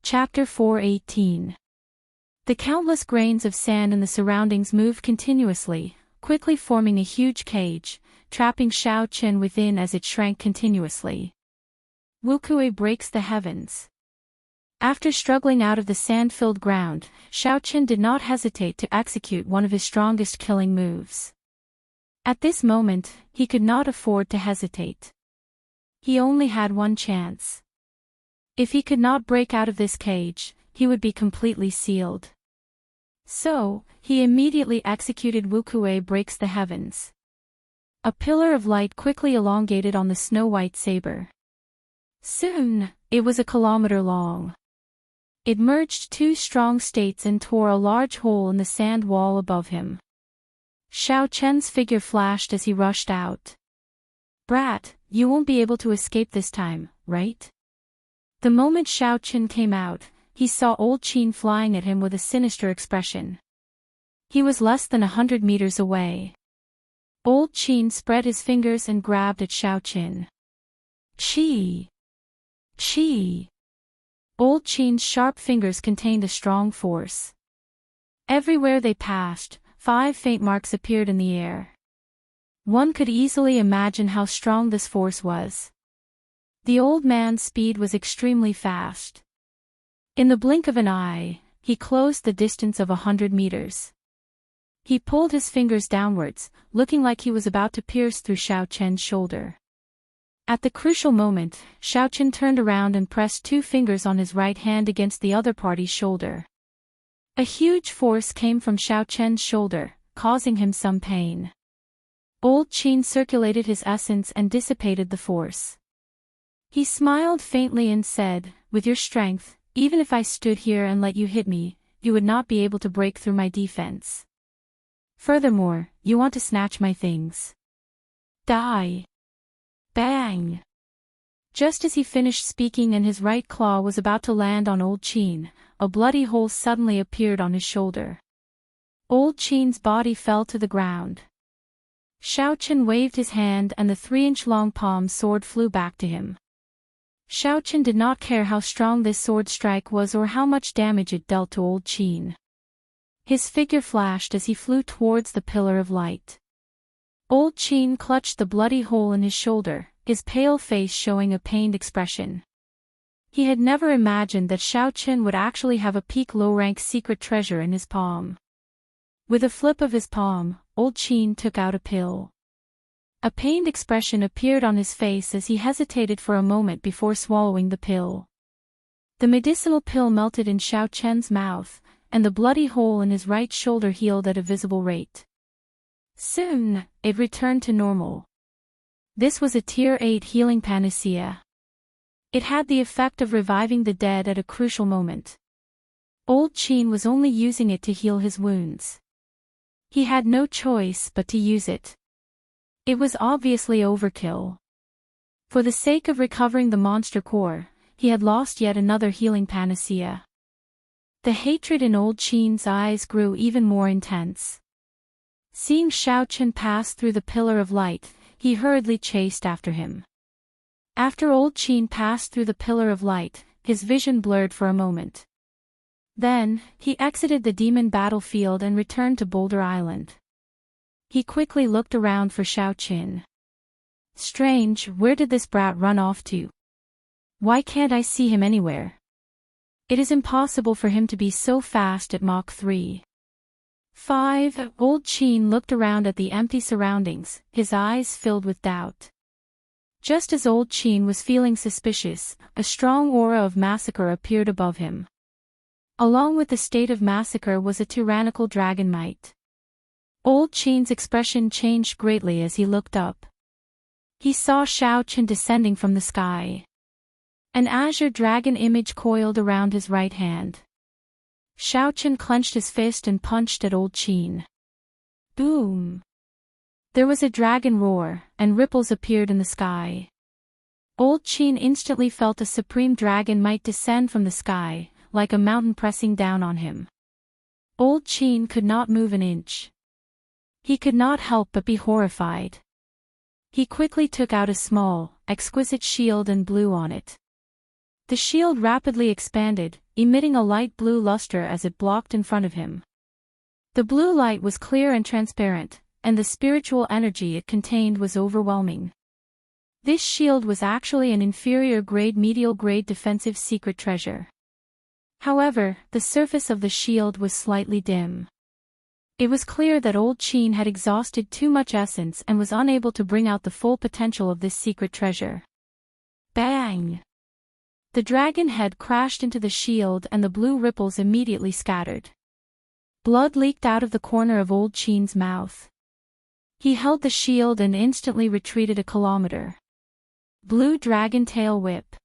Chapter 418. The countless grains of sand in the surroundings moved continuously, quickly forming a huge cage, trapping Xiao Qin within as it shrank continuously. Wuxia breaks the heavens. After struggling out of the sand-filled ground, Xiao Qin did not hesitate to execute one of his strongest killing moves. At this moment, he could not afford to hesitate. He only had one chance. If he could not break out of this cage, he would be completely sealed. So, he immediately executed Wuxia breaks the heavens. A pillar of light quickly elongated on the snow-white saber. Soon, it was a kilometer long. It merged two strong states and tore a large hole in the sand wall above him. Xiao Chen's figure flashed as he rushed out. "Brat, you won't be able to escape this time, right?" The moment Xiao Chen came out, he saw Old Qin flying at him with a sinister expression. He was less than 100 meters away. Old Qin spread his fingers and grabbed at Xiao Qin. Chi! Chi! Old Qin's sharp fingers contained a strong force. Everywhere they passed, 5 faint marks appeared in the air. One could easily imagine how strong this force was. The old man's speed was extremely fast. In the blink of an eye, he closed the distance of 100 meters. He pulled his fingers downwards, looking like he was about to pierce through Xiao Chen's shoulder. At the crucial moment, Xiao Chen turned around and pressed 2 fingers on his right hand against the other party's shoulder. A huge force came from Xiao Chen's shoulder, causing him some pain. Old Qin circulated his essence and dissipated the force. He smiled faintly and said, "With your strength, even if I stood here and let you hit me, you would not be able to break through my defense. Furthermore, you want to snatch my things. Die!" Bang! Just as he finished speaking and his right claw was about to land on Old Qin, a bloody hole suddenly appeared on his shoulder. Old Qin's body fell to the ground. Xiao Chen waved his hand and the 3-inch-long palm sword flew back to him. Xiao Chen did not care how strong this sword strike was or how much damage it dealt to Old Qin. His figure flashed as he flew towards the pillar of light. Old Qin clutched the bloody hole in his shoulder, his pale face showing a pained expression. He had never imagined that Xiao Chen would actually have a peak low-rank secret treasure in his palm. With a flip of his palm, Old Qin took out a pill. A pained expression appeared on his face as he hesitated for a moment before swallowing the pill. The medicinal pill melted in Xiao Chen's mouth, and the bloody hole in his right shoulder healed at a visible rate. Soon, it returned to normal. This was a Tier 8 healing panacea. It had the effect of reviving the dead at a crucial moment. Old Qin was only using it to heal his wounds. He had no choice but to use it. It was obviously overkill. For the sake of recovering the monster core, he had lost yet another healing panacea. The hatred in Old Qin's eyes grew even more intense. Seeing Xiao Chen pass through the pillar of light, he hurriedly chased after him. After Old Qin passed through the pillar of light, his vision blurred for a moment. Then, he exited the demon battlefield and returned to Boulder Island. He quickly looked around for Xiao Qin. Strange, where did this brat run off to? Why can't I see him anywhere? It is impossible for him to be so fast at Mach 3. 5. Old Qin looked around at the empty surroundings, his eyes filled with doubt. Just as Old Qin was feeling suspicious, a strong aura of massacre appeared above him. Along with the state of massacre was a tyrannical dragon might. Old Qin's expression changed greatly as he looked up. He saw Xiao Chen descending from the sky. An azure dragon image coiled around his right hand. Xiao Chen clenched his fist and punched at Old Qin. Boom! There was a dragon roar, and ripples appeared in the sky. Old Qin instantly felt a supreme dragon might descend from the sky, like a mountain pressing down on him. Old Qin could not move an inch. He could not help but be horrified. He quickly took out a small, exquisite shield and blew on it. The shield rapidly expanded, emitting a light blue luster as it blocked in front of him. The blue light was clear and transparent, and the spiritual energy it contained was overwhelming. This shield was actually an inferior-grade medial-grade defensive secret treasure. However, the surface of the shield was slightly dim. It was clear that Old Qin had exhausted too much essence and was unable to bring out the full potential of this secret treasure. Bang! The dragon head crashed into the shield and the blue ripples immediately scattered. Blood leaked out of the corner of Old Qin's mouth. He held the shield and instantly retreated a kilometer. Blue dragon tail whip.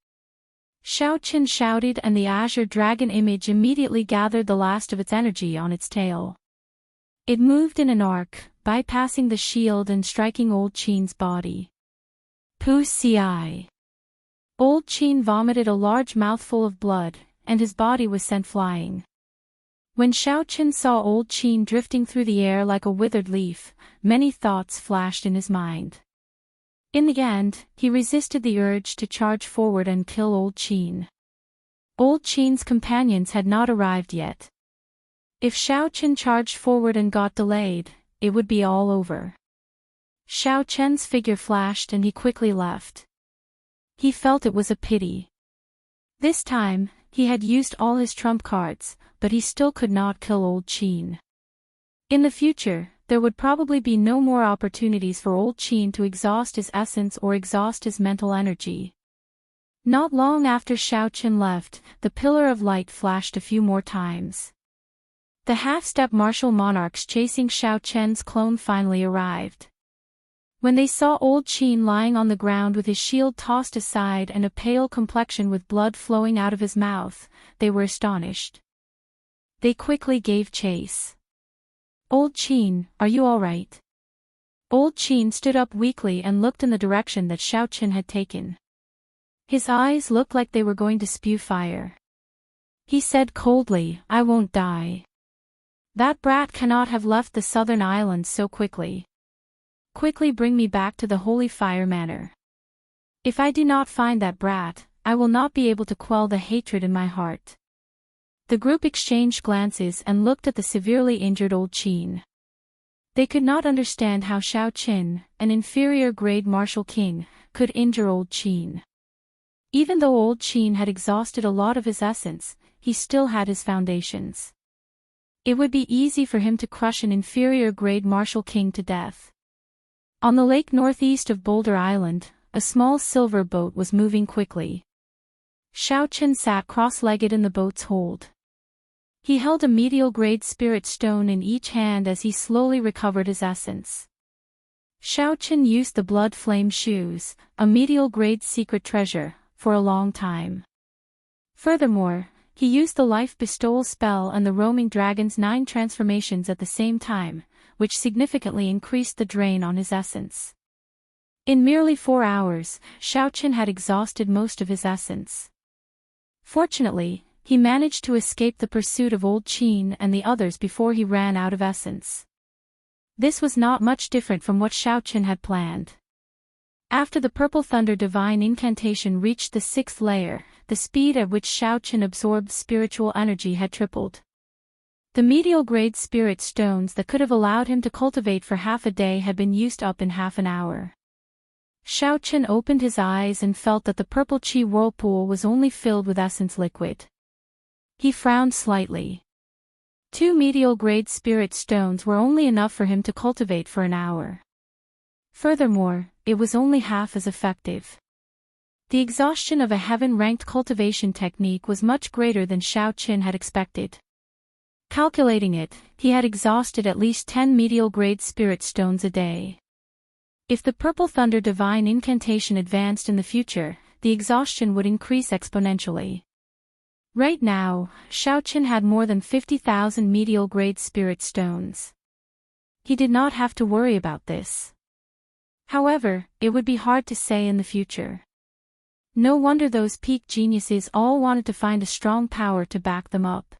Xiao Qin shouted, and the azure dragon image immediately gathered the last of its energy on its tail. It moved in an arc, bypassing the shield and striking Old Qin's body. Wuxia. Old Qin vomited a large mouthful of blood, and his body was sent flying. When Xiao Qin saw Old Qin drifting through the air like a withered leaf, many thoughts flashed in his mind. In the end, he resisted the urge to charge forward and kill Old Qin. Old Qin's companions had not arrived yet. If Xiao Qin charged forward and got delayed, it would be all over. Xiao Qin's figure flashed and he quickly left. He felt it was a pity. This time, he had used all his trump cards, but he still could not kill Old Qin. In the future, there would probably be no more opportunities for Old Qin to exhaust his essence or exhaust his mental energy. Not long after Xiao Qin left, the pillar of light flashed a few more times. The half-step martial monarchs chasing Xiao Qin's clone finally arrived. When they saw Old Qin lying on the ground with his shield tossed aside and a pale complexion with blood flowing out of his mouth, they were astonished. They quickly gave chase. Old Qin, are you all right? Old Qin stood up weakly and looked in the direction that Xiao Qin had taken. His eyes looked like they were going to spew fire. He said coldly, "I won't die. That brat cannot have left the southern islands so quickly. Quickly bring me back to the Holy Fire Manor. If I do not find that brat, I will not be able to quell the hatred in my heart." The group exchanged glances and looked at the severely injured Old Qin. They could not understand how Xiao Qin, an inferior-grade martial king, could injure Old Qin. Even though Old Qin had exhausted a lot of his essence, he still had his foundations. It would be easy for him to crush an inferior-grade martial king to death. On the lake northeast of Boulder Island, a small silver boat was moving quickly. Xiao Qin sat cross-legged in the boat's hold. He held a medial-grade spirit stone in each hand as he slowly recovered his essence. Xiao Qin used the blood flame shoes, a medial-grade secret treasure, for a long time. Furthermore, he used the life bestowal spell and the roaming dragon's 9 transformations at the same time, which significantly increased the drain on his essence. In merely 4 hours, Xiao Qin had exhausted most of his essence. Fortunately, he managed to escape the pursuit of Old Qin and the others before he ran out of essence. This was not much different from what Xiao Qin had planned. After the Purple Thunder Divine Incantation reached the 6th layer, the speed at which Xiao Qin absorbed spiritual energy had tripled. The medial-grade spirit stones that could have allowed him to cultivate for half a day had been used up in half an hour. Xiao Qin opened his eyes and felt that the purple qi whirlpool was only filled with essence liquid. He frowned slightly. 2 medial-grade spirit stones were only enough for him to cultivate for an hour. Furthermore, it was only half as effective. The exhaustion of a heaven-ranked cultivation technique was much greater than Xiao Qin had expected. Calculating it, he had exhausted at least 10 medial-grade spirit stones a day. If the Purple Thunder Divine Incantation advanced in the future, the exhaustion would increase exponentially. Right now, Xiao Qin had more than 50,000 medial-grade spirit stones. He did not have to worry about this. However, it would be hard to say in the future. No wonder those peak geniuses all wanted to find a strong power to back them up.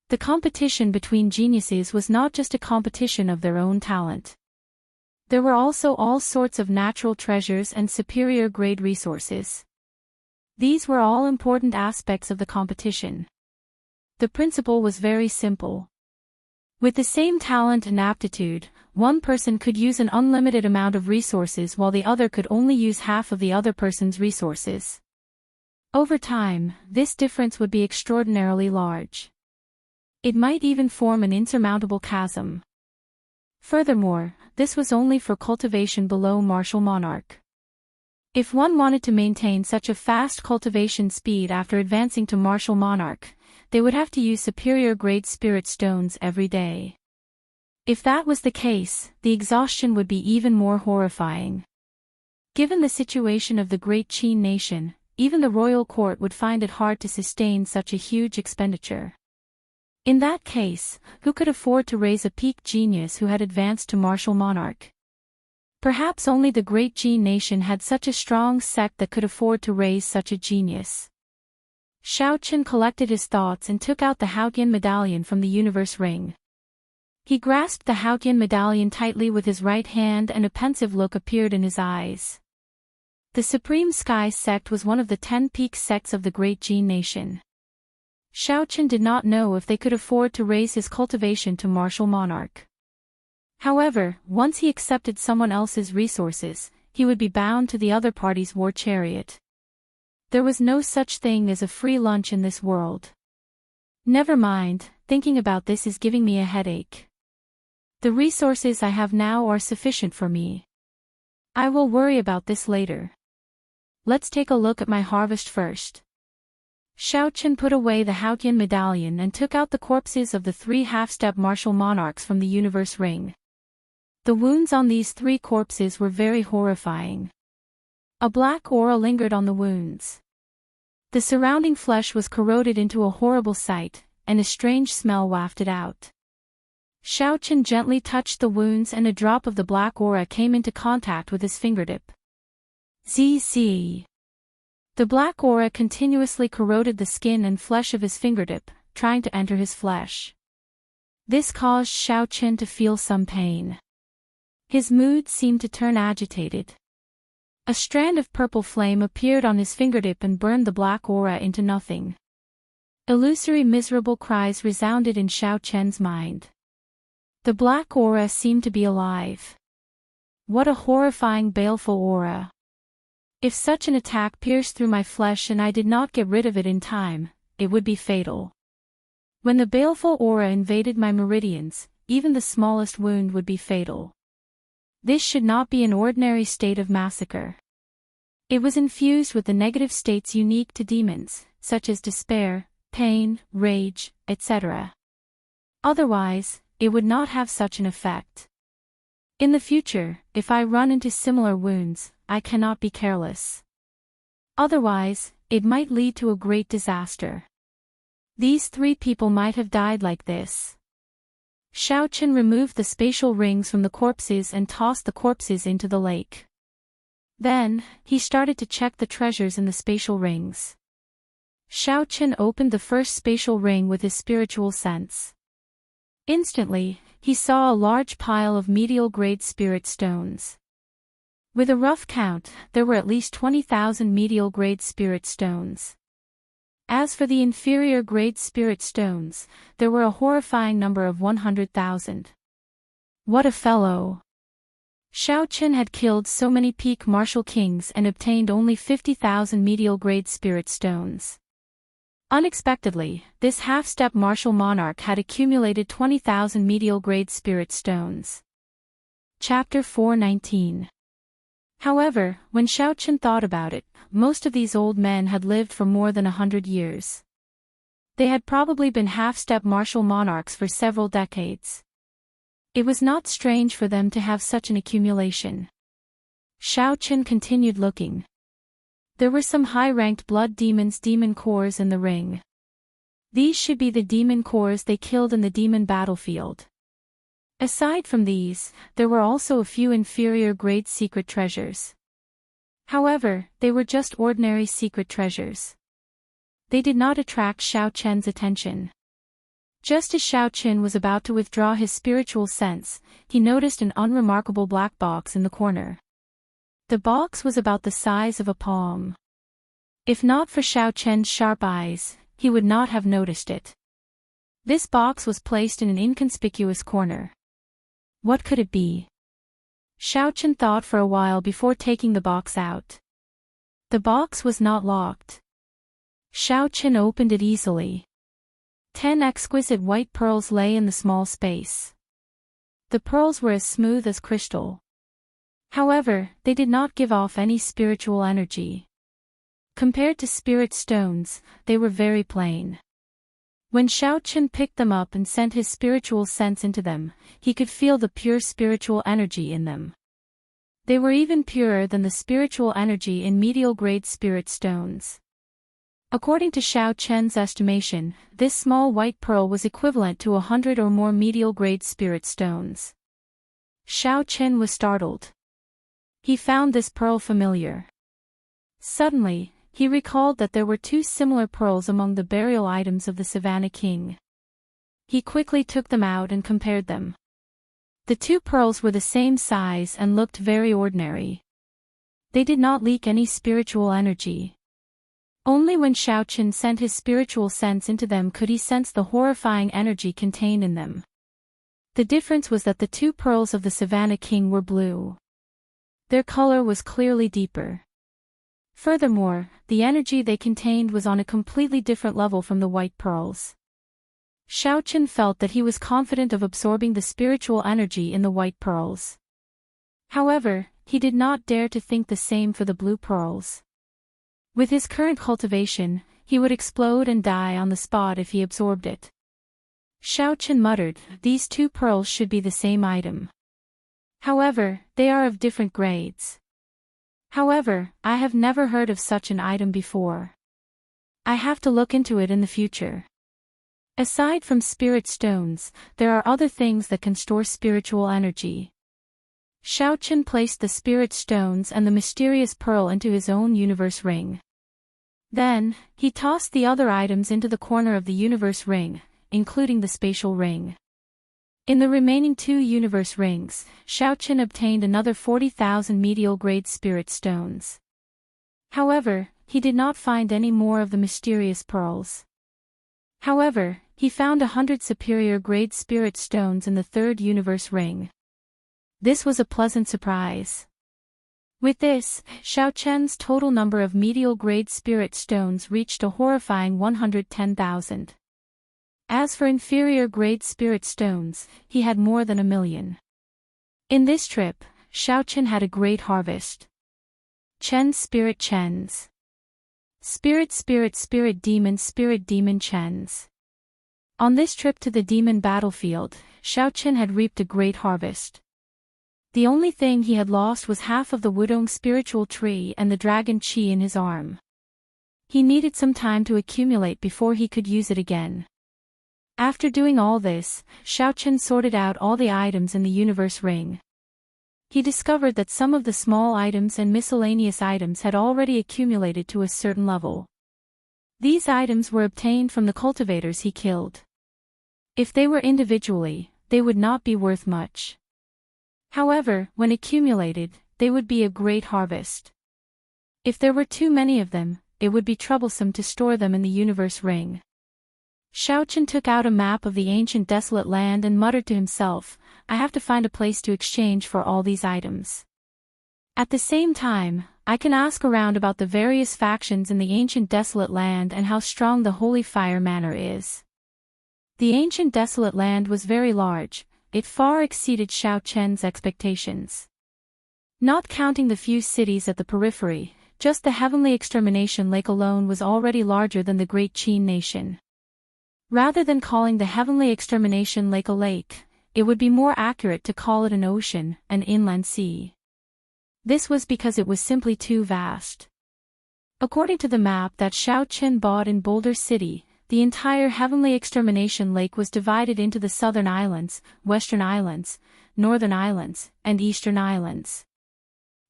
The competition between geniuses was not just a competition of their own talent. There were also all sorts of natural treasures and superior grade resources. These were all important aspects of the competition. The principle was very simple. With the same talent and aptitude, one person could use an unlimited amount of resources while the other could only use half of the other person's resources. Over time, this difference would be extraordinarily large. It might even form an insurmountable chasm. Furthermore, this was only for cultivation below martial monarch. If one wanted to maintain such a fast cultivation speed after advancing to martial monarch, they would have to use superior grade spirit stones every day. If that was the case, the exhaustion would be even more horrifying. Given the situation of the great Qin nation, even the royal court would find it hard to sustain such a huge expenditure. In that case, who could afford to raise a peak genius who had advanced to martial monarch? Perhaps only the great Qin nation had such a strong sect that could afford to raise such a genius. Shaoqian collected his thoughts and took out the Haotian medallion from the universe ring. He grasped the Haotian medallion tightly with his right hand and a pensive look appeared in his eyes. The Supreme Sky sect was one of the 10 peak sects of the great Qin nation. Shaoqian did not know if they could afford to raise his cultivation to martial monarch. However, once he accepted someone else's resources, he would be bound to the other party's war chariot. There was no such thing as a free lunch in this world. Never mind, thinking about this is giving me a headache. The resources I have now are sufficient for me. I will worry about this later. Let's take a look at my harvest first. Shaoqian put away the Haotian medallion and took out the corpses of the 3 half-step martial monarchs from the universe ring. The wounds on these 3 corpses were very horrifying. A black aura lingered on the wounds. The surrounding flesh was corroded into a horrible sight, and a strange smell wafted out. Shaoqian gently touched the wounds and a drop of the black aura came into contact with his fingertip. ZZ. The black aura continuously corroded the skin and flesh of his fingertip, trying to enter his flesh. This caused Shaoqian to feel some pain. His mood seemed to turn agitated. A strand of purple flame appeared on his fingertip and burned the black aura into nothing. Illusory miserable cries resounded in Shaoqian's mind. The black aura seemed to be alive. What a horrifying baleful aura. If such an attack pierced through my flesh and I did not get rid of it in time, it would be fatal. When the baleful aura invaded my meridians, even the smallest wound would be fatal. This should not be an ordinary state of massacre. It was infused with the negative states unique to demons, such as despair, pain, rage, etc. Otherwise, it would not have such an effect. In the future, if I run into similar wounds, I cannot be careless. Otherwise, it might lead to a great disaster. These 3 people might have died like this. Shaoqian removed the spatial rings from the corpses and tossed the corpses into the lake. Then, he started to check the treasures in the spatial rings. Shaoqian opened the first spatial ring with his spiritual sense. Instantly, he saw a large pile of medial-grade spirit stones. With a rough count, there were at least 20,000 medial-grade spirit stones. As for the inferior-grade spirit stones, there were a horrifying number of 100,000. What a fellow! Shaoqian had killed so many peak martial kings and obtained only 50,000 medial-grade spirit stones. Unexpectedly, this half-step martial monarch had accumulated 20,000 medial-grade spirit stones. Chapter 419. However, when Shaoqian thought about it, most of these old men had lived for more than 100 years. They had probably been half-step martial monarchs for several decades. It was not strange for them to have such an accumulation. Shaoqian continued looking. There were some high-ranked blood demons' demon cores in the ring. These should be the demon cores they killed in the demon battlefield. Aside from these, there were also a few inferior-grade secret treasures. However, they were just ordinary secret treasures. They did not attract Shaoqian's attention. Just as Shaoqian was about to withdraw his spiritual sense, he noticed an unremarkable black box in the corner. The box was about the size of a palm. If not for Shaoqian's sharp eyes, he would not have noticed it. This box was placed in an inconspicuous corner. What could it be? Xiaochen thought for a while before taking the box out. The box was not locked. Xiaochen opened it easily. 10 exquisite white pearls lay in the small space. The pearls were as smooth as crystal. However, they did not give off any spiritual energy. Compared to spirit stones, they were very plain. When Xiaochen picked them up and sent his spiritual sense into them, he could feel the pure spiritual energy in them. They were even purer than the spiritual energy in medial-grade spirit stones. According to Xiaochen's estimation, this small white pearl was equivalent to 100 or more medial-grade spirit stones. Xiaochen was startled. He found this pearl familiar. Suddenly, he recalled that there were two similar pearls among the burial items of the Savannah King. He quickly took them out and compared them. The two pearls were the same size and looked very ordinary. They did not leak any spiritual energy. Only when Xiaochen sent his spiritual sense into them could he sense the horrifying energy contained in them. The difference was that the two pearls of the Savannah King were blue. Their color was clearly deeper. Furthermore, the energy they contained was on a completely different level from the white pearls. Xiaochen felt that he was confident of absorbing the spiritual energy in the white pearls. However, he did not dare to think the same for the blue pearls. With his current cultivation, he would explode and die on the spot if he absorbed it. Xiaochen muttered, "These two pearls should be the same item. However, they are of different grades. However, I have never heard of such an item before. I have to look into it in the future." Aside from spirit stones, there are other things that can store spiritual energy. Xiaochen placed the spirit stones and the mysterious pearl into his own universe ring. Then, he tossed the other items into the corner of the universe ring, including the spatial ring. In the remaining 2 universe rings, Xiaochen obtained another 40,000 medial-grade spirit stones. However, he did not find any more of the mysterious pearls. However, he found 100 superior-grade spirit stones in the 3rd universe ring. This was a pleasant surprise. With this, Xiaochen's total number of medial-grade spirit stones reached a horrifying 110,000. As for inferior-grade spirit stones, he had more than 1,000,000. In this trip, Xiaochen had a great harvest. Chen's spirit chens. Spirit demon chens. On this trip to the demon battlefield, Xiaochen had reaped a great harvest. The only thing he had lost was half of the Wudong spiritual tree and the dragon chi in his arm. He needed some time to accumulate before he could use it again. After doing all this, Xiaochen sorted out all the items in the universe ring. He discovered that some of the small items and miscellaneous items had already accumulated to a certain level. These items were obtained from the cultivators he killed. If they were individually, they would not be worth much. However, when accumulated, they would be a great harvest. If there were too many of them, it would be troublesome to store them in the universe ring. Xiaochen took out a map of the ancient desolate land and muttered to himself, "I have to find a place to exchange for all these items. At the same time, I can ask around about the various factions in the ancient desolate land and how strong the holy fire manor is." The ancient desolate land was very large. It far exceeded Xiaochen's expectations. Not counting the few cities at the periphery, just the heavenly extermination lake alone was already larger than the great Qin nation. Rather than calling the heavenly extermination lake a lake, it would be more accurate to call it an ocean, an inland sea. This was because it was simply too vast. According to the map that Xiaochen bought in Boulder City, the entire heavenly extermination lake was divided into the southern islands, western islands, northern islands, and eastern islands.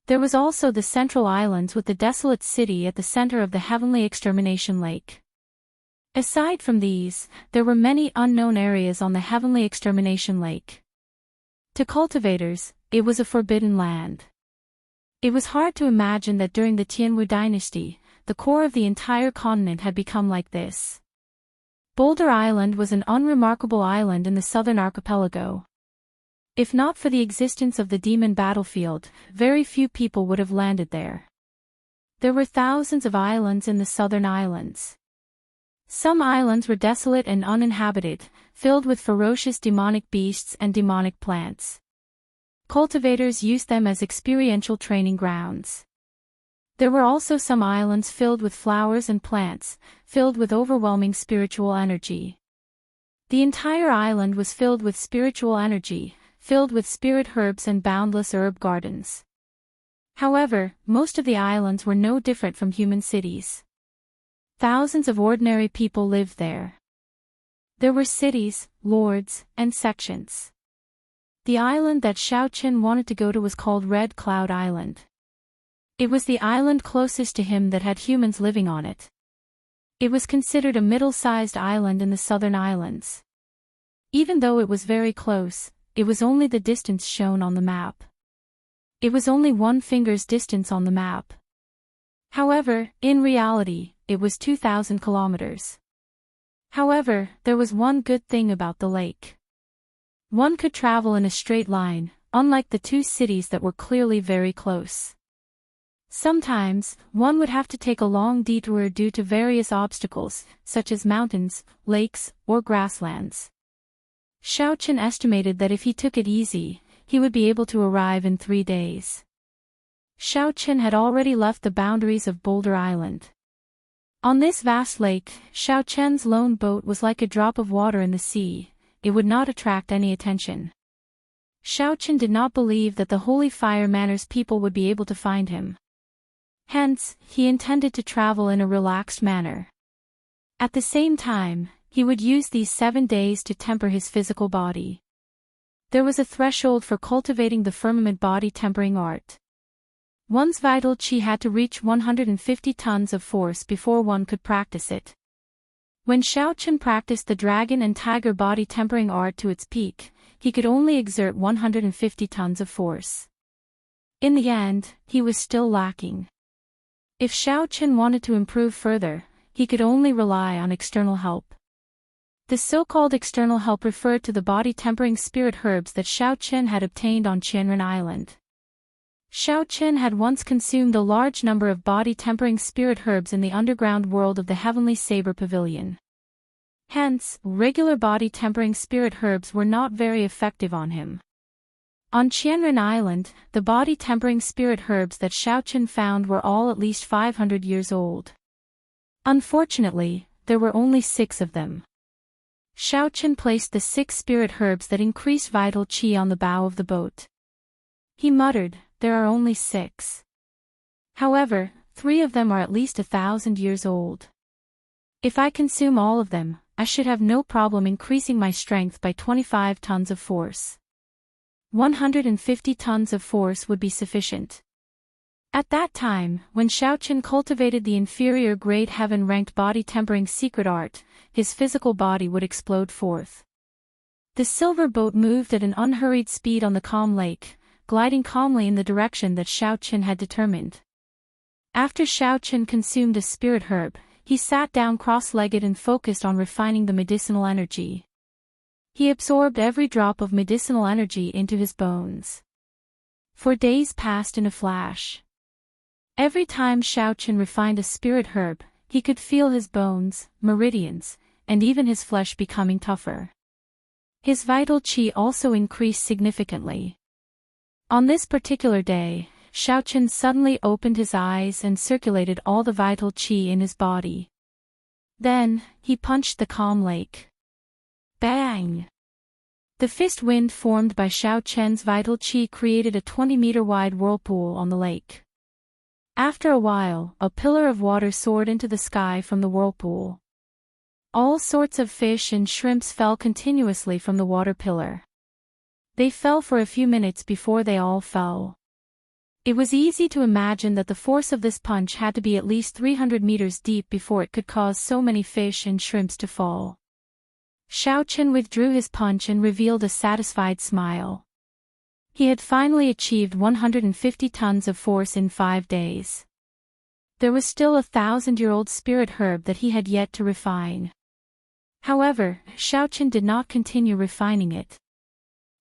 There was also the central islands with the desolate city at the center of the heavenly extermination lake. Aside from these, there were many unknown areas on the heavenly extermination lake. To cultivators, it was a forbidden land. It was hard to imagine that during the Tianwu dynasty, the core of the entire continent had become like this. Boulder Island was an unremarkable island in the southern archipelago. If not for the existence of the demon battlefield, very few people would have landed there. There were thousands of islands in the southern islands. Some islands were desolate and uninhabited, filled with ferocious demonic beasts and demonic plants. Cultivators used them as experiential training grounds. There were also some islands filled with flowers and plants, filled with overwhelming spiritual energy. The entire island was filled with spiritual energy, filled with spirit herbs and boundless herb gardens. However, most of the islands were no different from human cities. Thousands of ordinary people lived there. There were cities, lords, and sections. The island that Xiao Qin wanted to go to was called Red Cloud Island. It was the island closest to him that had humans living on it. It was considered a middle-sized island in the southern islands. Even though it was very close, it was only the distance shown on the map. It was only one finger's distance on the map. However, in reality, it was 2,000 kilometers. However, there was one good thing about the lake. One could travel in a straight line, unlike the two cities that were clearly very close. Sometimes, one would have to take a long detour due to various obstacles, such as mountains, lakes, or grasslands. Xiao Qin estimated that if he took it easy, he would be able to arrive in 3 days. Xiao Qin had already left the boundaries of Boulder Island. On this vast lake, Xiao Qin's lone boat was like a drop of water in the sea. It would not attract any attention. Xiao Qin did not believe that the Holy Fire Manor's people would be able to find him. Hence, he intended to travel in a relaxed manner. At the same time, he would use these 7 days to temper his physical body. There was a threshold for cultivating the firmament body tempering art. One's vital qi had to reach 150 tons of force before one could practice it. When Xiao Qin practiced the dragon and tiger body tempering art to its peak, he could only exert 150 tons of force. In the end, he was still lacking. If Xiao Qin wanted to improve further, he could only rely on external help. The so-called external help referred to the body-tempering spirit herbs that Xiao Qin had obtained on Qianren Island. Xiao Qin had once consumed a large number of body-tempering spirit herbs in the underground world of the Heavenly Saber Pavilion. Hence, regular body-tempering spirit herbs were not very effective on him. On Qianren Island, the body-tempering spirit herbs that Xiao Qin found were all at least 500 years old. Unfortunately, there were only 6 of them. Xiao Qin placed the 6 spirit herbs that increased vital qi on the bow of the boat. He muttered, "There are only 6. However, 3 of them are at least 1,000 years old. If I consume all of them, I should have no problem increasing my strength by 25 tons of force. 150 tons of force would be sufficient." At that time, when Xiao Qin cultivated the inferior grade heaven-ranked body-tempering secret art, his physical body would explode forth. The silver boat moved at an unhurried speed on the calm lake, gliding calmly in the direction that Xiao Qin had determined. After Xiao Qin consumed a spirit herb, he sat down cross-legged and focused on refining the medicinal energy. He absorbed every drop of medicinal energy into his bones. 4 days passed in a flash. Every time Xiao Qin refined a spirit herb, he could feel his bones, meridians, and even his flesh becoming tougher. His vital qi also increased significantly. On this particular day, Xiao Qin suddenly opened his eyes and circulated all the vital qi in his body. Then, he punched the calm lake. Bang! The fist wind formed by Xiao Qin's vital qi created a 20-meter-wide whirlpool on the lake. After a while, a pillar of water soared into the sky from the whirlpool. All sorts of fish and shrimps fell continuously from the water pillar. They fell for a few minutes before they all fell. It was easy to imagine that the force of this punch had to be at least 300 meters deep before it could cause so many fish and shrimps to fall. Xiao Qin withdrew his punch and revealed a satisfied smile. He had finally achieved 150 tons of force in 5 days. There was still a 1,000-year-old spirit herb that he had yet to refine. However, Xiaochen did not continue refining it.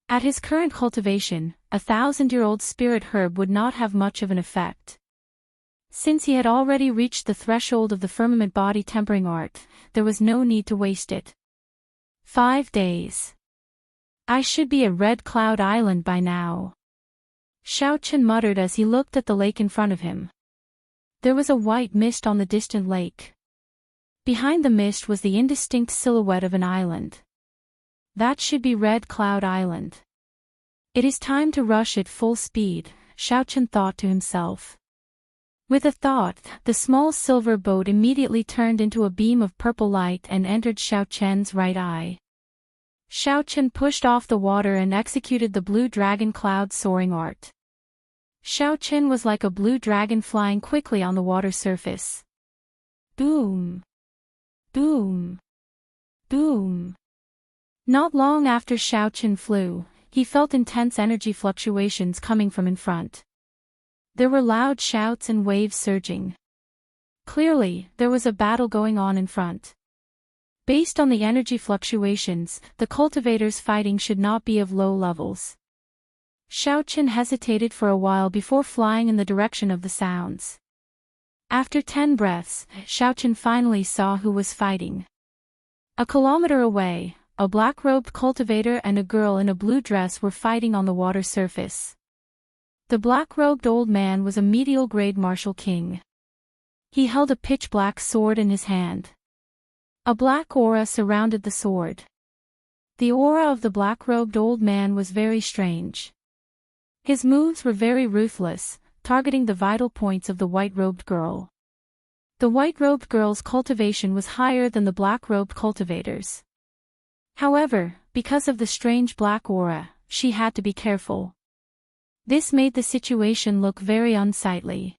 At his current cultivation, a 1,000-year-old spirit herb would not have much of an effect. Since he had already reached the threshold of the firmament body tempering art, there was no need to waste it. 5 days. I should be at Red Cloud Island by now. Xiaochen muttered as he looked at the lake in front of him. There was a white mist on the distant lake. Behind the mist was the indistinct silhouette of an island. That should be Red Cloud Island. It is time to rush at full speed, Xiaochen thought to himself. With a thought, the small silver boat immediately turned into a beam of purple light and entered Xiaochen's right eye. Xiaochen pushed off the water and executed the blue dragon cloud soaring art. Xiaochen was like a blue dragon flying quickly on the water surface. Boom! Boom! Boom! Not long after Xiaochen flew, he felt intense energy fluctuations coming from in front. There were loud shouts and waves surging. Clearly, there was a battle going on in front. Based on the energy fluctuations, the cultivators fighting should not be of low levels. Xiaochen hesitated for a while before flying in the direction of the sounds. After 10 breaths, Xiaochen finally saw who was fighting. A kilometer away, a black-robed cultivator and a girl in a blue dress were fighting on the water surface. The black-robed old man was a medial-grade martial king. He held a pitch-black sword in his hand. A black aura surrounded the sword. The aura of the black-robed old man was very strange. His moves were very ruthless, targeting the vital points of the white-robed girl. The white-robed girl's cultivation was higher than the black-robed cultivators. However, because of the strange black aura, she had to be careful. This made the situation look very unsightly.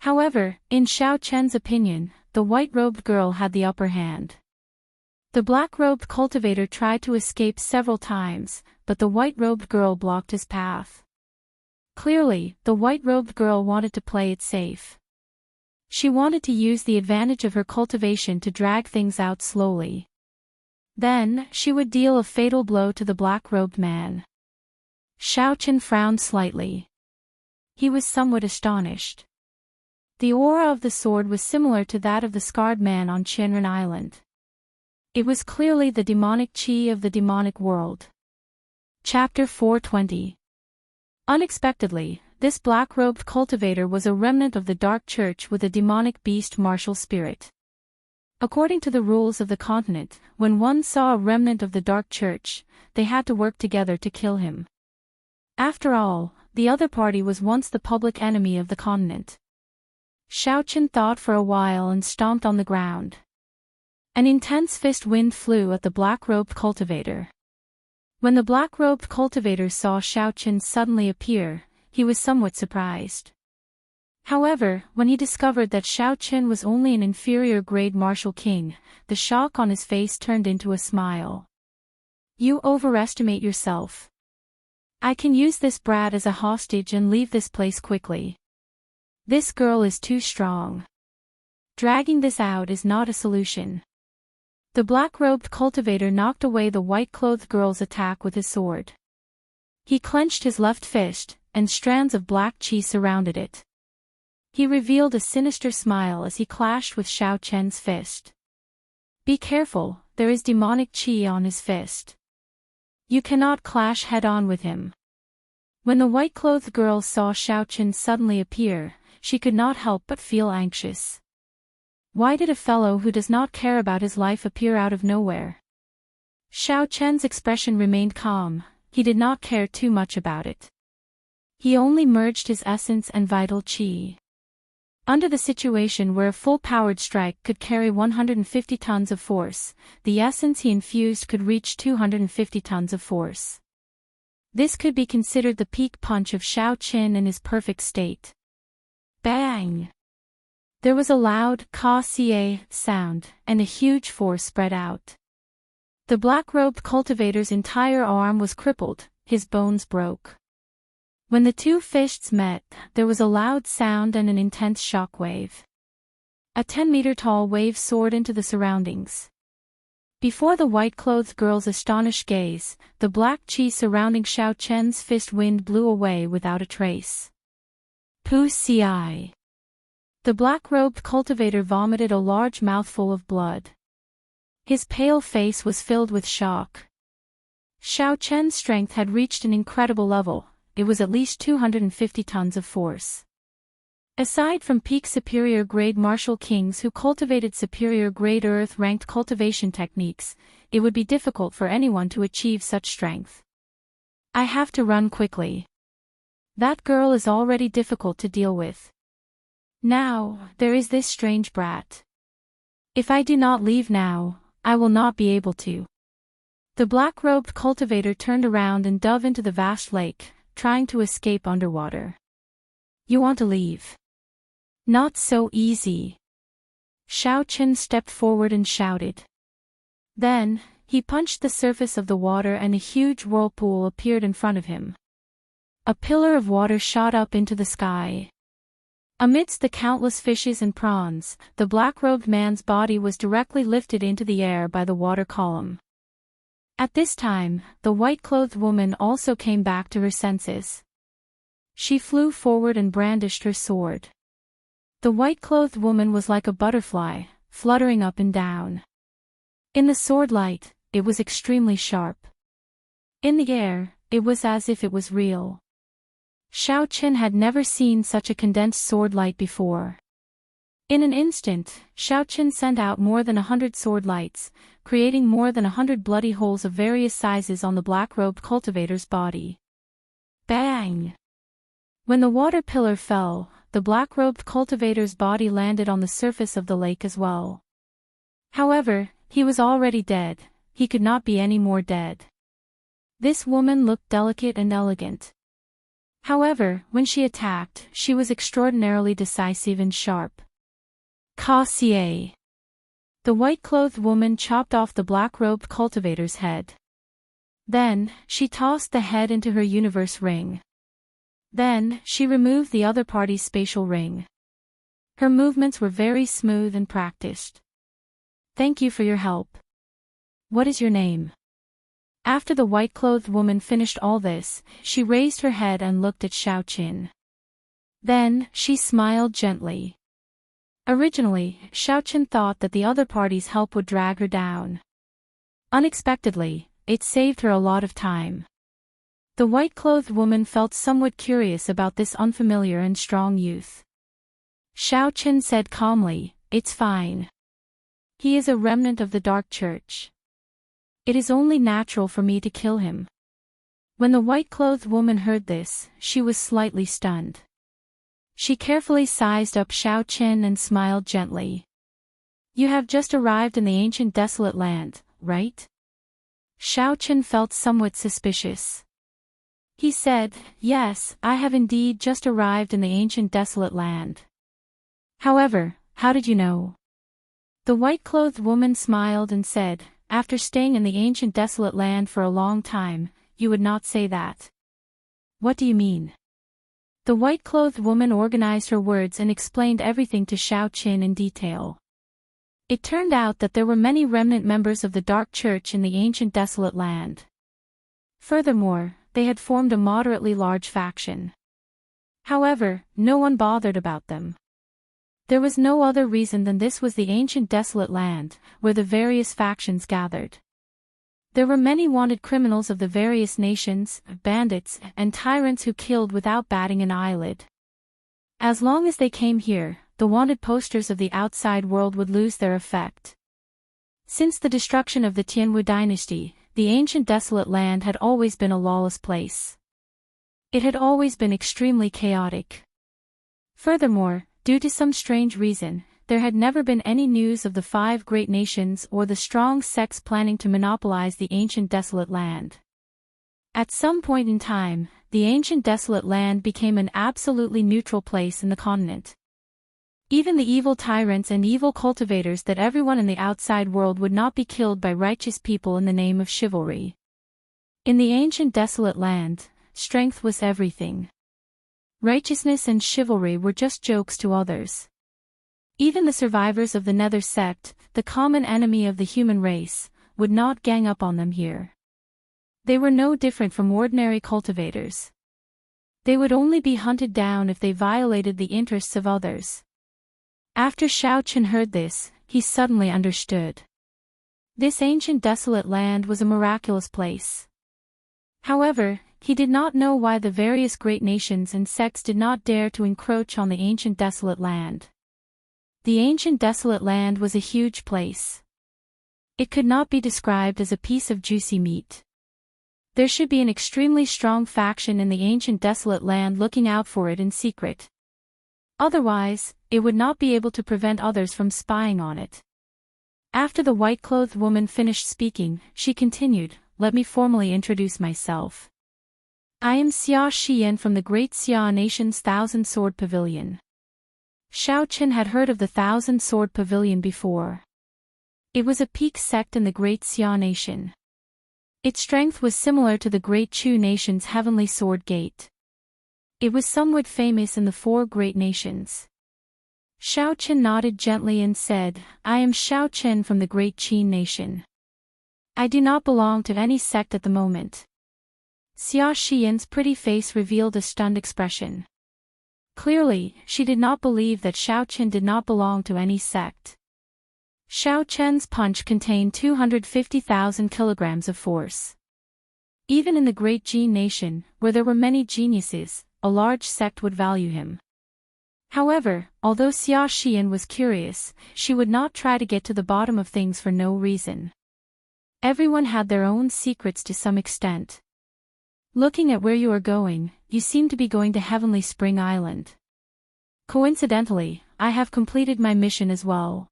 However, in Xiaochen's opinion, the white-robed girl had the upper hand. The black-robed cultivator tried to escape several times, but the white-robed girl blocked his path. Clearly, the white-robed girl wanted to play it safe. She wanted to use the advantage of her cultivation to drag things out slowly. Then, she would deal a fatal blow to the black-robed man. Xiaochen frowned slightly. He was somewhat astonished. The aura of the sword was similar to that of the scarred man on Qianren Island. It was clearly the demonic qi of the demonic world. Chapter 420. Unexpectedly, this black-robed cultivator was a remnant of the Dark Church with a demonic beast martial spirit. According to the rules of the continent, when one saw a remnant of the Dark Church, they had to work together to kill him. After all, the other party was once the public enemy of the continent. Xiaochen thought for a while and stomped on the ground. An intense fist wind flew at the black-robed cultivator. When the black-robed cultivator saw Xiaochen suddenly appear, he was somewhat surprised. However, when he discovered that Xiaochen was only an inferior-grade martial king, the shock on his face turned into a smile. You overestimate yourself. I can use this brat as a hostage and leave this place quickly. This girl is too strong. Dragging this out is not a solution. The black-robed cultivator knocked away the white-clothed girl's attack with his sword. He clenched his left fist, and strands of black qi surrounded it. He revealed a sinister smile as he clashed with Xiaochen's fist. Be careful, there is demonic qi on his fist. You cannot clash head-on with him. When the white-clothed girl saw Xiaochen suddenly appear, she could not help but feel anxious. Why did a fellow who does not care about his life appear out of nowhere? Xiaochen's expression remained calm, he did not care too much about it. He only merged his essence and vital qi. Under the situation where a full-powered strike could carry 150 tons of force, the essence he infused could reach 250 tons of force. This could be considered the peak punch of Xiaochen in his perfect state. Bang! There was a loud ka-ca sound, and a huge force spread out. The black-robed cultivator's entire arm was crippled, his bones broke. When the two fists met, there was a loud sound and an intense shock wave. A 10-meter-tall wave soared into the surroundings. Before the white-clothed girl's astonished gaze, the black chi surrounding Xiao Chen's fist wind blew away without a trace. Pu ci. The black-robed cultivator vomited a large mouthful of blood. His pale face was filled with shock. Xiao Chen's strength had reached an incredible level. It was at least 250 tons of force. Aside from peak superior-grade martial kings who cultivated superior-grade earth-ranked cultivation techniques, it would be difficult for anyone to achieve such strength. I have to run quickly. That girl is already difficult to deal with. Now, there is this strange brat. If I do not leave now, I will not be able to. The black-robed cultivator turned around and dove into the vast lake, trying to escape underwater. You want to leave? Not so easy. Xiao Chen stepped forward and shouted. Then, he punched the surface of the water and a huge whirlpool appeared in front of him. A pillar of water shot up into the sky. Amidst the countless fishes and prawns, the black-robed man's body was directly lifted into the air by the water column. At this time, the white-clothed woman also came back to her senses. She flew forward and brandished her sword. The white-clothed woman was like a butterfly, fluttering up and down. In the sword light, it was extremely sharp. In the air, it was as if it was real. Xiao Chen had never seen such a condensed sword light before. In an instant, Xiao Chen sent out more than 100 sword lights, creating more than 100 bloody holes of various sizes on the black-robed cultivator's body. Bang! When the water pillar fell, the black-robed cultivator's body landed on the surface of the lake as well. However, he was already dead. He could not be any more dead. This woman looked delicate and elegant. However, when she attacked, she was extraordinarily decisive and sharp. Ka-xie. The white-clothed woman chopped off the black-robed cultivator's head. Then, she tossed the head into her universe ring. Then, she removed the other party's spatial ring. Her movements were very smooth and practiced. Thank you for your help. What is your name? After the white-clothed woman finished all this, she raised her head and looked at Xiao Qin. Then, she smiled gently. Originally, Xiao Qin thought that the other party's help would drag her down. Unexpectedly, it saved her a lot of time. The white-clothed woman felt somewhat curious about this unfamiliar and strong youth. Xiao Qin said calmly, "It's fine. He is a remnant of the Dark Church. It is only natural for me to kill him." When the white-clothed woman heard this, she was slightly stunned. She carefully sized up Xiao Qin and smiled gently. "You have just arrived in the ancient desolate land, right?" Xiao Qin felt somewhat suspicious. He said, "Yes, I have indeed just arrived in the ancient desolate land." "However, how did you know?" The white-clothed woman smiled and said, "After staying in the ancient desolate land for a long time, you would not say that." "What do you mean?" The white-clothed woman organized her words and explained everything to Xiao Qin in detail. It turned out that there were many remnant members of the Dark Church in the ancient desolate land. Furthermore, they had formed a moderately large faction. However, no one bothered about them. There was no other reason than this was the ancient desolate land, where the various factions gathered. There were many wanted criminals of the various nations, bandits, and tyrants who killed without batting an eyelid. As long as they came here, the wanted posters of the outside world would lose their effect. Since the destruction of the Tianwu dynasty, the ancient desolate land had always been a lawless place. It had always been extremely chaotic. Furthermore, due to some strange reason, there had never been any news of the 5 great nations or the strong sects planning to monopolize the ancient desolate land. At some point in time, the ancient desolate land became an absolutely neutral place in the continent. Even the evil tyrants and evil cultivators that everyone in the outside world would not be killed by righteous people in the name of chivalry. In the ancient desolate land, strength was everything. Righteousness and chivalry were just jokes to others. Even the survivors of the Nether sect, the common enemy of the human race, would not gang up on them here. They were no different from ordinary cultivators. They would only be hunted down if they violated the interests of others. After Xiao Chen heard this, he suddenly understood. This ancient desolate land was a miraculous place. However, he did not know why the various great nations and sects did not dare to encroach on the ancient desolate land. The ancient desolate land was a huge place. It could not be described as a piece of juicy meat. There should be an extremely strong faction in the ancient desolate land looking out for it in secret. Otherwise, it would not be able to prevent others from spying on it. After the white-clothed woman finished speaking, she continued, "Let me formally introduce myself. I am Xia Xian from the Great Xia Nation's Thousand Sword Pavilion." Xiao Chen had heard of the Thousand Sword Pavilion before. It was a peak sect in the Great Xia Nation. Its strength was similar to the Great Chu Nation's Heavenly Sword Gate. It was somewhat famous in the four great nations. Xiao Chen nodded gently and said, "I am Xiao Chen from the Great Qin Nation. I do not belong to any sect at the moment." Xia Xian's pretty face revealed a stunned expression. Clearly, she did not believe that Xiao Chen did not belong to any sect. Xiao Chen's punch contained 250,000 kilograms of force. Even in the Great Jin Nation, where there were many geniuses, a large sect would value him. However, although Xia Xian was curious, she would not try to get to the bottom of things for no reason. Everyone had their own secrets to some extent. Looking at where you are going, you seem to be going to Heavenly Spring Island. Coincidentally, I have completed my mission as well.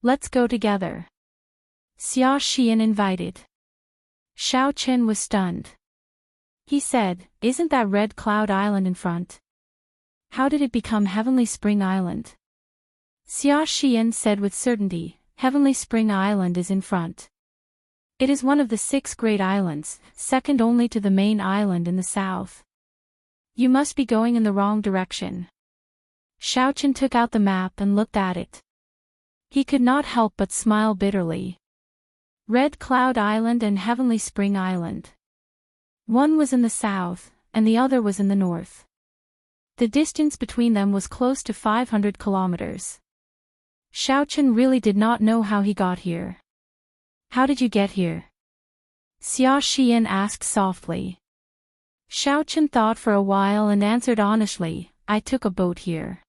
Let's go together. Xia Xian invited. Xiao Chen was stunned. He said, "Isn't that Red Cloud Island in front? How did it become Heavenly Spring Island?" Xia Xian said with certainty, "Heavenly Spring Island is in front. It is one of the 6 great islands, second only to the main island in the south. You must be going in the wrong direction." Xiao Chen took out the map and looked at it. He could not help but smile bitterly. Red Cloud Island and Heavenly Spring Island. One was in the south, and the other was in the north. The distance between them was close to 500 kilometers. Xiao Chen really did not know how he got here. "How did you get here?" Xia Xian asked softly. Xiao Chen thought for a while and answered honestly, "I took a boat here."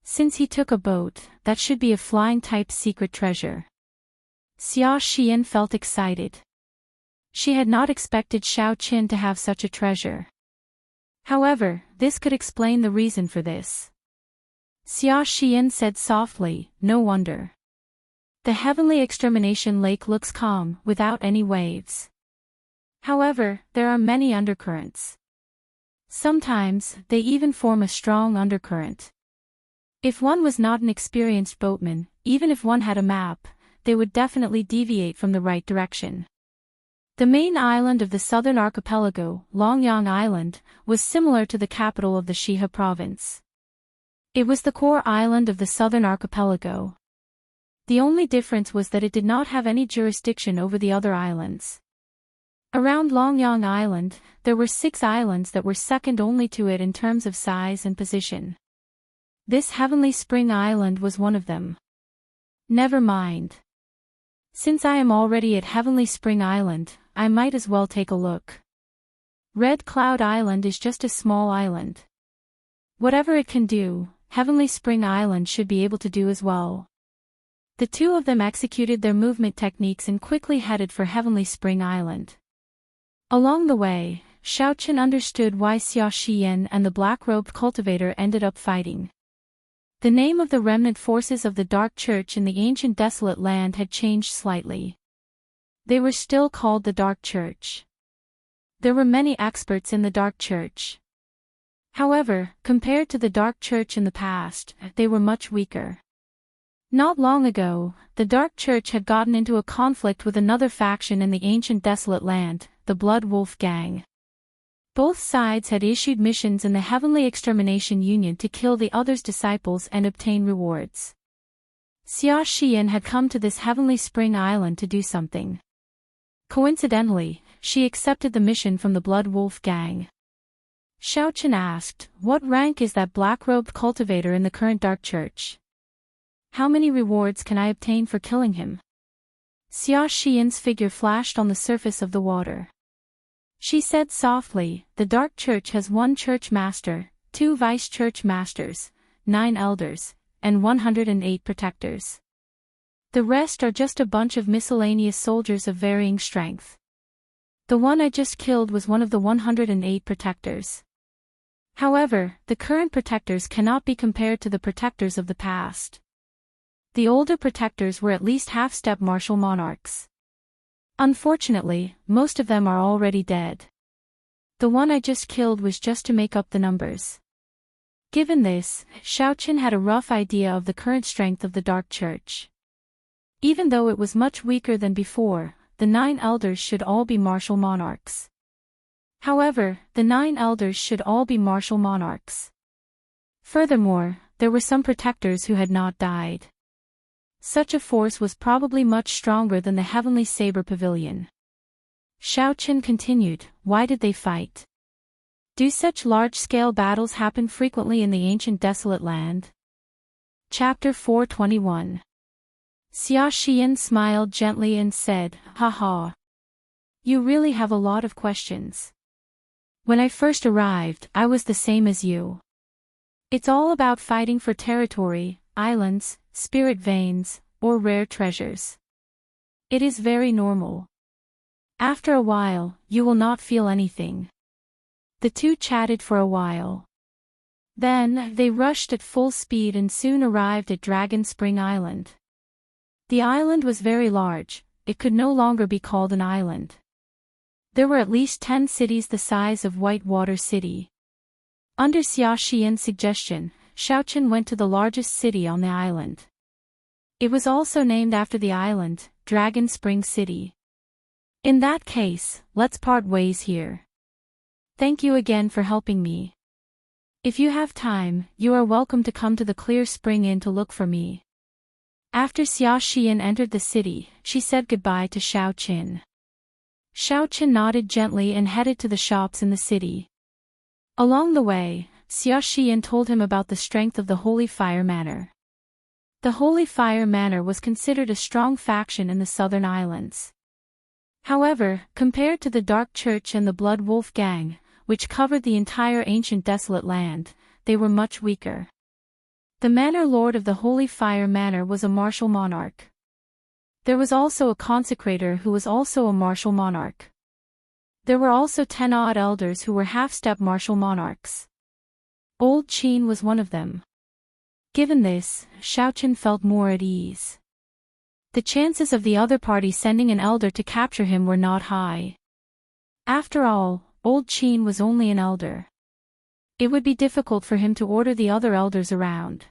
Since he took a boat, that should be a flying-type secret treasure. Xia Xian felt excited. She had not expected Xiao Chen to have such a treasure. However, this could explain the reason for this. Xia Xian said softly, "No wonder. The Heavenly Extermination Lake looks calm, without any waves. However, there are many undercurrents. Sometimes, they even form a strong undercurrent. If one was not an experienced boatman, even if one had a map, they would definitely deviate from the right direction." The main island of the southern archipelago, Longyang Island, was similar to the capital of the Shihe province. It was the core island of the southern archipelago. The only difference was that it did not have any jurisdiction over the other islands. Around Longyang Island, there were 6 islands that were second only to it in terms of size and position. This Heavenly Spring Island was one of them. Never mind. Since I am already at Heavenly Spring Island, I might as well take a look. Red Cloud Island is just a small island. Whatever it can do, Heavenly Spring Island should be able to do as well. The two of them executed their movement techniques and quickly headed for Heavenly Spring Island. Along the way, Xiao Chen understood why Xia Xian and the black-robed cultivator ended up fighting. The name of the remnant forces of the Dark Church in the ancient desolate land had changed slightly. They were still called the Dark Church. There were many experts in the Dark Church. However, compared to the Dark Church in the past, they were much weaker. Not long ago, the Dark Church had gotten into a conflict with another faction in the ancient desolate land, the Blood Wolf Gang. Both sides had issued missions in the Heavenly Extermination Union to kill the other's disciples and obtain rewards. Xia Xian had come to this heavenly spring island to do something. Coincidentally, she accepted the mission from the Blood Wolf gang. Xiaochen asked, "What rank is that black-robed cultivator in the current dark church? How many rewards can I obtain for killing him?" Xia Xian's figure flashed on the surface of the water. She said softly, "The dark church has 1 church master, 2 vice-church masters, 9 elders, and 108 protectors. The rest are just a bunch of miscellaneous soldiers of varying strength. The one I just killed was one of the 108 protectors. However, the current protectors cannot be compared to the protectors of the past. The older protectors were at least half-step martial monarchs. Unfortunately, most of them are already dead. The one I just killed was just to make up the numbers." Given this, Xiaochen had a rough idea of the current strength of the Dark Church. Even though it was much weaker than before, the 9 elders should all be martial monarchs. However, the 9 elders should all be martial monarchs. Furthermore, there were some protectors who had not died. Such a force was probably much stronger than the Heavenly Saber Pavilion. Xiaochen continued, "Why did they fight? Do such large-scale battles happen frequently in the ancient desolate land?" Chapter 421. Xia Xian smiled gently and said, "Haha. You really have a lot of questions. When I first arrived, I was the same as you. It's all about fighting for territory, islands, spirit veins, or rare treasures. It is very normal. After a while, you will not feel anything." The two chatted for a while. Then, they rushed at full speed and soon arrived at Dragon Spring Island. The island was very large, it could no longer be called an island. There were at least 10 cities the size of Whitewater City. Under Xia Xian's suggestion, Xiaochen went to the largest city on the island. It was also named after the island, Dragon Spring City. "In that case, let's part ways here. Thank you again for helping me. If you have time, you are welcome to come to the Clear Spring Inn to look for me." After Xia Xian entered the city, she said goodbye to Xiaochen. Xiaochen nodded gently and headed to the shops in the city. Along the way, Xia Xian told him about the strength of the Holy Fire Manor. The Holy Fire Manor was considered a strong faction in the southern islands. However, compared to the Dark Church and the Blood Wolf gang, which covered the entire ancient desolate land, they were much weaker. The manor lord of the Holy Fire Manor was a martial monarch. There was also a consecrator who was also a martial monarch. There were also 10 odd elders who were half-step martial monarchs. Old Qin was one of them. Given this, Xiaochen felt more at ease. The chances of the other party sending an elder to capture him were not high. After all, Old Qin was only an elder. It would be difficult for him to order the other elders around.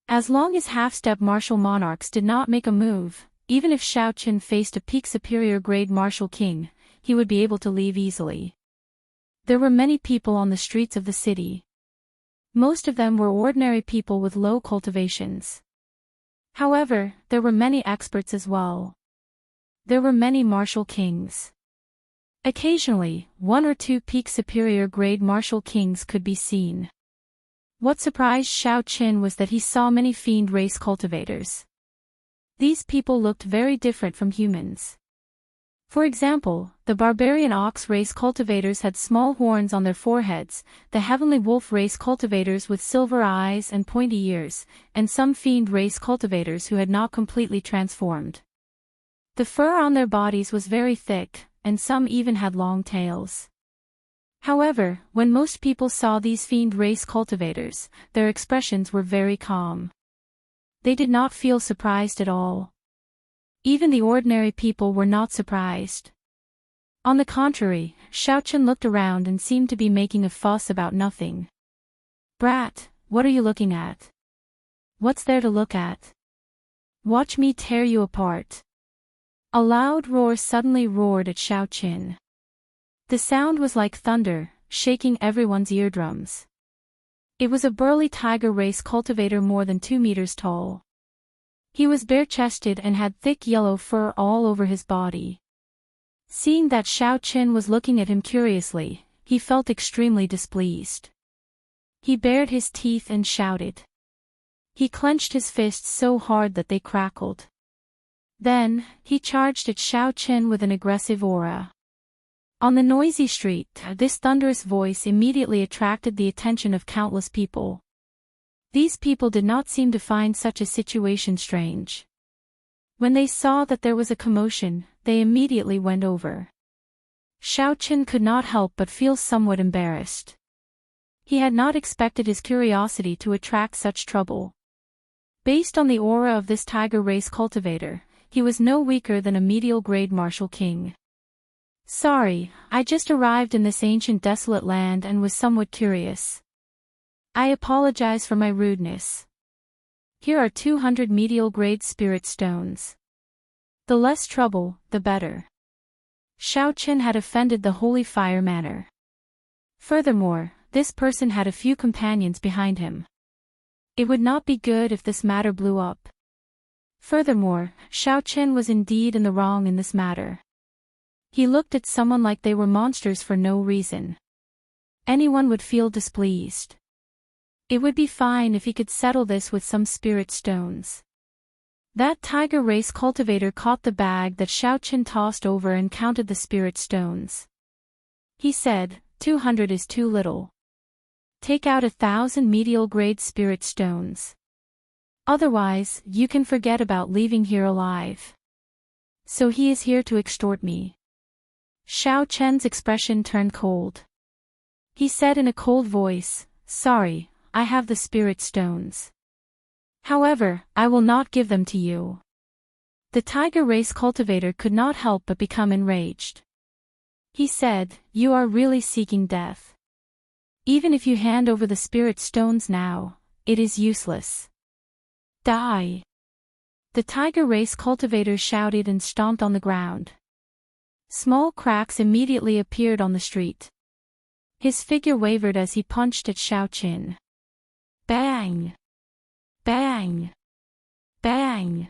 As long as half-step martial monarchs did not make a move, even if Xiaochen faced a peak superior grade martial king, he would be able to leave easily. There were many people on the streets of the city. Most of them were ordinary people with low cultivations. However, there were many experts as well. There were many martial kings. Occasionally, 1 or 2 peak superior grade martial kings could be seen. What surprised Xiaochen was that he saw many fiend race cultivators. These people looked very different from humans. For example, the barbarian ox race cultivators had small horns on their foreheads, the heavenly wolf race cultivators with silver eyes and pointy ears, and some fiend race cultivators who had not completely transformed. The fur on their bodies was very thick, and some even had long tails. However, when most people saw these fiend race cultivators, their expressions were very calm. They did not feel surprised at all. Even the ordinary people were not surprised. On the contrary, Xiaochen looked around and seemed to be making a fuss about nothing. "Brat, what are you looking at? What's there to look at? Watch me tear you apart." A loud roar suddenly roared at Xiaochen. The sound was like thunder, shaking everyone's eardrums. It was a burly tiger race cultivator more than 2 meters tall. He was bare-chested and had thick yellow fur all over his body. Seeing that Xiao Qin was looking at him curiously, he felt extremely displeased. He bared his teeth and shouted. He clenched his fists so hard that they crackled. Then, he charged at Xiao Qin with an aggressive aura. On the noisy street, this thunderous voice immediately attracted the attention of countless people. These people did not seem to find such a situation strange. When they saw that there was a commotion, they immediately went over. Xiao Qin could not help but feel somewhat embarrassed. He had not expected his curiosity to attract such trouble. Based on the aura of this tiger race cultivator, he was no weaker than a medial grade martial king. Sorry, I just arrived in this ancient desolate land and was somewhat curious. I apologize for my rudeness. Here are 200 medial grade spirit stones. The less trouble, the better. Xiao Qin had offended the holy fire manner. Furthermore, this person had a few companions behind him. It would not be good if this matter blew up. Furthermore, Xiao Qin was indeed in the wrong in this matter. He looked at someone like they were monsters for no reason. Anyone would feel displeased. It would be fine if he could settle this with some spirit stones. That tiger race cultivator caught the bag that Xiao Qin tossed over and counted the spirit stones. He said, 200 is too little. Take out 1,000 medial grade spirit stones. Otherwise, you can forget about leaving here alive. So he is here to extort me. Xiao Qin's expression turned cold. He said in a cold voice, sorry, I have the spirit stones. However, I will not give them to you. The tiger race cultivator could not help but become enraged. He said, you are really seeking death. Even if you hand over the spirit stones now, it is useless. Die! The tiger race cultivator shouted and stomped on the ground. Small cracks immediately appeared on the street. His figure wavered as he punched at Xiao Qin. Bang! Bang! Bang!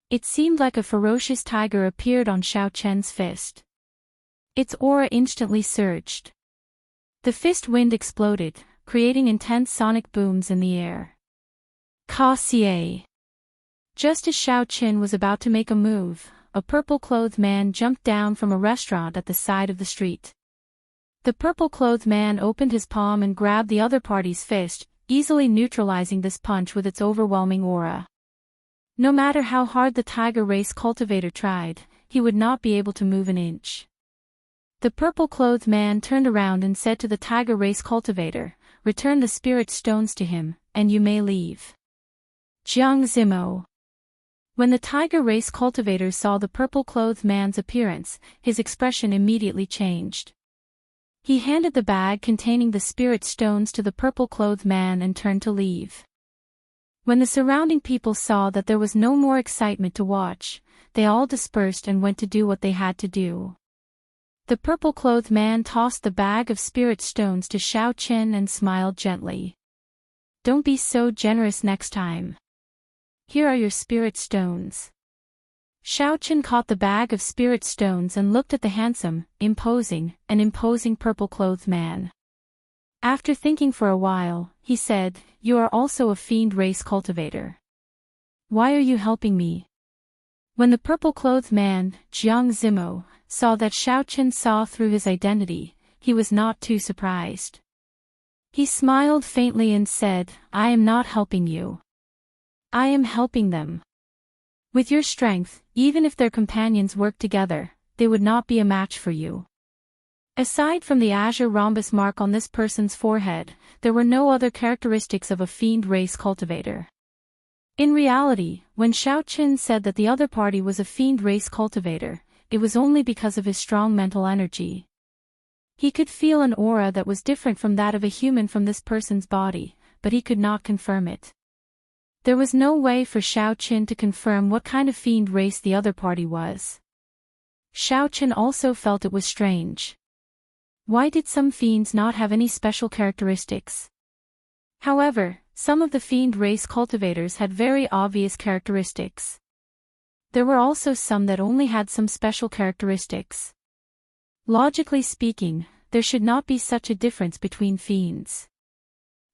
It seemed like a ferocious tiger appeared on Xiao Qin's fist. Its aura instantly surged. The fist wind exploded, creating intense sonic booms in the air. Cassier! Just as Xiao Qin was about to make a move, a purple-clothed man jumped down from a restaurant at the side of the street. The purple-clothed man opened his palm and grabbed the other party's fist, easily neutralizing this punch with its overwhelming aura. No matter how hard the tiger race cultivator tried, he would not be able to move an inch. The purple-clothed man turned around and said to the tiger race cultivator, return the spirit stones to him, and you may leave. Jiang Zimo. When the tiger race cultivator saw the purple-clothed man's appearance, his expression immediately changed. He handed the bag containing the spirit stones to the purple-clothed man and turned to leave. When the surrounding people saw that there was no more excitement to watch, they all dispersed and went to do what they had to do. The purple-clothed man tossed the bag of spirit stones to Xiao Qin and smiled gently. Don't be so generous next time. Here are your spirit stones. Xiao Qin caught the bag of spirit stones and looked at the handsome, imposing purple-clothed man. After thinking for a while, he said, you are also a fiend race cultivator. Why are you helping me? When the purple-clothed man, Jiang Zimo, saw that Xiao Qin saw through his identity, he was not too surprised. He smiled faintly and said, I am not helping you. I am helping them. With your strength, even if their companions worked together, they would not be a match for you. Aside from the azure rhombus mark on this person's forehead, there were no other characteristics of a fiend race cultivator. In reality, when Xiao Qin said that the other party was a fiend race cultivator, it was only because of his strong mental energy. He could feel an aura that was different from that of a human from this person's body, but he could not confirm it. There was no way for Xiao Qin to confirm what kind of fiend race the other party was. Xiao Qin also felt it was strange. Why did some fiends not have any special characteristics? However, some of the fiend race cultivators had very obvious characteristics. There were also some that only had some special characteristics. Logically speaking, there should not be such a difference between fiends.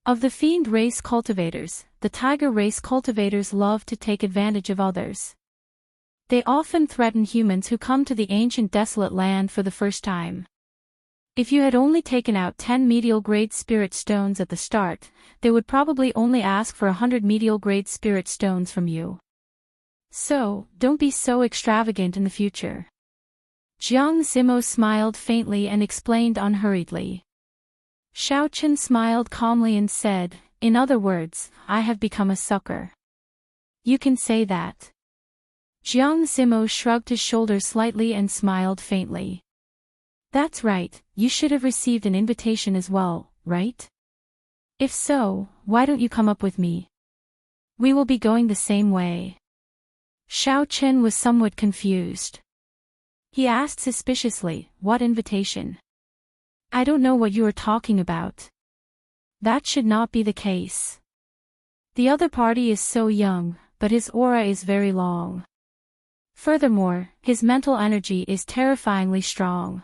Of the fiend race cultivators, the tiger race cultivators love to take advantage of others. They often threaten humans who come to the ancient desolate land for the first time. If you had only taken out 10 medial grade spirit stones at the start, they would probably only ask for 100 medial grade spirit stones from you. So, don't be so extravagant in the future. Jiang Zimo smiled faintly and explained unhurriedly. Xiao Chen smiled calmly and said, "In other words, I have become a sucker." "You can say that." Jiang Zimo shrugged his shoulders slightly and smiled faintly. "That's right, you should have received an invitation as well, right? If so, why don't you come up with me? We will be going the same way." Xiao Chen was somewhat confused. He asked suspiciously, "What invitation? I don't know what you are talking about." "That should not be the case. The other party is so young, but his aura is very long. Furthermore, his mental energy is terrifyingly strong.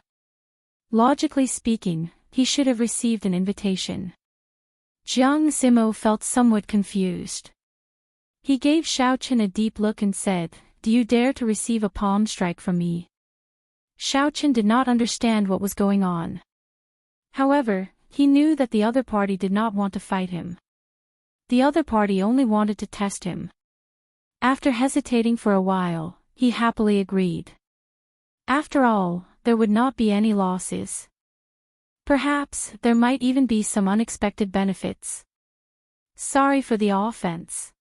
Logically speaking, he should have received an invitation." Jiang Zimo felt somewhat confused. He gave Xiao Chen a deep look and said, "Do you dare to receive a palm strike from me?" Xiao Chen did not understand what was going on. However, he knew that the other party did not want to fight him. The other party only wanted to test him. After hesitating for a while, he happily agreed. After all, there would not be any losses. Perhaps there might even be some unexpected benefits. Sorry for the offense.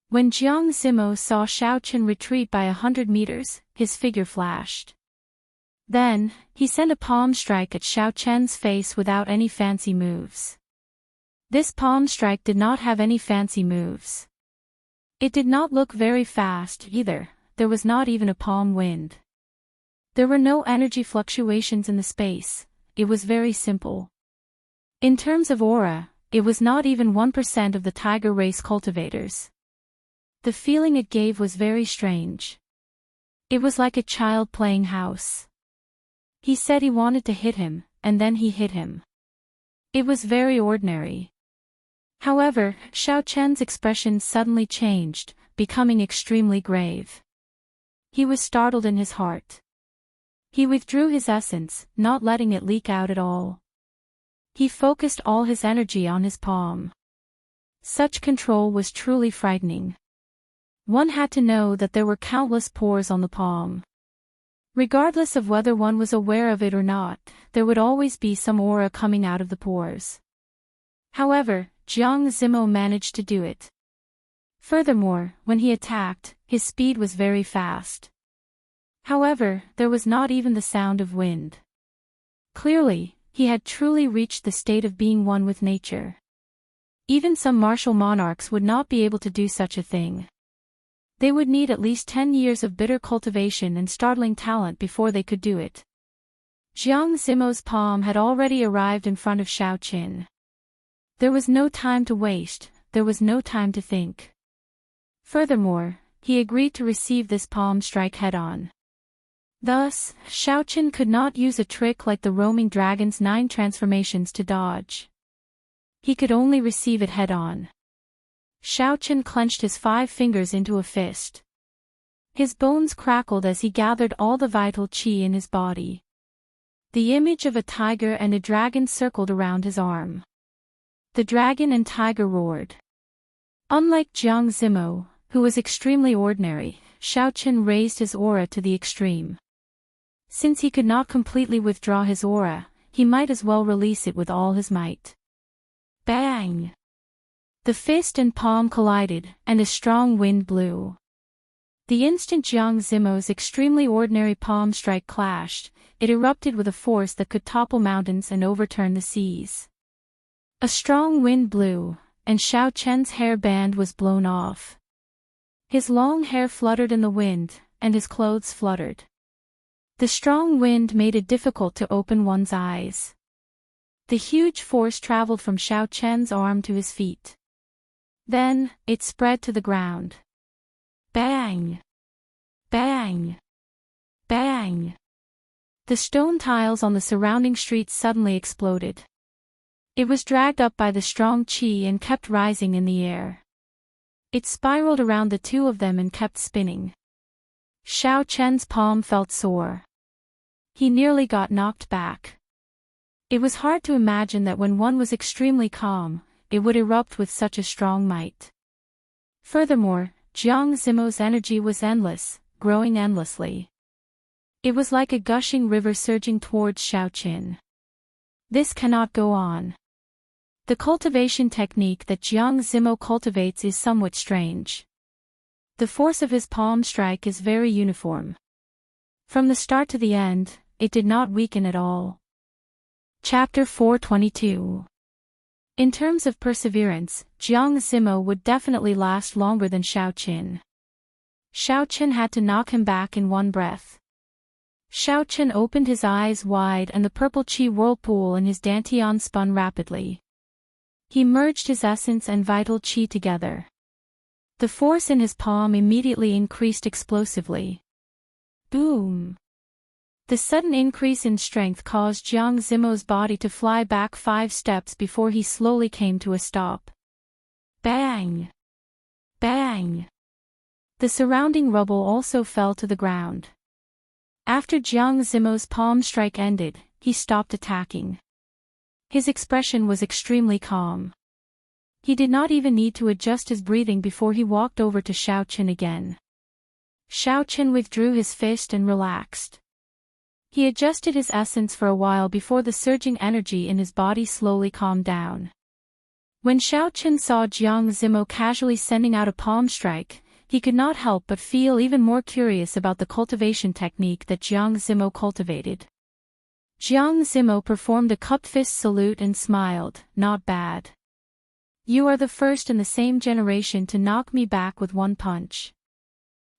When Jiang Zimo saw Xiao Chen retreat by 100 meters, his figure flashed. Then, he sent a palm strike at Xiao Chen's face without any fancy moves. This palm strike did not have any fancy moves. It did not look very fast either, there was not even a palm wind. There were no energy fluctuations in the space, it was very simple. In terms of aura, it was not even 1% of the tiger race cultivators. The feeling it gave was very strange. It was like a child playing house. He said he wanted to hit him, and then he hit him. It was very ordinary. However, Xiao Chen's expression suddenly changed, becoming extremely grave. He was startled in his heart. He withdrew his essence, not letting it leak out at all. He focused all his energy on his palm. Such control was truly frightening. One had to know that there were countless pores on the palm. Regardless of whether one was aware of it or not, there would always be some aura coming out of the pores. However, Jiang Zimo managed to do it. Furthermore, when he attacked, his speed was very fast. However, there was not even the sound of wind. Clearly, he had truly reached the state of being one with nature. Even some martial monarchs would not be able to do such a thing. They would need at least 10 years of bitter cultivation and startling talent before they could do it. Jiang Zimo's palm had already arrived in front of Xiao Chen. There was no time to waste, there was no time to think. Furthermore, he agreed to receive this palm strike head-on. Thus, Xiao Chen could not use a trick like the roaming dragon's 9 transformations to dodge. He could only receive it head-on. Xiao Chen clenched his 5 fingers into a fist. His bones crackled as he gathered all the vital qi in his body. The image of a tiger and a dragon circled around his arm. The dragon and tiger roared. Unlike Jiang Zimo, who was extremely ordinary, Xiao Chen raised his aura to the extreme. Since he could not completely withdraw his aura, he might as well release it with all his might. Bang! The fist and palm collided, and a strong wind blew. The instant Jiang Zimo's extremely ordinary palm strike clashed, it erupted with a force that could topple mountains and overturn the seas. A strong wind blew, and Xiao Chen's hair band was blown off. His long hair fluttered in the wind, and his clothes fluttered. The strong wind made it difficult to open one's eyes. The huge force traveled from Xiao Chen's arm to his feet. Then, it spread to the ground. Bang! Bang! Bang! The stone tiles on the surrounding streets suddenly exploded. It was dragged up by the strong qi and kept rising in the air. It spiraled around the two of them and kept spinning. Xiao Chen's palm felt sore. He nearly got knocked back. It was hard to imagine that when one was extremely calm, it would erupt with such a strong might. Furthermore, Jiang Zimo's energy was endless, growing endlessly. It was like a gushing river surging towards Xiao Qin. This cannot go on. The cultivation technique that Jiang Zimo cultivates is somewhat strange. The force of his palm strike is very uniform. From the start to the end, it did not weaken at all. Chapter 422. In terms of perseverance, Jiang Zimo would definitely last longer than Xiao Qin. Xiao Qin had to knock him back in one breath. Xiao Qin opened his eyes wide and the purple qi whirlpool in his dantian spun rapidly. He merged his essence and vital qi together. The force in his palm immediately increased explosively. Boom! The sudden increase in strength caused Jiang Zimo's body to fly back 5 steps before he slowly came to a stop. Bang! Bang! The surrounding rubble also fell to the ground. After Jiang Zimo's palm strike ended, he stopped attacking. His expression was extremely calm. He did not even need to adjust his breathing before he walked over to Xiao Qin again. Xiao Qin withdrew his fist and relaxed. He adjusted his essence for a while before the surging energy in his body slowly calmed down. When Xiao Qin saw Jiang Zimo casually sending out a palm strike, he could not help but feel even more curious about the cultivation technique that Jiang Zimo cultivated. Jiang Zimo performed a cupped fist salute and smiled, "Not bad. You are the first in the same generation to knock me back with one punch."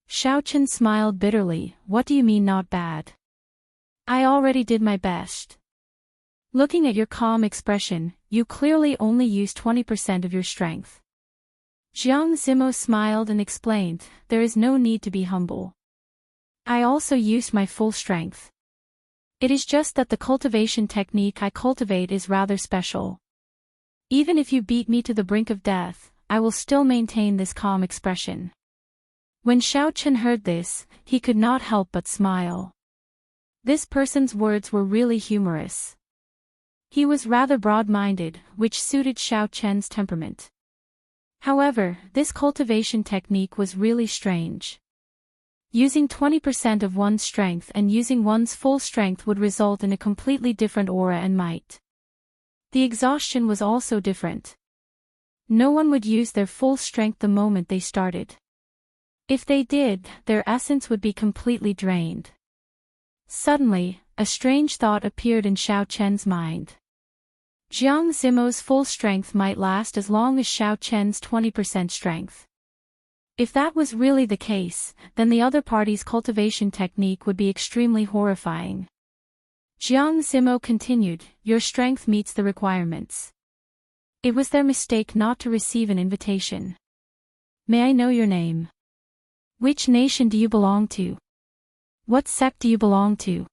Xiao Qin smiled bitterly, "What do you mean not bad? I already did my best. Looking at your calm expression, you clearly only used 20% of your strength." Jiang Zimo smiled and explained, "There is no need to be humble. I also used my full strength. It is just that the cultivation technique I cultivate is rather special. Even if you beat me to the brink of death, I will still maintain this calm expression." When Xiao Qin heard this, he could not help but smile. This person's words were really humorous. He was rather broad-minded, which suited Xiao Qian's temperament. However, this cultivation technique was really strange. Using 20% of one's strength and using one's full strength would result in a completely different aura and might. The exhaustion was also different. No one would use their full strength the moment they started. If they did, their essence would be completely drained. Suddenly, a strange thought appeared in Xiao Qian's mind. Jiang Zimo's full strength might last as long as Xiao Qian's 20% strength. If that was really the case, then the other party's cultivation technique would be extremely horrifying. Jiang Zimo continued, "Your strength meets the requirements. It was their mistake not to receive an invitation. May I know your name? Which nation do you belong to? What sect do you belong to?"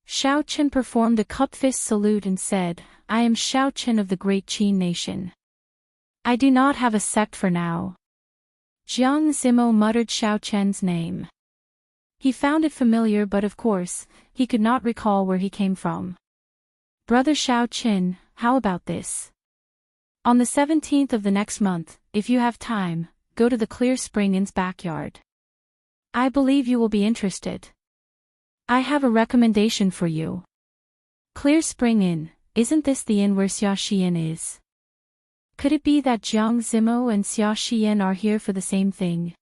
Xiao Qin performed a cupped fist salute and said, "I am Xiao Qin of the Great Qin Nation. I do not have a sect for now." Jiang Zimo muttered Xiao Qian's name. He found it familiar but of course, he could not recall where he came from. "Brother Xiao Qin, how about this? On the 17th of the next month, if you have time, go to the Clear Spring Inn's backyard. I believe you will be interested. I have a recommendation for you." Clear Spring Inn, isn't this the inn where Xia Xian is? Could it be that Jiang Zimo and Xia Xian are here for the same thing?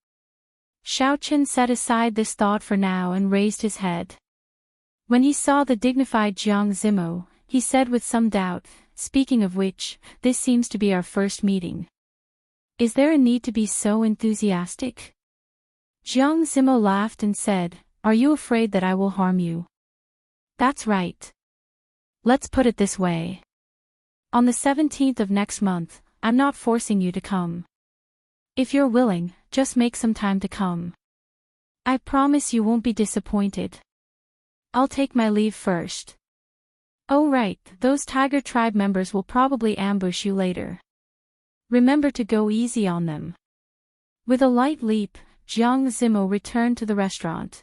Xiao Qin set aside this thought for now and raised his head. When he saw the dignified Jiang Zimo, he said with some doubt, "Speaking of which, this seems to be our first meeting. Is there a need to be so enthusiastic?" Jiang Zimo laughed and said, "Are you afraid that I will harm you?" "That's right. Let's put it this way. On the 17th of next month, I'm not forcing you to come. If you're willing, just make some time to come. I promise you won't be disappointed. I'll take my leave first. Oh right, those tiger tribe members will probably ambush you later. Remember to go easy on them. With a light leap, Jiang Zimo returned to the restaurant.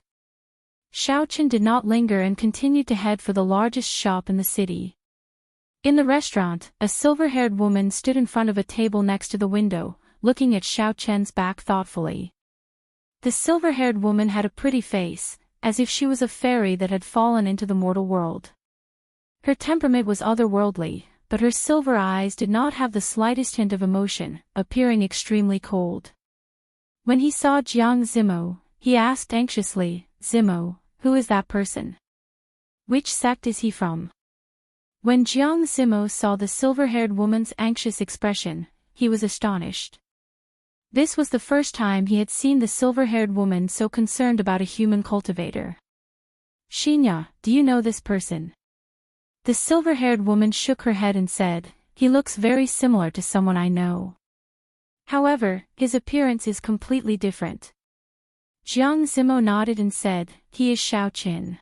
Xiaochen did not linger and continued to head for the largest shop in the city. In the restaurant, a silver-haired woman stood in front of a table next to the window, looking at Xiaochen's back thoughtfully. The silver-haired woman had a pretty face, as if she was a fairy that had fallen into the mortal world. Her temperament was otherworldly, but her silver eyes did not have the slightest hint of emotion, appearing extremely cold. When he saw Jiang Zimo, he asked anxiously, "Zimo, who is that person? Which sect is he from?" When Jiang Zimo saw the silver-haired woman's anxious expression, he was astonished. This was the first time he had seen the silver-haired woman so concerned about a human cultivator. "Xinya, do you know this person?" The silver-haired woman shook her head and said, "He looks very similar to someone I know. However, his appearance is completely different." Jiang Zimo nodded and said, "He is Xiaochen.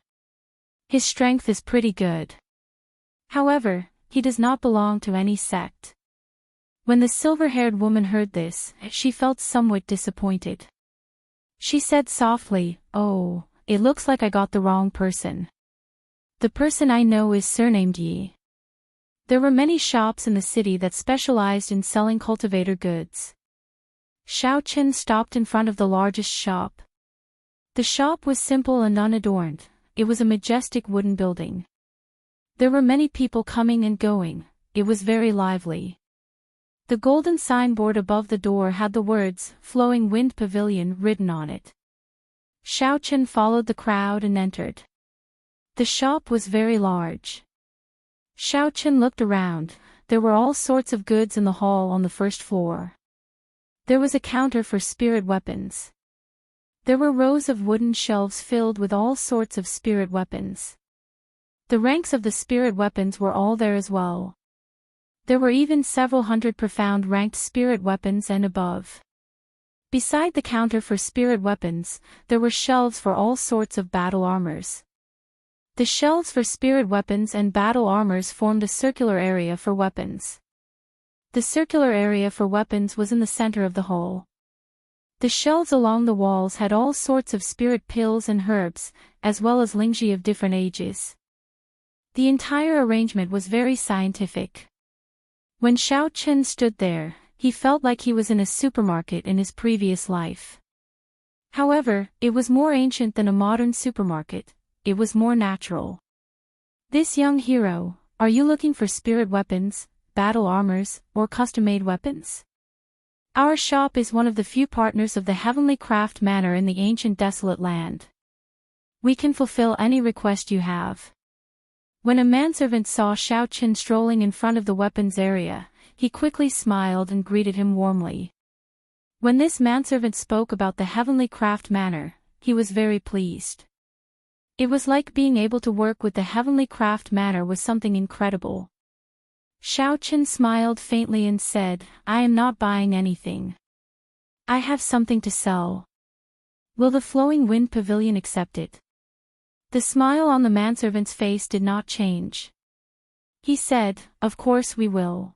His strength is pretty good. However, he does not belong to any sect." When the silver-haired woman heard this, she felt somewhat disappointed. She said softly, "Oh, it looks like I got the wrong person. The person I know is surnamed Yi." There were many shops in the city that specialized in selling cultivator goods. Xiaochen stopped in front of the largest shop. The shop was simple and unadorned. It was a majestic wooden building. There were many people coming and going. It was very lively. The golden signboard above the door had the words, "Flowing Wind Pavilion," written on it. Xiaochen followed the crowd and entered. The shop was very large. Xiaochen looked around. There were all sorts of goods in the hall on the first floor. There was a counter for spirit weapons. There were rows of wooden shelves filled with all sorts of spirit weapons. The ranks of the spirit weapons were all there as well. There were even several hundred profound ranked spirit weapons and above. Beside the counter for spirit weapons, there were shelves for all sorts of battle armors. The shelves for spirit weapons and battle armors formed a circular area for weapons. The circular area for weapons was in the center of the hall. The shelves along the walls had all sorts of spirit pills and herbs, as well as lingji of different ages. The entire arrangement was very scientific. When Xiaochen stood there, he felt like he was in a supermarket in his previous life. However, it was more ancient than a modern supermarket. It was more natural. "This young hero, are you looking for spirit weapons, battle armors, or custom-made weapons? Our shop is one of the few partners of the Heavenly Craft Manor in the ancient desolate land. We can fulfill any request you have." When a manservant saw Xiaochen strolling in front of the weapons area, he quickly smiled and greeted him warmly. When this manservant spoke about the Heavenly Craft Manor, he was very pleased. It was like being able to work with the Heavenly Craft Manor was something incredible. Xiaochen smiled faintly and said, "I am not buying anything. I have something to sell. Will the Flowing Wind Pavilion accept it?" The smile on the manservant's face did not change. He said, "Of course we will.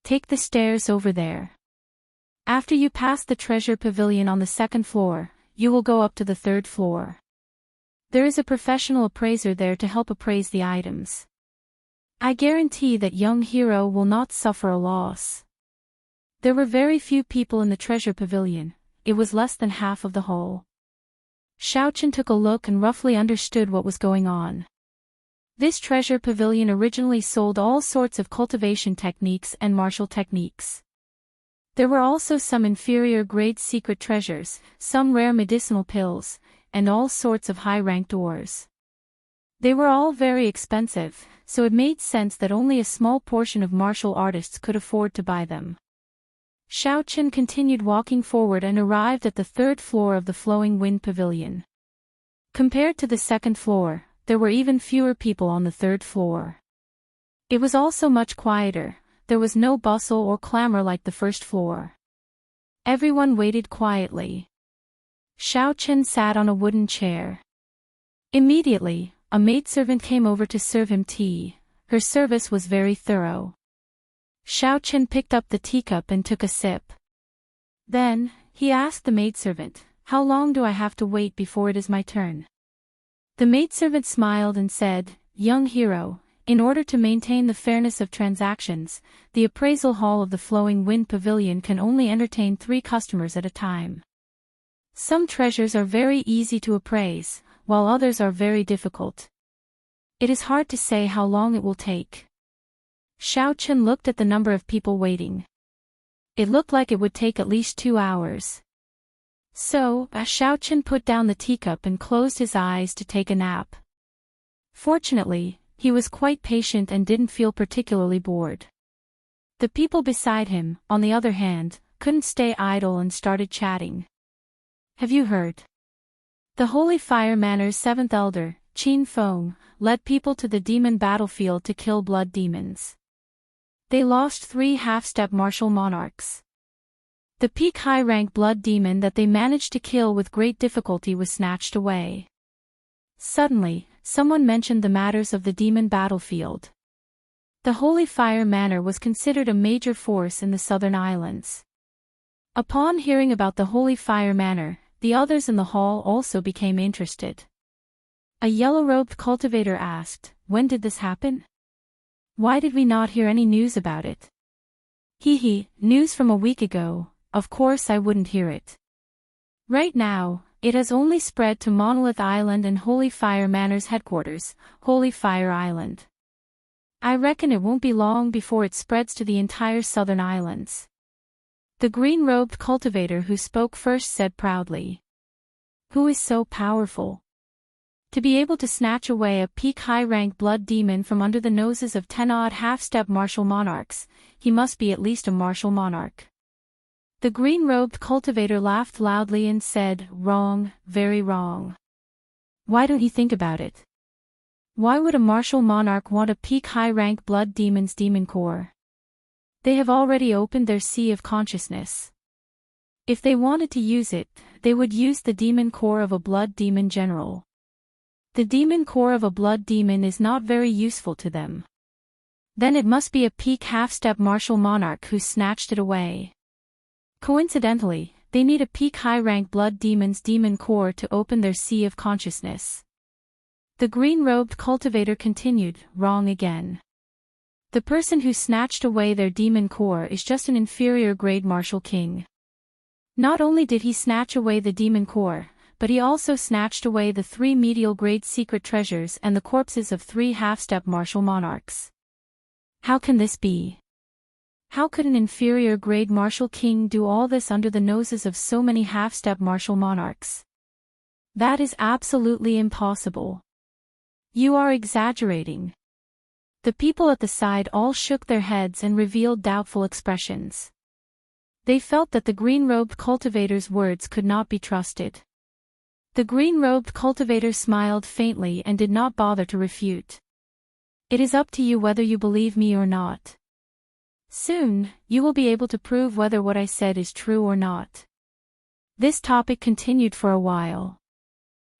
Take the stairs over there. After you pass the treasure pavilion on the second floor, you will go up to the third floor. There is a professional appraiser there to help appraise the items. I guarantee that young hero will not suffer a loss." There were very few people in the treasure pavilion. It was less than half of the hall. Xiaochen took a look and roughly understood what was going on. This treasure pavilion originally sold all sorts of cultivation techniques and martial techniques. There were also some inferior grade secret treasures, some rare medicinal pills, and all sorts of high-ranked ores. They were all very expensive, so it made sense that only a small portion of martial artists could afford to buy them. Xiaochen continued walking forward and arrived at the third floor of the Flowing Wind Pavilion. Compared to the second floor, there were even fewer people on the third floor. It was also much quieter. There was no bustle or clamor like the first floor. Everyone waited quietly. Xiao Chen sat on a wooden chair. Immediately, a maidservant came over to serve him tea. Her service was very thorough. Xiao Chen picked up the teacup and took a sip. Then, he asked the maidservant, "How long do I have to wait before it is my turn?" The maidservant smiled and said, "Young hero, in order to maintain the fairness of transactions, the appraisal hall of the Flowing Wind Pavilion can only entertain 3 customers at a time. Some treasures are very easy to appraise, while others are very difficult. It is hard to say how long it will take." Xiao Chen looked at the number of people waiting. It looked like it would take at least 2 hours. So, Xiao Chen put down the teacup and closed his eyes to take a nap. Fortunately, he was quite patient and didn't feel particularly bored. The people beside him, on the other hand, couldn't stay idle and started chatting. "Have you heard? The Holy Fire Manor's 7th elder, Qin Feng, led people to the demon battlefield to kill blood demons. They lost 3 half-step martial monarchs. The peak high-rank blood demon that they managed to kill with great difficulty was snatched away." Suddenly, someone mentioned the matters of the demon battlefield. The Holy Fire Manor was considered a major force in the southern islands. Upon hearing about the Holy Fire Manor, the others in the hall also became interested. A yellow-robed cultivator asked, "When did this happen? Why did we not hear any news about it?" News from a week ago, of course I wouldn't hear it. Right now, it has only spread to Monolith Island and Holy Fire Manor's headquarters, Holy Fire Island. I reckon it won't be long before it spreads to the entire southern islands." The green-robed cultivator who spoke first said proudly. "Who is so powerful? To be able to snatch away a peak high-rank blood demon from under the noses of 10-odd half-step martial monarchs, he must be at least a martial monarch." The green-robed cultivator laughed loudly and said, "Wrong, very wrong. Why don't you think about it? Why would a martial monarch want a peak high-rank blood demon's demon core? They have already opened their sea of consciousness. If they wanted to use it, they would use the demon core of a blood demon general. The demon core of a blood demon is not very useful to them. Then it must be a peak half-step martial monarch who snatched it away. Coincidentally, they need a peak high-rank blood demon's demon core to open their sea of consciousness." The green-robed cultivator continued, "Wrong again. The person who snatched away their demon core is just an inferior grade martial king. Not only did he snatch away the demon core, but he also snatched away the 3 medial grade secret treasures and the corpses of 3 half-step martial monarchs. How can this be? How could an inferior grade martial king do all this under the noses of so many half-step martial monarchs? That is absolutely impossible. You are exaggerating." The people at the side all shook their heads and revealed doubtful expressions. They felt that the green-robed cultivator's words could not be trusted. The green-robed cultivator smiled faintly and did not bother to refute. "It is up to you whether you believe me or not. Soon, you will be able to prove whether what I said is true or not." This topic continued for a while.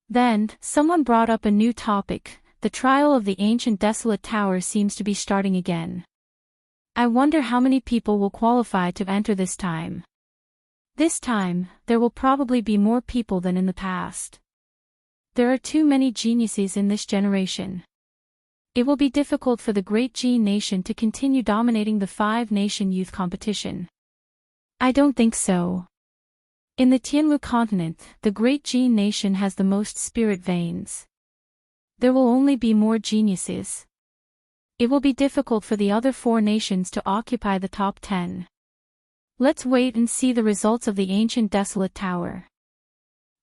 Then, someone brought up a new topic. "The trial of the ancient desolate tower seems to be starting again. I wonder how many people will qualify to enter this time. This time, there will probably be more people than in the past. There are too many geniuses in this generation. It will be difficult for the Great Gene Nation to continue dominating the 5-nation youth competition." "I don't think so. In the Tianwu continent, the Great Gene Nation has the most spirit veins. There will only be more geniuses. It will be difficult for the other 4 nations to occupy the top 10. Let's wait and see the results of the ancient desolate tower.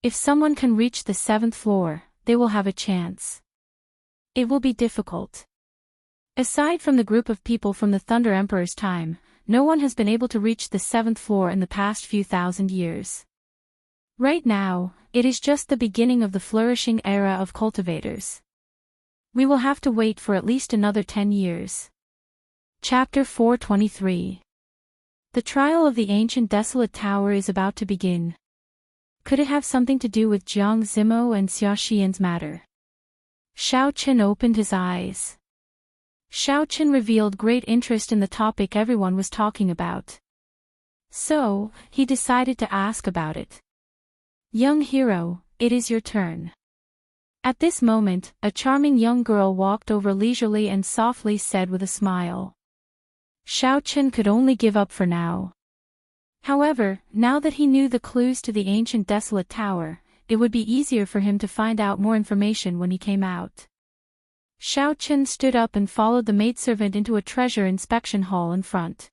If someone can reach the 7th floor, they will have a chance. It will be difficult. Aside from the group of people from the Thunder Emperor's time, no one has been able to reach the 7th floor in the past few thousand years. Right now, it is just the beginning of the flourishing era of cultivators. We will have to wait for at least another 10 years. Chapter 423. The trial of the ancient desolate tower is about to begin. Could it have something to do with Jiang Zimo and Xia Xian's matter? Xiao Qin opened his eyes. Xiao Qin revealed great interest in the topic everyone was talking about. So, he decided to ask about it. Young hero, it is your turn. At this moment, a charming young girl walked over leisurely and softly said with a smile. Xiao Qin could only give up for now. However, now that he knew the clues to the ancient desolate tower, it would be easier for him to find out more information when he came out. Xiao Qin stood up and followed the maidservant into a treasure inspection hall in front.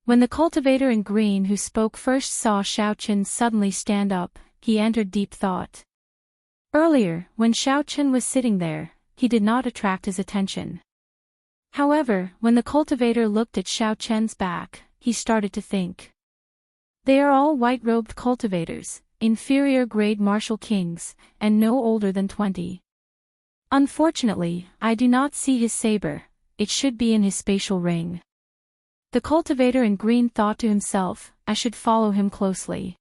When the cultivator in green who spoke first saw Xiao Qin suddenly stand up, he entered deep thought. Earlier, when Xiao Qin was sitting there, he did not attract his attention. However, when the cultivator looked at Xiao Qin's back, he started to think. They are all white-robed cultivators, inferior grade martial kings, and no older than 20. Unfortunately, I do not see his saber, it should be in his spatial ring. The cultivator in green thought to himself, I should follow him closely.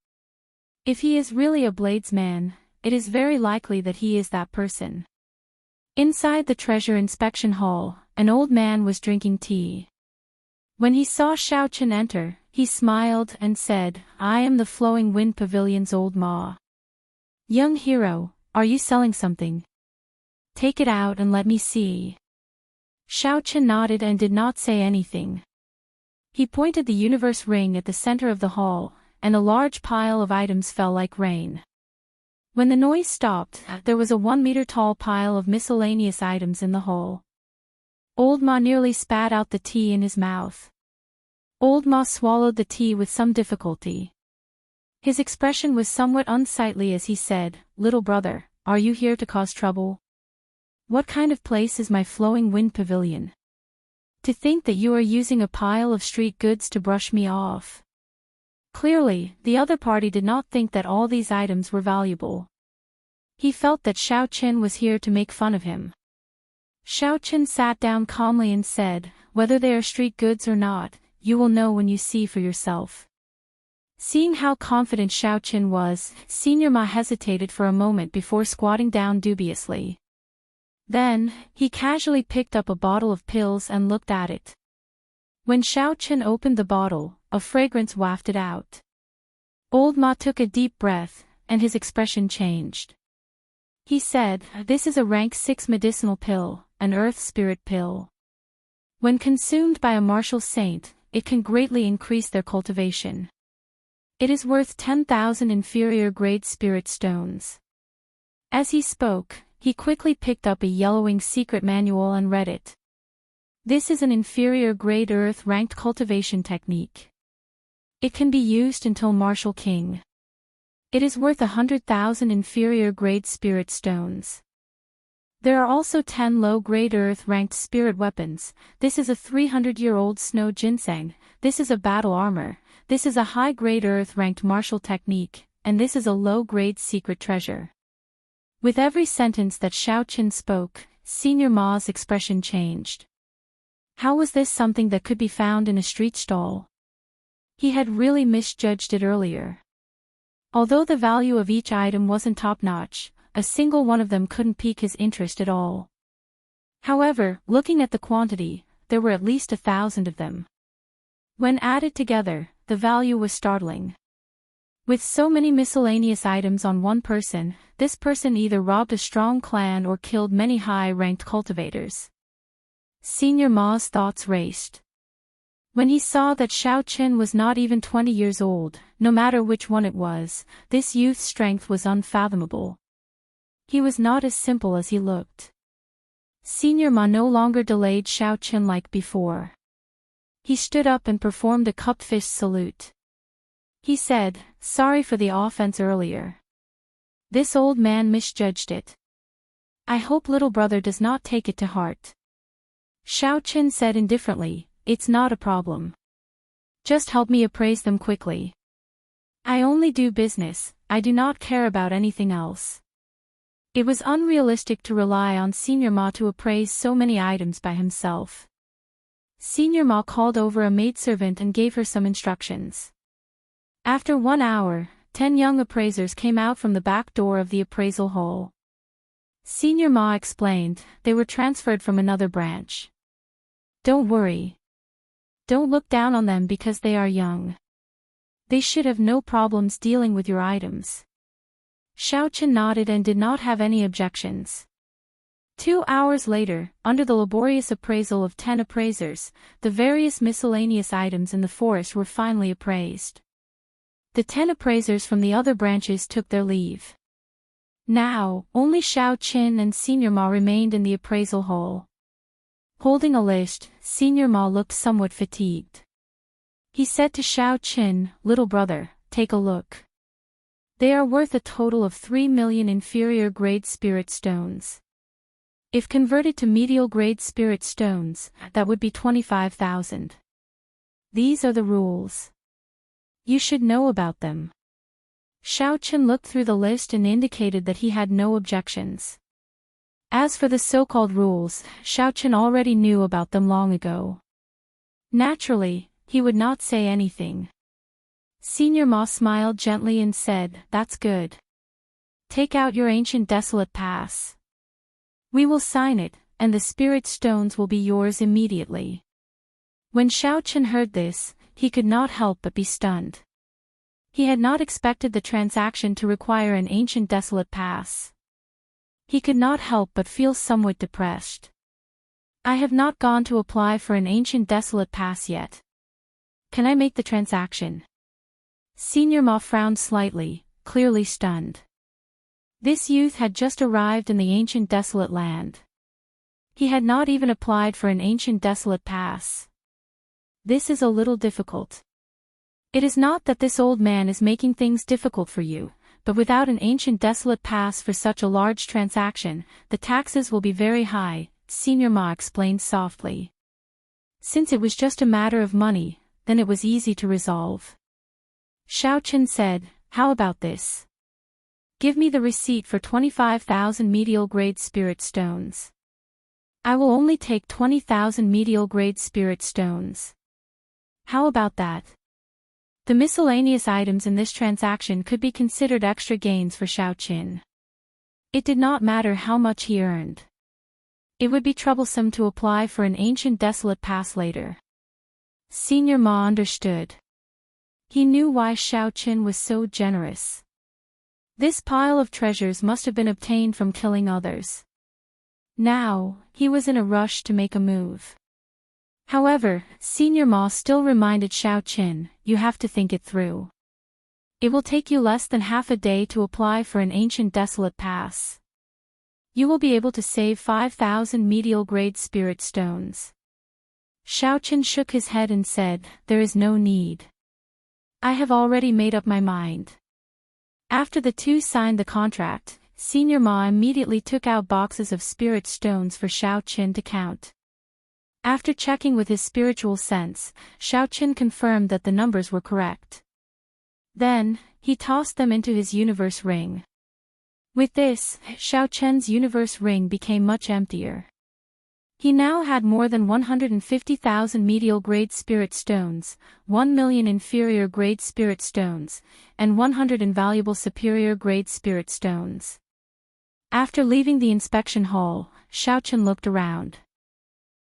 If he is really a bladesman, it is very likely that he is that person. Inside the treasure inspection hall, an old man was drinking tea. When he saw Xiao Qin enter, he smiled and said, I am the Flowing Wind Pavilion's old ma. Young hero, are you selling something? Take it out and let me see. Xiao Qin nodded and did not say anything. He pointed the universe ring at the center of the hall, and a large pile of items fell like rain. When the noise stopped, there was a 1-meter-tall pile of miscellaneous items in the hall. Old Ma nearly spat out the tea in his mouth. Old Ma swallowed the tea with some difficulty. His expression was somewhat unsightly as he said, Little brother, are you here to cause trouble? What kind of place is my Flowing Wind Pavilion? To think that you are using a pile of street goods to brush me off. Clearly, the other party did not think that all these items were valuable. He felt that Xiao Qin was here to make fun of him. Xiao Qin sat down calmly and said, whether they are street goods or not, you will know when you see for yourself. Seeing how confident Xiao Qin was, Senior Ma hesitated for a moment before squatting down dubiously. Then, he casually picked up a bottle of pills and looked at it. When Xiao Qin opened the bottle, a fragrance wafted out. Old Ma took a deep breath, and his expression changed. He said, this is a rank 6 medicinal pill, an earth spirit pill. When consumed by a martial saint, it can greatly increase their cultivation. It is worth 10,000 inferior grade spirit stones. As he spoke, he quickly picked up a yellowing secret manual and read it. This is an inferior grade earth ranked cultivation technique. It can be used until martial king. It is worth 100,000 inferior grade spirit stones. There are also 10 low-grade earth-ranked spirit weapons. This is a 300-year-old snow ginseng, this is a battle armor, this is a high-grade earth-ranked martial technique, and this is a low-grade secret treasure. With every sentence that Xiao Qin spoke, Senior Ma's expression changed. How was this something that could be found in a street stall? He had really misjudged it earlier. Although the value of each item wasn't top-notch, a single one of them couldn't pique his interest at all. However, looking at the quantity, there were at least 1,000 of them. When added together, the value was startling. With so many miscellaneous items on one person, this person either robbed a strong clan or killed many high-ranked cultivators. Senior Ma's thoughts raced. When he saw that Xiao Qin was not even 20 years old, no matter which one it was, this youth's strength was unfathomable. He was not as simple as he looked. Senior Ma no longer delayed Xiao Qin like before. He stood up and performed a cupped fist salute. He said, sorry for the offense earlier. This old man misjudged it. I hope little brother does not take it to heart. Xiao Qin said indifferently, it's not a problem. Just help me appraise them quickly. I only do business, I do not care about anything else. It was unrealistic to rely on Senior Ma to appraise so many items by himself. Senior Ma called over a maidservant and gave her some instructions. After 1 hour, 10 young appraisers came out from the back door of the appraisal hall. Senior Ma explained, they were transferred from another branch. Don't worry. Don't look down on them because they are young. They should have no problems dealing with your items. Xiao Chen nodded and did not have any objections. 2 hours later, under the laborious appraisal of 10 appraisers, the various miscellaneous items in the forest were finally appraised. The 10 appraisers from the other branches took their leave. Now, only Xiao Chen and Senior Ma remained in the appraisal hall. Holding a list, Senior Ma looked somewhat fatigued. He said to Xiao Chen, "Little brother, take a look. They are worth a total of 3 million inferior grade spirit stones. If converted to medial grade spirit stones, that would be 25,000. These are the rules. You should know about them." Xiao Chen looked through the list and indicated that he had no objections. As for the so-called rules, Xiao Chen already knew about them long ago. Naturally, he would not say anything. Senior Ma smiled gently and said, "That's good. Take out your ancient desolate pass. We will sign it, and the spirit stones will be yours immediately." When Xiao Chen heard this, he could not help but be stunned. He had not expected the transaction to require an ancient desolate pass. He could not help but feel somewhat depressed. "I have not gone to apply for an ancient desolate pass yet. Can I make the transaction?" Senior Ma frowned slightly, clearly stunned. This youth had just arrived in the ancient desolate land. He had not even applied for an ancient desolate pass. This is a little difficult. It is not that this old man is making things difficult for you, but without an ancient desolate pass for such a large transaction, the taxes will be very high, Senior Ma explained softly. Since it was just a matter of money, then it was easy to resolve. Xiao Chen said, "How about this? Give me the receipt for 25,000 medial grade spirit stones. I will only take 20,000 medial grade spirit stones. How about that?" The miscellaneous items in this transaction could be considered extra gains for Xiao Chen. It did not matter how much he earned. It would be troublesome to apply for an ancient desolate pass later. Senior Ma understood. He knew why Xiao Chen was so generous. This pile of treasures must have been obtained from killing others. Now, he was in a rush to make a move. However, Senior Ma still reminded Xiao Chen, "You have to think it through. It will take you less than half a day to apply for an ancient desolate pass. You will be able to save 5,000 medial grade spirit stones." Xiao Chen shook his head and said, "There is no need. I have already made up my mind." After the two signed the contract, Senior Ma immediately took out boxes of spirit stones for Xiao Chen to count. After checking with his spiritual sense, Xiao Chen confirmed that the numbers were correct. Then, he tossed them into his universe ring. With this, Xiao Chen's universe ring became much emptier. He now had more than 150,000 medial grade spirit stones, 1 million inferior grade spirit stones, and 100 invaluable superior grade spirit stones. After leaving the inspection hall, Xiao Chen looked around.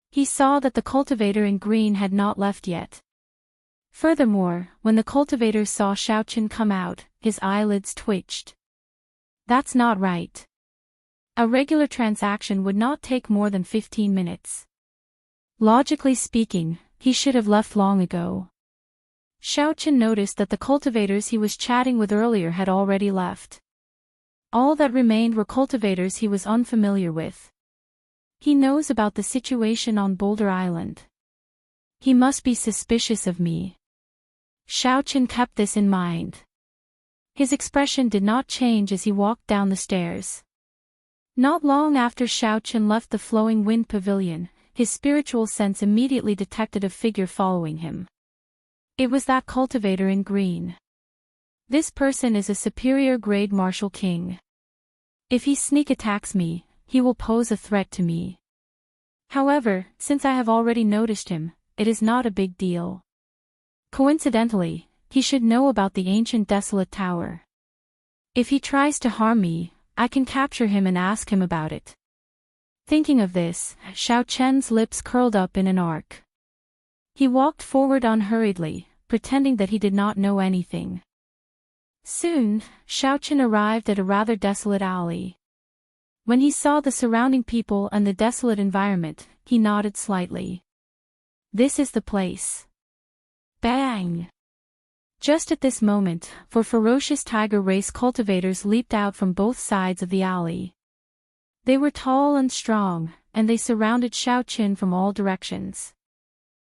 He saw that the cultivator in green had not left yet. Furthermore, when the cultivator saw Xiao Chen come out, his eyelids twitched. That's not right. A regular transaction would not take more than 15 minutes. Logically speaking, he should have left long ago. Xiao Chen noticed that the cultivators he was chatting with earlier had already left. All that remained were cultivators he was unfamiliar with. He knows about the situation on Boulder Island. He must be suspicious of me. Xiao Chen kept this in mind. His expression did not change as he walked down the stairs. Not long after Xiao Chen left the Flowing Wind Pavilion, his spiritual sense immediately detected a figure following him. It was that cultivator in green. This person is a superior grade martial king. If he sneak attacks me, he will pose a threat to me. However, since I have already noticed him, it is not a big deal. Coincidentally, he should know about the ancient desolate tower. If he tries to harm me, I can capture him and ask him about it. Thinking of this, Xiao Chen's lips curled up in an arc. He walked forward unhurriedly, pretending that he did not know anything. Soon, Xiao Chen arrived at a rather desolate alley. When he saw the surrounding people and the desolate environment, he nodded slightly. This is the place. Bang! Just at this moment, four ferocious tiger race cultivators leaped out from both sides of the alley. They were tall and strong, and they surrounded Xiao Chen from all directions.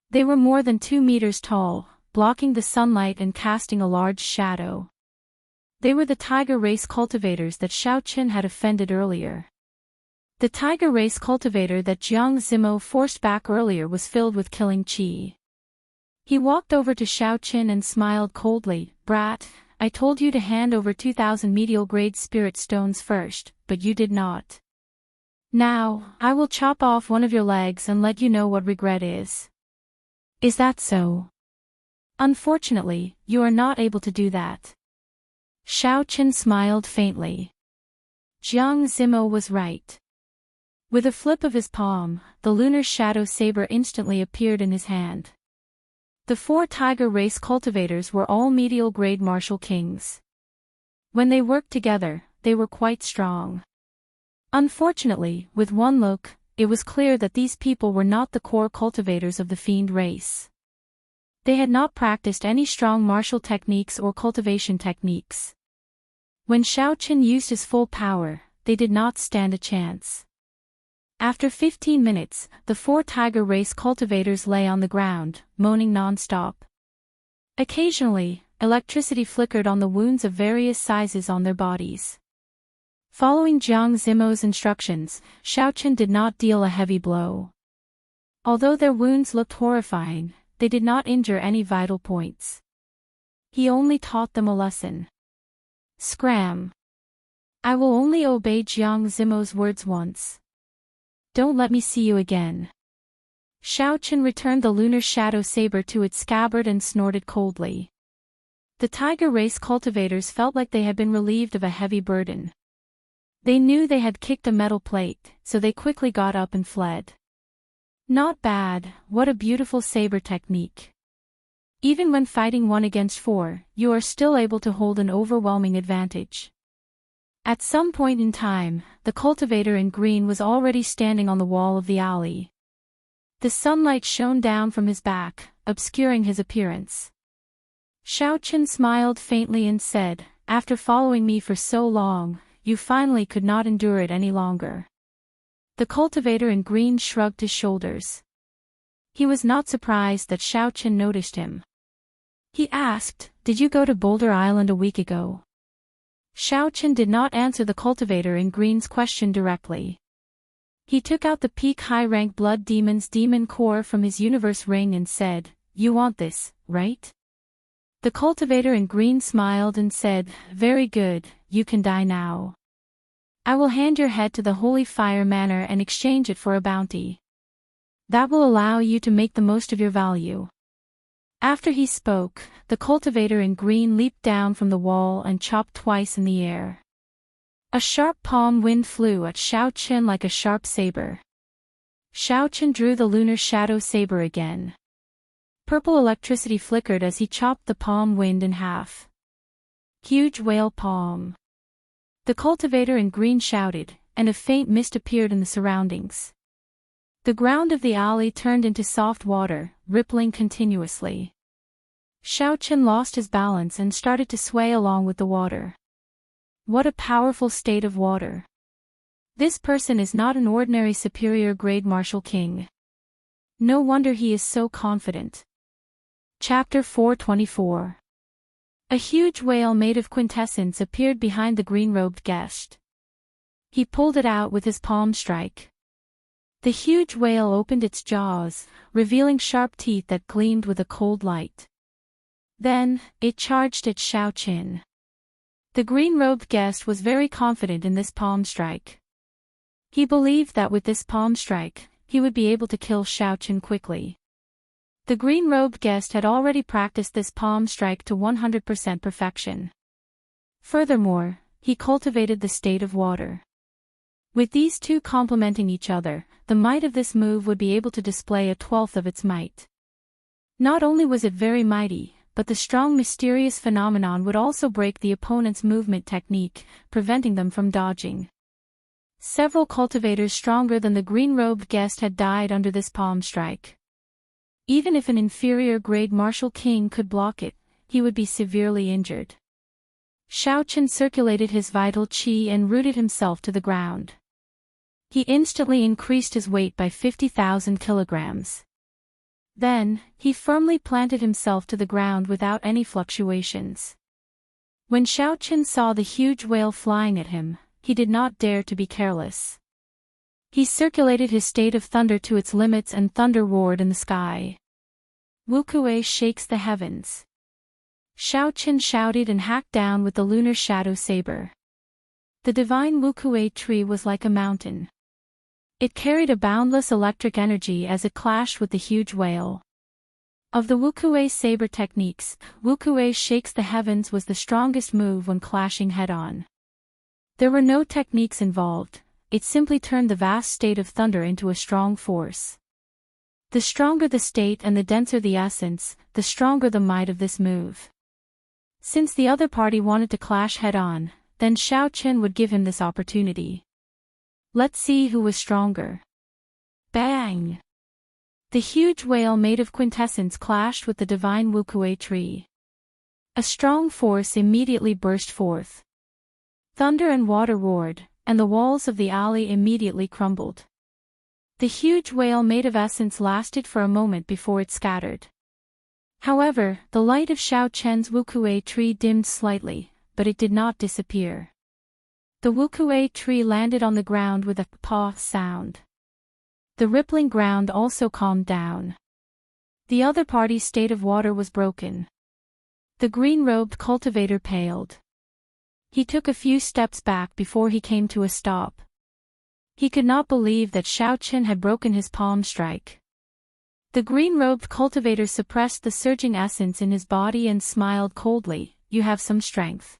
They were more than 2 meters tall, blocking the sunlight and casting a large shadow. They were the tiger race cultivators that Xiao Chen had offended earlier. The tiger race cultivator that Jiang Zimo forced back earlier was filled with killing qi. He walked over to Xiao Chen and smiled coldly. Brat, I told you to hand over 2,000 medial-grade spirit stones first, but you did not. Now, I will chop off one of your legs and let you know what regret is. Is that so? Unfortunately, you are not able to do that. Xiao Chen smiled faintly. Jiang Zimo was right. With a flip of his palm, the lunar shadow saber instantly appeared in his hand. The 4 tiger race cultivators were all medial-grade martial kings. When they worked together, they were quite strong. Unfortunately, with one look, it was clear that these people were not the core cultivators of the fiend race. They had not practiced any strong martial techniques or cultivation techniques. When Xiao Chen used his full power, they did not stand a chance. After 15 minutes, the 4 tiger race cultivators lay on the ground, moaning non-stop. Occasionally, electricity flickered on the wounds of various sizes on their bodies. Following Jiang Zimo's instructions, Xiao Chen did not deal a heavy blow. Although their wounds looked horrifying, they did not injure any vital points. He only taught them a lesson. Scram! I will only obey Jiang Zimo's words once. Don't let me see you again. Xiao Chen returned the lunar shadow saber to its scabbard and snorted coldly. The tiger race cultivators felt like they had been relieved of a heavy burden. They knew they had kicked a metal plate, so they quickly got up and fled. Not bad, what a beautiful saber technique. Even when fighting 1 against 4, you are still able to hold an overwhelming advantage. At some point in time, the cultivator in green was already standing on the wall of the alley. The sunlight shone down from his back, obscuring his appearance. Xiao Chen smiled faintly and said, after following me for so long, you finally could not endure it any longer. The cultivator in green shrugged his shoulders. He was not surprised that Xiao Chen noticed him. He asked, did you go to Boulder Island a week ago? Xiao Chen did not answer the cultivator in green's question directly. He took out the peak high-rank blood demon's demon core from his universe ring and said, you want this, right? The cultivator in green smiled and said, very good, you can die now. I will hand your head to the Holy Fire Manor and exchange it for a bounty. That will allow you to make the most of your value. After he spoke, the cultivator in green leaped down from the wall and chopped twice in the air. A sharp palm wind flew at Xiao Chen like a sharp saber. Xiao Chen drew the lunar shadow saber again. Purple electricity flickered as he chopped the palm wind in half. Huge whale palm. The cultivator in green shouted, and a faint mist appeared in the surroundings. The ground of the alley turned into soft water, rippling continuously. Xiao Chen lost his balance and started to sway along with the water. What a powerful state of water. This person is not an ordinary superior grade martial king. No wonder he is so confident. Chapter 424. A huge whale made of quintessence appeared behind the green-robed guest. He pulled it out with his palm strike. The huge whale opened its jaws, revealing sharp teeth that gleamed with a cold light. Then, it charged at Xiao Chen. The green-robed guest was very confident in this palm strike. He believed that with this palm strike, he would be able to kill Xiao Chen quickly. The green-robed guest had already practiced this palm strike to 100% perfection. Furthermore, he cultivated the state of water. With these two complementing each other, the might of this move would be able to display a twelfth of its might. Not only was it very mighty, but the strong mysterious phenomenon would also break the opponent's movement technique, preventing them from dodging. Several cultivators stronger than the green-robed guest had died under this palm strike. Even if an inferior-grade martial king could block it, he would be severely injured. Xiaoqian circulated his vital qi and rooted himself to the ground. He instantly increased his weight by 50,000 kilograms. Then, he firmly planted himself to the ground without any fluctuations. When Xiaoqian saw the huge whale flying at him, he did not dare to be careless. He circulated his state of thunder to its limits and thunder roared in the sky. Wuxia shakes the heavens. Xiaoqian shouted and hacked down with the lunar shadow saber. The divine Wuxia tree was like a mountain. It carried a boundless electric energy as it clashed with the huge whale. Of the Wuxia saber techniques, Wuxia shakes the heavens was the strongest move when clashing head-on. There were no techniques involved, it simply turned the vast state of thunder into a strong force. The stronger the state and the denser the essence, the stronger the might of this move. Since the other party wanted to clash head-on, then Xiaoqian would give him this opportunity. Let's see who was stronger. Bang! The huge whale made of quintessence clashed with the divine Wuxia tree. A strong force immediately burst forth. Thunder and water roared, and the walls of the alley immediately crumbled. The huge whale made of essence lasted for a moment before it scattered. However, the light of Xiaoqian's Wuxia tree dimmed slightly, but it did not disappear. The Wuxia tree landed on the ground with a paw sound. The rippling ground also calmed down. The other party's state of water was broken. The green-robed cultivator paled. He took a few steps back before he came to a stop. He could not believe that Xiaoqian had broken his palm strike. The green-robed cultivator suppressed the surging essence in his body and smiled coldly. You have some strength.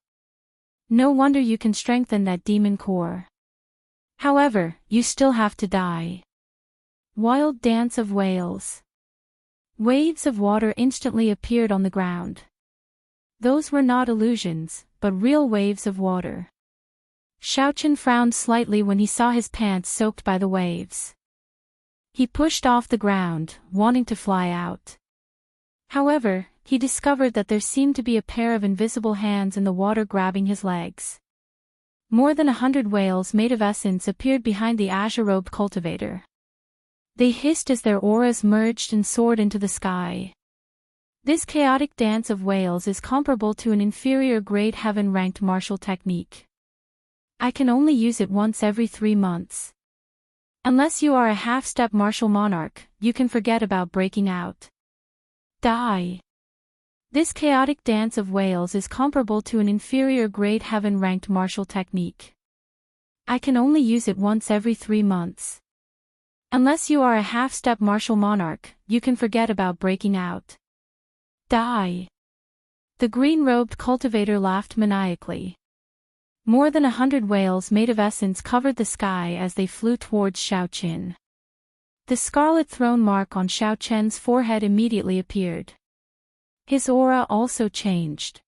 No wonder you can strengthen that demon core. However, you still have to die. Wild dance of whales. Waves of water instantly appeared on the ground. Those were not illusions, but real waves of water. Xiaoqian frowned slightly when he saw his pants soaked by the waves. He pushed off the ground, wanting to fly out. However, he discovered that there seemed to be a pair of invisible hands in the water grabbing his legs. More than 100 whales made of essence appeared behind the azure-robed cultivator. They hissed as their auras merged and soared into the sky. This chaotic dance of whales is comparable to an inferior grade heaven-ranked martial technique. I can only use it once every 3 months. Unless you are a half-step martial monarch, you can forget about breaking out. Die. This chaotic dance of whales is comparable to an inferior grade heaven-ranked martial technique. I can only use it once every 3 months. Unless you are a half-step martial monarch, you can forget about breaking out. Die. The green-robed cultivator laughed maniacally. More than 100 whales made of essence covered the sky as they flew towards Xiaoqian. The scarlet throne mark on Xiaoqian's forehead immediately appeared. His aura also changed.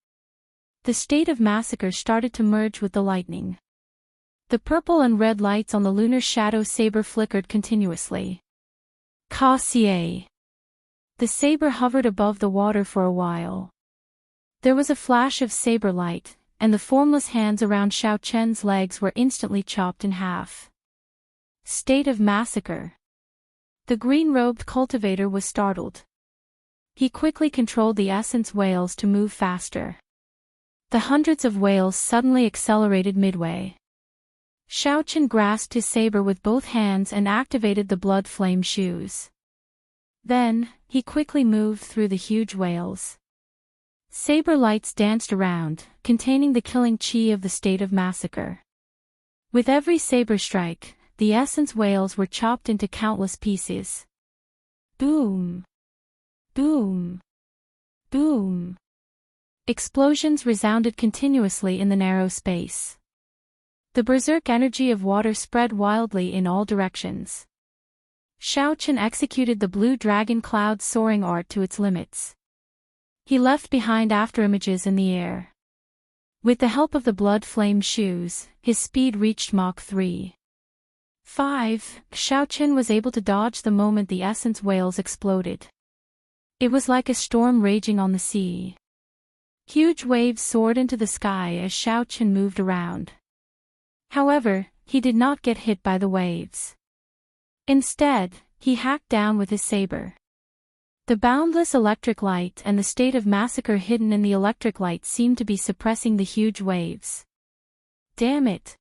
The state of massacre started to merge with the lightning. The purple and red lights on the lunar shadow saber flickered continuously. Ka-xie. The saber hovered above the water for a while. There was a flash of saber light, and the formless hands around Xiaoqian's legs were instantly chopped in half. State of massacre. The green-robed cultivator was startled. He quickly controlled the essence whales to move faster. The hundreds of whales suddenly accelerated midway. Xiaoqian grasped his saber with both hands and activated the blood flame shoes. Then, he quickly moved through the huge whales. Saber lights danced around, containing the killing chi of the state of massacre. With every saber strike, the essence whales were chopped into countless pieces. Boom! Boom! Boom! Explosions resounded continuously in the narrow space. The berserk energy of water spread wildly in all directions. Xiaochen executed the blue dragon cloud soaring art to its limits. He left behind afterimages in the air. With the help of the blood flame shoes, his speed reached Mach 3. 5. Xiaochen was able to dodge the moment the essence whales exploded. It was like a storm raging on the sea. Huge waves soared into the sky as Xiaochen moved around. However, he did not get hit by the waves. Instead, he hacked down with his saber. The boundless electric light and the state of massacre hidden in the electric light seemed to be suppressing the huge waves. Damn it!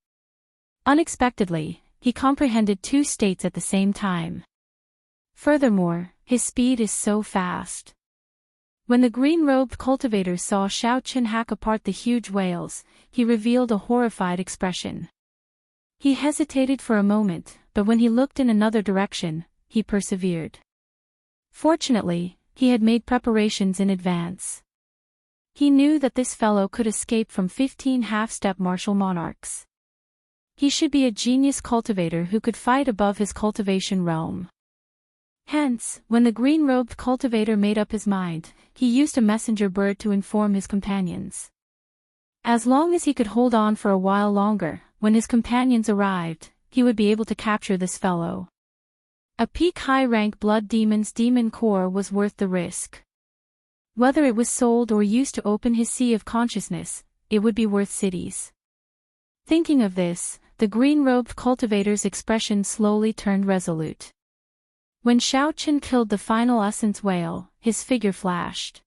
Unexpectedly, he comprehended two states at the same time. Furthermore, his speed is so fast. When the green-robed cultivator saw Xiaochen hack apart the huge whales, he revealed a horrified expression. He hesitated for a moment, but when he looked in another direction, he persevered. Fortunately, he had made preparations in advance. He knew that this fellow could escape from 15 half-step martial monarchs. He should be a genius cultivator who could fight above his cultivation realm. Hence, when the green-robed cultivator made up his mind, he used a messenger bird to inform his companions. As long as he could hold on for a while longer, when his companions arrived, he would be able to capture this fellow. A peak high-rank blood demon's demon core was worth the risk. Whether it was sold or used to open his sea of consciousness, it would be worth cities. Thinking of this, the green-robed cultivator's expression slowly turned resolute. When Xiaochen killed the final essence whale, his figure flashed.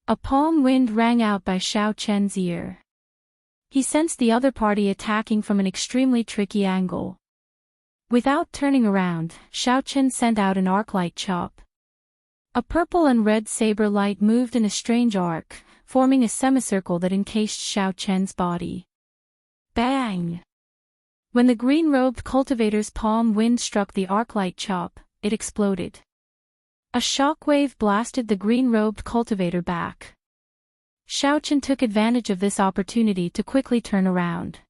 A palm wind rang out by Xiaochen's ear. He sensed the other party attacking from an extremely tricky angle. Without turning around, Xiaochen sent out an arc-light chop. A purple and red saber light moved in a strange arc, forming a semicircle that encased Xiaochen's body. Bang! When the green-robed cultivator's palm wind struck the arc-light chop, it exploded. A shockwave blasted the green-robed cultivator back. Xiaochen took advantage of this opportunity to quickly turn around.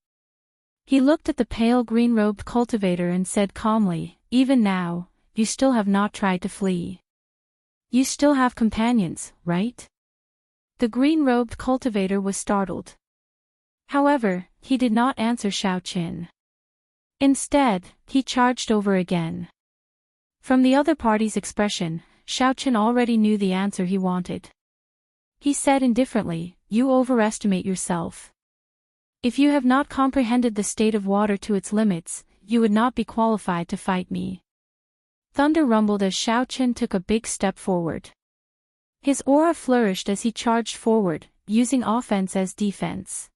He looked at the pale green-robed cultivator and said calmly, "Even now, you still have not tried to flee. You still have companions, right?" The green-robed cultivator was startled. However, he did not answer Xiaochen. Instead, he charged over again. From the other party's expression, Xiaochen already knew the answer he wanted. He said indifferently, "You overestimate yourself. If you have not comprehended the state of water to its limits, you would not be qualified to fight me." Thunder rumbled as Xiaochen took a big step forward. His aura flourished as he charged forward, using offense as defense.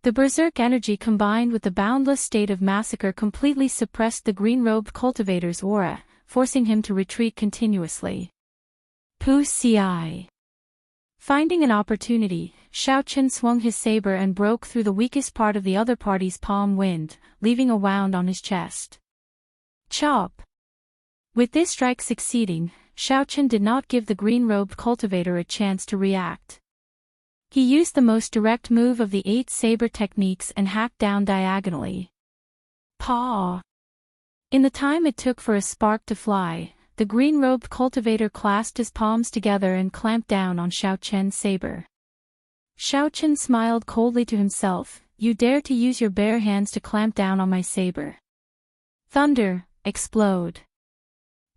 The berserk energy combined with the boundless state of massacre completely suppressed the green-robed cultivator's aura, forcing him to retreat continuously. Wuxia. Finding an opportunity, Xiaochen swung his saber and broke through the weakest part of the other party's palm wind, leaving a wound on his chest. Chop! With this strike succeeding, Xiaochen did not give the green-robed cultivator a chance to react. He used the most direct move of the 8 saber techniques and hacked down diagonally. Paw! In the time it took for a spark to fly, the green-robed cultivator clasped his palms together and clamped down on Xiaochen's saber. Xiaochen smiled coldly to himself, "You dare to use your bare hands to clamp down on my saber." Thunder, explode.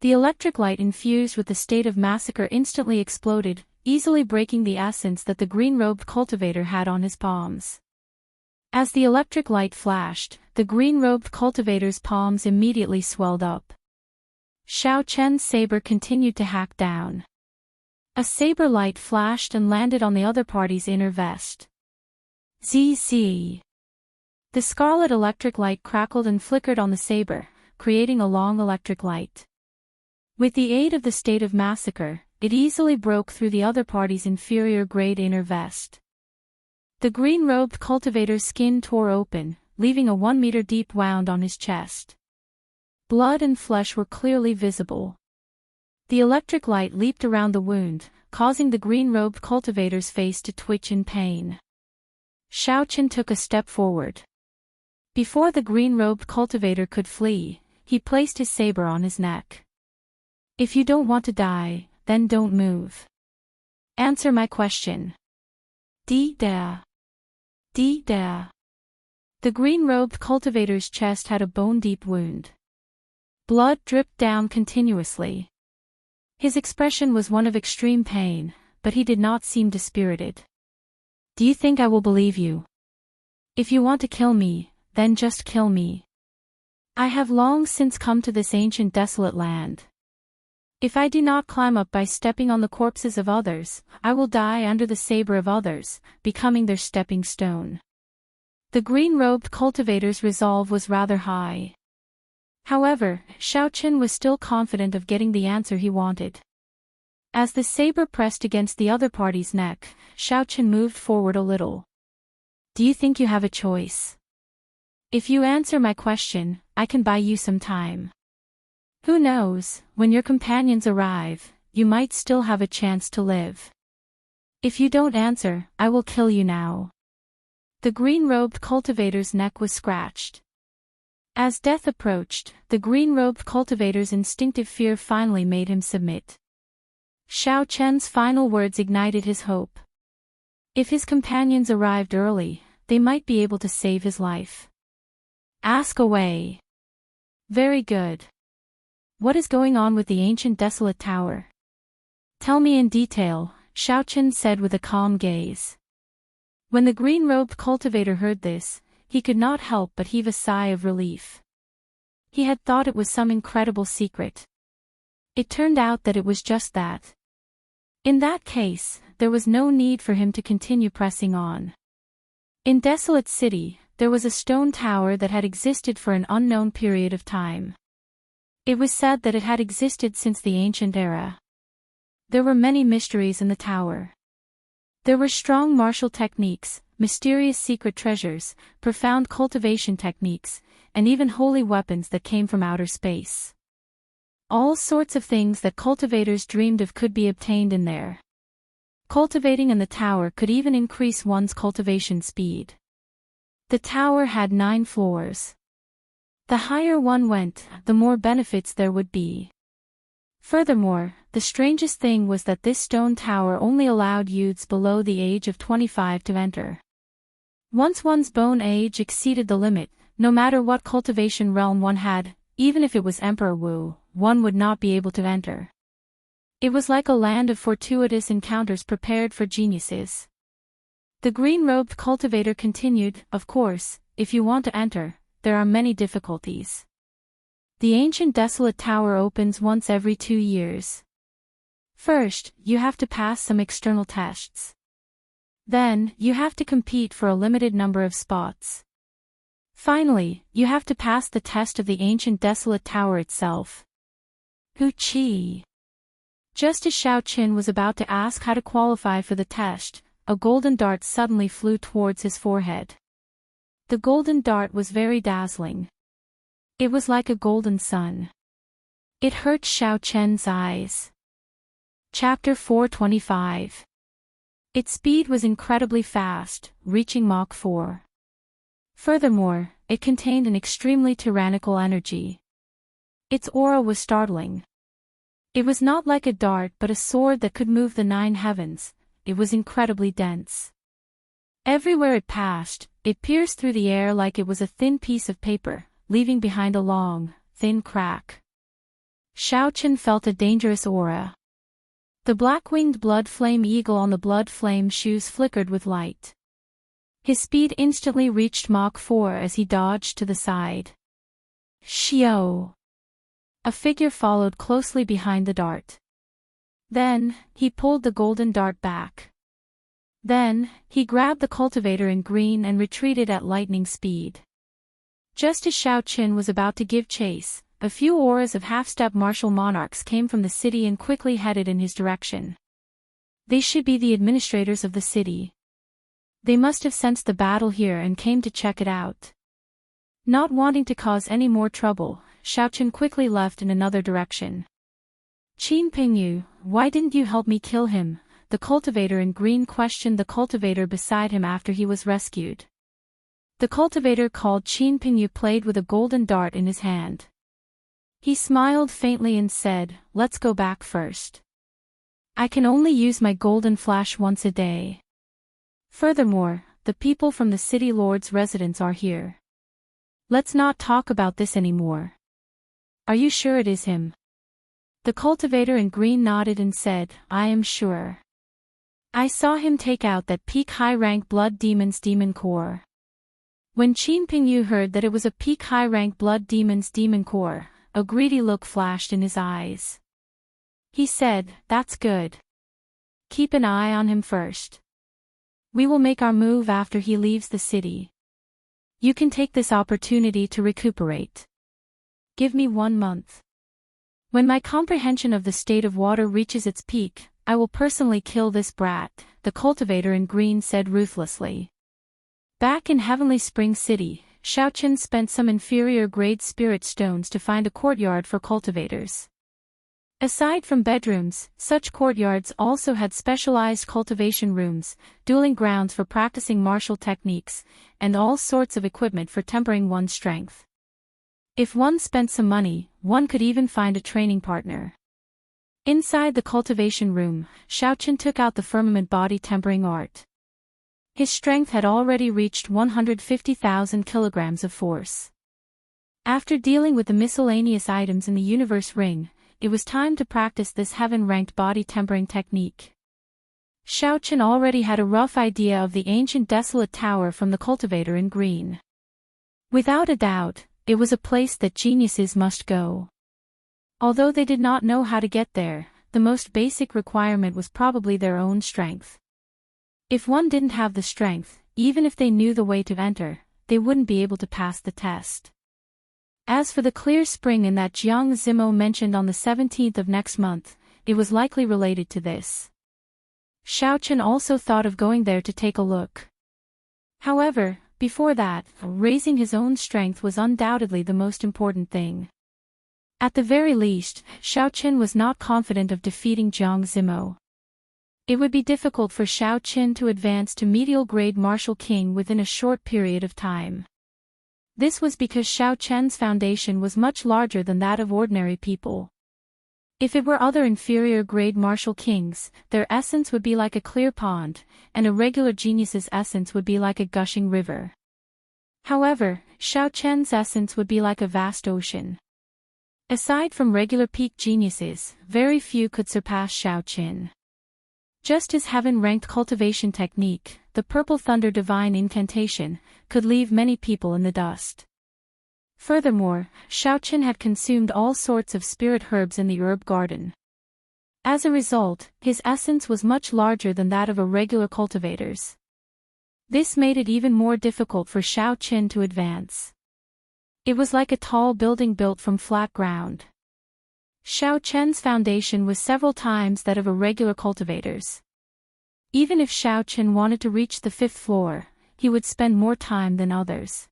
The electric light infused with the state of massacre instantly exploded, easily breaking the essence that the green-robed cultivator had on his palms. As the electric light flashed, the green-robed cultivator's palms immediately swelled up. Xiaochen's saber continued to hack down. A saber light flashed and landed on the other party's inner vest. ZZ. The scarlet electric light crackled and flickered on the saber, creating a long electric light. With the aid of the state of massacre, it easily broke through the other party's inferior-grade inner vest. The green-robed cultivator's skin tore open, leaving a 1-meter-deep wound on his chest. Blood and flesh were clearly visible. The electric light leaped around the wound, causing the green-robed cultivator's face to twitch in pain. Xiao Qian took a step forward. Before the green-robed cultivator could flee, he placed his saber on his neck. If you don't want to die, then don't move. Answer my question. Di-da. Di-da. The green-robed cultivator's chest had a bone-deep wound. Blood dripped down continuously. His expression was one of extreme pain, but he did not seem dispirited. Do you think I will believe you? If you want to kill me, then just kill me. I have long since come to this ancient desolate land. If I do not climb up by stepping on the corpses of others, I will die under the saber of others, becoming their stepping stone. The green-robed cultivator's resolve was rather high. However, Xiao Qian was still confident of getting the answer he wanted. As the saber pressed against the other party's neck, Xiao Qian moved forward a little. Do you think you have a choice? If you answer my question, I can buy you some time. Who knows, when your companions arrive, you might still have a chance to live. If you don't answer, I will kill you now. The green-robed cultivator's neck was scratched. As death approached, the green-robed cultivator's instinctive fear finally made him submit. Xiao Qian's final words ignited his hope. If his companions arrived early, they might be able to save his life. Ask away. Very good. What is going on with the ancient desolate tower? Tell me in detail, Xiao Qian said with a calm gaze. When the green-robed cultivator heard this, he could not help but heave a sigh of relief. He had thought it was some incredible secret. It turned out that it was just that. In that case, there was no need for him to continue pressing on. In Desolate City, there was a stone tower that had existed for an unknown period of time. It was said that it had existed since the ancient era. There were many mysteries in the tower. There were strong martial techniques, mysterious secret treasures, profound cultivation techniques, and even holy weapons that came from outer space. All sorts of things that cultivators dreamed of could be obtained in there. Cultivating in the tower could even increase one's cultivation speed. The tower had 9 floors. The higher one went, the more benefits there would be. Furthermore, the strangest thing was that this stone tower only allowed youths below the age of 25 to enter. Once one's bone age exceeded the limit, no matter what cultivation realm one had, even if it was Emperor Wu, one would not be able to enter. It was like a land of fortuitous encounters prepared for geniuses. The green-robed cultivator continued, of course, if you want to enter, there are many difficulties. The ancient desolate tower opens once every 2 years. First, you have to pass some external tests. Then, you have to compete for a limited number of spots. Finally, you have to pass the test of the ancient desolate tower itself. Wuxia. Just as Xiao Qian was about to ask how to qualify for the test, a golden dart suddenly flew towards his forehead. The golden dart was very dazzling. It was like a golden sun. It hurt Xiao Qian's eyes. Chapter 425. Its speed was incredibly fast, reaching Mach 4. Furthermore, it contained an extremely tyrannical energy. Its aura was startling. It was not like a dart but a sword that could move the 9 heavens. It was incredibly dense. Everywhere it passed, it pierced through the air like it was a thin piece of paper, leaving behind a long, thin crack. Xiao Qian felt a dangerous aura. The black-winged blood flame eagle on the blood flame shoes flickered with light. His speed instantly reached Mach 4 as he dodged to the side. Xiao! A figure followed closely behind the dart. Then, he pulled the golden dart back. Then, he grabbed the cultivator in green and retreated at lightning speed. Just as Xiao Qian was about to give chase, a few auras of half-step martial monarchs came from the city and quickly headed in his direction. They should be the administrators of the city. They must have sensed the battle here and came to check it out. Not wanting to cause any more trouble, Xiao Qian quickly left in another direction. Qin Pingyu, why didn't you help me kill him? The cultivator in green questioned the cultivator beside him after he was rescued. The cultivator called Qin Pingyu played with a golden dart in his hand. He smiled faintly and said, let's go back first. I can only use my golden flash once a day. Furthermore, the people from the city lord's residence are here. Let's not talk about this anymore. Are you sure it is him? The cultivator in green nodded and said, I am sure. I saw him take out that peak high-rank blood demon's demon core. When Qin Pingyu heard that it was a peak high-rank blood demon's demon core, a greedy look flashed in his eyes. He said, that's good. Keep an eye on him first. We will make our move after he leaves the city. You can take this opportunity to recuperate. Give me 1 month. When my comprehension of the state of water reaches its peak, I will personally kill this brat, the cultivator in green said ruthlessly. Back in Heavenly Spring City, Xiaoqin spent some inferior-grade spirit stones to find a courtyard for cultivators. Aside from bedrooms, such courtyards also had specialized cultivation rooms, dueling grounds for practicing martial techniques, and all sorts of equipment for tempering one's strength. If one spent some money, one could even find a training partner. Inside the cultivation room, Xiaoqin took out the firmament body tempering art. His strength had already reached 150,000 kilograms of force. After dealing with the miscellaneous items in the universe ring, it was time to practice this heaven-ranked body tempering technique. Xiaoqin already had a rough idea of the ancient desolate tower from the cultivator in green. Without a doubt, it was a place that geniuses must go. Although they did not know how to get there, the most basic requirement was probably their own strength. If one didn't have the strength, even if they knew the way to enter, they wouldn't be able to pass the test. As for the clear spring in that Jiang Zimo mentioned on the 17th of next month, it was likely related to this. Xiaoqin also thought of going there to take a look. However, before that, raising his own strength was undoubtedly the most important thing. At the very least, Xiaoqin was not confident of defeating Jiang Zimo. It would be difficult for Xiaoqin to advance to medial grade martial king within a short period of time. This was because Xiaoqian's foundation was much larger than that of ordinary people. If it were other inferior-grade martial kings, their essence would be like a clear pond, and a regular genius's essence would be like a gushing river. However, Xiaoqian's essence would be like a vast ocean. Aside from regular peak geniuses, very few could surpass Xiaoqin. Just his heaven-ranked cultivation technique, the Purple Thunder Divine Incantation, could leave many people in the dust. Furthermore, Xiaoqin had consumed all sorts of spirit herbs in the herb garden. As a result, his essence was much larger than that of a regular cultivator's. This made it even more difficult for Xiaoqin to advance. It was like a tall building built from flat ground. Xiaoqian's foundation was several times that of a regular cultivator's. Even if Xiaoqin wanted to reach the 5th floor, he would spend more time than others.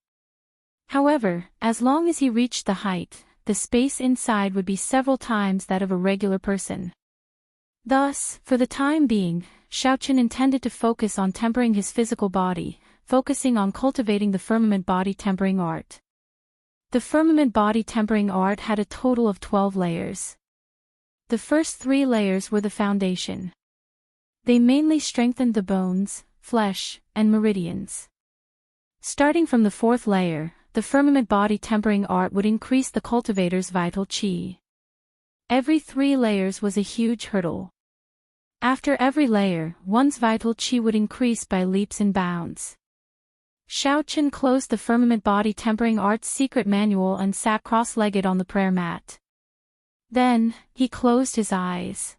However, as long as he reached the height, the space inside would be several times that of a regular person. Thus, for the time being, Xiaoqin intended to focus on tempering his physical body, focusing on cultivating the firmament body tempering art. The firmament body tempering art had a total of 12 layers. The first 3 layers were the foundation. They mainly strengthened the bones, flesh, and meridians. Starting from the 4th layer, the firmament body tempering art would increase the cultivator's vital qi. Every 3 layers was a huge hurdle. After every layer, one's vital qi would increase by leaps and bounds. Xiaoqin closed the firmament body tempering art's secret manual and sat cross-legged on the prayer mat. Then, he closed his eyes.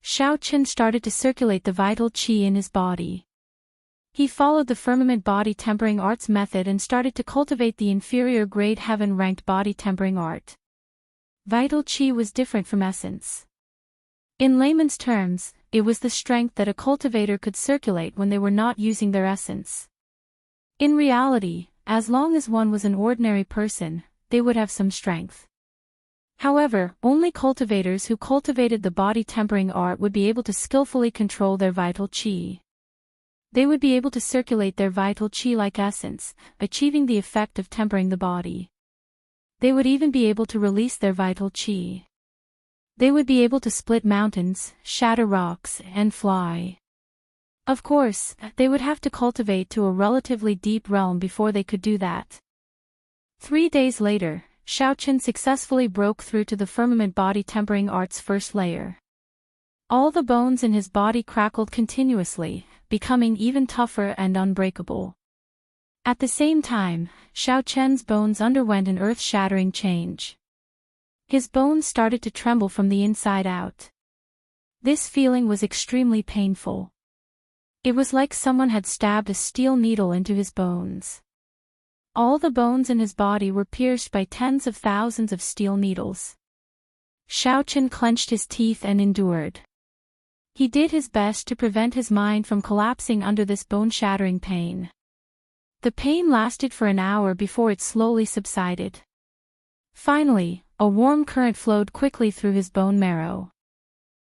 Xiaoqin started to circulate the vital qi in his body. He followed the firmament body tempering art's method and started to cultivate the inferior grade heaven-ranked body tempering art. Vital qi was different from essence. In layman's terms, it was the strength that a cultivator could circulate when they were not using their essence. In reality, as long as one was an ordinary person, they would have some strength. However, only cultivators who cultivated the body-tempering art would be able to skillfully control their vital qi. They would be able to circulate their vital qi like essence, achieving the effect of tempering the body. They would even be able to release their vital qi. They would be able to split mountains, shatter rocks, and fly. Of course, they would have to cultivate to a relatively deep realm before they could do that. 3 days later, Xiaoqian successfully broke through to the firmament body tempering art's first layer. All the bones in his body crackled continuously, becoming even tougher and unbreakable. At the same time, Xiaoqian's bones underwent an earth-shattering change. His bones started to tremble from the inside out. This feeling was extremely painful. It was like someone had stabbed a steel needle into his bones. All the bones in his body were pierced by tens of thousands of steel needles. Xiaoqian clenched his teeth and endured. He did his best to prevent his mind from collapsing under this bone-shattering pain. The pain lasted for an hour before it slowly subsided. Finally, a warm current flowed quickly through his bone marrow.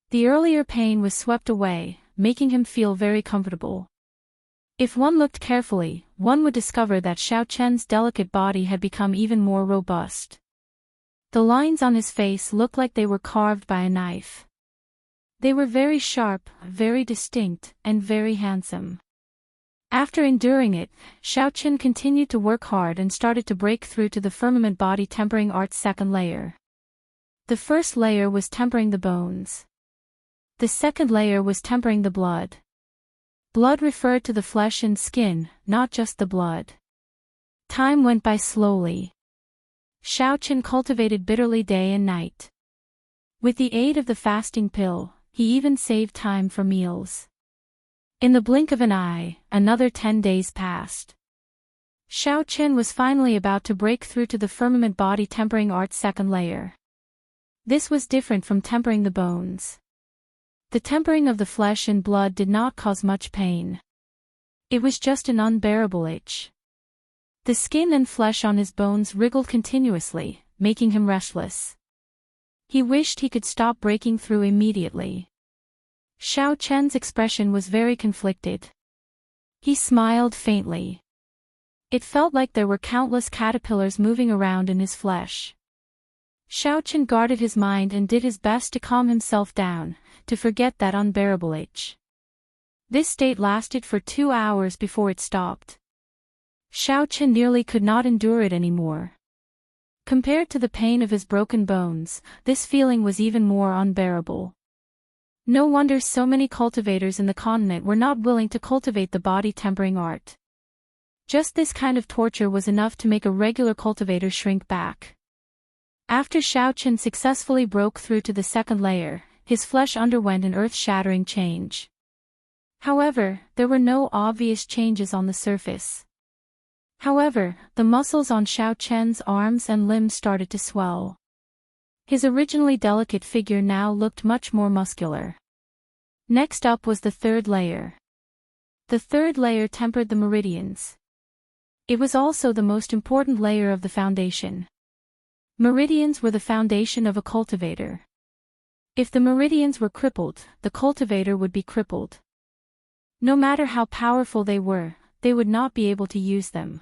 The earlier pain was swept away, making him feel very comfortable. If one looked carefully, one would discover that Xiaoqian's delicate body had become even more robust. The lines on his face looked like they were carved by a knife. They were very sharp, very distinct, and very handsome. After enduring it, Xiaoqian continued to work hard and started to break through to the firmament body tempering art's second layer. The first layer was tempering the bones. The second layer was tempering the blood. Blood referred to the flesh and skin, not just the blood. Time went by slowly. Xiaoqian cultivated bitterly day and night. With the aid of the fasting pill, he even saved time for meals. In the blink of an eye, another 10 days passed. Xiaoqian was finally about to break through to the firmament body tempering art's second layer. This was different from tempering the bones. The tempering of the flesh and blood did not cause much pain. It was just an unbearable itch. The skin and flesh on his bones wriggled continuously, making him restless. He wished he could stop breaking through immediately. Xiaoqian's expression was very conflicted. He smiled faintly. It felt like there were countless caterpillars moving around in his flesh. Xiaoqian guarded his mind and did his best to calm himself down, to forget that unbearable itch. This state lasted for 2 hours before it stopped. Xiaoqian nearly could not endure it anymore. Compared to the pain of his broken bones, this feeling was even more unbearable. No wonder so many cultivators in the continent were not willing to cultivate the body tempering art. Just this kind of torture was enough to make a regular cultivator shrink back. After Xiaoqian successfully broke through to the second layer, his flesh underwent an earth-shattering change. However, there were no obvious changes on the surface. However, the muscles on Xiaoqian's arms and limbs started to swell. His originally delicate figure now looked much more muscular. Next up was the third layer. The third layer tempered the meridians. It was also the most important layer of the foundation. Meridians were the foundation of a cultivator. If the meridians were crippled, the cultivator would be crippled. No matter how powerful they would not be able to use them.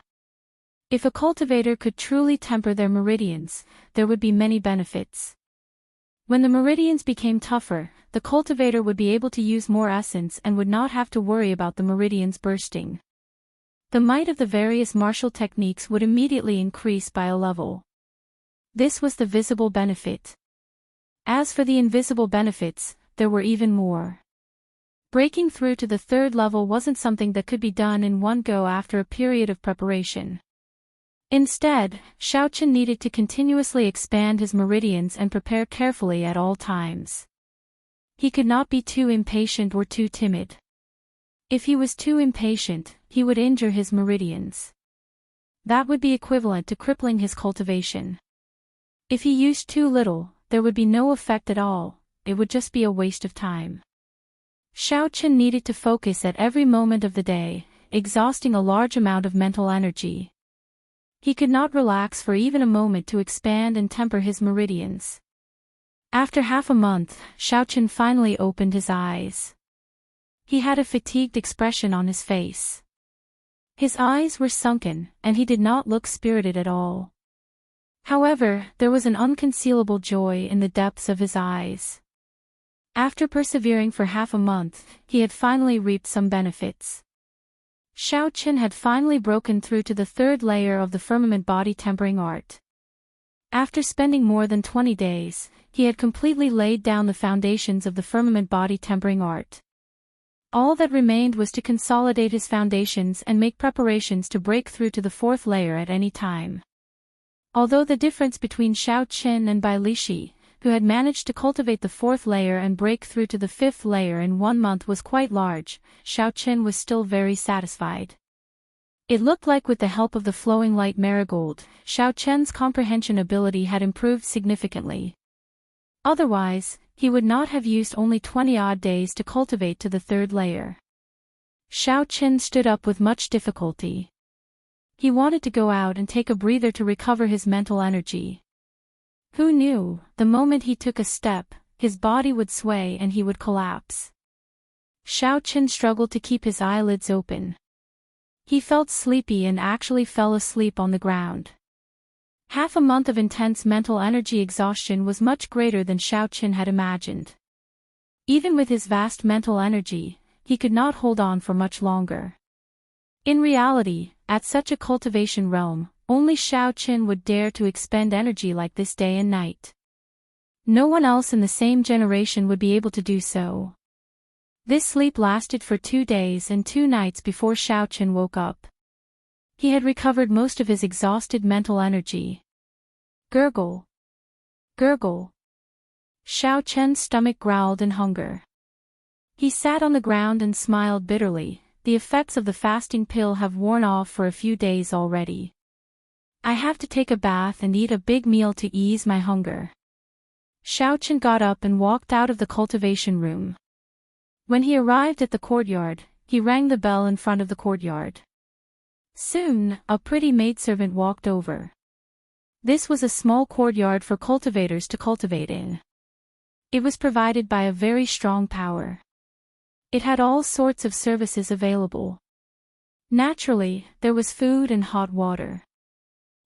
If a cultivator could truly temper their meridians, there would be many benefits. When the meridians became tougher, the cultivator would be able to use more essence and would not have to worry about the meridians bursting. The might of the various martial techniques would immediately increase by a level. This was the visible benefit. As for the invisible benefits, there were even more. Breaking through to the third level wasn't something that could be done in one go after a period of preparation. Instead, Xiaoqian needed to continuously expand his meridians and prepare carefully at all times. He could not be too impatient or too timid. If he was too impatient, he would injure his meridians. That would be equivalent to crippling his cultivation. If he used too little, there would be no effect at all, it would just be a waste of time. Xiaoqian needed to focus at every moment of the day, exhausting a large amount of mental energy. He could not relax for even a moment to expand and temper his meridians. After half a month, Xiaochen finally opened his eyes. He had a fatigued expression on his face. His eyes were sunken, and he did not look spirited at all. However, there was an unconcealable joy in the depths of his eyes. After persevering for half a month, he had finally reaped some benefits. Xiaochen had finally broken through to the third layer of the firmament body tempering art. After spending more than 20 days, he had completely laid down the foundations of the firmament body tempering art. All that remained was to consolidate his foundations and make preparations to break through to the fourth layer at any time. Although the difference between Xiaochen and Bai Lixi, who had managed to cultivate the fourth layer and break through to the fifth layer in 1 month, was quite large, Xiaochen was still very satisfied. It looked like with the help of the flowing light marigold, Xiaochen's comprehension ability had improved significantly. Otherwise, he would not have used only 20-odd days to cultivate to the third layer. Xiaochen stood up with much difficulty. He wanted to go out and take a breather to recover his mental energy. Who knew, the moment he took a step, his body would sway and he would collapse. Xiaochen struggled to keep his eyelids open. He felt sleepy and actually fell asleep on the ground. Half a month of intense mental energy exhaustion was much greater than Xiaochen had imagined. Even with his vast mental energy, he could not hold on for much longer. In reality, at such a cultivation realm, only Xiaochen would dare to expend energy like this day and night. No one else in the same generation would be able to do so. This sleep lasted for 2 days and 2 nights before Xiaochen woke up. He had recovered most of his exhausted mental energy. Gurgle. Gurgle. Xiaochen's stomach growled in hunger. He sat on the ground and smiled bitterly. The effects of the fasting pill have worn off for a few days already. I have to take a bath and eat a big meal to ease my hunger. Xiaochen got up and walked out of the cultivation room. When he arrived at the courtyard, he rang the bell in front of the courtyard. Soon, a pretty maidservant walked over. This was a small courtyard for cultivators to cultivate in. It was provided by a very strong power. It had all sorts of services available. Naturally, there was food and hot water.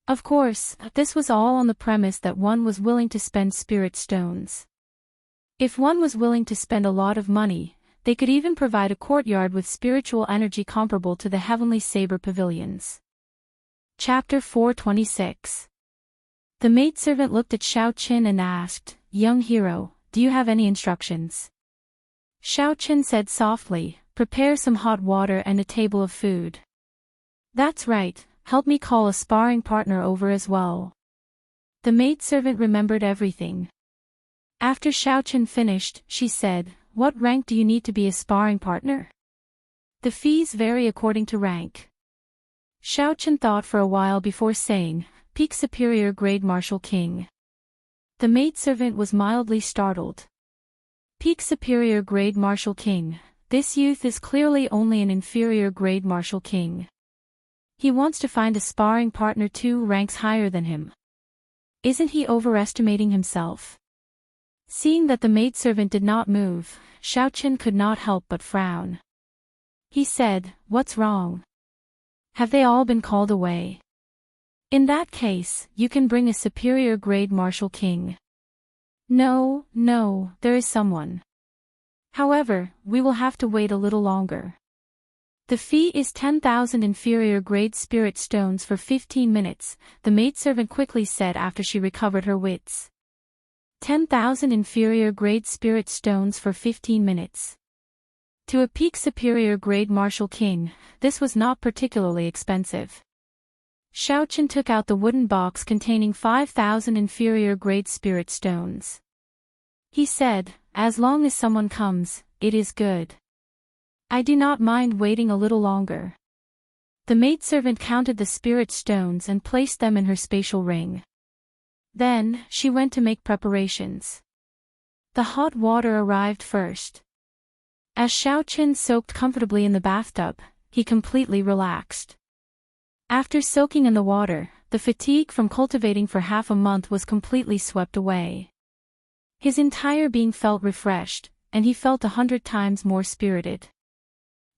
Of course, this was all on the premise that one was willing to spend spirit stones. If one was willing to spend a lot of money, they could even provide a courtyard with spiritual energy comparable to the heavenly saber pavilions. Chapter 426. The maidservant looked at Xiaochen and asked, "Young hero, do you have any instructions?" Xiaochen said softly, "Prepare some hot water and a table of food." "That's right, help me call a sparring partner over as well." The maidservant remembered everything. After Xiaochen finished, she said, "What rank do you need to be a sparring partner?" "The fees vary according to rank." Xiaochen thought for a while before saying, "Peak Superior Grade Martial King." The maidservant was mildly startled. Peak Superior Grade Martial King, this youth is clearly only an inferior grade Martial King. He wants to find a sparring partner 2 ranks higher than him. Isn't he overestimating himself? Seeing that the maidservant did not move, Xiaochen could not help but frown. He said, "What's wrong? Have they all been called away?" "In that case, you can bring a superior grade Martial King." No, there is someone. However, we will have to wait a little longer. The fee is 10,000 inferior grade spirit stones for 15 minutes, the maidservant quickly said after she recovered her wits. 10,000 inferior grade spirit stones for 15 minutes. To a peak superior grade Martial King, this was not particularly expensive. Xiaochen took out the wooden box containing 5,000 inferior grade spirit stones. He said, "As long as someone comes, it is good. I do not mind waiting a little longer." The maidservant counted the spirit stones and placed them in her spatial ring. Then, she went to make preparations. The hot water arrived first. As Xiaochen soaked comfortably in the bathtub, he completely relaxed. After soaking in the water, the fatigue from cultivating for half a month was completely swept away. His entire being felt refreshed, and he felt 100 times more spirited.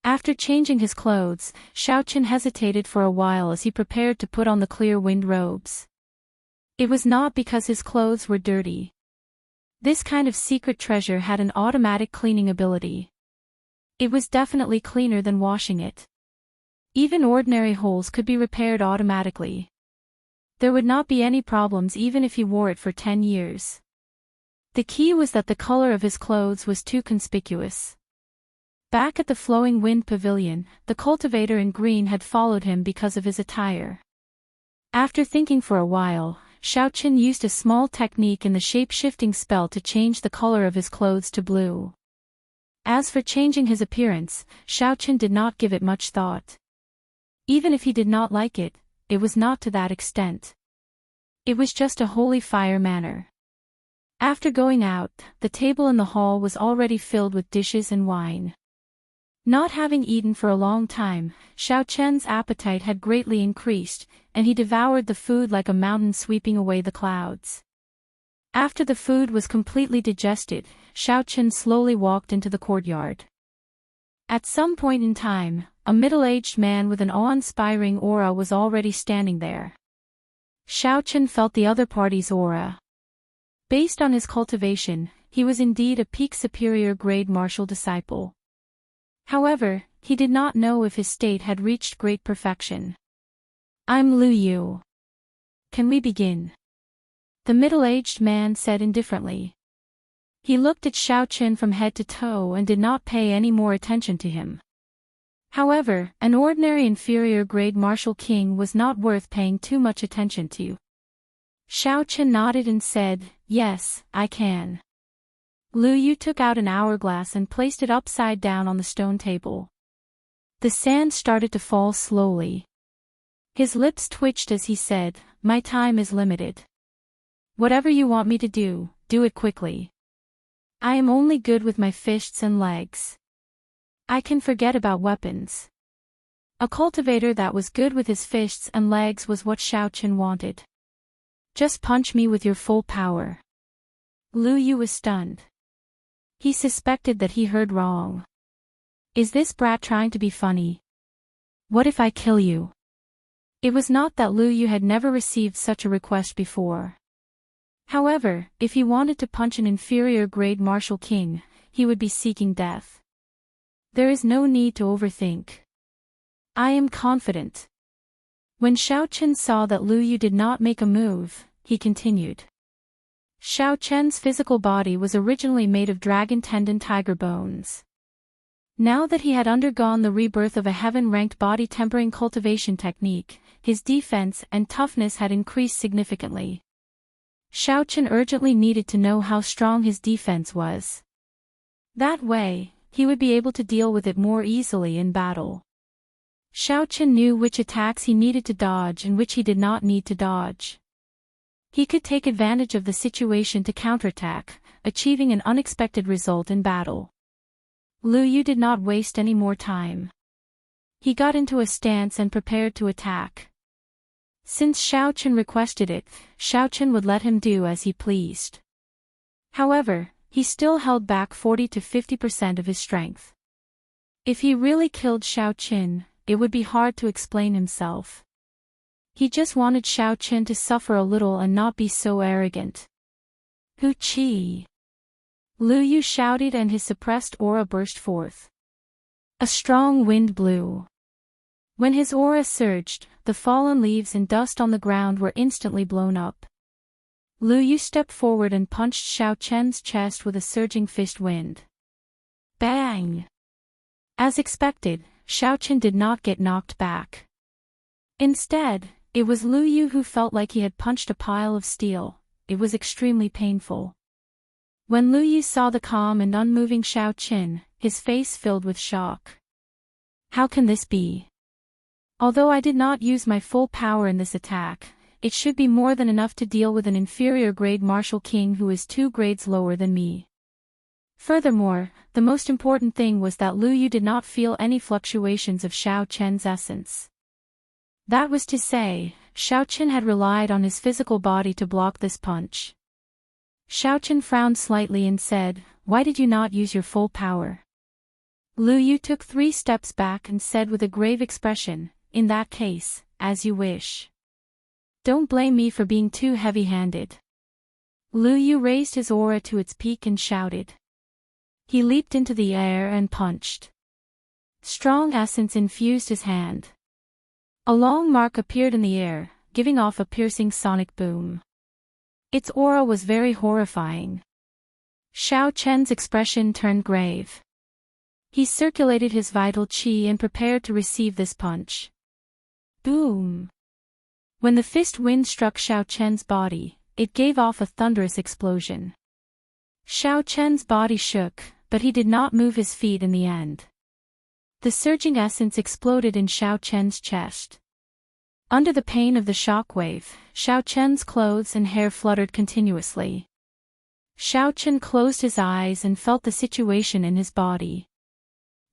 After changing his clothes, Xiaoqin hesitated for a while as he prepared to put on the clear wind robes. It was not because his clothes were dirty. This kind of secret treasure had an automatic cleaning ability. It was definitely cleaner than washing it. Even ordinary holes could be repaired automatically. There would not be any problems even if he wore it for 10 years. The key was that the color of his clothes was too conspicuous. Back at the flowing wind pavilion, the cultivator in green had followed him because of his attire. After thinking for a while, Xiaoqin used a small technique in the shape-shifting spell to change the color of his clothes to blue. As for changing his appearance, Xiaoqin did not give it much thought. Even if he did not like it, it was not to that extent. It was just a holy fire manner. After going out, the table in the hall was already filled with dishes and wine. Not having eaten for a long time, Xiaoqian's appetite had greatly increased, and he devoured the food like a mountain sweeping away the clouds. After the food was completely digested, Xiaoqin slowly walked into the courtyard. At some point in time, a middle-aged man with an awe-inspiring aura was already standing there. Xiaoqin felt the other party's aura. Based on his cultivation, he was indeed a peak superior grade martial disciple. However, he did not know if his state had reached great perfection. "I'm Lu Yu. Can we begin?" The middle-aged man said indifferently. He looked at Xiaoqin from head to toe and did not pay any more attention to him. However, an ordinary inferior grade martial king was not worth paying too much attention to. Xiaoqin nodded and said, "Yes, I can." Lu Yu took out an hourglass and placed it upside down on the stone table. The sand started to fall slowly. His lips twitched as he said, "My time is limited. Whatever you want me to do, do it quickly. I am only good with my fists and legs. I can forget about weapons." A cultivator that was good with his fists and legs was what Xiaoqin wanted. "Just punch me with your full power." Lu Yu was stunned. He suspected that he heard wrong. Is this brat trying to be funny? What if I kill you? It was not that Lu Yu had never received such a request before. However, if he wanted to punch an inferior grade martial king, he would be seeking death. There is no need to overthink. I am confident. When Xiaoqin saw that Lu Yu did not make a move, he continued. Xiaoqian's physical body was originally made of dragon tendon tiger bones. Now that he had undergone the rebirth of a heaven-ranked body tempering cultivation technique, his defense and toughness had increased significantly. Xiaoqin urgently needed to know how strong his defense was. That way, he would be able to deal with it more easily in battle. Xiaoqin knew which attacks he needed to dodge and which he did not need to dodge. He could take advantage of the situation to counterattack, achieving an unexpected result in battle. Lu Yu did not waste any more time. He got into a stance and prepared to attack. Since Xiaoqin requested it, Xiaoqin would let him do as he pleased. However, he still held back 40 to 50% of his strength. If he really killed Xiaoqin, it would be hard to explain himself. He just wanted Xiaoqin to suffer a little and not be so arrogant. Hu Qi! Lu Yu shouted and his suppressed aura burst forth. A strong wind blew. When his aura surged, the fallen leaves and dust on the ground were instantly blown up. Lu Yu stepped forward and punched Xiaoqian's chest with a surging fist wind. Bang! As expected, Xiaoqin did not get knocked back. Instead, it was Lu Yu who felt like he had punched a pile of steel. It was extremely painful. When Lu Yu saw the calm and unmoving Xiaoqin, his face filled with shock. How can this be? Although I did not use my full power in this attack, it should be more than enough to deal with an inferior grade martial king who is 2 grades lower than me. Furthermore, the most important thing was that Lu Yu did not feel any fluctuations of Xiaoqian's essence. That was to say, Xiaoqian had relied on his physical body to block this punch. Xiaoqian frowned slightly and said, "Why did you not use your full power?" Lu Yu took 3 steps back and said with a grave expression, "In that case, as you wish. Don't blame me for being too heavy-handed." Lu Yu raised his aura to its peak and shouted. He leaped into the air and punched. Strong essence infused his hand. A long mark appeared in the air, giving off a piercing sonic boom. Its aura was very horrifying. Xiaoqian's expression turned grave. He circulated his vital qi and prepared to receive this punch. Boom! When the fist wind struck Xiaoqian's body, it gave off a thunderous explosion. Xiaoqian's body shook, but he did not move his feet in the end. The surging essence exploded in Xiaoqian's chest. Under the pain of the shockwave, Xiaoqian's clothes and hair fluttered continuously. Xiaoqian closed his eyes and felt the situation in his body.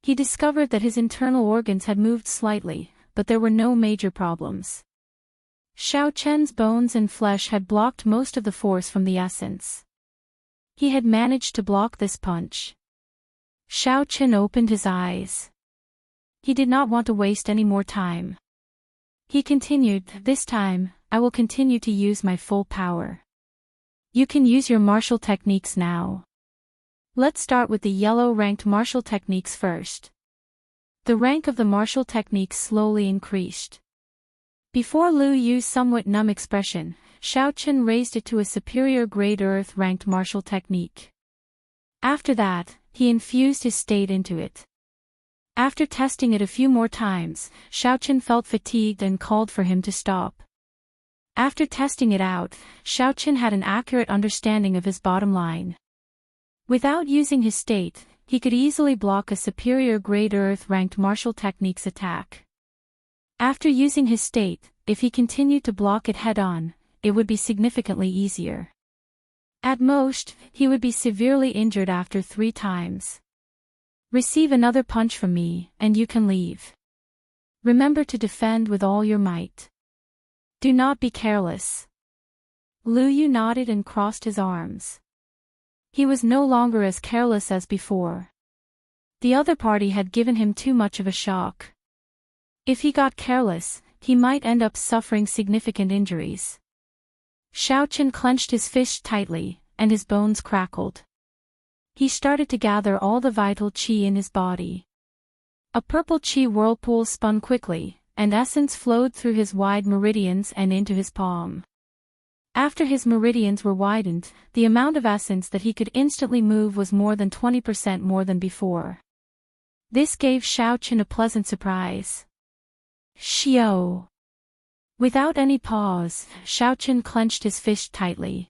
He discovered that his internal organs had moved slightly, but there were no major problems. Xiaoqian's bones and flesh had blocked most of the force from the essence. He had managed to block this punch. Xiaoqian opened his eyes. He did not want to waste any more time. He continued, "This time, I will continue to use my full power. You can use your martial techniques now. Let's start with the yellow-ranked martial techniques first." The rank of the martial techniques slowly increased. Before Lu Yu's somewhat numb expression, Xiaoqian raised it to a superior grade earth-ranked martial technique. After that, he infused his state into it. After testing it a few more times, Xiaoqian felt fatigued and called for him to stop. After testing it out, Xiaoqian had an accurate understanding of his bottom line. Without using his state, he could easily block a superior grade earth-ranked martial technique's attack. After using his state, if he continued to block it head-on, it would be significantly easier. At most, he would be severely injured after 3 times. Receive another punch from me, and you can leave. Remember to defend with all your might. Do not be careless. Lu Yu nodded and crossed his arms. He was no longer as careless as before. The other party had given him too much of a shock. If he got careless, he might end up suffering significant injuries. Xiaoqian clenched his fist tightly, and his bones crackled. He started to gather all the vital qi in his body. A purple qi whirlpool spun quickly, and essence flowed through his wide meridians and into his palm. After his meridians were widened, the amount of essence that he could instantly move was more than 20% more than before. This gave Xiaoqian a pleasant surprise. Xiao! Without any pause, Xiaoqian clenched his fist tightly.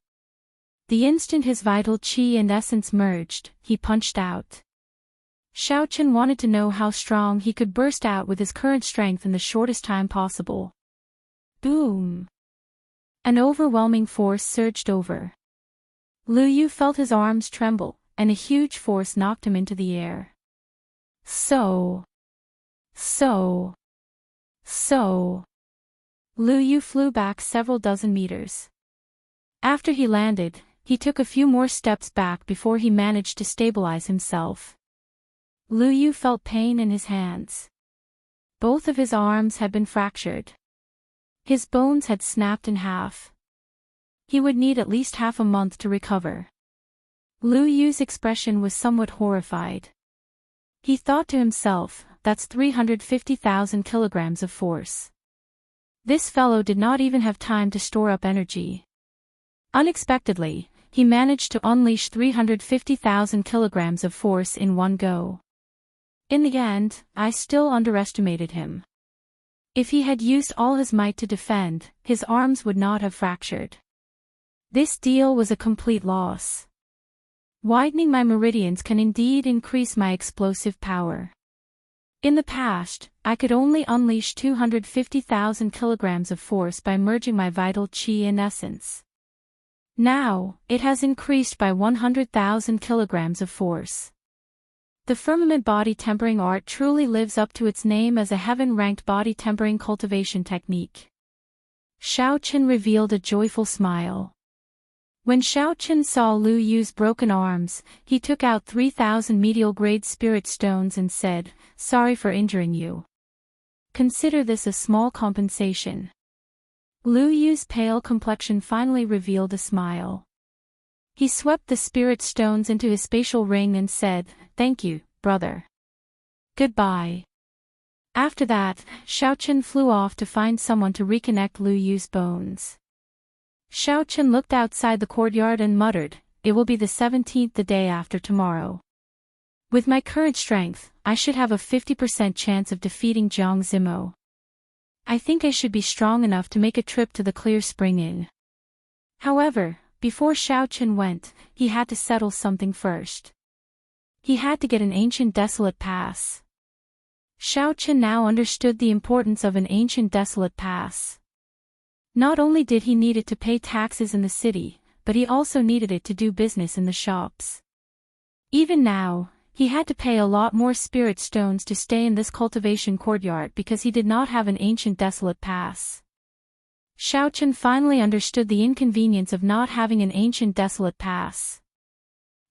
The instant his vital qi and essence merged, he punched out. Xiaoqian wanted to know how strong he could burst out with his current strength in the shortest time possible. Boom! An overwhelming force surged over. Lu Yu felt his arms tremble, and a huge force knocked him into the air. So. Lu Yu flew back several dozen meters. After he landed, he took a few more steps back before he managed to stabilize himself. Lu Yu felt pain in his hands. Both of his arms had been fractured. His bones had snapped in half. He would need at least half a month to recover. Lu Yu's expression was somewhat horrified. He thought to himself, that's 350,000 kilograms of force. This fellow did not even have time to store up energy. Unexpectedly, he managed to unleash 350,000 kilograms of force in one go. In the end, I still underestimated him. If he had used all his might to defend, his arms would not have fractured. This deal was a complete loss. Widening my meridians can indeed increase my explosive power. In the past, I could only unleash 250,000 kilograms of force by merging my vital qi and essence. Now, it has increased by 100,000 kilograms of force. The firmament body tempering art truly lives up to its name as a heaven-ranked body tempering cultivation technique. Xiao Chen revealed a joyful smile. When Xiao Chen saw Lu Yu's broken arms, he took out 3,000 medial-grade spirit stones and said, "Sorry for injuring you. Consider this a small compensation." Lu Yu's pale complexion finally revealed a smile. He swept the spirit stones into his spatial ring and said, "Thank you, brother. Goodbye." After that, Xiao Chen flew off to find someone to reconnect Lu Yu's bones. Xiao Chen looked outside the courtyard and muttered, "It will be the 17th the day after tomorrow. With my current strength, I should have a 50% chance of defeating Jiang Zimo. I think I should be strong enough to make a trip to the Clear Spring Inn." However, before Xiao Chen went, he had to settle something first. He had to get an ancient desolate pass. Xiao Chen now understood the importance of an ancient desolate pass. Not only did he need it to pay taxes in the city, but he also needed it to do business in the shops. Even now, he had to pay a lot more spirit stones to stay in this cultivation courtyard because he did not have an ancient desolate pass. Xiao Chen finally understood the inconvenience of not having an ancient desolate pass.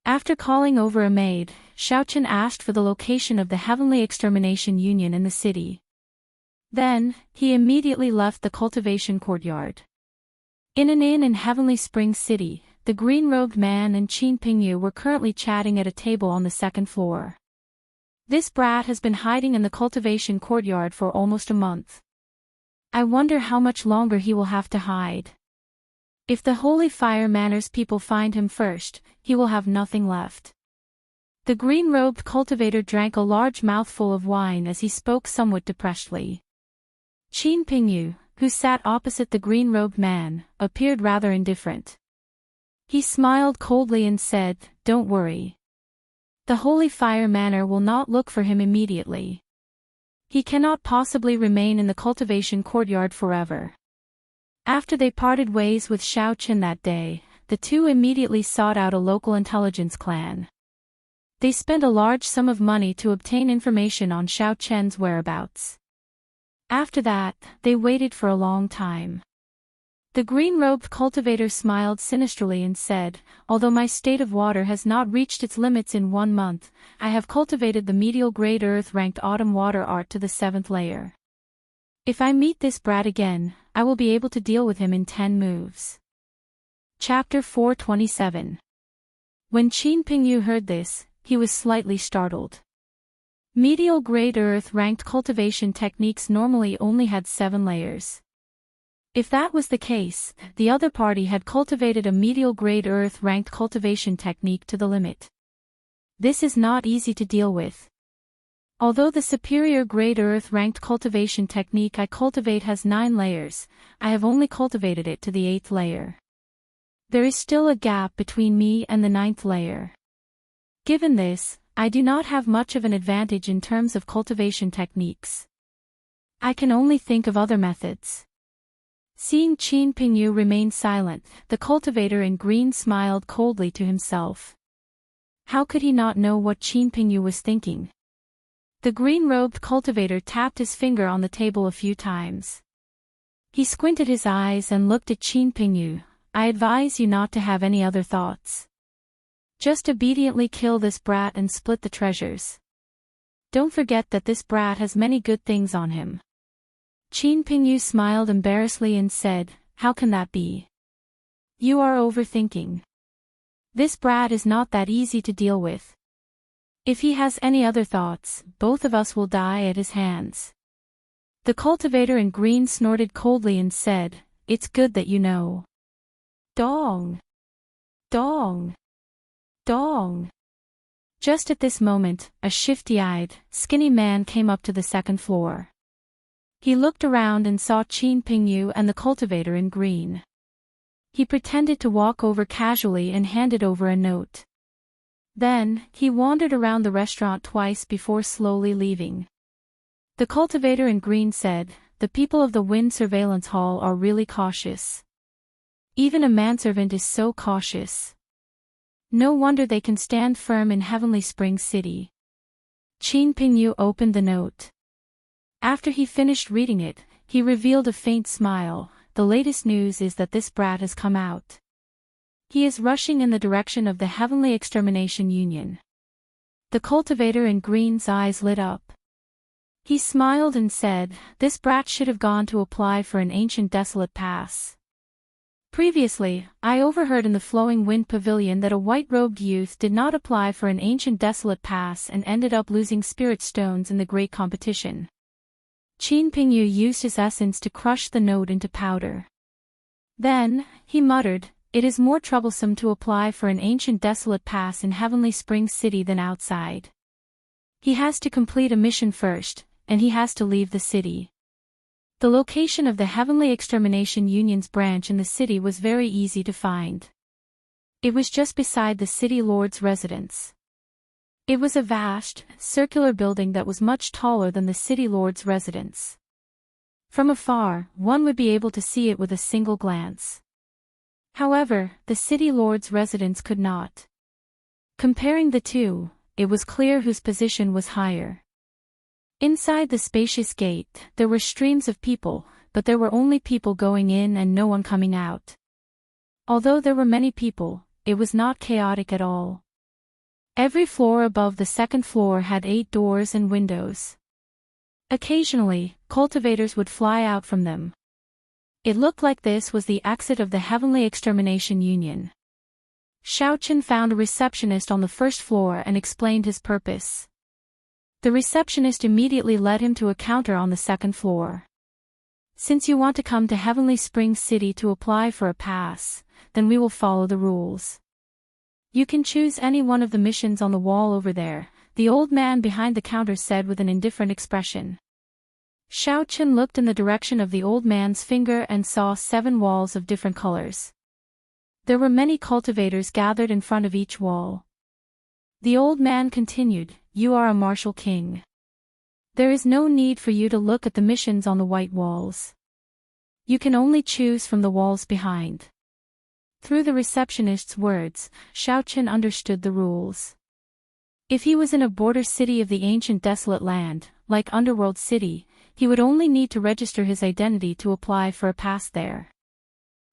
After calling over a maid, Xiao Chen asked for the location of the Heavenly Extermination Union in the city. Then, he immediately left the cultivation courtyard. In an inn in Heavenly Spring City, the green-robed man and Qin Pingyu were currently chatting at a table on the second floor. "This brat has been hiding in the cultivation courtyard for almost a month. I wonder how much longer he will have to hide. If the Holy Fire Manor's people find him first, he will have nothing left." The green-robed cultivator drank a large mouthful of wine as he spoke somewhat depressedly. Qin Pingyu, who sat opposite the green-robed man, appeared rather indifferent. He smiled coldly and said, "Don't worry. The Holy Fire Manor will not look for him immediately. He cannot possibly remain in the cultivation courtyard forever." After they parted ways with Xiao Chen that day, the two immediately sought out a local intelligence clan. They spent a large sum of money to obtain information on Xiao Chen's whereabouts. After that, they waited for a long time. The green-robed cultivator smiled sinisterly and said, "Although my state of water has not reached its limits in 1 month, I have cultivated the medial-grade earth-ranked autumn water art to the 7th layer. If I meet this brat again, I will be able to deal with him in 10 moves." Chapter 427. When Qin Pingyu heard this, he was slightly startled. Medial-grade earth-ranked cultivation techniques normally only had 7 layers. If that was the case, the other party had cultivated a medial-grade earth-ranked cultivation technique to the limit. This is not easy to deal with. Although the superior grade earth-ranked cultivation technique I cultivate has 9 layers, I have only cultivated it to the 8th layer. There is still a gap between me and the 9th layer. Given this, I do not have much of an advantage in terms of cultivation techniques. I can only think of other methods. Seeing Qin Pingyu remain silent, the cultivator in green smiled coldly to himself. How could he not know what Qin Pingyu was thinking? The green-robed cultivator tapped his finger on the table a few times. He squinted his eyes and looked at Qin Pingyu. "I advise you not to have any other thoughts. Just obediently kill this brat and split the treasures. Don't forget that this brat has many good things on him." Qin Pingyu smiled embarrassedly and said, "How can that be? You are overthinking. This brat is not that easy to deal with. If he has any other thoughts, both of us will die at his hands." The cultivator in green snorted coldly and said, "It's good that you know." Dong! Dong! Dong! Just at this moment, a shifty-eyed, skinny man came up to the second floor. He looked around and saw Qin Pingyu and the cultivator in green. He pretended to walk over casually and handed over a note. Then, he wandered around the restaurant twice before slowly leaving. The cultivator in green said, "The people of the Wind Surveillance Hall are really cautious. Even a manservant is so cautious. No wonder they can stand firm in Heavenly Spring City." Qin Pingyu opened the note. After he finished reading it, he revealed a faint smile. the latest news is that this brat has come out. He is rushing in the direction of the Heavenly Extermination Union." The cultivator in green's eyes lit up. He smiled and said, "This brat should have gone to apply for an ancient desolate pass. Previously, I overheard in the Flowing Wind Pavilion that a white-robed youth did not apply for an ancient desolate pass and ended up losing spirit stones in the great competition. Qin Pingyu used his essence to crush the note into powder. Then, he muttered, it is more troublesome to apply for an ancient desolate pass in Heavenly Spring City than outside. He has to complete a mission first, and he has to leave the city." The location of the Heavenly Extermination Union's branch in the city was very easy to find. It was just beside the city lord's residence. It was a vast, circular building that was much taller than the city lord's residence. From afar, one would be able to see it with a single glance. However, the city lord's residence could not. Comparing the two, it was clear whose position was higher. Inside the spacious gate, there were streams of people, but there were only people going in and no one coming out. Although there were many people, it was not chaotic at all. Every floor above the second floor had 8 doors and windows. Occasionally, cultivators would fly out from them. It looked like this was the exit of the Heavenly Extermination Union. Xiaoqin found a receptionist on the first floor and explained his purpose. The receptionist immediately led him to a counter on the second floor. "Since you want to come to Heavenly Spring City to apply for a pass, then we will follow the rules. You can choose any one of the missions on the wall over there," the old man behind the counter said with an indifferent expression. Xiaoqin looked in the direction of the old man's finger and saw 7 walls of different colors. There were many cultivators gathered in front of each wall. The old man continued, "You are a martial king. There is no need for you to look at the missions on the white walls. You can only choose from the walls behind." Through the receptionist's words, Xiaoqin understood the rules. If he was in a border city of the ancient desolate land, like Underworld City, he would only need to register his identity to apply for a pass there.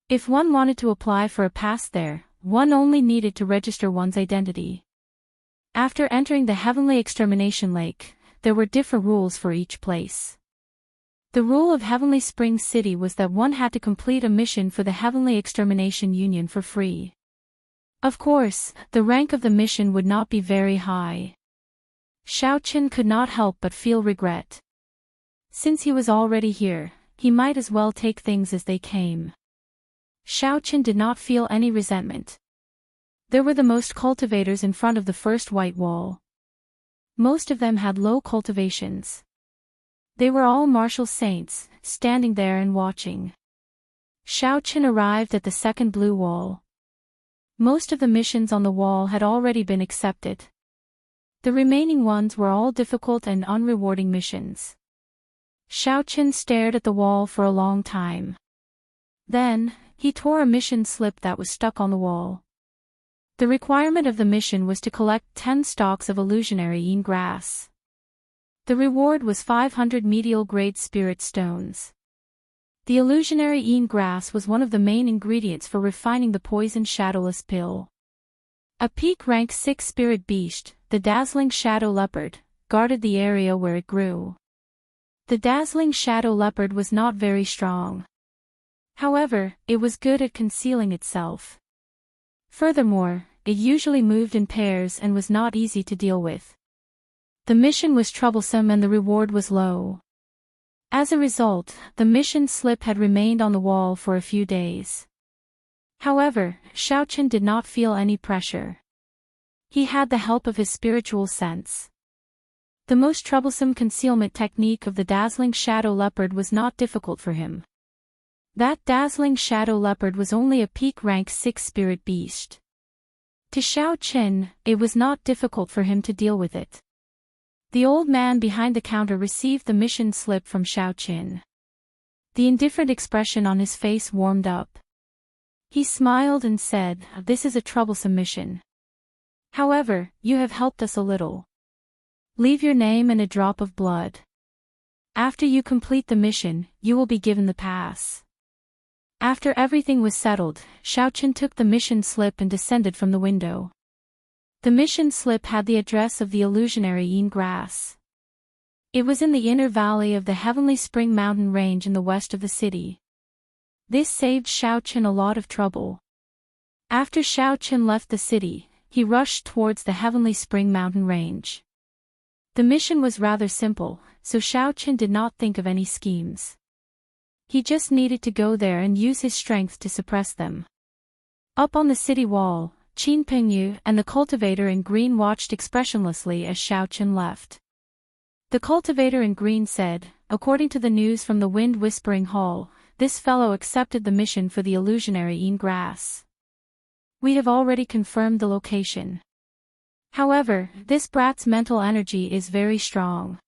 If one wanted to apply for a pass there, one only needed to register one's identity. After entering the Heavenly Extermination Lake, there were different rules for each place. The rule of Heavenly Spring City was that one had to complete a mission for the Heavenly Extermination Union for free. Of course, the rank of the mission would not be very high. Xiaoqin could not help but feel regret. Since he was already here, he might as well take things as they came. Xiaoqin did not feel any resentment. There were the most cultivators in front of the first white wall. Most of them had low cultivations. They were all martial saints, standing there and watching. Xiaoqin arrived at the second blue wall. Most of the missions on the wall had already been accepted. The remaining ones were all difficult and unrewarding missions. Xiaoqin stared at the wall for a long time. Then, he tore a mission slip that was stuck on the wall. The requirement of the mission was to collect 10 stalks of illusionary yin grass. The reward was 500 medial-grade spirit stones. The illusionary yin grass was one of the main ingredients for refining the poison shadowless pill. A peak rank 6 spirit beast, the dazzling shadow leopard, guarded the area where it grew. The dazzling shadow leopard was not very strong. However, it was good at concealing itself. Furthermore, it usually moved in pairs and was not easy to deal with. The mission was troublesome and the reward was low. As a result, the mission slip had remained on the wall for a few days. However, Xiaoqin did not feel any pressure. He had the help of his spiritual sense. The most troublesome concealment technique of the dazzling shadow leopard was not difficult for him. That dazzling shadow leopard was only a peak rank 6 spirit beast. To Xiaoqin, it was not difficult for him to deal with it. The old man behind the counter received the mission slip from Xiaoqin. The indifferent expression on his face warmed up. He smiled and said, "This is a troublesome mission. However, you have helped us a little. Leave your name and a drop of blood. After you complete the mission, you will be given the pass." After everything was settled, Xiaochen took the mission slip and descended from the window. The mission slip had the address of the illusionary Yin Grass. It was in the inner valley of the Heavenly Spring mountain range in the west of the city. This saved Xiaochen a lot of trouble. After Xiaochen left the city, he rushed towards the Heavenly Spring mountain range. The mission was rather simple, so Xiaochen did not think of any schemes. He just needed to go there and use his strength to suppress them. Up on the city wall, Qin Pingyu and the cultivator in green watched expressionlessly as Xiaochen left. The cultivator in green said, according to the news from the Wind Whispering Hall, this fellow accepted the mission for the illusionary Yin Grass. We have already confirmed the location. However, this brat's mental energy is very strong.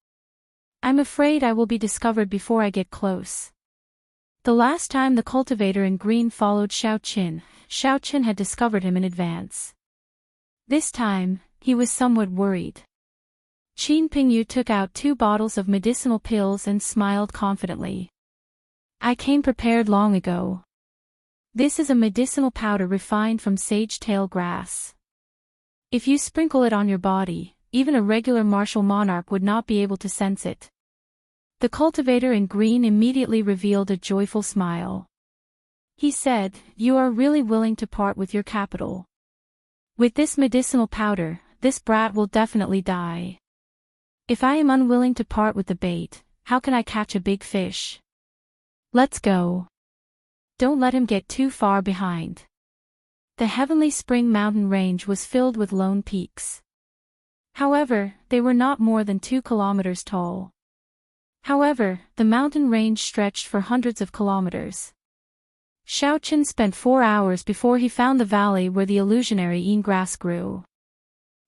I'm afraid I will be discovered before I get close. The last time the cultivator in green followed Xiaochen had discovered him in advance. This time, he was somewhat worried. Qin Pingyu took out 2 bottles of medicinal pills and smiled confidently. I came prepared long ago. This is a medicinal powder refined from sage-tail grass. If you sprinkle it on your body, even a regular martial monarch would not be able to sense it. The cultivator in green immediately revealed a joyful smile. He said, you are really willing to part with your capital. With this medicinal powder, this brat will definitely die. If I am unwilling to part with the bait, how can I catch a big fish? Let's go. Don't let him get too far behind. The Heavenly Spring mountain range was filled with lone peaks. However, they were not more than 2 kilometers tall. However, the mountain range stretched for hundreds of kilometers. Xiaochen spent 4 hours before he found the valley where the illusionary Yin Grass grew.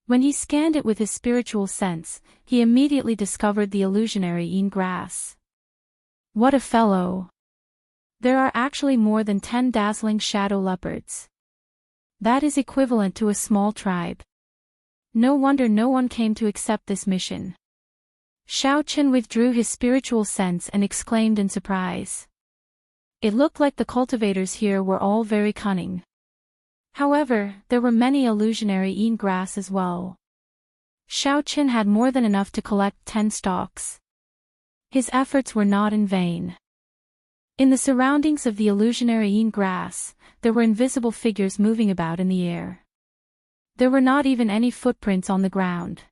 When he scanned it with his spiritual sense, he immediately discovered the illusionary Yin Grass. What a fellow! There are actually more than 10 dazzling shadow leopards. That is equivalent to a small tribe. No wonder no one came to accept this mission. Xiaochen withdrew his spiritual sense and exclaimed in surprise. It looked like the cultivators here were all very cunning. However, there were many illusionary Yin Grass as well. Xiaochen had more than enough to collect 10 stalks. His efforts were not in vain. In the surroundings of the illusionary Yin Grass, there were invisible figures moving about in the air. There were not even any footprints on the ground.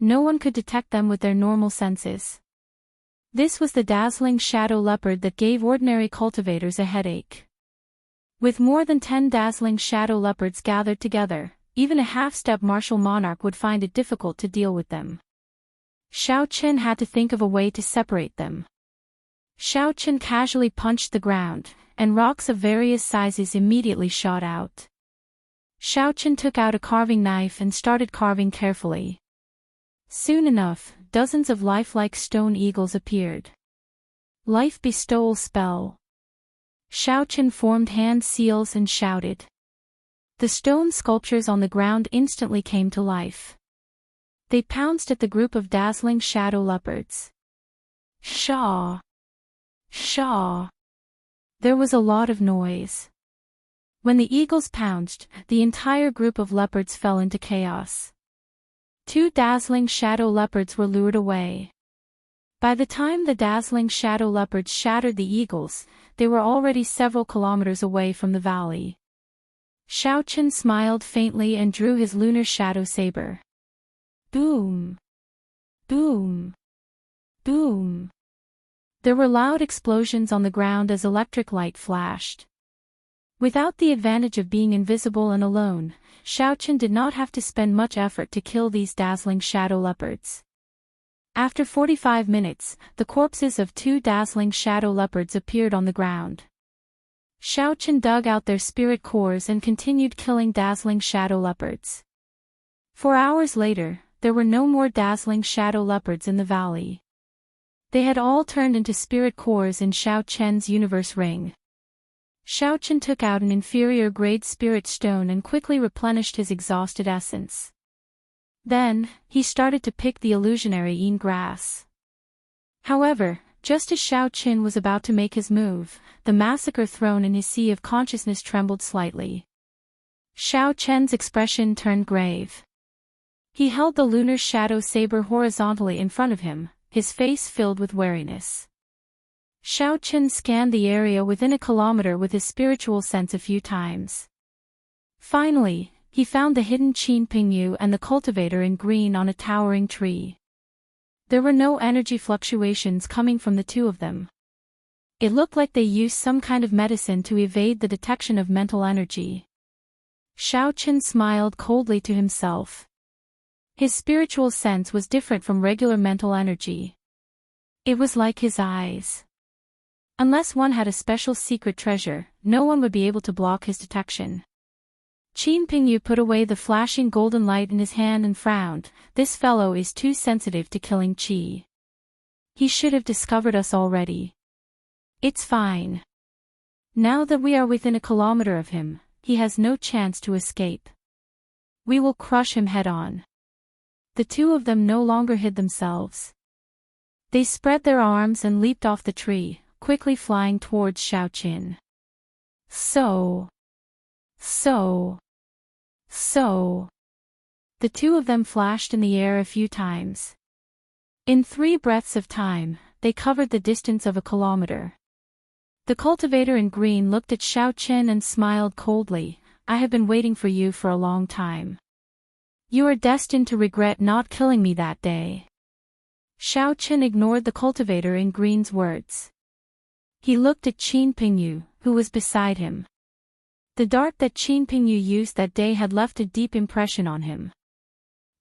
No one could detect them with their normal senses. This was the dazzling shadow leopard that gave ordinary cultivators a headache. With more than 10 dazzling shadow leopards gathered together, even a half-step martial monarch would find it difficult to deal with them. Xiaochen had to think of a way to separate them. Xiaochen casually punched the ground, and rocks of various sizes immediately shot out. Xiaochen took out a carving knife and started carving carefully. Soon enough, dozens of lifelike stone eagles appeared. Life bestowal spell. Xiaochen formed hand seals and shouted. The stone sculptures on the ground instantly came to life. They pounced at the group of dazzling shadow leopards. Shaw! Shaw! There was a lot of noise. When the eagles pounced, the entire group of leopards fell into chaos. 2 dazzling shadow leopards were lured away. By the time the dazzling shadow leopards shattered the eagles, they were already several kilometers away from the valley. Xiaochen smiled faintly and drew his lunar shadow saber. Boom! Boom! Boom! There were loud explosions on the ground as electric light flashed. Without the advantage of being invisible and alone, Xiaochen did not have to spend much effort to kill these dazzling shadow leopards. After 45 minutes, the corpses of 2 dazzling shadow leopards appeared on the ground. Xiaochen dug out their spirit cores and continued killing dazzling shadow leopards. 4 hours later, there were no more dazzling shadow leopards in the valley. They had all turned into spirit cores in Xiaochen's universe ring. Xiaochen took out an inferior-grade spirit stone and quickly replenished his exhausted essence. Then, he started to pick the illusionary Yin Grass. However, Just as Xiao Qin was about to make his move, the massacre throne in his sea of consciousness trembled slightly. Xiao Qian's expression turned grave. He held the lunar shadow saber horizontally in front of him, his face filled with wariness. Xiao Qin scanned the area within a kilometer with his spiritual sense a few times. Finally, he found the hidden Qin Pingyu and the cultivator in green on a towering tree. There were no energy fluctuations coming from the two of them. It looked like they used some kind of medicine to evade the detection of mental energy. Xiao Qin smiled coldly to himself. His spiritual sense was different from regular mental energy. It was like his eyes. Unless one had a special secret treasure, no one would be able to block his detection. Qin Pingyu put away the flashing golden light in his hand and frowned. This fellow is too sensitive to killing qi. He should have discovered us already. It's fine. Now that we are within a kilometer of him, he has no chance to escape. We will crush him head-on. The two of them no longer hid themselves. They spread their arms and leaped off the tree, quickly flying towards Xiao Qin. So. The two of them flashed in the air a few times. In 3 breaths of time, they covered the distance of a kilometer. The cultivator in green looked at Xiao Qin and smiled coldly. I have been waiting for you for a long time. You are destined to regret not killing me that day. Xiao Qin ignored the cultivator in green's words. He looked at Qin Pingyu, who was beside him. The dart that Qin Pingyu used that day had left a deep impression on him.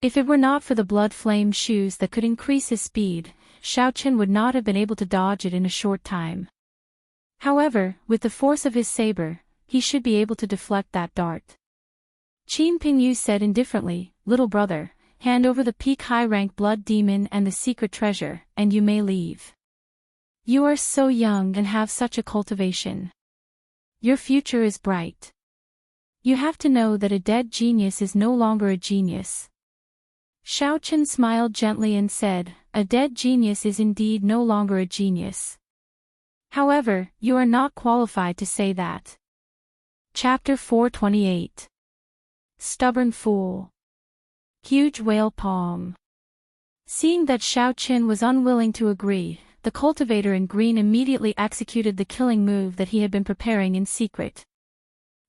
If it were not for the blood flame shoes that could increase his speed, Xiao Qin would not have been able to dodge it in a short time. However, with the force of his saber, he should be able to deflect that dart. Qin Pingyu said indifferently, "Little brother, hand over the peak high-rank blood demon and the secret treasure, and you may leave. You are so young and have such a cultivation. Your future is bright. You have to know that a dead genius is no longer a genius." Xiao Qin smiled gently and said, "A dead genius is indeed no longer a genius. However, you are not qualified to say that." Chapter 428. Stubborn Fool. Huge Whale Palm. Seeing that Xiao Qin was unwilling to agree, the cultivator in green immediately executed the killing move that he had been preparing in secret.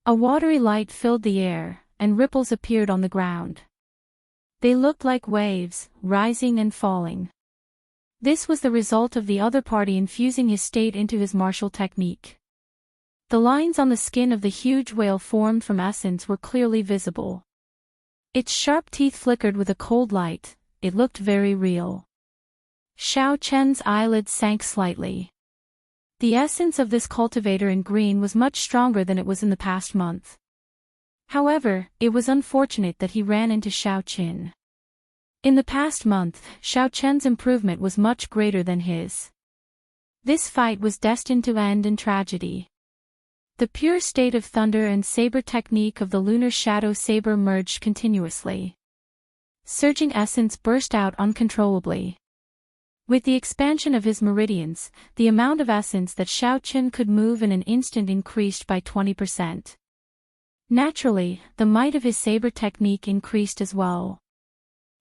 A watery light filled the air, and ripples appeared on the ground. They looked like waves, rising and falling. This was the result of the other party infusing his state into his martial technique. The lines on the skin of the huge whale formed from essence were clearly visible. Its sharp teeth flickered with a cold light. It looked very real. Xiao Qian's eyelids sank slightly. The essence of this cultivator in green was much stronger than it was in the past month. However, it was unfortunate that he ran into Xiao Qin. In the past month, Xiao Qian's improvement was much greater than his. This fight was destined to end in tragedy. The pure state of thunder and saber technique of the lunar shadow saber merged continuously. Surging essence burst out uncontrollably. With the expansion of his meridians, the amount of essence that Xiao Qin could move in an instant increased by 20%. Naturally, the might of his saber technique increased as well.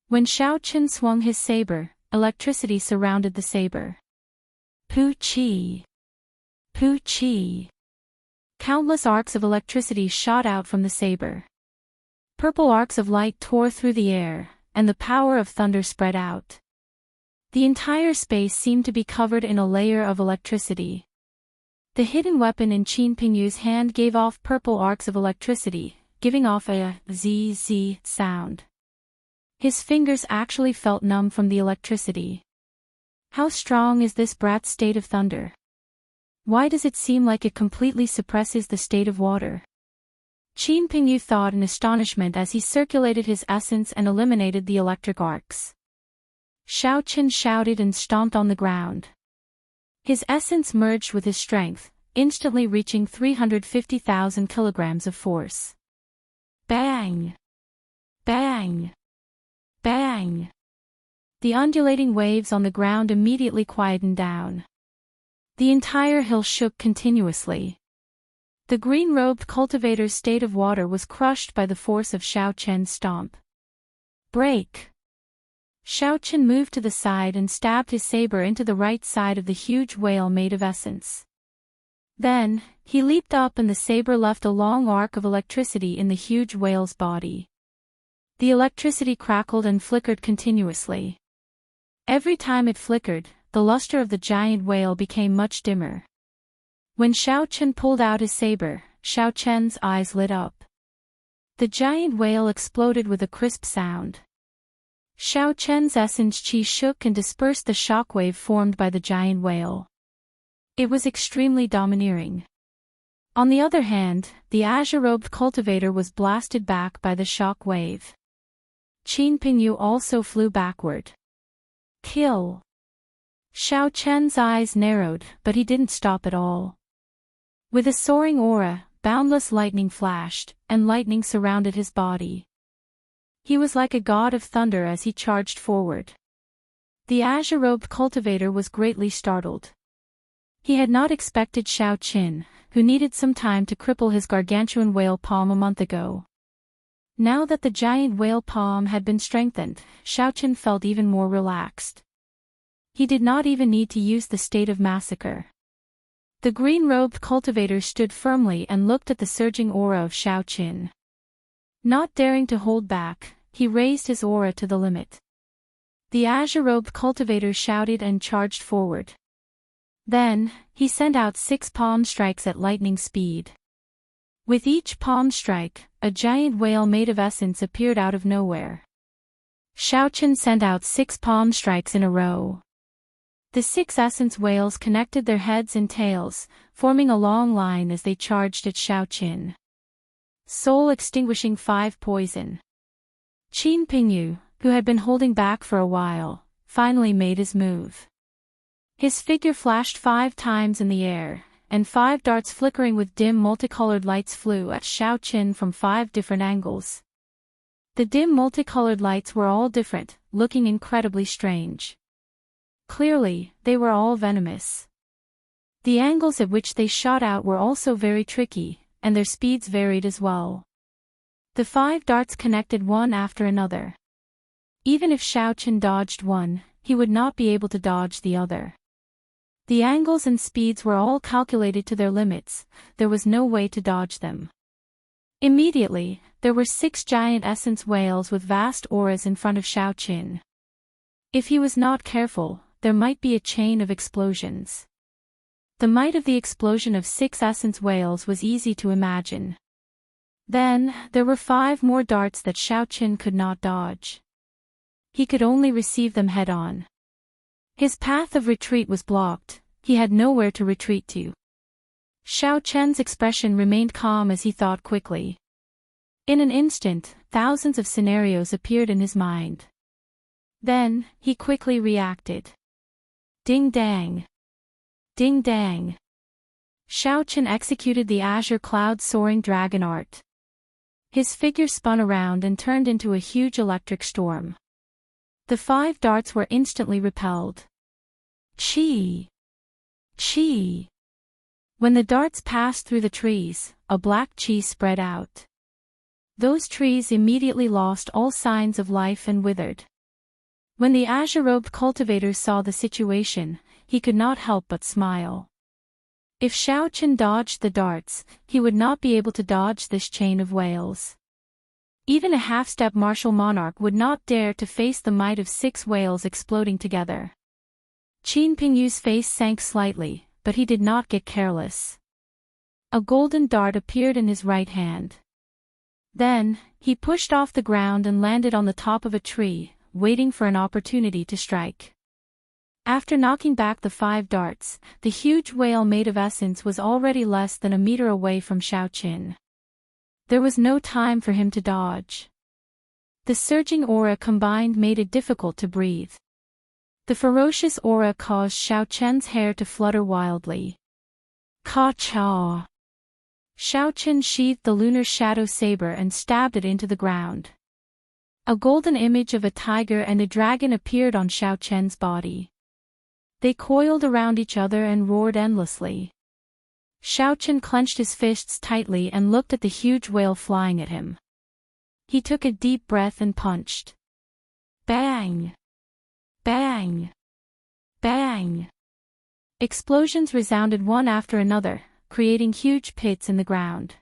When Xiao Qin swung his saber, electricity surrounded the saber. Pu Qi! Pu Qi! Countless arcs of electricity shot out from the saber. Purple arcs of light tore through the air, and the power of thunder spread out. The entire space seemed to be covered in a layer of electricity. The hidden weapon in Qin Pingyu's hand gave off purple arcs of electricity, giving off a zzz sound. His fingers actually felt numb from the electricity. How strong is this brat's state of thunder? Why does it seem like it completely suppresses the state of water? Qin Pingyu thought in astonishment as he circulated his essence and eliminated the electric arcs. Xiao Qin shouted and stomped on the ground. His essence merged with his strength, instantly reaching 350,000 kilograms of force. Bang! Bang! Bang! The undulating waves on the ground immediately quietened down. The entire hill shook continuously. The green-robed cultivator's state of water was crushed by the force of Xiao Chen's stomp. Break! Xiao Chen moved to the side and stabbed his saber into the right side of the huge whale made of essence. Then, he leaped up and the saber left a long arc of electricity in the huge whale's body. The electricity crackled and flickered continuously. Every time it flickered, the luster of the giant whale became much dimmer. When Xiao Chen pulled out his saber, Xiao Chen's eyes lit up. The giant whale exploded with a crisp sound. Xiao Chen's essence chi shook and dispersed the shockwave formed by the giant whale. It was extremely domineering. On the other hand, the azure-robed cultivator was blasted back by the shock wave. Qin Pingyu also flew backward. Kill! Xiao Chen's eyes narrowed, but he didn't stop at all. With a soaring aura, boundless lightning flashed, and lightning surrounded his body. He was like a god of thunder as he charged forward. The azure-robed cultivator was greatly startled. He had not expected Xiao Qin, who needed some time to cripple his gargantuan whale palm a month ago. Now that the giant whale palm had been strengthened, Xiao Qin felt even more relaxed. He did not even need to use the state of massacre. The green-robed cultivator stood firmly and looked at the surging aura of Xiao Qin. Not daring to hold back, he raised his aura to the limit. The azure-robed cultivator shouted and charged forward. Then, he sent out 6 palm strikes at lightning speed. With each palm strike, a giant whale made of essence appeared out of nowhere. Xiao Qin sent out 6 palm strikes in a row. The 6 essence whales connected their heads and tails, forming a long line as they charged at Xiao Qin. Soul extinguishing 5 poison. Qin Pingyu, who had been holding back for a while, finally made his move. His figure flashed 5 times in the air, and 5 darts flickering with dim multicolored lights flew at Xiao Qin from 5 different angles. The dim multicolored lights were all different, looking incredibly strange. Clearly, they were all venomous. The angles at which they shot out were also very tricky, and their speeds varied as well. The 5 darts connected one after another. Even if Xiao Qin dodged one, he would not be able to dodge the other. The angles and speeds were all calculated to their limits, there was no way to dodge them. Immediately, there were 6 giant essence whales with vast auras in front of Xiao Qin. If he was not careful, there might be a chain of explosions. The might of the explosion of 6 essence whales was easy to imagine. Then, there were 5 more darts that Xiao Qin could not dodge. He could only receive them head-on. His path of retreat was blocked, he had nowhere to retreat to. Xiao Chen's expression remained calm as he thought quickly. In an instant, thousands of scenarios appeared in his mind. Then, he quickly reacted. Ding dang! Ding dang! Xiao Chen executed the azure cloud soaring dragon art. His figure spun around and turned into a huge electric storm. The 5 darts were instantly repelled. Chi! Chi! When the darts passed through the trees, a black chi spread out. Those trees immediately lost all signs of life and withered. When the azure-robed cultivator saw the situation, he could not help but smile. If Xiao Chen dodged the darts, he would not be able to dodge this chain of whales. Even a half-step martial monarch would not dare to face the might of 6 whales exploding together. Qin Pingyu's face sank slightly, but he did not get careless. A golden dart appeared in his right hand. Then, he pushed off the ground and landed on the top of a tree, waiting for an opportunity to strike. After knocking back the 5 darts, the huge whale made of essence was already less than a meter away from Xiao Qin. There was no time for him to dodge. The surging aura combined made it difficult to breathe. The ferocious aura caused Xiao Chen's hair to flutter wildly. Ka-cha! Xiao Chen sheathed the lunar shadow saber and stabbed it into the ground. A golden image of a tiger and a dragon appeared on Xiao Chen's body. They coiled around each other and roared endlessly. Xiaochen clenched his fists tightly and looked at the huge whale flying at him. He took a deep breath and punched. Bang! Bang! Bang! Explosions resounded one after another, creating huge pits in the ground.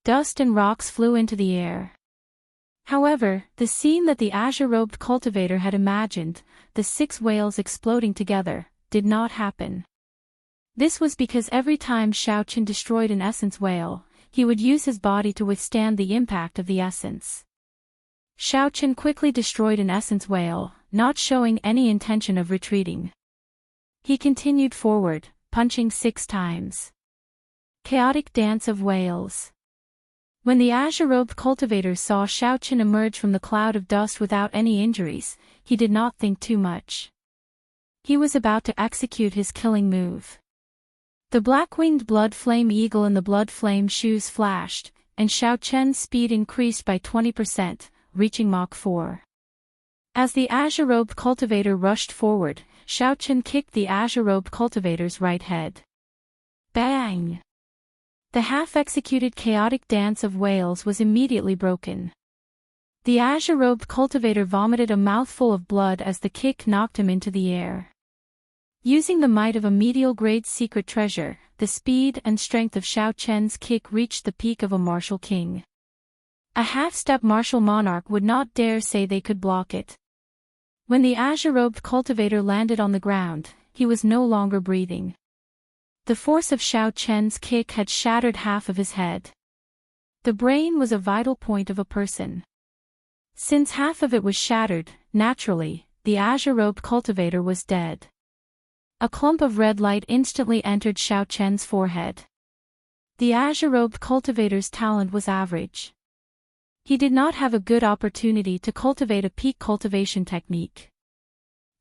Dust and rocks flew into the air. However, the scene that the azure-robed cultivator had imagined, the 6 whales exploding together, did not happen. This was because every time Xiaochen destroyed an essence whale, he would use his body to withstand the impact of the essence. Xiaochen quickly destroyed an essence whale, not showing any intention of retreating. He continued forward, punching 6 times. Chaotic dance of whales. When the azure-robed cultivator saw Xiaochen emerge from the cloud of dust without any injuries, he did not think too much. He was about to execute his killing move. The black-winged blood flame eagle and the blood flame shoes flashed, and Xiaochen's speed increased by 20%, reaching Mach 4. As the azure-robed cultivator rushed forward, Xiaochen kicked the azure-robed cultivator's right head. Bang! The half-executed chaotic dance of whales was immediately broken. The azure-robed cultivator vomited a mouthful of blood as the kick knocked him into the air. Using the might of a medial-grade secret treasure, the speed and strength of Xiaochen's kick reached the peak of a martial king. A half-step martial monarch would not dare say they could block it. When the azure-robed cultivator landed on the ground, he was no longer breathing. The force of Xiaochen's kick had shattered half of his head. The brain was a vital point of a person. Since half of it was shattered, naturally, the azure-robed cultivator was dead. A clump of red light instantly entered Xiaochen's forehead. The azure-robed cultivator's talent was average. He did not have a good opportunity to cultivate a peak cultivation technique.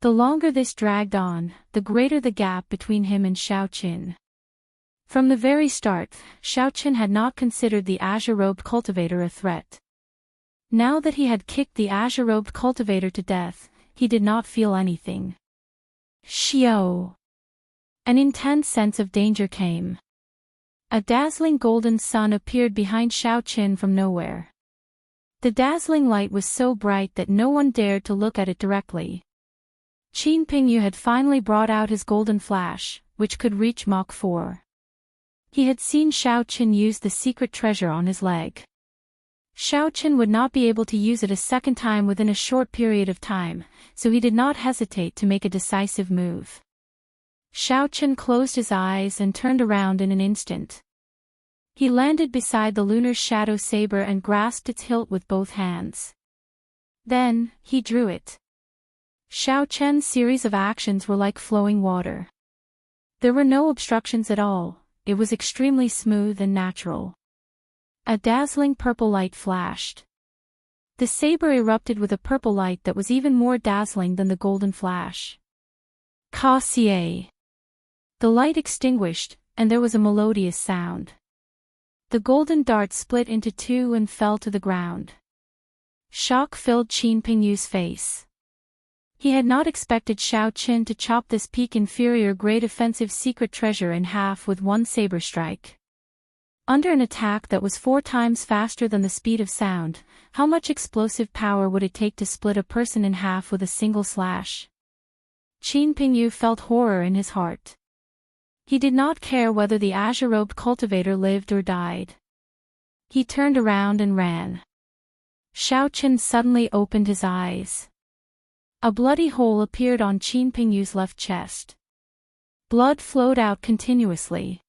The longer this dragged on, the greater the gap between him and Xiaochen. From the very start, Xiaochen had not considered the azure-robed cultivator a threat. Now that he had kicked the azure-robed cultivator to death, he did not feel anything. Xiao! An intense sense of danger came. A dazzling golden sun appeared behind Xiaochen from nowhere. The dazzling light was so bright that no one dared to look at it directly. Qin Pingyu had finally brought out his golden flash, which could reach Mach 4. He had seen Xiaochen use the secret treasure on his leg. Xiaochen would not be able to use it a second time within a short period of time, so he did not hesitate to make a decisive move. Xiaochen closed his eyes and turned around in an instant. He landed beside the lunar shadow saber and grasped its hilt with both hands. Then, he drew it. Xiaochen's series of actions were like flowing water. There were no obstructions at all, it was extremely smooth and natural. A dazzling purple light flashed. The saber erupted with a purple light that was even more dazzling than the golden flash. Ka-xie. The light extinguished, and there was a melodious sound. The golden dart split into 2 and fell to the ground. Shock filled Qin Pingyu's face. He had not expected Xiaochen to chop this peak inferior grade offensive secret treasure in half with one saber strike. Under an attack that was 4 times faster than the speed of sound, how much explosive power would it take to split a person in half with a single slash? Qin Pingyu felt horror in his heart. He did not care whether the azure-robed cultivator lived or died. He turned around and ran. Xiaochen suddenly opened his eyes. A bloody hole appeared on Qin Pingyu's left chest. Blood flowed out continuously.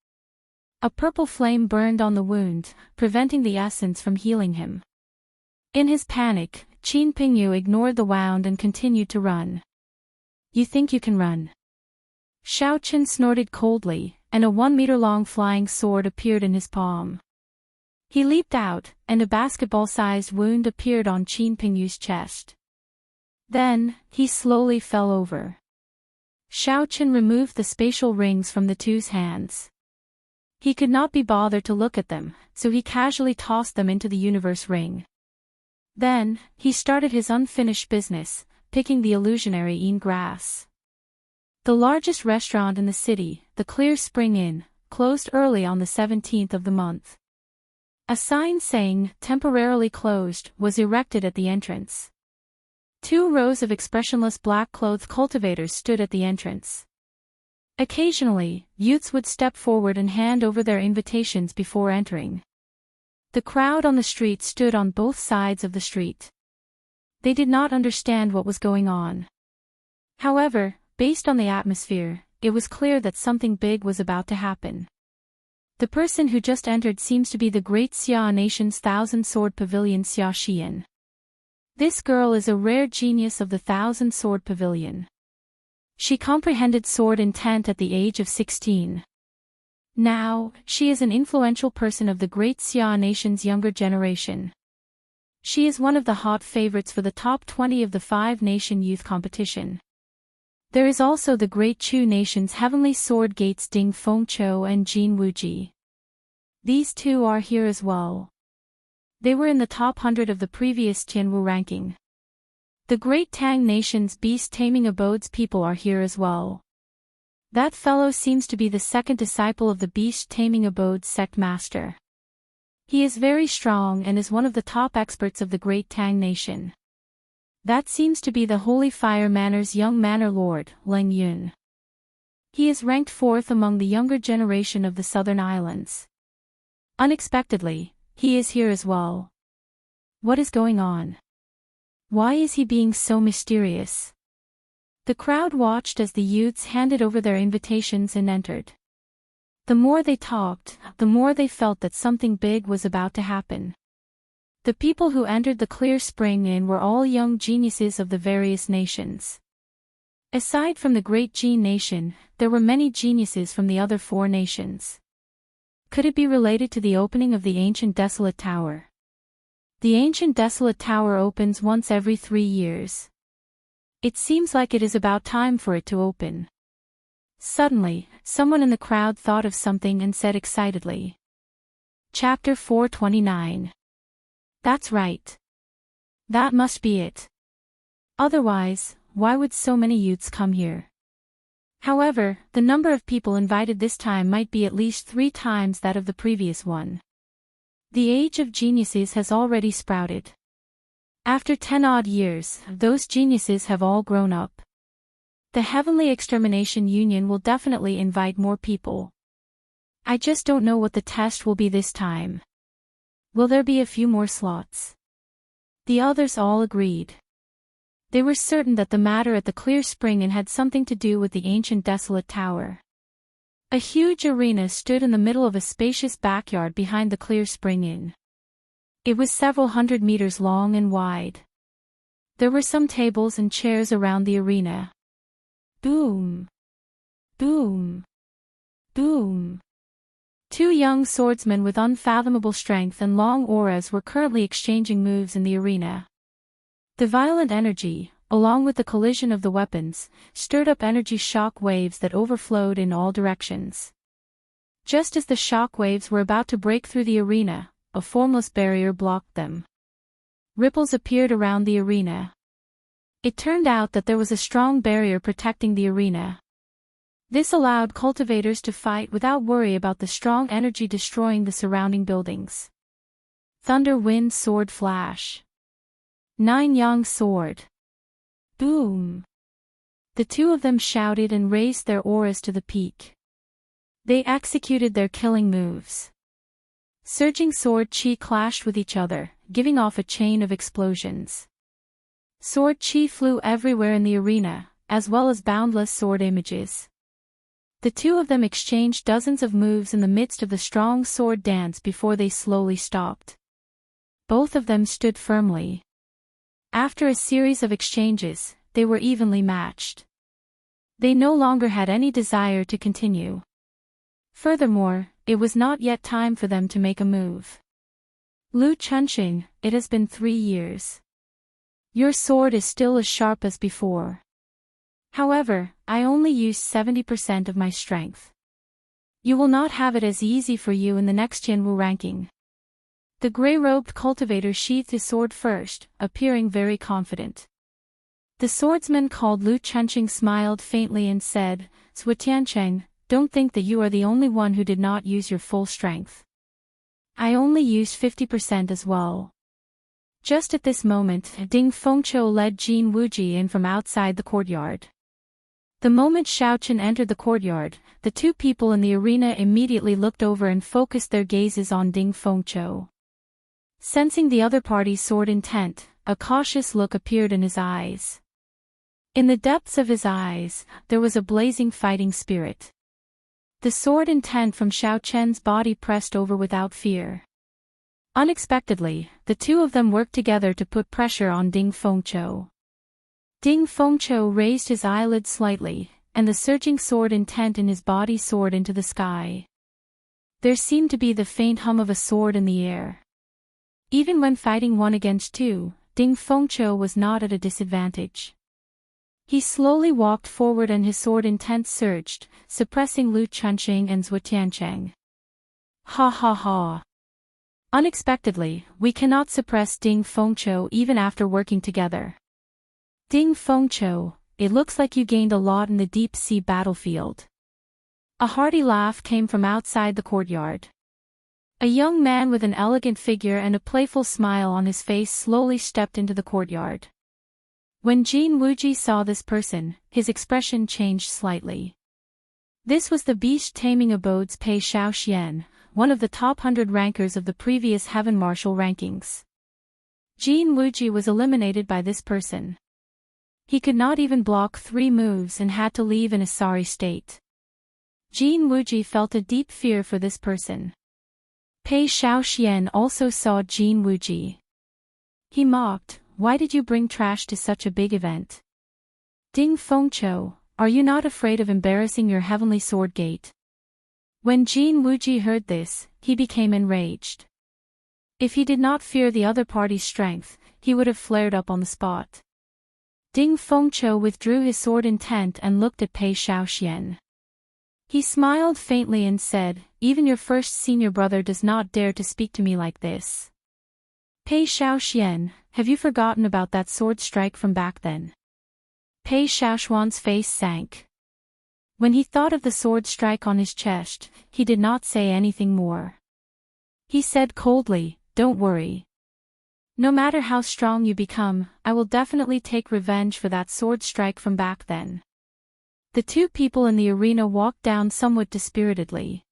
A purple flame burned on the wound, preventing the essence from healing him. In his panic, Qin Pingyu ignored the wound and continued to run. You think you can run? Xiaochen snorted coldly, and a 1-meter-long flying sword appeared in his palm. He leaped out, and a basketball-sized wound appeared on Qin Pingyu's chest. Then, he slowly fell over. Xiaochen removed the spatial rings from the two's hands. He could not be bothered to look at them, so he casually tossed them into the universe ring. Then, he started his unfinished business, picking the illusionary Yin grass. The largest restaurant in the city, the Clear Spring Inn, closed early on the 17th of the month. A sign saying, "Temporarily closed," was erected at the entrance. 2 rows of expressionless black-clothed cultivators stood at the entrance. Occasionally, youths would step forward and hand over their invitations before entering. The crowd on the street stood on both sides of the street. They did not understand what was going on. However, based on the atmosphere, it was clear that something big was about to happen. The person who just entered seems to be the great Xia nation's thousand-sword pavilion Xia Xian. This girl is a rare genius of the thousand-sword pavilion. She comprehended sword intent at the age of 16. Now, she is an influential person of the great Xia nation's younger generation. She is one of the hot favorites for the top 20 of the 5-nation youth competition. There is also the great Chu nation's heavenly sword gates Ding Fengqiu and Jin Wuji. These 2 are here as well. They were in the top 100 of the previous Tianwu ranking. The great Tang nation's beast-taming abodes people are here as well. That fellow seems to be the second disciple of the beast-taming abodes sect master. He is very strong and is one of the top experts of the great Tang nation. That seems to be the Holy Fire Manor's young manor lord, Leng Yun. He is ranked 4th among the younger generation of the southern islands. Unexpectedly, he is here as well. What is going on? Why is he being so mysterious? The crowd watched as the youths handed over their invitations and entered. The more they talked, the more they felt that something big was about to happen. The people who entered the Clear Spring Inn were all young geniuses of the various nations. Aside from the great Jin nation, there were many geniuses from the other 4 nations. Could it be related to the opening of the ancient desolate tower? The ancient desolate tower opens once every 3 years. It seems like it is about time for it to open. Suddenly, someone in the crowd thought of something and said excitedly. Chapter 429. That's right. That must be it. Otherwise, why would so many youths come here? However, the number of people invited this time might be at least 3 times that of the previous one. The age of geniuses has already sprouted. After 10 odd years, those geniuses have all grown up. The Heavenly Extermination Union will definitely invite more people. I just don't know what the test will be this time. Will there be a few more slots? The others all agreed. They were certain that the matter at the Clear Spring Inn had something to do with the ancient desolate tower. A huge arena stood in the middle of a spacious backyard behind the Clear Spring Inn. It was several hundred meters long and wide. There were some tables and chairs around the arena. Boom! Boom! Boom! 2 young swordsmen with unfathomable strength and long auras were currently exchanging moves in the arena. The violent energy, along with the collision of the weapons, stirred up energy shock waves that overflowed in all directions. Just as the shock waves were about to break through the arena, a formless barrier blocked them. Ripples appeared around the arena. It turned out that there was a strong barrier protecting the arena. This allowed cultivators to fight without worry about the strong energy destroying the surrounding buildings. Thunder, wind, sword, flash. 9 Yang sword. Boom! The 2 of them shouted and raised their auras to the peak. They executed their killing moves. Surging sword chi clashed with each other, giving off a chain of explosions. Sword chi flew everywhere in the arena, as well as boundless sword images. The 2 of them exchanged dozens of moves in the midst of the strong sword dance before they slowly stopped. Both of them stood firmly. After a series of exchanges, they were evenly matched. They no longer had any desire to continue. Furthermore, it was not yet time for them to make a move. Lu Chunxing, it has been 3 years. Your sword is still as sharp as before. However, I only used 70% of my strength. You will not have it as easy for you in the next Tianwu ranking. The gray-robed cultivator sheathed his sword first, appearing very confident. The swordsman called Lu Chunqing smiled faintly and said, Zhuotiancheng, don't think that you are the only one who did not use your full strength. I only used 50% as well. Just at this moment, Ding Fengqiu led Jin Wuji in from outside the courtyard. The moment Xiaochen entered the courtyard, the two people in the arena immediately looked over and focused their gazes on Ding Fengqiu. Sensing the other party's sword intent, a cautious look appeared in his eyes. In the depths of his eyes, there was a blazing fighting spirit. The sword intent from Xiaochen's body pressed over without fear. Unexpectedly, the two of them worked together to put pressure on Ding Fengqiu. Ding Fengqiu raised his eyelids slightly, and the surging sword intent in his body soared into the sky. There seemed to be the faint hum of a sword in the air. Even when fighting one against two, Ding Fengqiu was not at a disadvantage. He slowly walked forward and his sword intent surged, suppressing Lu Chunqing and Zhuotiancheng. Ha ha ha. Unexpectedly, we cannot suppress Ding Fengqiu even after working together. Ding Fengqiu, it looks like you gained a lot in the deep-sea battlefield. A hearty laugh came from outside the courtyard. A young man with an elegant figure and a playful smile on his face slowly stepped into the courtyard. When Jin Wuji saw this person, his expression changed slightly. This was the beast taming abode's Pei Xiaoxian, one of the top 100 rankers of the previous Heaven Martial rankings. Jin Wuji was eliminated by this person. He could not even block 3 moves and had to leave in a sorry state. Jin Wuji felt a deep fear for this person. Pei Xiaoxian also saw Jin Wuji. He mocked, "Why did you bring trash to such a big event? Ding Fengqiu, are you not afraid of embarrassing your heavenly sword gate?" When Jin Wuji heard this, he became enraged. If he did not fear the other party's strength, he would have flared up on the spot. Ding Fengqiu withdrew his sword intent and looked at Pei Xiaoxian. He smiled faintly and said, "Even your first senior brother does not dare to speak to me like this. Pei Xiaoxian, have you forgotten about that sword strike from back then?" Pei Xiaoxian's face sank. When he thought of the sword strike on his chest, he did not say anything more. He said coldly, "Don't worry. No matter how strong you become, I will definitely take revenge for that sword strike from back then." The two people in the arena walked down somewhat dispiritedly.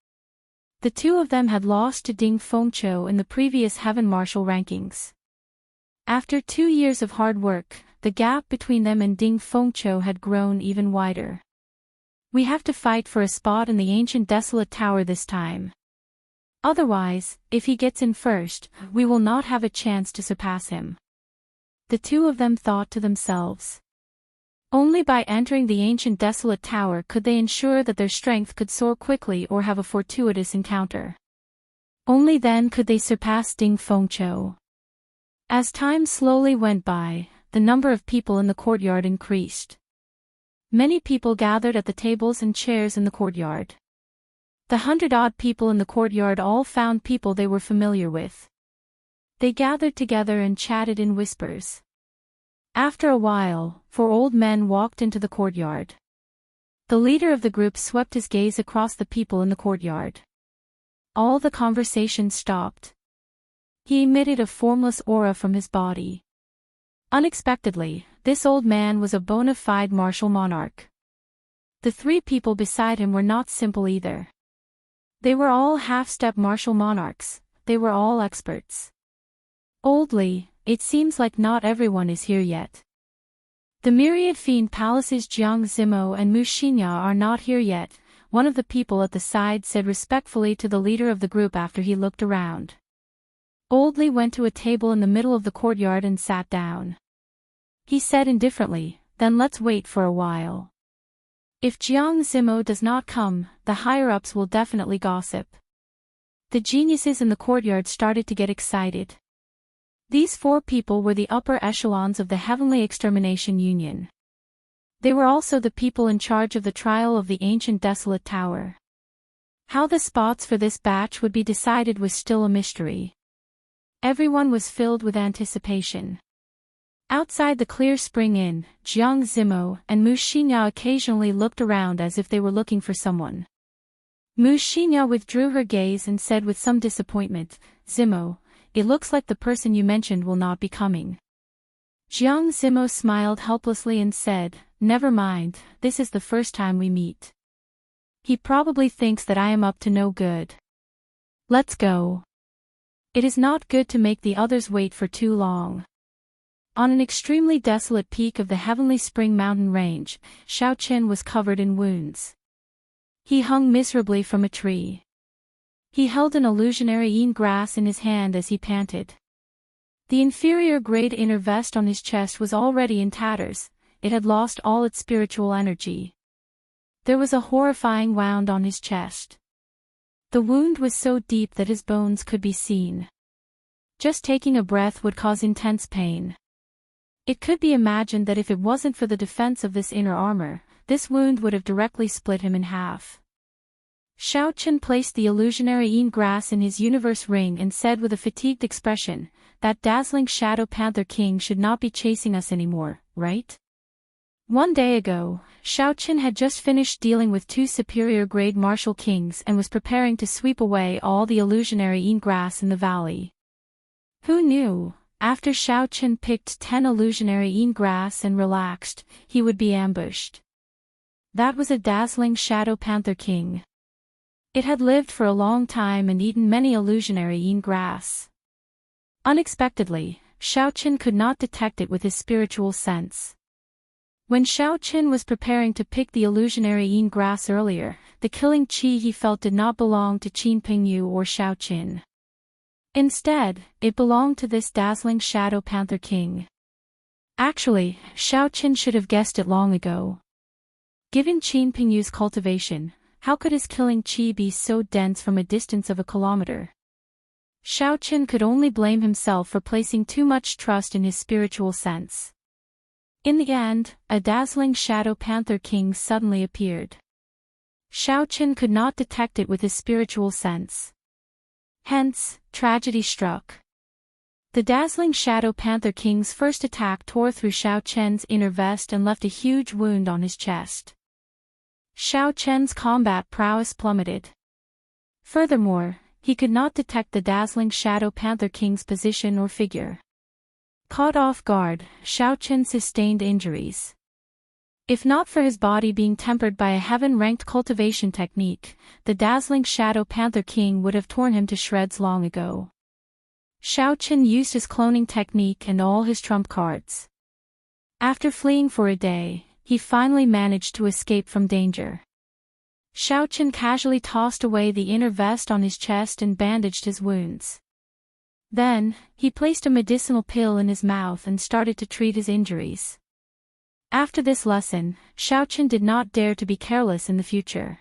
The two of them had lost to Ding Fengqiu in the previous Heaven Martial rankings. After 2 years of hard work, the gap between them and Ding Fengqiu had grown even wider. "We have to fight for a spot in the ancient desolate tower this time. Otherwise, if he gets in first, we will not have a chance to surpass him." The two of them thought to themselves. Only by entering the ancient desolate tower could they ensure that their strength could soar quickly or have a fortuitous encounter. Only then could they surpass Ding Fengqiu. As time slowly went by, the number of people in the courtyard increased. Many people gathered at the tables and chairs in the courtyard. The 100-odd people in the courtyard all found people they were familiar with. They gathered together and chatted in whispers. After a while, 4 old men walked into the courtyard. The leader of the group swept his gaze across the people in the courtyard. All the conversation stopped. He emitted a formless aura from his body. Unexpectedly, this old man was a bona fide martial monarch. The 3 people beside him were not simple either. They were all half-step martial monarchs, they were all experts. "Oldly, it seems like not everyone is here yet. The myriad fiend palaces Jiang Zimo and Mu Xinya are not here yet," one of the people at the side said respectfully to the leader of the group after he looked around. Oldly went to a table in the middle of the courtyard and sat down. He said indifferently, "Then let's wait for a while. If Jiang Zimo does not come, the higher-ups will definitely gossip." The geniuses in the courtyard started to get excited. These 4 people were the upper echelons of the Heavenly Extermination Union. They were also the people in charge of the trial of the ancient desolate tower. How the spots for this batch would be decided was still a mystery. Everyone was filled with anticipation. Outside the Clear Spring Inn, Jiang Zimo and Mu Xinya occasionally looked around as if they were looking for someone. Mu Xinya withdrew her gaze and said with some disappointment, "Zimo, it looks like the person you mentioned will not be coming." Jiang Zimo smiled helplessly and said, "Never mind, this is the first time we meet. He probably thinks that I am up to no good. Let's go. It is not good to make the others wait for too long." On an extremely desolate peak of the Heavenly Spring mountain range, Xiaoqin was covered in wounds. He hung miserably from a tree. He held an illusionary yin grass in his hand as he panted. The inferior-grade inner vest on his chest was already in tatters. It had lost all its spiritual energy. There was a horrifying wound on his chest. The wound was so deep that his bones could be seen. Just taking a breath would cause intense pain. It could be imagined that if it wasn't for the defense of this inner armor, this wound would have directly split him in half. Xiaoqin placed the illusionary yin grass in his universe ring and said with a fatigued expression, "That dazzling Shadow Panther King should not be chasing us anymore, right?" One day ago, Xiaoqin had just finished dealing with 2 superior-grade martial kings and was preparing to sweep away all the illusionary yin grass in the valley. Who knew? After Xiaoqin picked 10 illusionary yin grass and relaxed, he would be ambushed. That was a dazzling Shadow Panther King. It had lived for a long time and eaten many illusionary yin grass. Unexpectedly, Xiaoqin could not detect it with his spiritual sense. When Xiaoqin was preparing to pick the illusionary yin grass earlier, the killing qi he felt did not belong to Qin Pingyu or Xiaoqin. Instead, it belonged to this dazzling Shadow Panther King. Actually, Xiaoqin should have guessed it long ago. Given Qin Pingyu's cultivation, how could his killing qi be so dense from a distance of a kilometer? Xiaoqin could only blame himself for placing too much trust in his spiritual sense. In the end, a dazzling Shadow Panther King suddenly appeared. Xiaoqin could not detect it with his spiritual sense. Hence, tragedy struck. The dazzling Shadow Panther King's first attack tore through Xiaoqin's inner vest and left a huge wound on his chest. Xiaoqin's combat prowess plummeted. Furthermore, he could not detect the dazzling Shadow Panther King's position or figure. Caught off guard, Xiaoqin sustained injuries. If not for his body being tempered by a heaven-ranked cultivation technique, the dazzling Shadow Panther King would have torn him to shreds long ago. Xiaoqin used his cloning technique and all his trump cards. After fleeing for a day, he finally managed to escape from danger. Xiaoqin casually tossed away the inner vest on his chest and bandaged his wounds. Then, he placed a medicinal pill in his mouth and started to treat his injuries. After this lesson, Xiaoqin did not dare to be careless in the future.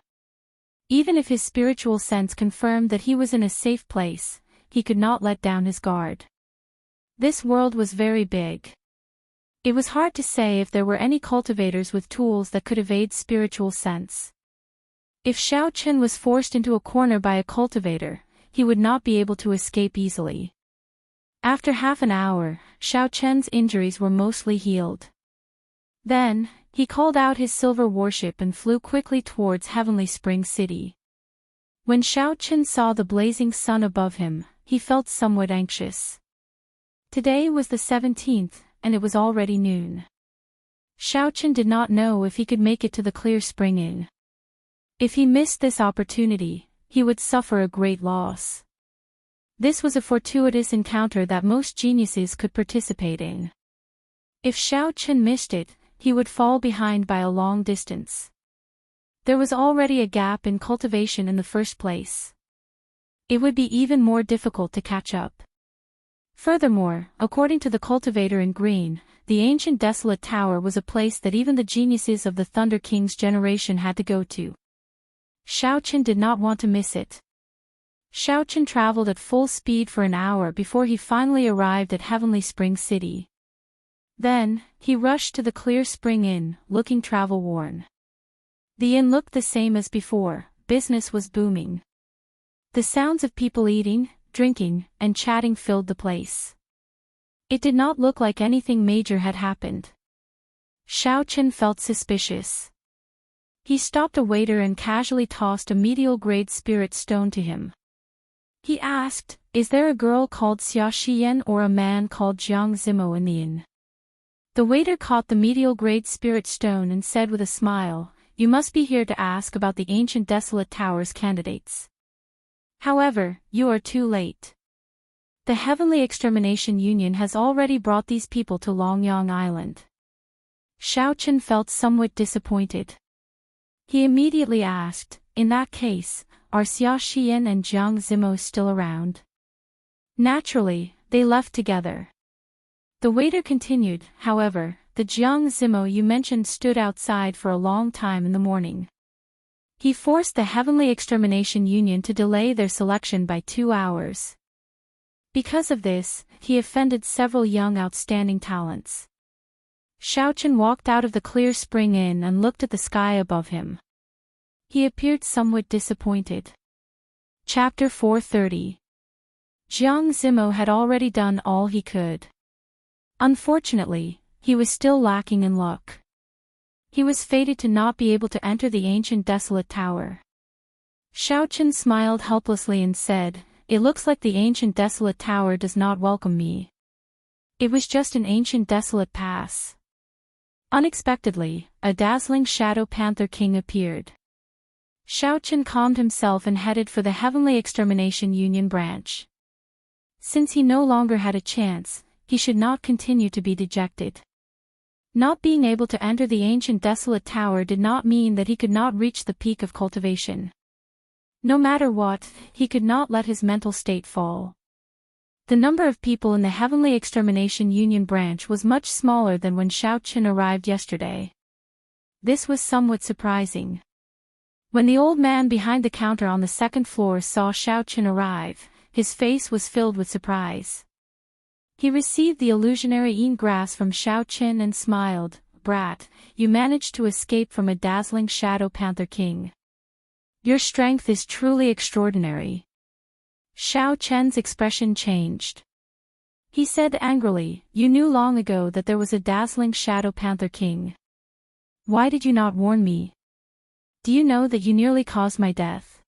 Even if his spiritual sense confirmed that he was in a safe place, he could not let down his guard. This world was very big. It was hard to say if there were any cultivators with tools that could evade spiritual sense. If Xiaoqin was forced into a corner by a cultivator, he would not be able to escape easily. After half an hour, Xiaoqin's injuries were mostly healed. Then, he called out his silver warship and flew quickly towards Heavenly Spring City. When Xiaoqin saw the blazing sun above him, he felt somewhat anxious. Today was the 17th, and it was already noon. Xiaoqin did not know if he could make it to the Clear Spring Inn. If he missed this opportunity, he would suffer a great loss. This was a fortuitous encounter that most geniuses could participate in. If Xiaoqin missed it, he would fall behind by a long distance. There was already a gap in cultivation in the first place. It would be even more difficult to catch up. Furthermore, according to the cultivator in green, the ancient desolate tower was a place that even the geniuses of the Thunder King's generation had to go to. Xiaoqin did not want to miss it. Xiaoqin traveled at full speed for an hour before he finally arrived at Heavenly Spring City. Then, he rushed to the Clear Spring Inn, looking travel-worn. The inn looked the same as before, business was booming. The sounds of people eating, drinking, and chatting filled the place. It did not look like anything major had happened. Xiao Chen felt suspicious. He stopped a waiter and casually tossed a medial-grade spirit stone to him. He asked, "Is there a girl called Xia Xiyan or a man called Jiang Zimo in the inn?" The waiter caught the medial-grade spirit stone and said with a smile, "You must be here to ask about the ancient desolate tower's candidates. However, you are too late. The Heavenly Extermination Union has already brought these people to Longyang Island." Xiao Chen felt somewhat disappointed. He immediately asked, "In that case, are Xia Xian and Jiang Zimo still around?" "Naturally, they left together." The waiter continued, "However, the Jiang Zimo you mentioned stood outside for a long time in the morning. He forced the Heavenly Extermination Union to delay their selection by 2 hours. Because of this, he offended several young outstanding talents." Xiao Chen walked out of the Clear Spring Inn and looked at the sky above him. He appeared somewhat disappointed. Chapter 430. Jiang Zimo had already done all he could. Unfortunately, he was still lacking in luck. He was fated to not be able to enter the ancient desolate tower. Xiao Chen smiled helplessly and said, "It looks like the ancient desolate tower does not welcome me. It was just an ancient desolate pass." Unexpectedly, a dazzling shadow panther king appeared. Xiao Chen calmed himself and headed for the Heavenly Extermination Union branch. Since he no longer had a chance, he should not continue to be dejected. Not being able to enter the ancient desolate tower did not mean that he could not reach the peak of cultivation. No matter what, he could not let his mental state fall. The number of people in the Heavenly Extermination Union branch was much smaller than when Xiao Chen arrived yesterday. This was somewhat surprising. When the old man behind the counter on the second floor saw Xiao Chen arrive, his face was filled with surprise. He received the illusionary Yin grass from Xiao Chen and smiled, "Brat, you managed to escape from a dazzling shadow panther king. Your strength is truly extraordinary." Xiao Chen's expression changed. He said angrily, "You knew long ago that there was a dazzling shadow panther king. Why did you not warn me? Do you know that you nearly caused my death?"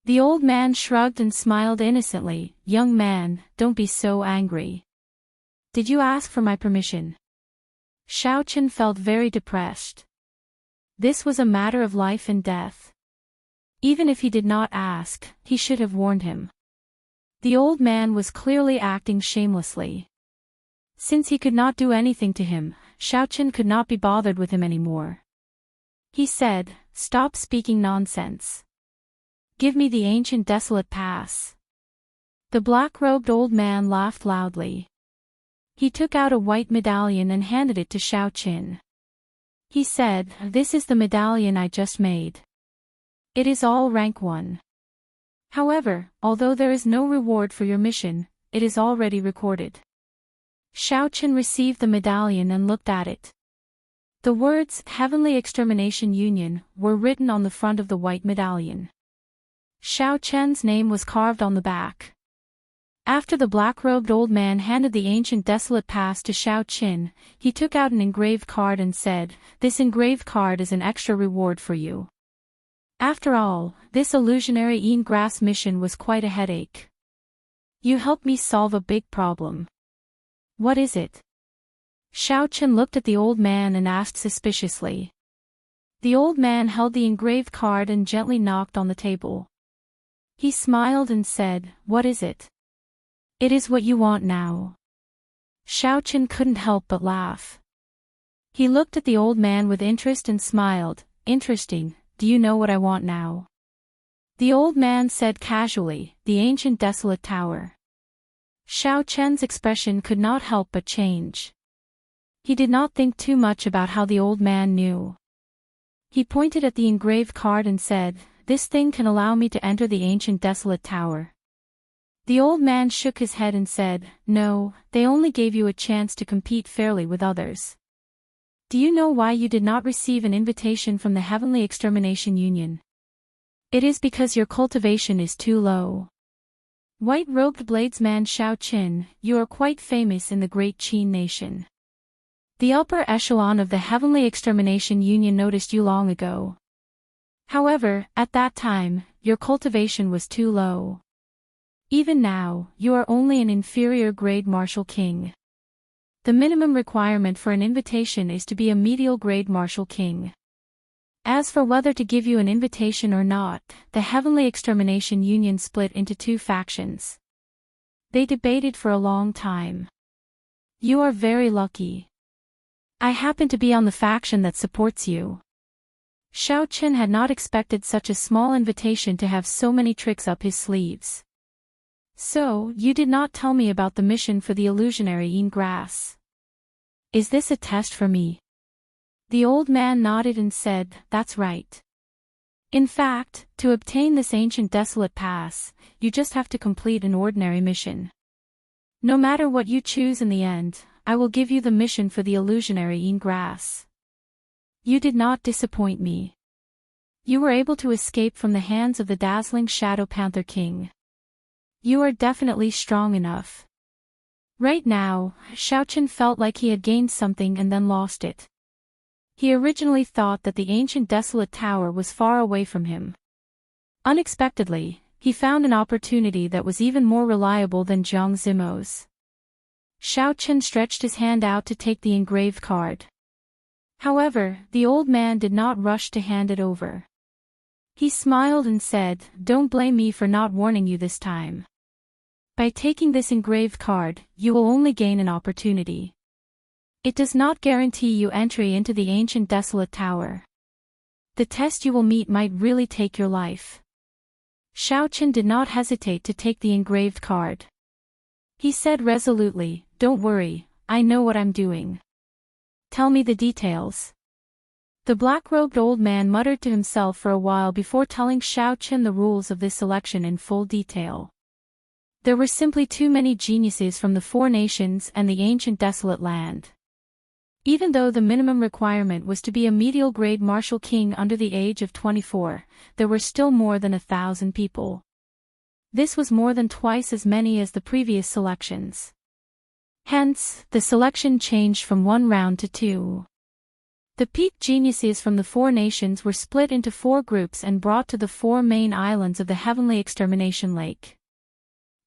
The old man shrugged and smiled innocently, "Young man, don't be so angry. Did you ask for my permission?" Xiao Chen felt very depressed. This was a matter of life and death. Even if he did not ask, he should have warned him. The old man was clearly acting shamelessly. Since he could not do anything to him, Xiao Chen could not be bothered with him anymore. He said, "Stop speaking nonsense. Give me the ancient desolate pass." The black-robed old man laughed loudly. He took out a white medallion and handed it to Xiao Chen. He said, "This is the medallion I just made. It is all rank 1. However, although there is no reward for your mission, it is already recorded." Xiao Chen received the medallion and looked at it. The words, "Heavenly Extermination Union," were written on the front of the white medallion. Xiao Chen's name was carved on the back. After the black-robed old man handed the ancient desolate pass to Xiao Chen, he took out an engraved card and said, "This engraved card is an extra reward for you." After all, this illusionary Yin grass mission was quite a headache. "You helped me solve a big problem. What is it?" Xiao Chen looked at the old man and asked suspiciously. The old man held the engraved card and gently knocked on the table. He smiled and said, "What is it?" "It is what you want now." Xiao Chen couldn't help but laugh. He looked at the old man with interest and smiled, "Interesting. Do you know what I want now?" The old man said casually, "The ancient desolate tower." Xiao Chen's expression could not help but change. He did not think too much about how the old man knew. He pointed at the engraved card and said, "This thing can allow me to enter the ancient desolate tower." The old man shook his head and said, "No, they only gave you a chance to compete fairly with others. Do you know why you did not receive an invitation from the Heavenly Extermination Union? It is because your cultivation is too low. White-robed bladesman Shao Qin, you are quite famous in the great Qin nation. The upper echelon of the Heavenly Extermination Union noticed you long ago. However, at that time, your cultivation was too low. Even now, you are only an inferior grade martial king. The minimum requirement for an invitation is to be a medial grade martial king. As for whether to give you an invitation or not, the Heavenly Extermination Union split into two factions. They debated for a long time. You are very lucky. I happen to be on the faction that supports you. Shao Qin had not expected such a small invitation to have so many tricks up his sleeves. So, you did not tell me about the mission for the illusionary Yin grass. Is this a test for me? The old man nodded and said, that's right. In fact, to obtain this ancient desolate pass, you just have to complete an ordinary mission. No matter what you choose in the end, I will give you the mission for the illusionary Yin grass. You did not disappoint me. You were able to escape from the hands of the dazzling Shadow Panther King. You are definitely strong enough. Right now, Shao Qin felt like he had gained something and then lost it. He originally thought that the ancient desolate tower was far away from him. Unexpectedly, he found an opportunity that was even more reliable than Jiang Zimo's. Shao Qin stretched his hand out to take the engraved card. However, the old man did not rush to hand it over. He smiled and said, don't blame me for not warning you this time. By taking this engraved card, you will only gain an opportunity. It does not guarantee you entry into the ancient desolate tower. The test you will meet might really take your life. Shao Qin did not hesitate to take the engraved card. He said resolutely, don't worry, I know what I'm doing. Tell me the details. The black-robed old man muttered to himself for a while before telling Shao Qin the rules of this selection in full detail. There were simply too many geniuses from the four nations and the ancient desolate land. Even though the minimum requirement was to be a medial-grade martial king under the age of 24, there were still more than 1,000 people. This was more than twice as many as the previous selections. Hence, the selection changed from 1 round to 2. The peak geniuses from the four nations were split into 4 groups and brought to the 4 main islands of the Heavenly Extermination Lake.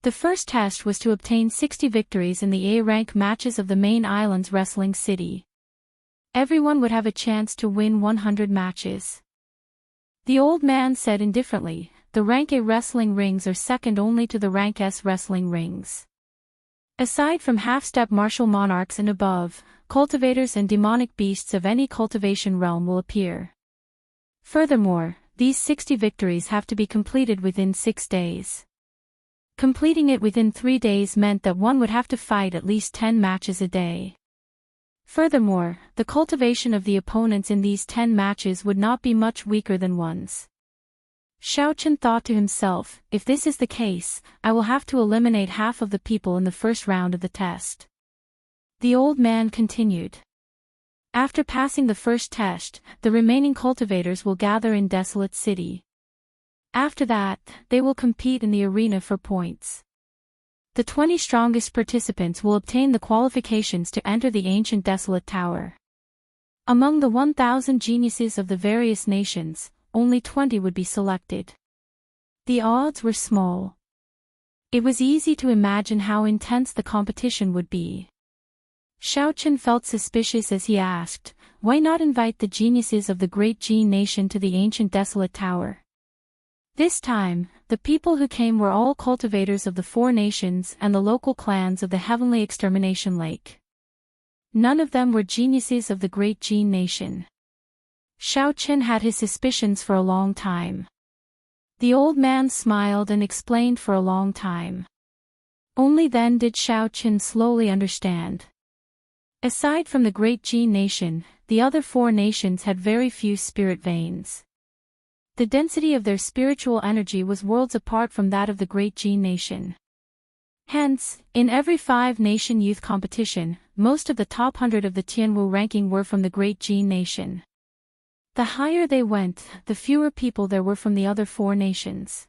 The first test was to obtain 60 victories in the A-rank matches of the main island's wrestling city. Everyone would have a chance to win 100 matches. The old man said indifferently, the rank A wrestling rings are second only to the rank S wrestling rings. Aside from half-step martial monarchs and above, cultivators and demonic beasts of any cultivation realm will appear. Furthermore, these 60 victories have to be completed within 6 days. Completing it within 3 days meant that one would have to fight at least 10 matches a day. Furthermore, the cultivation of the opponents in these 10 matches would not be much weaker than one's. Shao Qin thought to himself, if this is the case, I will have to eliminate half of the people in the first round of the test. The old man continued. After passing the first test, the remaining cultivators will gather in Desolate City. After that, they will compete in the arena for points. The 20 strongest participants will obtain the qualifications to enter the ancient desolate tower. Among the 1,000 geniuses of the various nations, only 20 would be selected. The odds were small. It was easy to imagine how intense the competition would be. Shao Qin felt suspicious as he asked, why not invite the geniuses of the great Jin nation to the ancient desolate tower? This time, the people who came were all cultivators of the four nations and the local clans of the Heavenly Extermination Lake. None of them were geniuses of the great Jin nation. Shao Qin had his suspicions for a long time. The old man smiled and explained for a long time. Only then did Shao Qin slowly understand. Aside from the great Jin nation, the other four nations had very few spirit veins. The density of their spiritual energy was worlds apart from that of the great Jin nation. Hence, in every 5-nation youth competition, most of the top 100 of the Tianwu ranking were from the great Jin nation. The higher they went, the fewer people there were from the other 4 nations.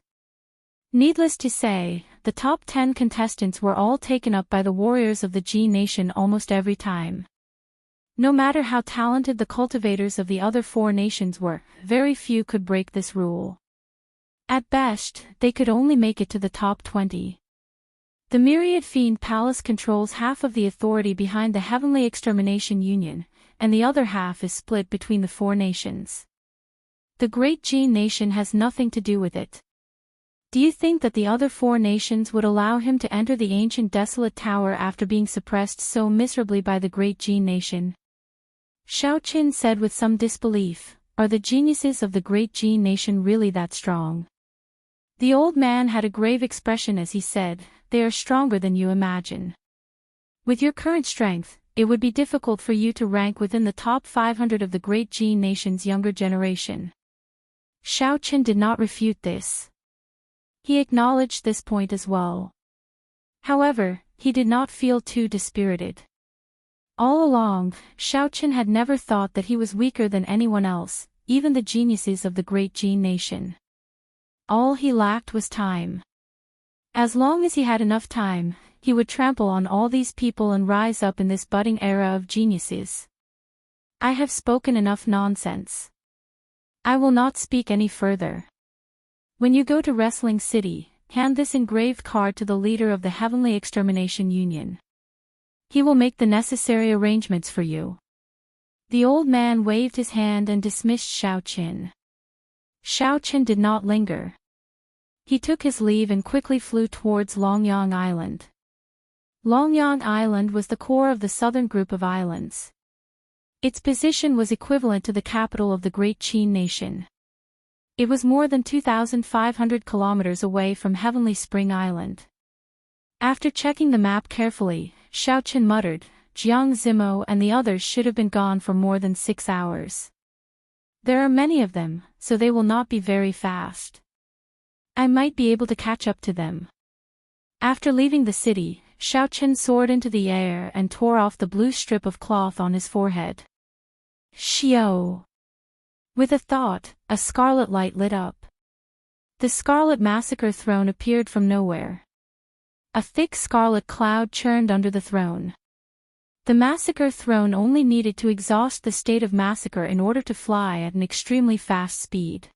Needless to say, the top 10 contestants were all taken up by the warriors of the Ji nation almost every time. No matter how talented the cultivators of the other 4 nations were, very few could break this rule. At best, they could only make it to the top 20. The Myriad Fiend Palace controls half of the authority behind the Heavenly Extermination Union, and the other half is split between the 4 nations. The Great Ji nation has nothing to do with it. Do you think that the other 4 nations would allow him to enter the ancient desolate tower after being suppressed so miserably by the Great Ji nation? Xiao Qin said with some disbelief, "Are the geniuses of the Great Ji nation really that strong?" The old man had a grave expression as he said, "They are stronger than you imagine. With your current strength, it would be difficult for you to rank within the top 500 of the Great Ji nation's younger generation." Xiao Qin did not refute this. He acknowledged this point as well. However, he did not feel too dispirited. All along, Xiao Qin had never thought that he was weaker than anyone else, even the geniuses of the Great Ji nation. All he lacked was time. As long as he had enough time, he would trample on all these people and rise up in this budding era of geniuses. I have spoken enough nonsense. I will not speak any further. When you go to Wrestling City, hand this engraved card to the leader of the Heavenly Extermination Union. He will make the necessary arrangements for you. The old man waved his hand and dismissed Xiao Qin. Xiao Qin did not linger. He took his leave and quickly flew towards Longyang Island. Longyang Island was the core of the southern group of islands. Its position was equivalent to the capital of the Great Qin nation. It was more than 2,500 kilometers away from Heavenly Spring Island. After checking the map carefully, Xiao Qin muttered, "Jiang Zimo and the others should have been gone for more than 6 hours. There are many of them, so they will not be very fast. I might be able to catch up to them." After leaving the city, Xiao Qin soared into the air and tore off the blue strip of cloth on his forehead. Xiao! With a thought, a scarlet light lit up. The Scarlet Massacre throne appeared from nowhere. A thick scarlet cloud churned under the throne. The Massacre throne only needed to exhaust the state of Massacre in order to fly at an extremely fast speed.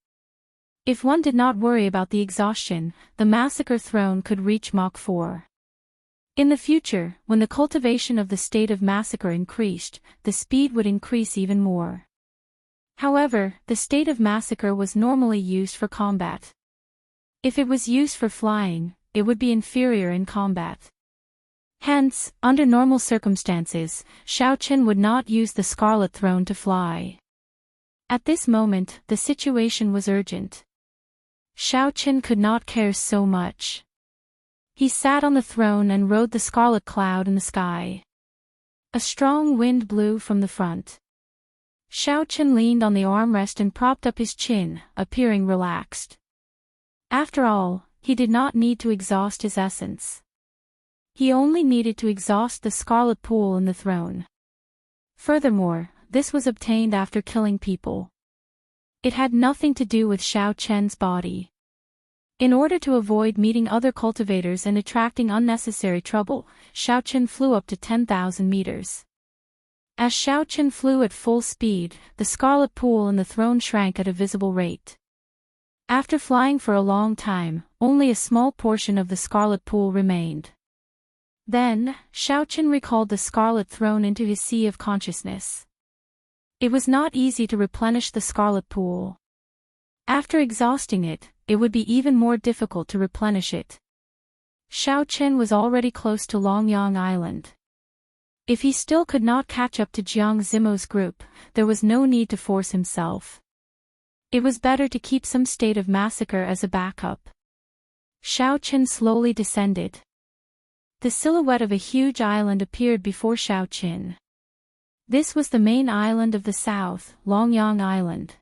If one did not worry about the exhaustion, the Massacre throne could reach Mach 4. In the future, when the cultivation of the state of Massacre increased, the speed would increase even more. However, the state of Massacre was normally used for combat. If it was used for flying, it would be inferior in combat. Hence, under normal circumstances, Xiao Qin would not use the Scarlet Throne to fly. At this moment, the situation was urgent. Xiao Qin could not care so much. He sat on the throne and rode the scarlet cloud in the sky. A strong wind blew from the front. Xiao Qin leaned on the armrest and propped up his chin, appearing relaxed. After all, he did not need to exhaust his essence. He only needed to exhaust the scarlet pool in the throne. Furthermore, this was obtained after killing people. It had nothing to do with Xiao Qin's body. In order to avoid meeting other cultivators and attracting unnecessary trouble, Xiao Qin flew up to 10,000 meters. As Xiao Qin flew at full speed, the scarlet pool in the throne shrank at a visible rate. After flying for a long time, only a small portion of the scarlet pool remained. Then, Xiao Qin recalled the scarlet throne into his sea of consciousness. It was not easy to replenish the scarlet pool. After exhausting it, it would be even more difficult to replenish it. Xiao Qin was already close to Longyang Island. If he still could not catch up to Jiang Zimo's group, there was no need to force himself. It was better to keep some state of Massacre as a backup. Xiao Qin slowly descended. The silhouette of a huge island appeared before Xiao Qin. This was the main island of the south, Longyang Island.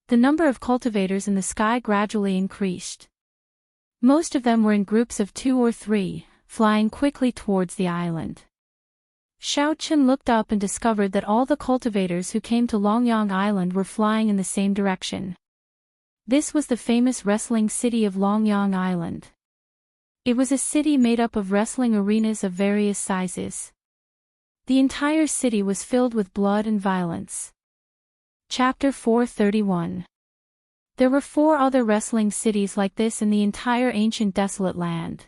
The number of cultivators in the sky gradually increased. Most of them were in groups of 2 or 3, flying quickly towards the island. Xiao Qin looked up and discovered that all the cultivators who came to Longyang Island were flying in the same direction. This was the famous wrestling city of Longyang Island. It was a city made up of wrestling arenas of various sizes. The entire city was filled with blood and violence. Chapter 431. There were 4 other wrestling cities like this in the entire ancient desolate land.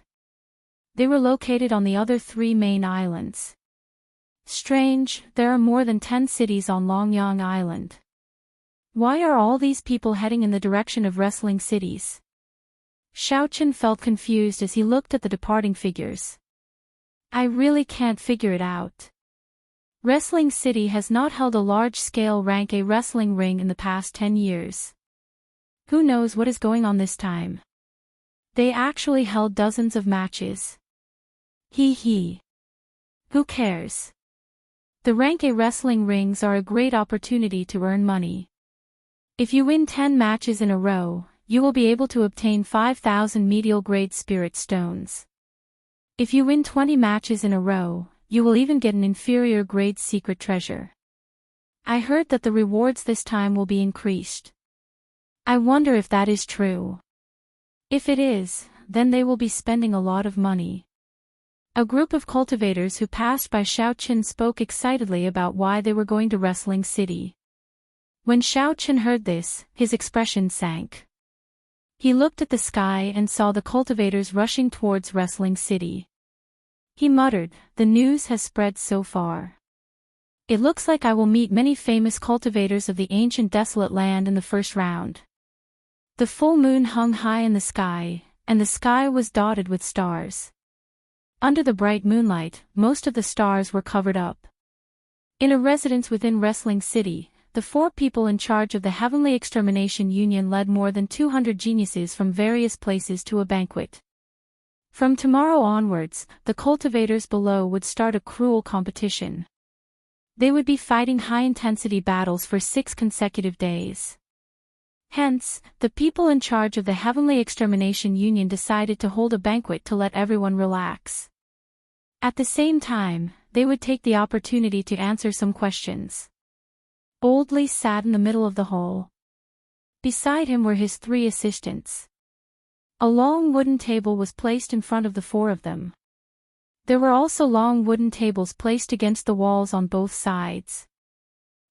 They were located on the other 3 main islands. Strange, there are more than 10 cities on Longyang Island. Why are all these people heading in the direction of wrestling cities? Xiaochen felt confused as he looked at the departing figures. I really can't figure it out. Wrestling City has not held a large-scale rank A wrestling ring in the past 10 years. Who knows what is going on this time? They actually held dozens of matches. Hee. Who cares? The rank A wrestling rings are a great opportunity to earn money. If you win 10 matches in a row, you will be able to obtain 5,000 medial grade spirit stones. If you win 20 matches in a row, you will even get an inferior grade secret treasure. I heard that the rewards this time will be increased. I wonder if that is true. If it is, then they will be spending a lot of money. A group of cultivators who passed by Xiaochen spoke excitedly about why they were going to Wrestling City. When Xiaochen heard this, his expression sank. He looked at the sky and saw the cultivators rushing towards Wrestling City. He muttered, "The news has spread so far. It looks like I will meet many famous cultivators of the ancient desolate land in the first round." The full moon hung high in the sky, and the sky was dotted with stars. Under the bright moonlight, most of the stars were covered up. In a residence within Wrestling City, the 4 people in charge of the Heavenly Extermination Union led more than 200 geniuses from various places to a banquet. From tomorrow onwards, the cultivators below would start a cruel competition. They would be fighting high-intensity battles for 6 consecutive days. Hence, the people in charge of the Heavenly Extermination Union decided to hold a banquet to let everyone relax. At the same time, they would take the opportunity to answer some questions. Old Li sat in the middle of the hall. Beside him were his 3 assistants. A long wooden table was placed in front of the 4 of them. There were also long wooden tables placed against the walls on both sides.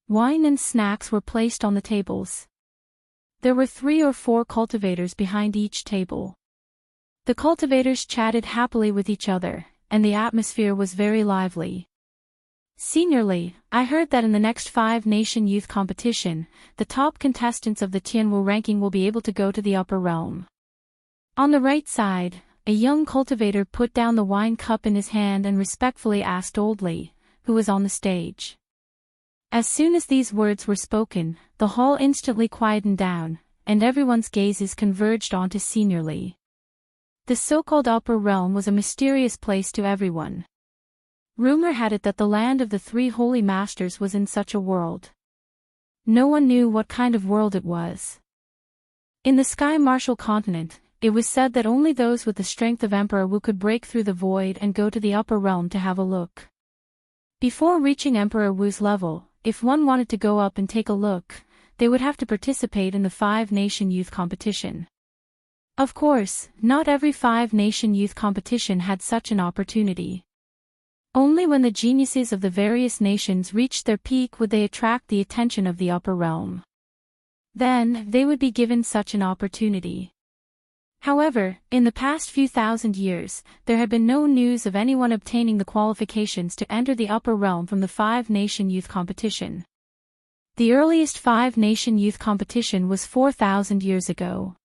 Wine and snacks were placed on the tables. There were 3 or 4 cultivators behind each table. The cultivators chatted happily with each other, and the atmosphere was very lively. Seniorly, I heard that in the next 5-nation youth competition, the top contestants of the Tianwu ranking will be able to go to the upper realm. On the right side, a young cultivator put down the wine cup in his hand and respectfully asked Old Li, who was on the stage. As soon as these words were spoken, the hall instantly quietened down, and everyone's gazes converged onto Senior Li. The so-called upper realm was a mysterious place to everyone. Rumor had it that the land of the 3 holy masters was in such a world. No one knew what kind of world it was. In the Sky Martial continent, it was said that only those with the strength of Emperor Wu could break through the void and go to the upper realm to have a look. Before reaching Emperor Wu's level, if one wanted to go up and take a look, they would have to participate in the 5-nation youth competition. Of course, not every 5-nation youth competition had such an opportunity. Only when the geniuses of the various nations reached their peak would they attract the attention of the upper realm. Then, they would be given such an opportunity. However, in the past few thousand years, there had been no news of anyone obtaining the qualifications to enter the upper realm from the 5-nation youth competition. The earliest 5-nation youth competition was 4,000 years ago.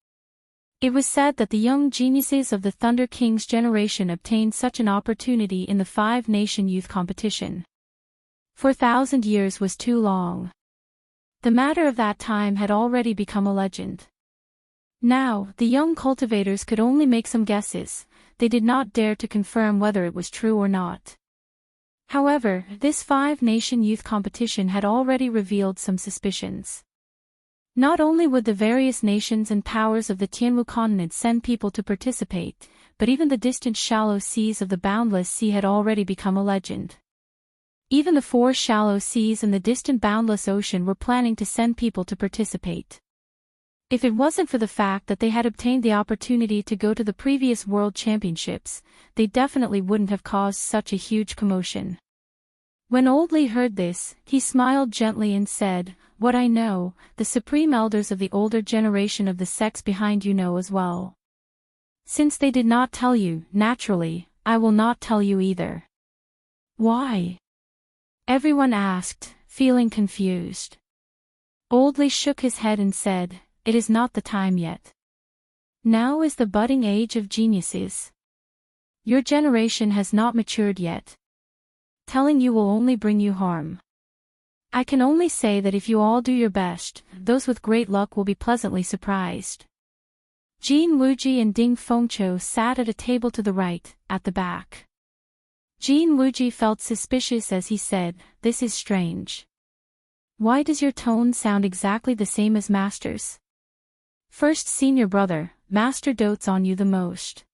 It was said that the young geniuses of the Thunder King's generation obtained such an opportunity in the 5-nation youth competition. 4,000 years was too long. The matter of that time had already become a legend. Now, the young cultivators could only make some guesses. They did not dare to confirm whether it was true or not. However, this 5-nation youth competition had already revealed some suspicions. Not only would the various nations and powers of the Tianwu continent send people to participate, but even the distant shallow seas of the boundless sea had already become a legend. Even the 4 shallow seas and the distant boundless ocean were planning to send people to participate. If it wasn't for the fact that they had obtained the opportunity to go to the previous World Championships, they definitely wouldn't have caused such a huge commotion. When Old Li heard this, he smiled gently and said, "What I know, the supreme elders of the older generation of the sects behind you know as well. Since they did not tell you, naturally, I will not tell you either." "Why?" everyone asked, feeling confused. Old Li shook his head and said, "It is not the time yet. Now is the budding age of geniuses. Your generation has not matured yet. Telling you will only bring you harm. I can only say that if you all do your best, those with great luck will be pleasantly surprised." Jin Wuji and Ding Fengqiu sat at a table to the right, at the back. Jin Wuji felt suspicious as he said, "This is strange. Why does your tone sound exactly the same as Master's? First senior brother, Master dotes on you the most.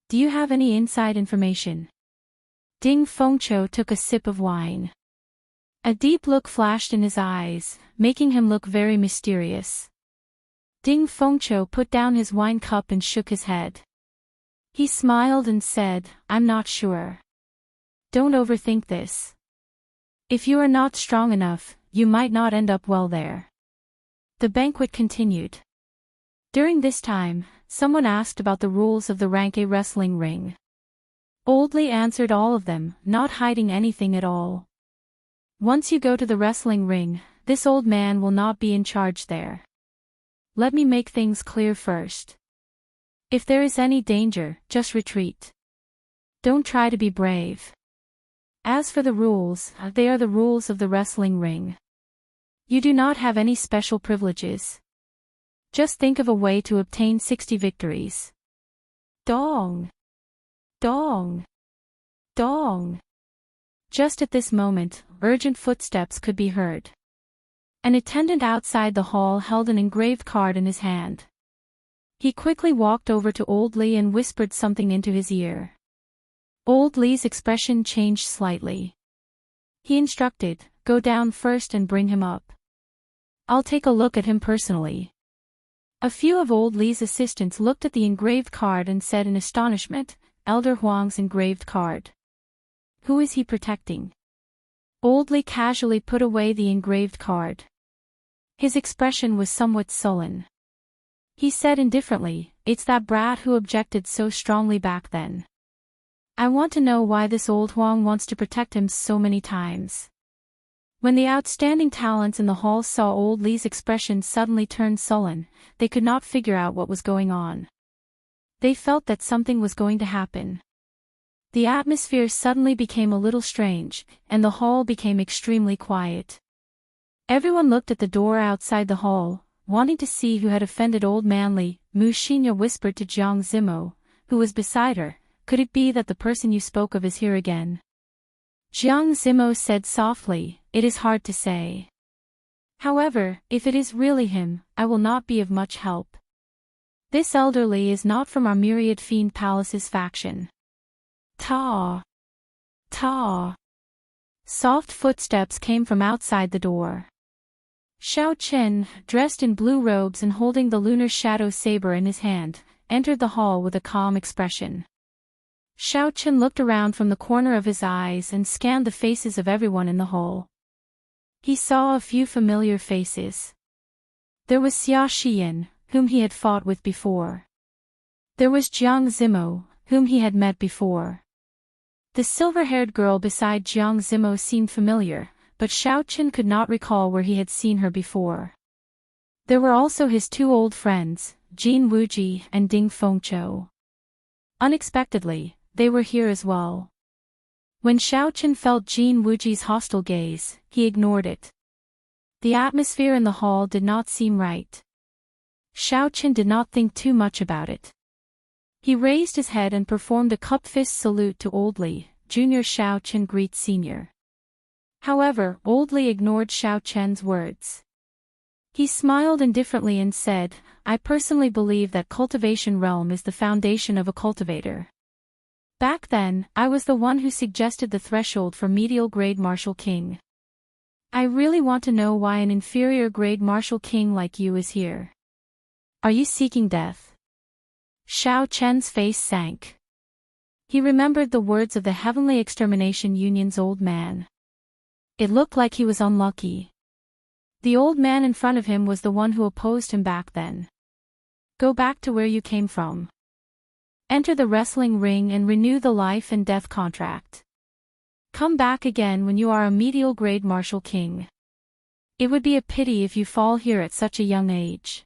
Do you have any inside information?" Ding Fengqiu took a sip of wine. A deep look flashed in his eyes, making him look very mysterious. Ding Fengqiu put down his wine cup and shook his head. He smiled and said, "I'm not sure. Don't overthink this. If you are not strong enough, you might not end up well there." The banquet continued. During this time, someone asked about the rules of the Rank A wrestling ring. Old Li answered all of them, not hiding anything at all. "Once you go to the wrestling ring, this old man will not be in charge there. Let me make things clear first. If there is any danger, just retreat. Don't try to be brave. As for the rules, they are the rules of the wrestling ring. You do not have any special privileges. Just think of a way to obtain 60 victories." Dong! Dong! Dong! Just at this moment, urgent footsteps could be heard. An attendant outside the hall held an engraved card in his hand. He quickly walked over to Old Li and whispered something into his ear. Old Li's expression changed slightly. He instructed, "Go down first and bring him up. I'll take a look at him personally." A few of Old Li's assistants looked at the engraved card and said in astonishment, "Elder Huang's engraved card. Who is he protecting?" Old Li casually put away the engraved card. His expression was somewhat sullen. He said indifferently, "It's that brat who objected so strongly back then. I want to know why this old Huang wants to protect him so many times." When the outstanding talents in the hall saw Old Li's expression suddenly turn sullen, they could not figure out what was going on. They felt that something was going to happen. The atmosphere suddenly became a little strange, and the hall became extremely quiet. Everyone looked at the door outside the hall, wanting to see who had offended Old Man Li. Mu Xinya whispered to Jiang Zimo, who was beside her, "Could it be that the person you spoke of is here again?" Jiang Zimo said softly, "It is hard to say. However, if it is really him, I will not be of much help. This elderly is not from our myriad fiend palace's faction." Ta! Ta! Soft footsteps came from outside the door. Xiao Chen, dressed in blue robes and holding the lunar shadow saber in his hand, entered the hall with a calm expression. Xiao Chen looked around from the corner of his eyes and scanned the faces of everyone in the hall. He saw a few familiar faces. There was Xia Xiyan, whom he had fought with before. There was Jiang Zimo, whom he had met before. The silver-haired girl beside Jiang Zimo seemed familiar, but Xiao Chen could not recall where he had seen her before. There were also his two old friends, Jin Wuji and Ding Fengqiu. Unexpectedly, they were here as well. When Xiao Chen felt Jin Wuji's hostile gaze, he ignored it. The atmosphere in the hall did not seem right. Xiao Chen did not think too much about it. He raised his head and performed a cup-fist salute to Old Li. Junior Xiao Chen greets Senior. However, Old Li ignored Xiao Chen's words. He smiled indifferently and said, "I personally believe that cultivation realm is the foundation of a cultivator. Back then, I was the one who suggested the threshold for medial grade martial king. I really want to know why an inferior grade martial king like you is here. Are you seeking death? Xiao Chen's face sank. He remembered the words of the Heavenly Extermination Union's old man. It looked like he was unlucky. The old man in front of him was the one who opposed him back then. Go back to where you came from. Enter the wrestling ring and renew the life and death contract. Come back again when you are a medial grade martial king. It would be a pity if you fall here at such a young age.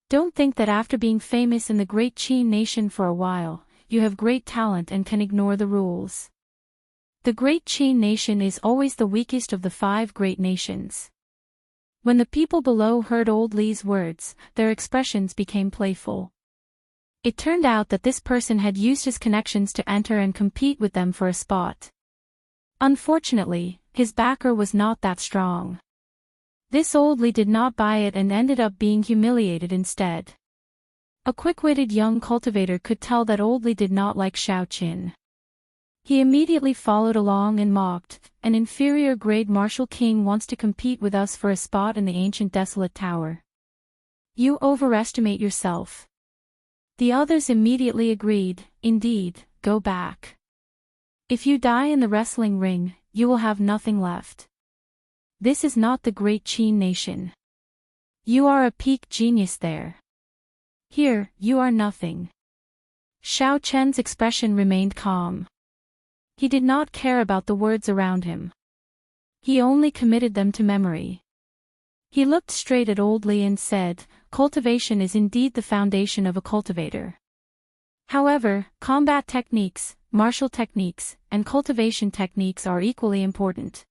Don't think that after being famous in the great Qin nation for a while, you have great talent and can ignore the rules. The great Qin nation is always the weakest of the 5 great nations. When the people below heard old Li's words, their expressions became playful. It turned out that this person had used his connections to enter and compete with them for a spot. Unfortunately, his backer was not that strong. This old Li did not buy it and ended up being humiliated instead. A quick-witted young cultivator could tell that old Li did not like Xiao Qin. He immediately followed along and mocked, "An inferior grade martial king wants to compete with us for a spot in the ancient desolate tower. You overestimate yourself." The others immediately agreed, "Indeed, go back. If you die in the wrestling ring, you will have nothing left. This is not the great Qin nation. You are a peak genius there. Here, you are nothing." Xiao Chen's expression remained calm. He did not care about the words around him. He only committed them to memory. He looked straight at old Li and said, "Cultivation is indeed the foundation of a cultivator. However, combat techniques, martial techniques, and cultivation techniques are equally important.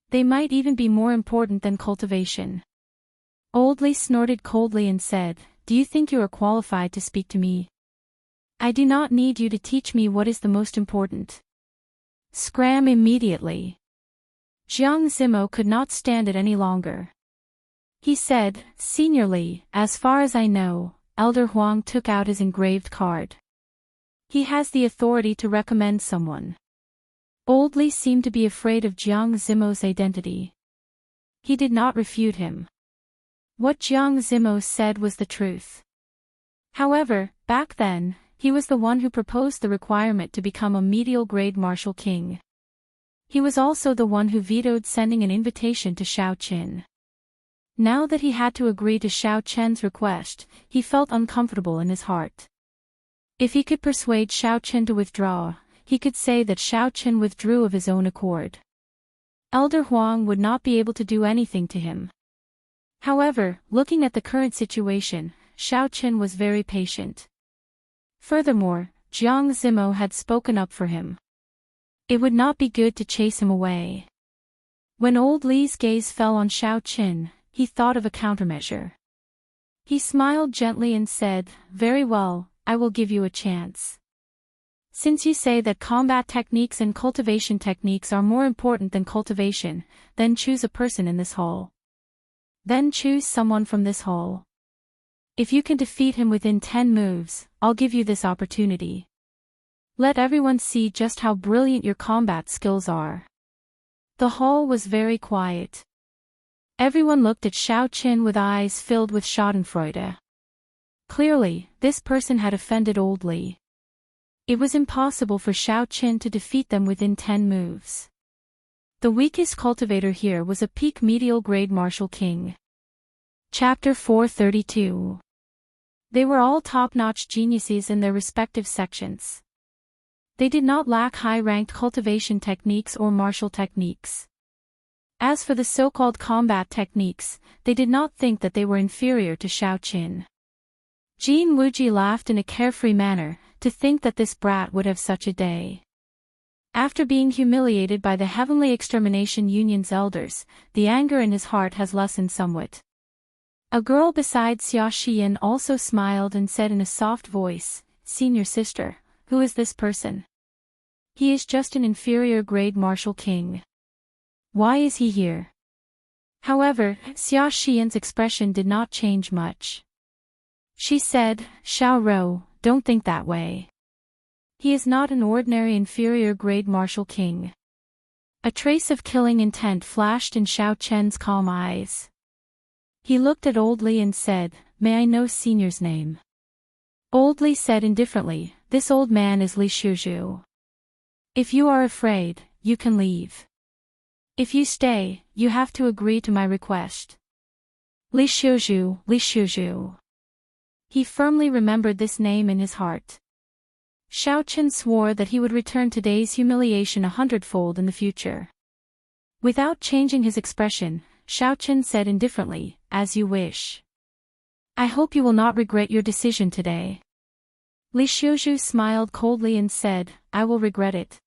They might even be more important than cultivation." Old Li snorted coldly and said, "Do you think you are qualified to speak to me? I do not need you to teach me what is the most important. Scram immediately." Jiang Zimo could not stand it any longer. He said, "Senior Li, as far as I know, Elder Huang took out his engraved card. He has the authority to recommend someone." Old Li seemed to be afraid of Jiang Zimo's identity. He did not refute him. What Jiang Zimo said was the truth. However, back then, he was the one who proposed the requirement to become a medial grade martial king. He was also the one who vetoed sending an invitation to Xiao Qin. Now that he had to agree to Xiao Chen's request, he felt uncomfortable in his heart. If he could persuade Xiao Qin to withdraw, he could say that Xiao Qin withdrew of his own accord. Elder Huang would not be able to do anything to him. However, looking at the current situation, Xiao Qin was very patient. Furthermore, Jiang Zimo had spoken up for him. It would not be good to chase him away. When old Li's gaze fell on Xiao Qin, he thought of a countermeasure. He smiled gently and said, "Very well, I will give you a chance. Since you say that combat techniques and cultivation techniques are more important than cultivation, then choose a person in this hall. Then choose someone from this hall. If you can defeat him within 10 moves, I'll give you this opportunity. Let everyone see just how brilliant your combat skills are." The hall was very quiet. Everyone looked at Xiao Qin with eyes filled with schadenfreude. Clearly, this person had offended old Li. It was impossible for Xiao Qin to defeat them within 10 moves. The weakest cultivator here was a peak medial grade martial king. Chapter 432. They were all top-notch geniuses in their respective sections. They did not lack high-ranked cultivation techniques or martial techniques. As for the so-called combat techniques, they did not think that they were inferior to Xiao Qin. Jin Wuji laughed in a carefree manner, to think that this brat would have such a day. After being humiliated by the Heavenly Extermination Union's elders, the anger in his heart has lessened somewhat. A girl beside Xia Xian also smiled and said in a soft voice, "Senior sister, who is this person? He is just an inferior grade martial king. Why is he here?" However, Xia Xian's expression did not change much. She said, "Xiao Rou, don't think that way. He is not an ordinary inferior grade martial king." A trace of killing intent flashed in Xiao Chen's calm eyes. He looked at Old Li and said, "May I know Senior's name?" Old Li said indifferently, "This old man is Li Shuzhu. If you are afraid, you can leave. If you stay, you have to agree to my request." Li Shuzhu, Li Shuzhu. He firmly remembered this name in his heart. Xiaoqian swore that he would return today's humiliation 100-fold in the future. Without changing his expression, Xiaoqian said indifferently, "As you wish. I hope you will not regret your decision today." Li Shuzhu smiled coldly and said, "I will regret it.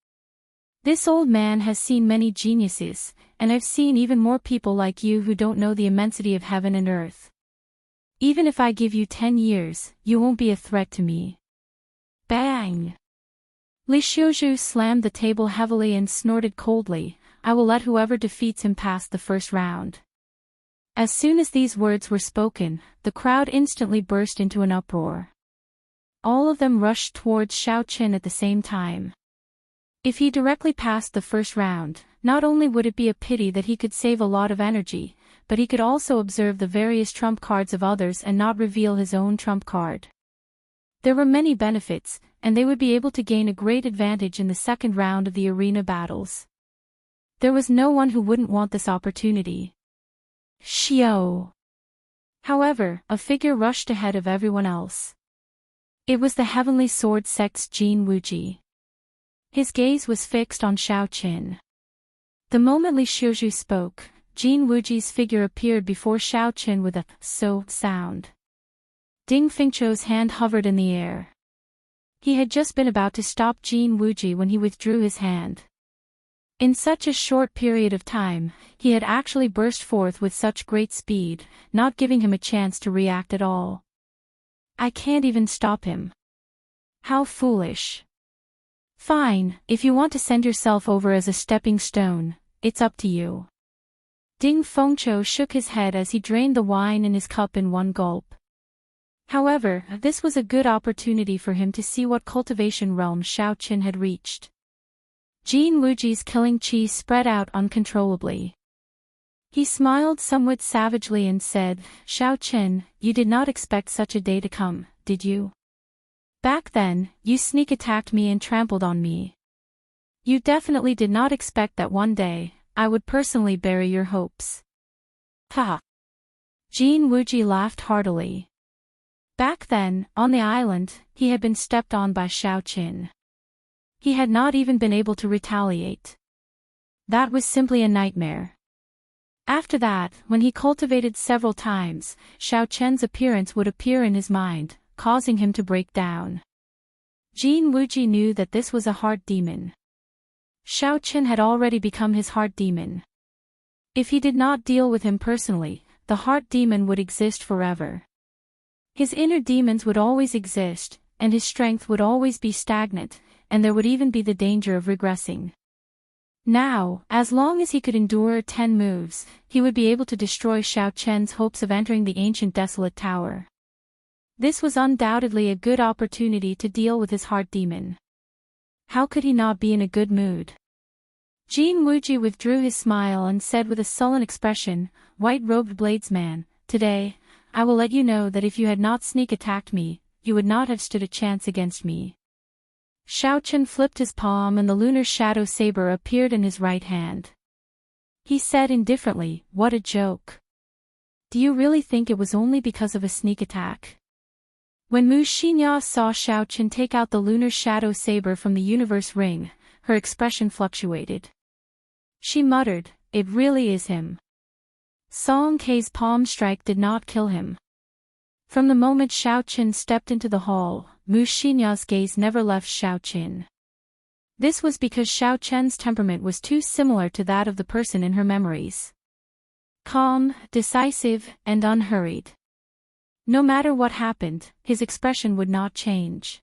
This old man has seen many geniuses, and I've seen even more people like you who don't know the immensity of heaven and earth. Even if I give you 10 years, you won't be a threat to me." Bang! Li Shuzhu slammed the table heavily and snorted coldly, "I will let whoever defeats him pass the first round." As soon as these words were spoken, the crowd instantly burst into an uproar. All of them rushed towards Xiaoqian at the same time. If he directly passed the first round, not only would it be a pity that he could save a lot of energy, but he could also observe the various trump cards of others and not reveal his own trump card. There were many benefits, and they would be able to gain a great advantage in the second round of the arena battles. There was no one who wouldn't want this opportunity. Xiao. However, a figure rushed ahead of everyone else. It was the Heavenly Sword Sect's Jin Wuji. His gaze was fixed on Xiaoqian. The moment Li Shuzhu spoke, Jin Wuji's figure appeared before Xiaoqian with a "so" sound. Ding Fengqiu's hand hovered in the air. He had just been about to stop Jin Wuji when he withdrew his hand. In such a short period of time, he had actually burst forth with such great speed, not giving him a chance to react at all. "I can't even stop him. How foolish." "Fine, if you want to send yourself over as a stepping stone, it's up to you." Ding Fengqiu shook his head as he drained the wine in his cup in one gulp. However, this was a good opportunity for him to see what cultivation realm Xiaoqian had reached. Jin Wuji's killing chi spread out uncontrollably. He smiled somewhat savagely and said, "Xiaoqian, you did not expect such a day to come, did you? Back then, you sneak attacked me and trampled on me. You definitely did not expect that one day, I would personally bury your hopes." Ha! Jin Wuji laughed heartily. Back then, on the island, he had been stepped on by Xiaoqian. He had not even been able to retaliate. That was simply a nightmare. After that, when he cultivated several times, Xiaoqian's appearance would appear in his mind, causing him to break down. Jin Wuji knew that this was a heart demon. Xiaoqian had already become his heart demon. If he did not deal with him personally, the heart demon would exist forever. His inner demons would always exist, and his strength would always be stagnant, and there would even be the danger of regressing. Now, as long as he could endure 10 moves, he would be able to destroy Xiaoqian's hopes of entering the ancient desolate tower. This was undoubtedly a good opportunity to deal with his heart demon. How could he not be in a good mood? Jin Wuji withdrew his smile and said with a sullen expression, "White-robed bladesman, today, I will let you know that if you had not sneak attacked me, you would not have stood a chance against me." Xiaoqian flipped his palm and the lunar shadow saber appeared in his right hand. He said indifferently, "What a joke. Do you really think it was only because of a sneak attack?" When Mu Xinya saw Xiaoqian take out the lunar shadow saber from the universe ring, her expression fluctuated. She muttered, "It really is him." Song Kei's palm strike did not kill him. From the moment Xiaoqian stepped into the hall, Mu Xinya's gaze never left Xiaoqian. This was because Xiaoqian's temperament was too similar to that of the person in her memories. Calm, decisive, and unhurried. No matter what happened, his expression would not change.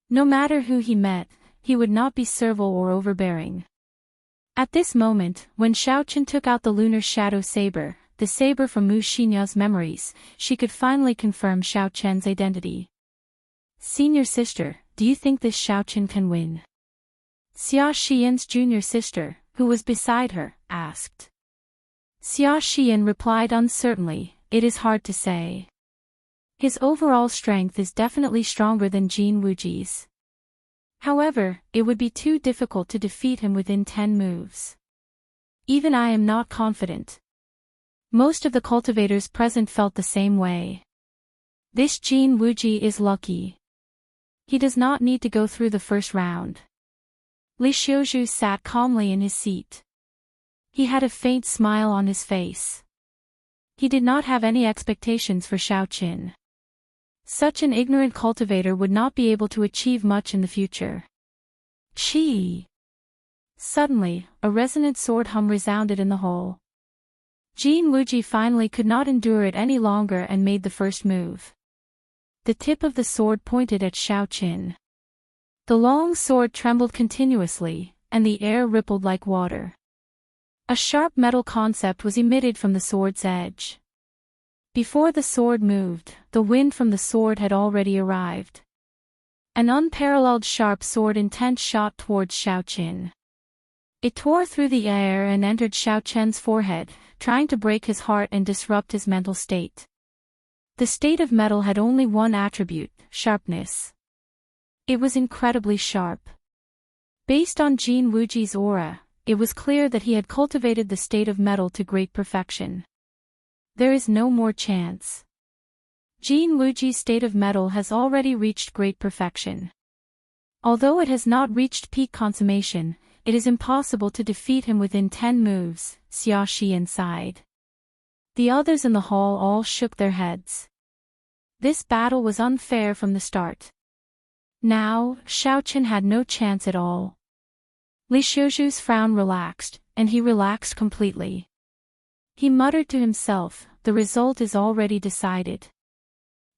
No matter who he met, he would not be servile or overbearing. At this moment, when Xiaoqian took out the lunar shadow saber, the saber from Mu Xinya's memories, she could finally confirm Xiaoqian's identity. "Senior sister, do you think this Xiaoqian can win?" Xia Xian's junior sister, who was beside her, asked. Xia Xian replied uncertainly, it is hard to say. His overall strength is definitely stronger than Jin Wuji's. However, it would be too difficult to defeat him within 10 moves. Even I am not confident. Most of the cultivators present felt the same way. This Jin Wuji is lucky. He does not need to go through the first round. Li Xiuzhu sat calmly in his seat. He had a faint smile on his face. He did not have any expectations for Xiaoqin. Such an ignorant cultivator would not be able to achieve much in the future. Chi! Suddenly, a resonant sword hum resounded in the hole. Jin Wuji finally could not endure it any longer and made the first move. The tip of the sword pointed at Xiaoqin. The long sword trembled continuously, and the air rippled like water. A sharp metal concept was emitted from the sword's edge. Before the sword moved, the wind from the sword had already arrived. An unparalleled sharp sword intent shot towards Xiaoqin. It tore through the air and entered Xiaoqian's forehead, trying to break his heart and disrupt his mental state. The state of metal had only one attribute, sharpness. It was incredibly sharp. Based on Jin Wuji's aura, it was clear that he had cultivated the state of metal to great perfection. There is no more chance. Jin Wuji's state of metal has already reached great perfection. Although it has not reached peak consummation, it is impossible to defeat him within 10 moves, Xia Xian sighed. The others in the hall all shook their heads. This battle was unfair from the start. Now, Xiaoqin had no chance at all. Li Xiuzhu's frown relaxed, and he relaxed completely. He muttered to himself, the result is already decided.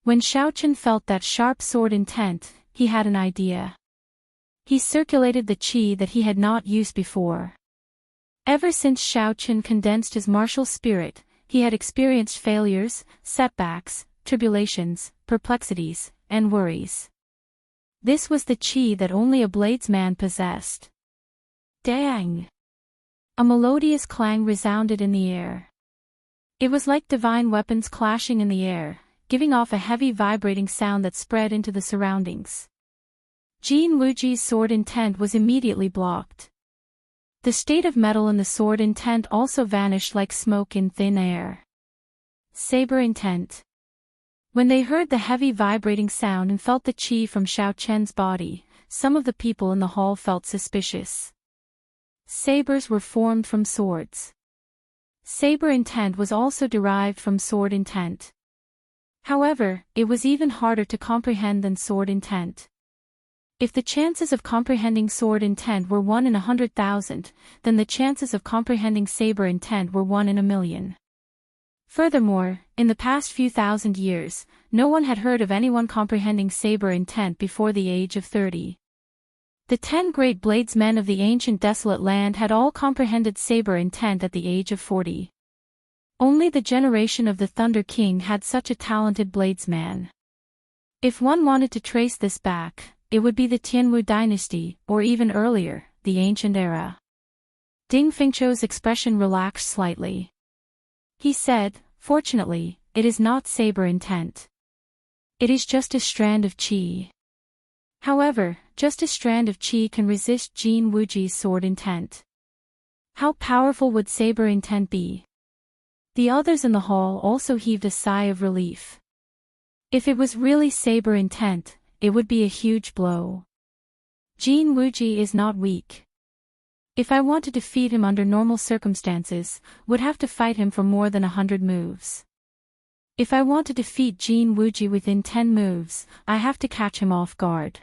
When Xiaoqin felt that sharp sword intent, he had an idea. He circulated the qi that he had not used before. Ever since Xiaoqin condensed his martial spirit, he had experienced failures, setbacks, tribulations, perplexities, and worries. This was the qi that only a bladesman possessed. Dang! A melodious clang resounded in the air. It was like divine weapons clashing in the air, giving off a heavy vibrating sound that spread into the surroundings. Jin Wuji's sword intent was immediately blocked. The state of metal in the sword intent also vanished like smoke in thin air. Saber intent. When they heard the heavy vibrating sound and felt the qi from Xiaoqian's body, some of the people in the hall felt suspicious. Sabers were formed from swords. Saber intent was also derived from sword intent. However, it was even harder to comprehend than sword intent. If the chances of comprehending sword intent were 1 in 100,000, then the chances of comprehending saber intent were 1 in a million. Furthermore, in the past few thousand years, no one had heard of anyone comprehending saber intent before the age of 30. The 10 great bladesmen of the ancient desolate land had all comprehended saber intent at the age of 40. Only the generation of the Thunder King had such a talented bladesman. If one wanted to trace this back, it would be the Tianwu dynasty, or even earlier, the ancient era. Ding Fengqiu's expression relaxed slightly. He said, "Fortunately, it is not saber intent. It is just a strand of qi." However, just a strand of qi can resist Jin Wuji's sword intent. How powerful would saber intent be? The others in the hall also heaved a sigh of relief. If it was really saber intent, it would be a huge blow. Jin Wuji is not weak. If I want to defeat him under normal circumstances, would have to fight him for more than 100 moves. If I want to defeat Jin Wuji within 10 moves, I have to catch him off guard.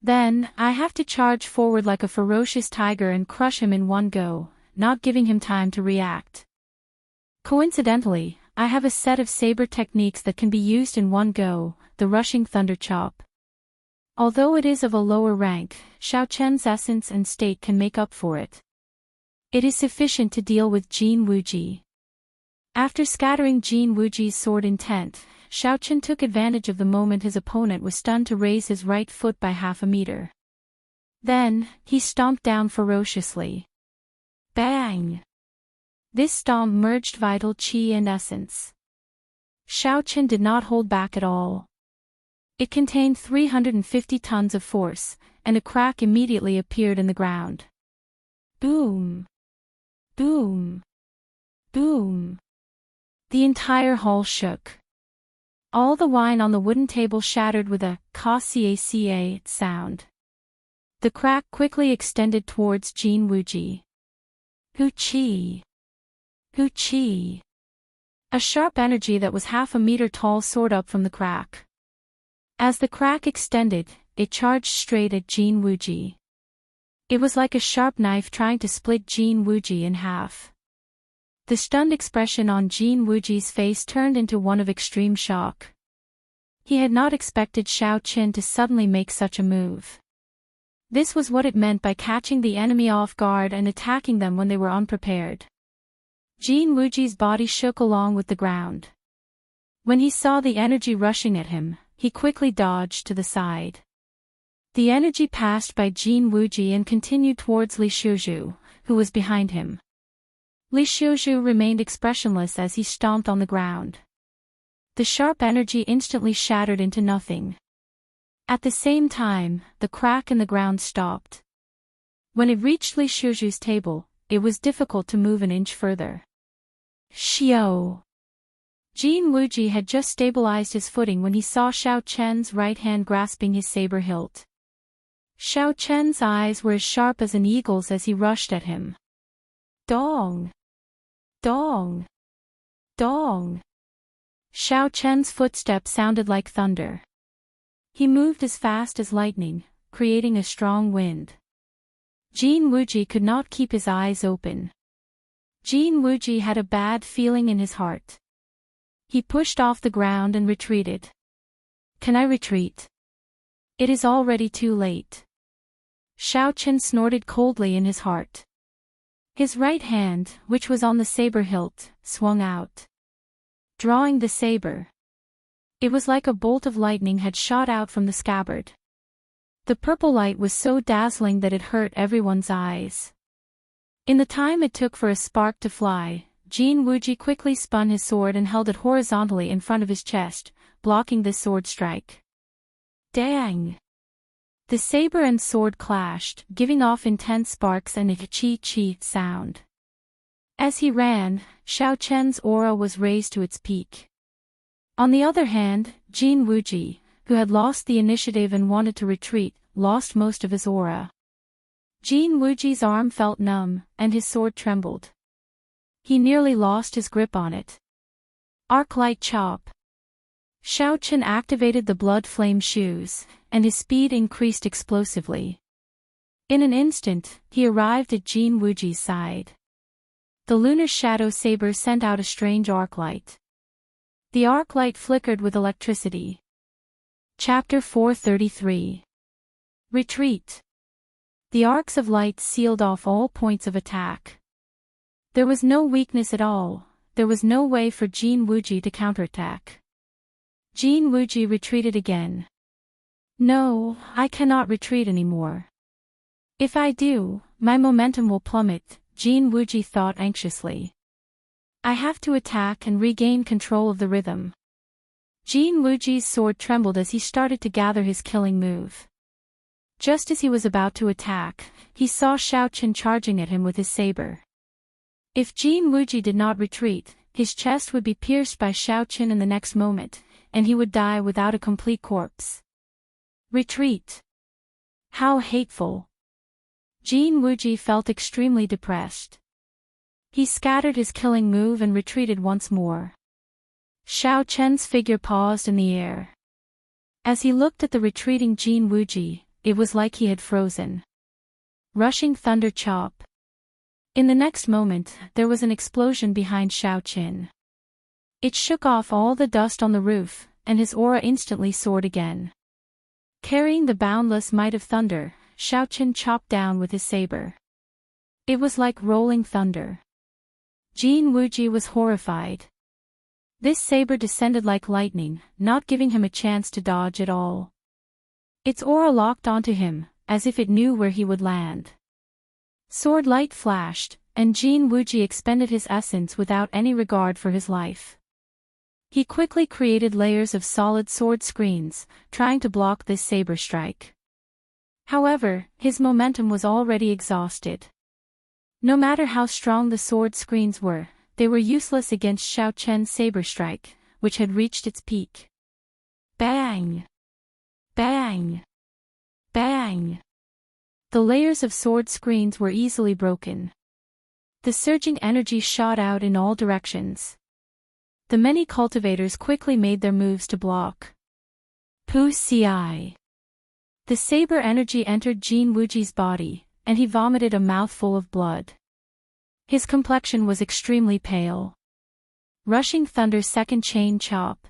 Then, I have to charge forward like a ferocious tiger and crush him in one go, not giving him time to react. Coincidentally, I have a set of saber techniques that can be used in one go, the rushing thunder chop. Although it is of a lower rank, Xiaoqian's essence and state can make up for it. It is sufficient to deal with Jin Wuji. After scattering Jin Wuji's sword intent, Xiaoqian took advantage of the moment his opponent was stunned to raise his right foot by half a meter. Then, he stomped down ferociously. Bang! This stomp merged vital qi and essence. Xiao Qin did not hold back at all. It contained 350 tons of force, and a crack immediately appeared in the ground. Boom! Boom! Boom! The entire hall shook. All the wine on the wooden table shattered with a "ka-ca-ca" sound. The crack quickly extended towards Jin Wuji. Hu-chi! Hu-chi! A sharp energy that was half a meter tall soared up from the crack. As the crack extended, it charged straight at Jin Wuji. It was like a sharp knife trying to split Jin Wuji in half. The stunned expression on Jin Wuji's face turned into one of extreme shock. He had not expected Xiao Qin to suddenly make such a move. This was what it meant by catching the enemy off guard and attacking them when they were unprepared. Jin Wuji's body shook along with the ground. When he saw the energy rushing at him, he quickly dodged to the side. The energy passed by Jin Wuji and continued towards Li Xiuzhu, who was behind him. Li Xiuzhu remained expressionless as he stomped on the ground. The sharp energy instantly shattered into nothing. At the same time, the crack in the ground stopped. When it reached Li Xiuzhu's table, it was difficult to move an inch further. Xiao! Jin Wuji had just stabilized his footing when he saw Xiao Chen's right hand grasping his saber hilt. Xiao Chen's eyes were as sharp as an eagle's as he rushed at him. Dong! Dong! Dong! Xiao Chen's footsteps sounded like thunder. He moved as fast as lightning, creating a strong wind. Jin Wuji could not keep his eyes open. Jin Wuji had a bad feeling in his heart. He pushed off the ground and retreated. Can I retreat? It is already too late. Xiao Qin snorted coldly in his heart. His right hand, which was on the saber hilt, swung out. Drawing the saber. It was like a bolt of lightning had shot out from the scabbard. The purple light was so dazzling that it hurt everyone's eyes. In the time it took for a spark to fly, Jin Wuji quickly spun his sword and held it horizontally in front of his chest, blocking the sword strike. Dang! The saber and sword clashed, giving off intense sparks and a chi-chi sound. As he ran, Xiao Chen's aura was raised to its peak. On the other hand, Jin Wuji, who had lost the initiative and wanted to retreat, lost most of his aura. Jin Wuji's arm felt numb, and his sword trembled. He nearly lost his grip on it. Arc-light chop. Xiao Qin activated the blood flame shoes, and his speed increased explosively. In an instant, he arrived at Jin Wuji's side. The lunar shadow saber sent out a strange arc-light. The arc-light flickered with electricity. Chapter 433. Retreat. The arcs of light sealed off all points of attack. There was no weakness at all, there was no way for Jin Wuji to counterattack. Jin Wuji retreated again. No, I cannot retreat anymore. If I do, my momentum will plummet, Jin Wuji thought anxiously. I have to attack and regain control of the rhythm. Jin Wuji's sword trembled as he started to gather his killing move. Just as he was about to attack, he saw Xiao Qin charging at him with his saber. If Jin Wuji did not retreat, his chest would be pierced by Xiao Qin in the next moment, and he would die without a complete corpse. Retreat. How hateful. Jin Wuji felt extremely depressed. He scattered his killing move and retreated once more. Xiao Chen's figure paused in the air. As he looked at the retreating Jin Wuji, it was like he had frozen. Rushing thunder chop. In the next moment, there was an explosion behind Xiao Qin. It shook off all the dust on the roof, and his aura instantly soared again. Carrying the boundless might of thunder, Xiao Qin chopped down with his saber. It was like rolling thunder. Jin Wuji was horrified. This saber descended like lightning, not giving him a chance to dodge at all. Its aura locked onto him, as if it knew where he would land. Sword light flashed, and Jin Wuji expended his essence without any regard for his life. He quickly created layers of solid sword screens, trying to block this saber strike. However, his momentum was already exhausted. No matter how strong the sword screens were, they were useless against Xiao Chen's saber strike, which had reached its peak. Bang! Bang! Bang! The layers of sword screens were easily broken. The surging energy shot out in all directions. The many cultivators quickly made their moves to block. Pu Ci. The saber energy entered Jin Wuji's body, and he vomited a mouthful of blood. His complexion was extremely pale. Rushing Thunder's second chain chop.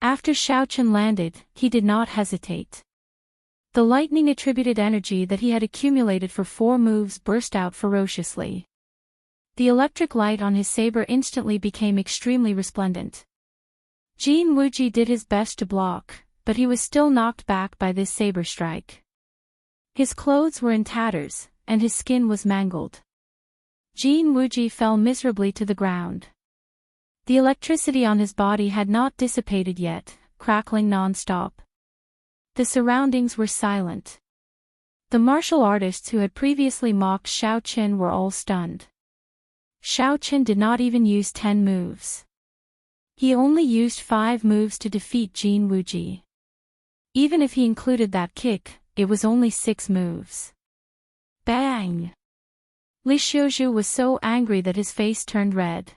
After Xiao Chen landed, he did not hesitate. The lightning-attributed energy that he had accumulated for 4 moves burst out ferociously. The electric light on his saber instantly became extremely resplendent. Jin Wuji did his best to block, but he was still knocked back by this saber strike. His clothes were in tatters, and his skin was mangled. Jin Wuji fell miserably to the ground. The electricity on his body had not dissipated yet, crackling non-stop. The surroundings were silent. The martial artists who had previously mocked Xiao Chen were all stunned. Xiao Chen did not even use 10 moves. He only used 5 moves to defeat Jin Wuji. Even if he included that kick, it was only 6 moves. Bang! Li Xiuzhu was so angry that his face turned red.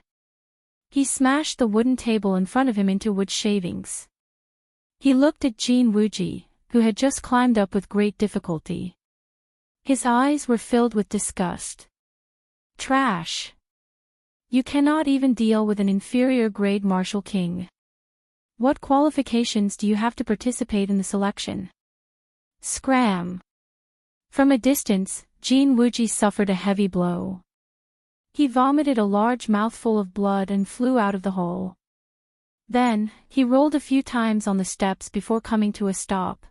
He smashed the wooden table in front of him into wood shavings. He looked at Jin Wuji, who had just climbed up with great difficulty. His eyes were filled with disgust. Trash! You cannot even deal with an inferior grade martial king. What qualifications do you have to participate in the selection? Scram! From a distance, Jin Wuji suffered a heavy blow. He vomited a large mouthful of blood and flew out of the hole. Then, he rolled a few times on the steps before coming to a stop.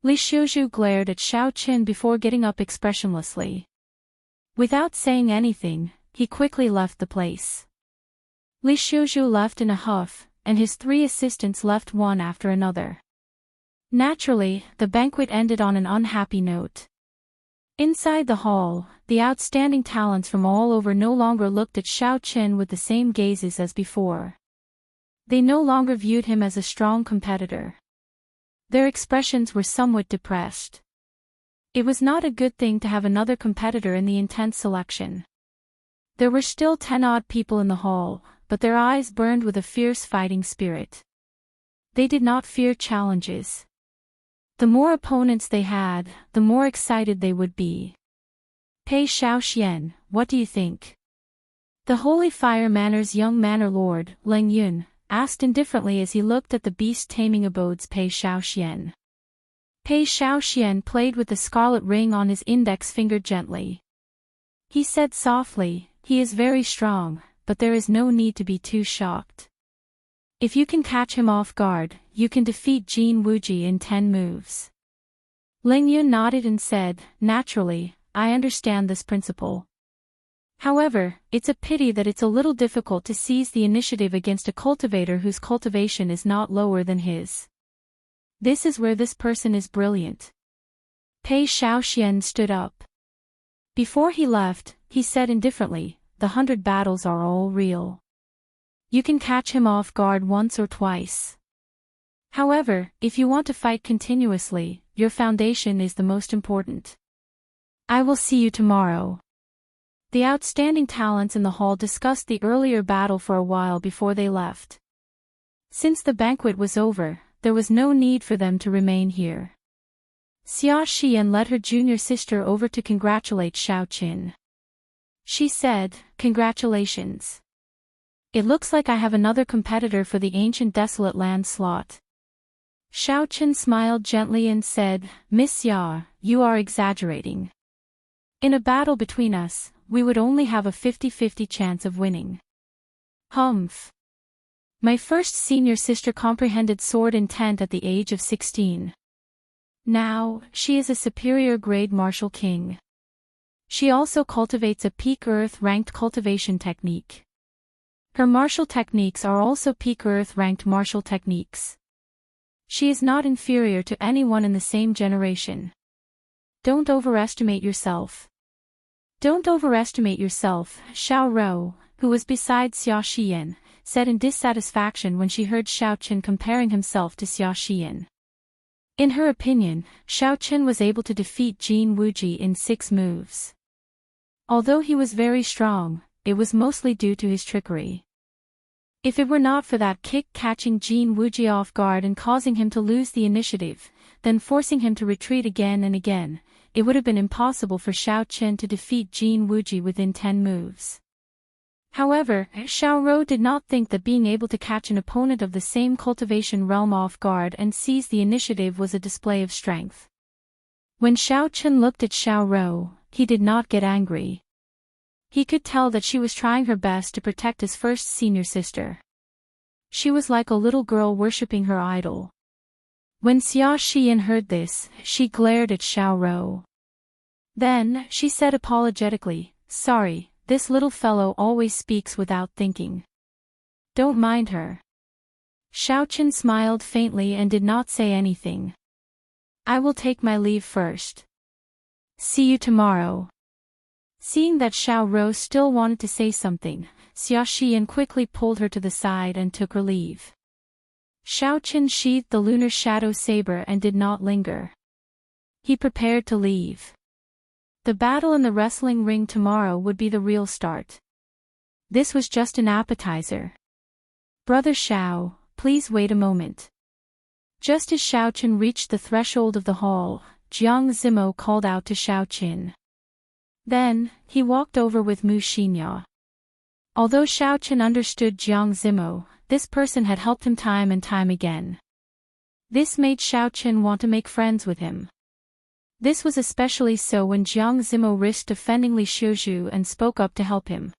Li Xiuzhu glared at Xiao Chen before getting up expressionlessly. Without saying anything, he quickly left the place. Li Xiuzhu left in a huff, and his 3 assistants left one after another. Naturally, the banquet ended on an unhappy note. Inside the hall, the outstanding talents from all over no longer looked at Xiao Chen with the same gazes as before. They no longer viewed him as a strong competitor. Their expressions were somewhat depressed. It was not a good thing to have another competitor in the intense selection. There were still 10-odd people in the hall, but their eyes burned with a fierce fighting spirit. They did not fear challenges. The more opponents they had, the more excited they would be. Pei Shaoxian, what do you think? The Holy Fire Manor's young manor lord, Leng Yun, asked indifferently as he looked at the beast-taming abode's Pei Shaoxian. Pei Shaoxian played with the scarlet ring on his index finger gently. He said softly, "He is very strong, but there is no need to be too shocked. If you can catch him off guard, you can defeat Jin Wuji in 10 moves." Leng Yun nodded and said, "Naturally, I understand this principle. However, it's a pity that it's a little difficult to seize the initiative against a cultivator whose cultivation is not lower than his. This is where this person is brilliant." Pei Shaoxian stood up. Before he left, he said indifferently, "The 100 battles are all real. You can catch him off guard once or twice. However, if you want to fight continuously, your foundation is the most important. I will see you tomorrow." The outstanding talents in the hall discussed the earlier battle for a while before they left. Since the banquet was over, there was no need for them to remain here. Xia Xian led her junior sister over to congratulate Xiao Qin. She said, "Congratulations. It looks like I have another competitor for the ancient desolate land slot." Xiao Qin smiled gently and said, "Miss Xia, you are exaggerating. In a battle between us, we would only have a 50-50 chance of winning." Humph. My first senior sister comprehended sword intent at the age of 16. Now, she is a superior grade martial king. She also cultivates a peak earth-ranked cultivation technique. Her martial techniques are also peak Earth-ranked martial techniques. She is not inferior to anyone in the same generation. Don't overestimate yourself. Don't overestimate yourself, Xiao Rou, who was beside Xia Xian, said in dissatisfaction when she heard Xiao Qin comparing himself to Xia Xian. In her opinion, Xiao Qin was able to defeat Jin Wuji in 6 moves. Although he was very strong, it was mostly due to his trickery. If it were not for that kick catching Jin Wuji off guard and causing him to lose the initiative, then forcing him to retreat again and again, it would have been impossible for Xiao Qin to defeat Jin Wuji within 10 moves. However, Xiao Rou did not think that being able to catch an opponent of the same cultivation realm off guard and seize the initiative was a display of strength. When Xiao Qin looked at Xiao Rou, he did not get angry. He could tell that she was trying her best to protect his first senior sister. She was like a little girl worshipping her idol. When Xia Xian heard this, she glared at Xiao Rou. Then, she said apologetically, "Sorry, this little fellow always speaks without thinking. Don't mind her." Xiao Qin smiled faintly and did not say anything. "I will take my leave first. See you tomorrow." Seeing that Xiao Rou still wanted to say something, Xia Xian quickly pulled her to the side and took her leave. Xiao Qin sheathed the lunar shadow saber and did not linger. He prepared to leave. The battle in the wrestling ring tomorrow would be the real start. This was just an appetizer. "Brother Xiao, please wait a moment." Just as Xiao Qin reached the threshold of the hall, Jiang Zimo called out to Xiao Qin. Then, he walked over with Mu Xinya. Although Xiao Qin understood Jiang Zimo, this person had helped him time and time again. This made Xiao Qin want to make friends with him. This was especially so when Jiang Zimo risked defending Li Xiuzhu and spoke up to help him.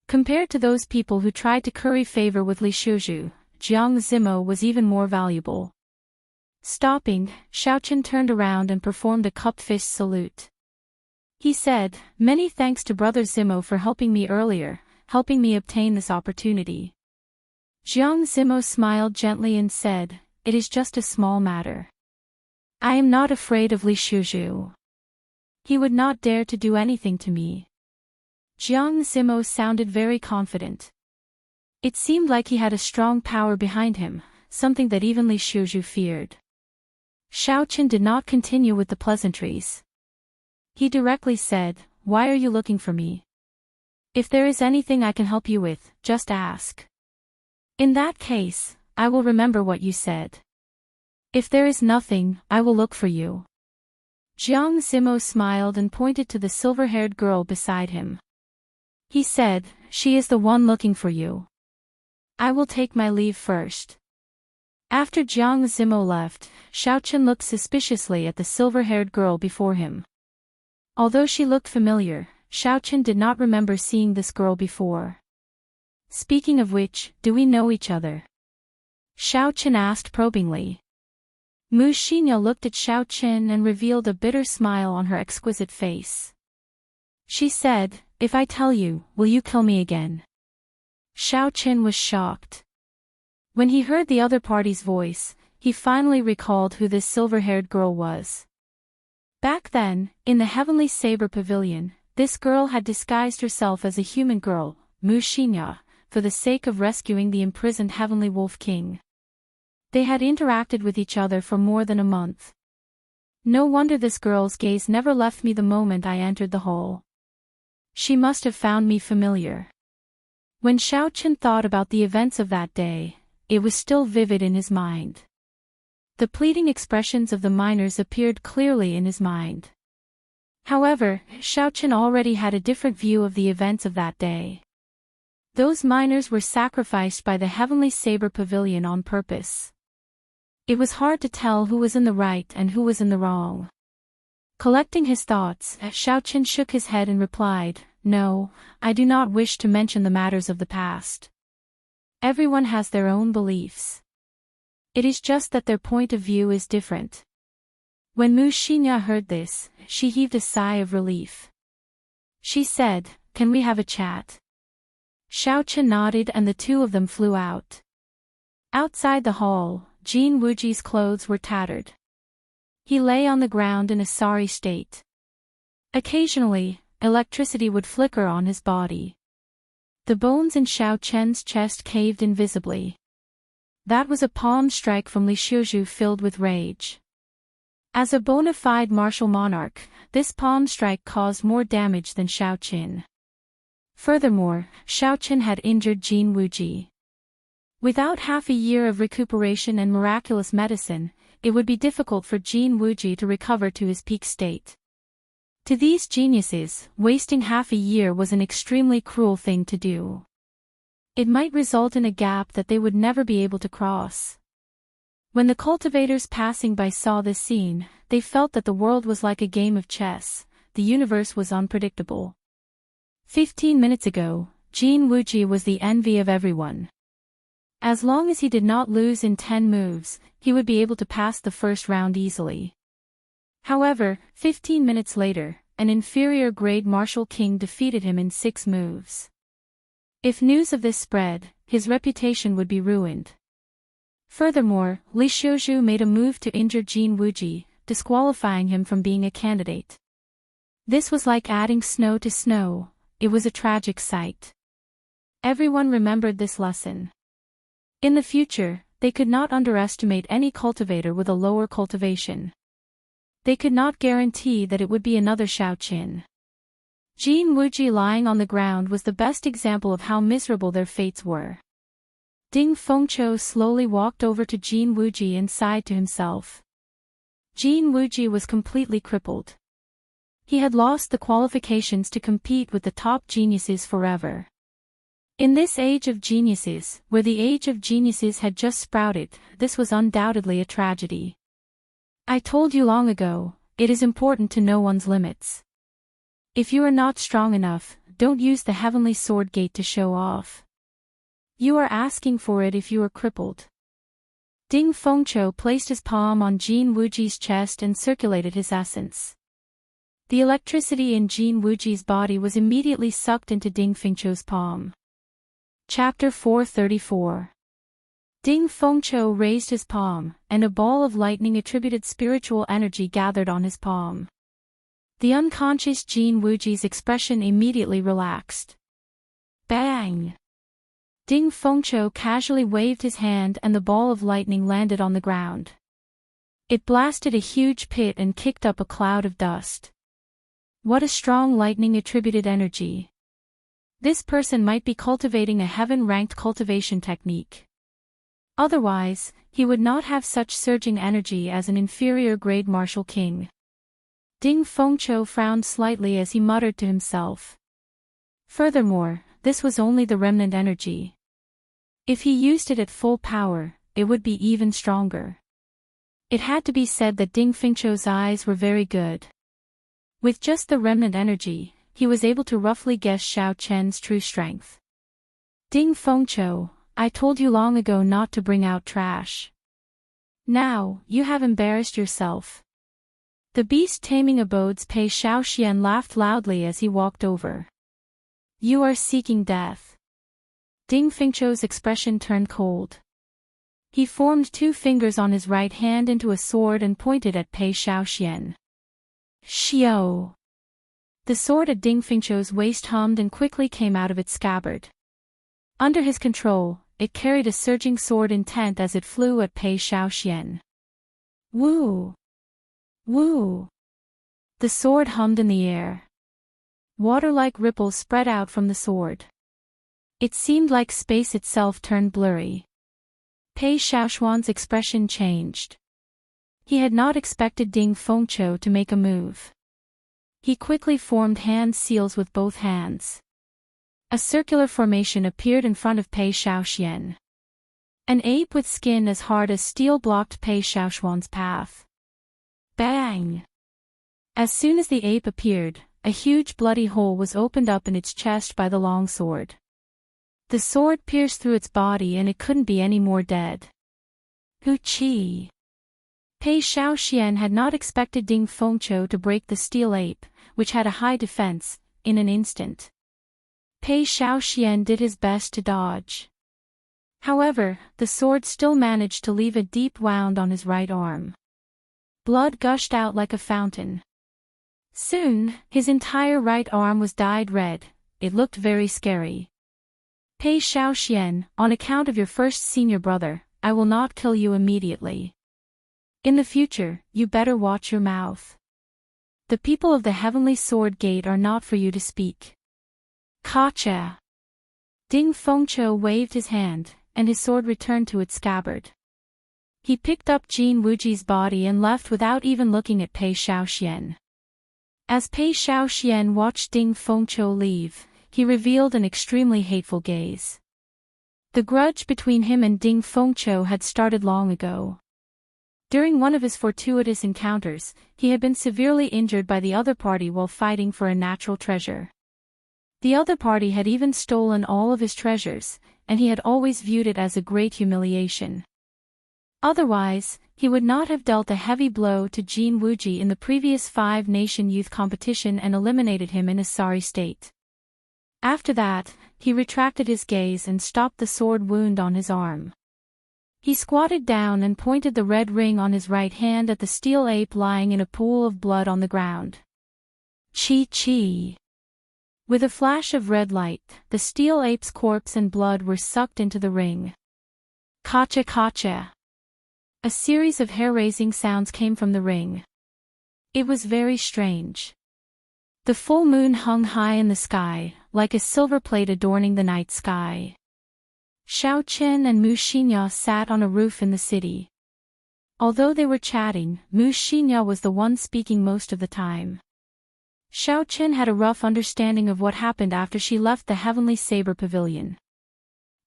Compared to those people who tried to curry favor with Li Xiuzhu, Jiang Zimo was even more valuable. Stopping, Xiao Qin turned around and performed a cupped fist salute. He said, "Many thanks to Brother Zimo for helping me earlier, helping me obtain this opportunity." Jiang Zimo smiled gently and said, "It is just a small matter. I am not afraid of Li Xiuzhu. He would not dare to do anything to me." Jiang Zimo sounded very confident. It seemed like he had a strong power behind him, something that even Li Xiuzhu feared. Xiao Qin did not continue with the pleasantries. He directly said, "Why are you looking for me? If there is anything I can help you with, just ask. In that case, I will remember what you said. If there is nothing, I will look for you." Jiang Zimo smiled and pointed to the silver-haired girl beside him. He said, "She is the one looking for you. I will take my leave first." After Jiang Zimo left, Xiao Qin looked suspiciously at the silver-haired girl before him. Although she looked familiar, Xiao Qin did not remember seeing this girl before. "Speaking of which, do we know each other?" Xiao Qin asked probingly. Mu Xinya looked at Xiao Qin and revealed a bitter smile on her exquisite face. She said, "If I tell you, will you kill me again?" Xiao Qin was shocked. When he heard the other party's voice, he finally recalled who this silver-haired girl was. Back then, in the Heavenly Saber Pavilion, this girl had disguised herself as a human girl, Mu Xinya, for the sake of rescuing the imprisoned Heavenly Wolf King. They had interacted with each other for more than a month. No wonder this girl's gaze never left me the moment I entered the hall. She must have found me familiar. When Xiao Qin thought about the events of that day, it was still vivid in his mind. The pleading expressions of the miners appeared clearly in his mind. However, Xiao Qin already had a different view of the events of that day. Those miners were sacrificed by the Heavenly Saber Pavilion on purpose. It was hard to tell who was in the right and who was in the wrong. Collecting his thoughts, Xiao Qin shook his head and replied, "No, I do not wish to mention the matters of the past. Everyone has their own beliefs. It is just that their point of view is different." When Mu Xinya heard this, she heaved a sigh of relief. She said, "Can we have a chat?" Xiaochen nodded and the two of them flew out. Outside the hall, Jin Wuji's clothes were tattered. He lay on the ground in a sorry state. Occasionally, electricity would flicker on his body. The bones in Xiaochen's chest caved invisibly. That was a palm strike from Li Xiuzhu filled with rage. As a bona fide martial monarch, this palm strike caused more damage than Xiaochen. Furthermore, Xiaochen had injured Jin Wuji. Without half a year of recuperation and miraculous medicine, it would be difficult for Jin Wuji to recover to his peak state. To these geniuses, wasting half a year was an extremely cruel thing to do. It might result in a gap that they would never be able to cross. When the cultivators passing by saw this scene, they felt that the world was like a game of chess, the universe was unpredictable. 15 minutes ago, Jin Wuji was the envy of everyone. As long as he did not lose in 10 moves, he would be able to pass the first round easily. However, 15 minutes later, an inferior grade martial king defeated him in 6 moves. If news of this spread, his reputation would be ruined. Furthermore, Li Xiuzhu made a move to injure Jin Wuji, disqualifying him from being a candidate. This was like adding snow to snow. It was a tragic sight. Everyone remembered this lesson. In the future, they could not underestimate any cultivator with a lower cultivation. They could not guarantee that it would be another Xiaochen. Jin Wuji lying on the ground was the best example of how miserable their fates were. Ding Fengqiu slowly walked over to Jin Wuji and sighed to himself. Jin Wuji was completely crippled. He had lost the qualifications to compete with the top geniuses forever. In this age of geniuses, where the age of geniuses had just sprouted, this was undoubtedly a tragedy. I told you long ago, it is important to know one's limits. If you are not strong enough, don't use the heavenly sword gate to show off. You are asking for it if you are crippled. Ding Fengqiu placed his palm on Jin Wuji's chest and circulated his essence. The electricity in Jin Wuji's body was immediately sucked into Ding Fengqiu's palm. Chapter 434. Ding Fengqiu raised his palm, and a ball of lightning attributed spiritual energy gathered on his palm. The unconscious Jin Wuji's expression immediately relaxed. Bang! Ding Fengqiu casually waved his hand and the ball of lightning landed on the ground. It blasted a huge pit and kicked up a cloud of dust. What a strong lightning-attributed energy. This person might be cultivating a heaven-ranked cultivation technique. Otherwise, he would not have such surging energy as an inferior-grade martial king. Ding Fengqiu frowned slightly as he muttered to himself. Furthermore, this was only the remnant energy. If he used it at full power, it would be even stronger. It had to be said that Ding Fengqiu's eyes were very good. With just the remnant energy, he was able to roughly guess Xiaochen's true strength. Ding Fengqiu, I told you long ago not to bring out trash. Now, you have embarrassed yourself. The beast-taming abode's Pei Xiaoxian laughed loudly as he walked over. You are seeking death. Ding Fengqiu's expression turned cold. He formed 2 fingers on his right hand into a sword and pointed at Pei Xiaoxian. Xiao! The sword at Ding Fengqiu's waist hummed and quickly came out of its scabbard. Under his control, it carried a surging sword intent as it flew at Pei Xiaoxian. Woo! Woo! The sword hummed in the air. Water-like ripples spread out from the sword. It seemed like space itself turned blurry. Pei Xiaoxian's expression changed. He had not expected Ding Fengqiu to make a move. He quickly formed hand seals with both hands. A circular formation appeared in front of Pei Xiaoxian. An ape with skin as hard as steel blocked Pei Xiaoxian's path. Bang! As soon as the ape appeared, a huge bloody hole was opened up in its chest by the long sword. The sword pierced through its body and it couldn't be any more dead. Hu Qi! Pei Xiaoxian had not expected Ding Fengqiu to break the steel ape, which had a high defense, in an instant. Pei Shaoxian did his best to dodge. However, the sword still managed to leave a deep wound on his right arm. Blood gushed out like a fountain. Soon, his entire right arm was dyed red. It looked very scary. Pei Shaoxian, on account of your first senior brother, I will not kill you immediately. In the future, you better watch your mouth. The people of the Heavenly Sword Gate are not for you to speak. Gotcha! Ding Fengqiu waved his hand, and his sword returned to its scabbard. He picked up Jin Wuji's body and left without even looking at Pei Shaoxian. As Pei Shaoxian watched Ding Fengqiu leave, he revealed an extremely hateful gaze. The grudge between him and Ding Fengqiu had started long ago. During one of his fortuitous encounters, he had been severely injured by the other party while fighting for a natural treasure. The other party had even stolen all of his treasures, and he had always viewed it as a great humiliation. Otherwise, he would not have dealt a heavy blow to Jin Wuji in the previous 5-nation youth competition and eliminated him in a sorry state. After that, he retracted his gaze and stopped the sword wound on his arm. He squatted down and pointed the red ring on his right hand at the steel ape lying in a pool of blood on the ground. Chi. With a flash of red light, the steel ape's corpse and blood were sucked into the ring. Kacha. A series of hair-raising sounds came from the ring. It was very strange. The full moon hung high in the sky, like a silver plate adorning the night sky. Xiao Qin and Mu Xinya sat on a roof in the city. Although they were chatting, Mu Xinya was the one speaking most of the time. Xiao Qin had a rough understanding of what happened after she left the Heavenly Saber Pavilion.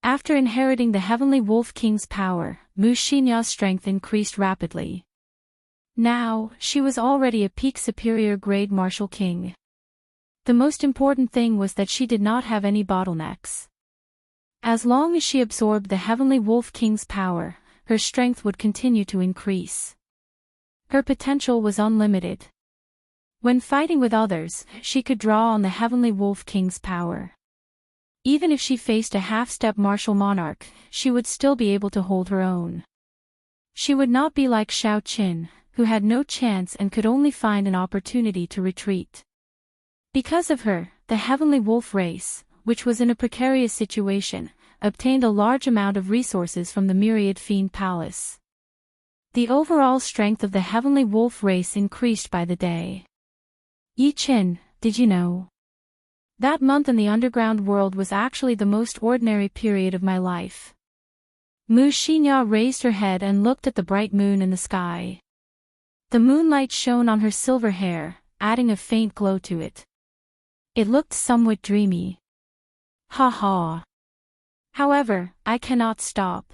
After inheriting the Heavenly Wolf King's power, Mu Xinya's strength increased rapidly. Now, she was already a peak superior grade martial king. The most important thing was that she did not have any bottlenecks. As long as she absorbed the Heavenly Wolf King's power, her strength would continue to increase. Her potential was unlimited. When fighting with others, she could draw on the Heavenly Wolf King's power. Even if she faced a half-step martial monarch, she would still be able to hold her own. She would not be like Xiao Qin, who had no chance and could only find an opportunity to retreat. Because of her, the Heavenly Wolf race, which was in a precarious situation, obtained a large amount of resources from the Myriad Fiend Palace. The overall strength of the Heavenly Wolf race increased by the day. Yi Qin, did you know? That month in the underground world was actually the most ordinary period of my life. Mu Xinya raised her head and looked at the bright moon in the sky. The moonlight shone on her silver hair, adding a faint glow to it. It looked somewhat dreamy. Ha ha. However, I cannot stop.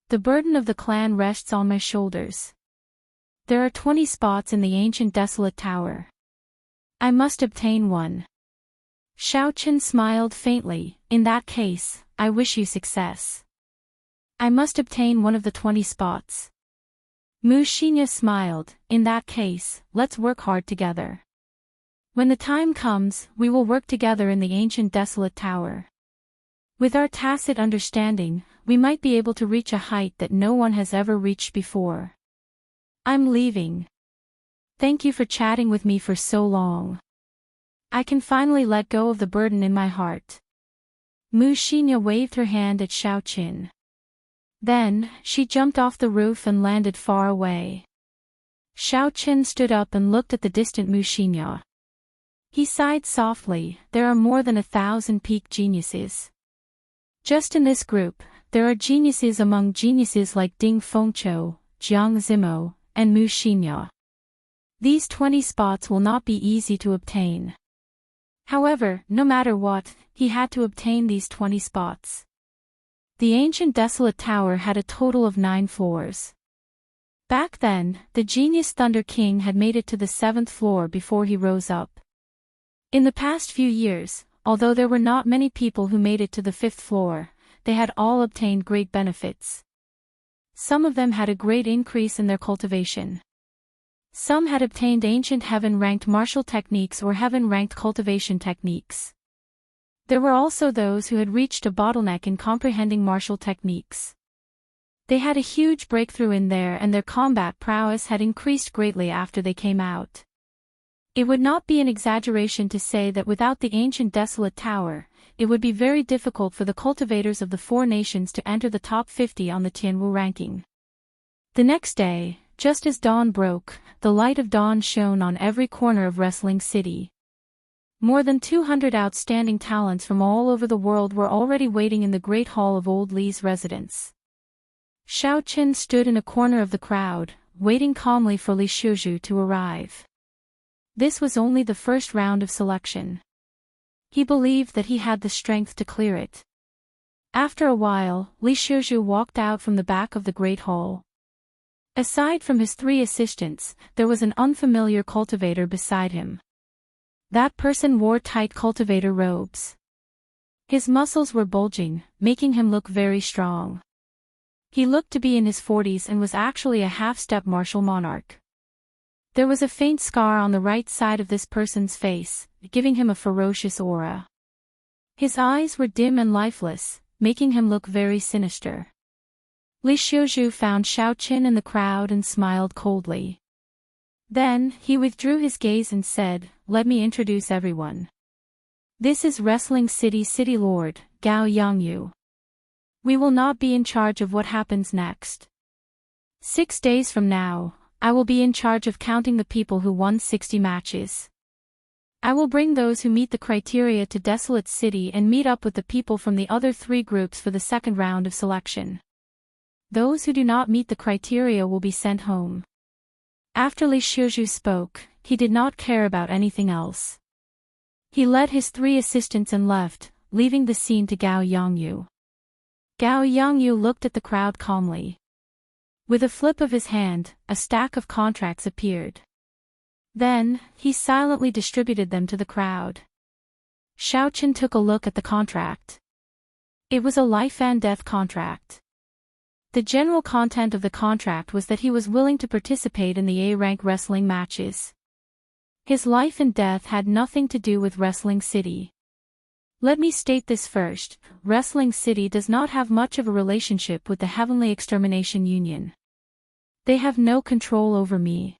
The burden of the clan rests on my shoulders. There are 20 spots in the ancient desolate tower. I must obtain one. Xiao Qin smiled faintly. In that case, I wish you success. I must obtain one of the 20 spots. Mu Xinya smiled. In that case, let's work hard together. When the time comes, we will work together in the ancient desolate tower. With our tacit understanding, we might be able to reach a height that no one has ever reached before. I'm leaving. Thank you for chatting with me for so long. I can finally let go of the burden in my heart. Mu Xinya waved her hand at Xiao Qin. Then, she jumped off the roof and landed far away. Xiao Qin stood up and looked at the distant Mu Xinya. He sighed softly. There are more than 1,000 peak geniuses. Just in this group, there are geniuses among geniuses like Ding Fengqiu, Jiang Zimo, and Mu Xinya. These 20 spots will not be easy to obtain. However, no matter what, he had to obtain these 20 spots. The ancient desolate tower had a total of 9 floors. Back then, the genius Thunder King had made it to the 7th floor before he rose up. In the past few years, although there were not many people who made it to the 5th floor, they had all obtained great benefits. Some of them had a great increase in their cultivation. Some had obtained ancient heaven-ranked martial techniques or heaven-ranked cultivation techniques. There were also those who had reached a bottleneck in comprehending martial techniques. They had a huge breakthrough in there, and their combat prowess had increased greatly after they came out. It would not be an exaggeration to say that without the ancient desolate tower, it would be very difficult for the cultivators of the four nations to enter the top 50 on the Tianwu ranking. The next day, just as dawn broke, the light of dawn shone on every corner of Wrestling City. More than 200 outstanding talents from all over the world were already waiting in the great hall of Old Li's residence. Xiao Qin stood in a corner of the crowd, waiting calmly for Li Shuzhu to arrive. This was only the first round of selection. He believed that he had the strength to clear it. After a while, Li Shuzhu walked out from the back of the great hall. Aside from his three assistants, there was an unfamiliar cultivator beside him. That person wore tight cultivator robes. His muscles were bulging, making him look very strong. He looked to be in his 40s and was actually a half-step martial monarch. There was a faint scar on the right side of this person's face, giving him a ferocious aura. His eyes were dim and lifeless, making him look very sinister. Li Shuzhu found Xiao Qin in the crowd and smiled coldly. Then, he withdrew his gaze and said, "Let me introduce everyone. This is Wrestling City City Lord, Gao Yangyu. We will not be in charge of what happens next. 6 days from now, I will be in charge of counting the people who won 60 matches. I will bring those who meet the criteria to Desolate City and meet up with the people from the other 3 groups for the second round of selection. Those who do not meet the criteria will be sent home." After Li Shuzhu spoke, he did not care about anything else. He led his 3 assistants and left, leaving the scene to Gao Yangyu. Gao Yangyu looked at the crowd calmly. With a flip of his hand, a stack of contracts appeared. Then, he silently distributed them to the crowd. Xiao Qin took a look at the contract. It was a life and death contract. The general content of the contract was that he was willing to participate in the A-rank wrestling matches. His life and death had nothing to do with Wrestling City. Let me state this first, Wrestling City does not have much of a relationship with the Heavenly Extermination Union. They have no control over me.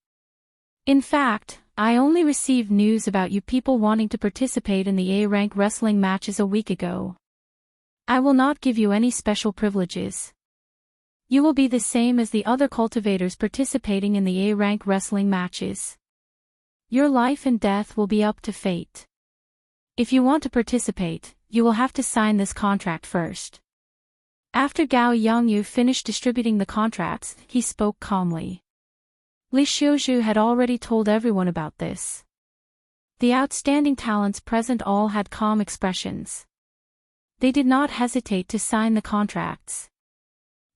In fact, I only received news about you people wanting to participate in the A-rank wrestling matches a week ago. I will not give you any special privileges. You will be the same as the other cultivators participating in the A-rank wrestling matches. Your life and death will be up to fate. If you want to participate, you will have to sign this contract first. After Gao Yangyu finished distributing the contracts, he spoke calmly. Li Shuzhu had already told everyone about this. The outstanding talents present all had calm expressions. They did not hesitate to sign the contracts.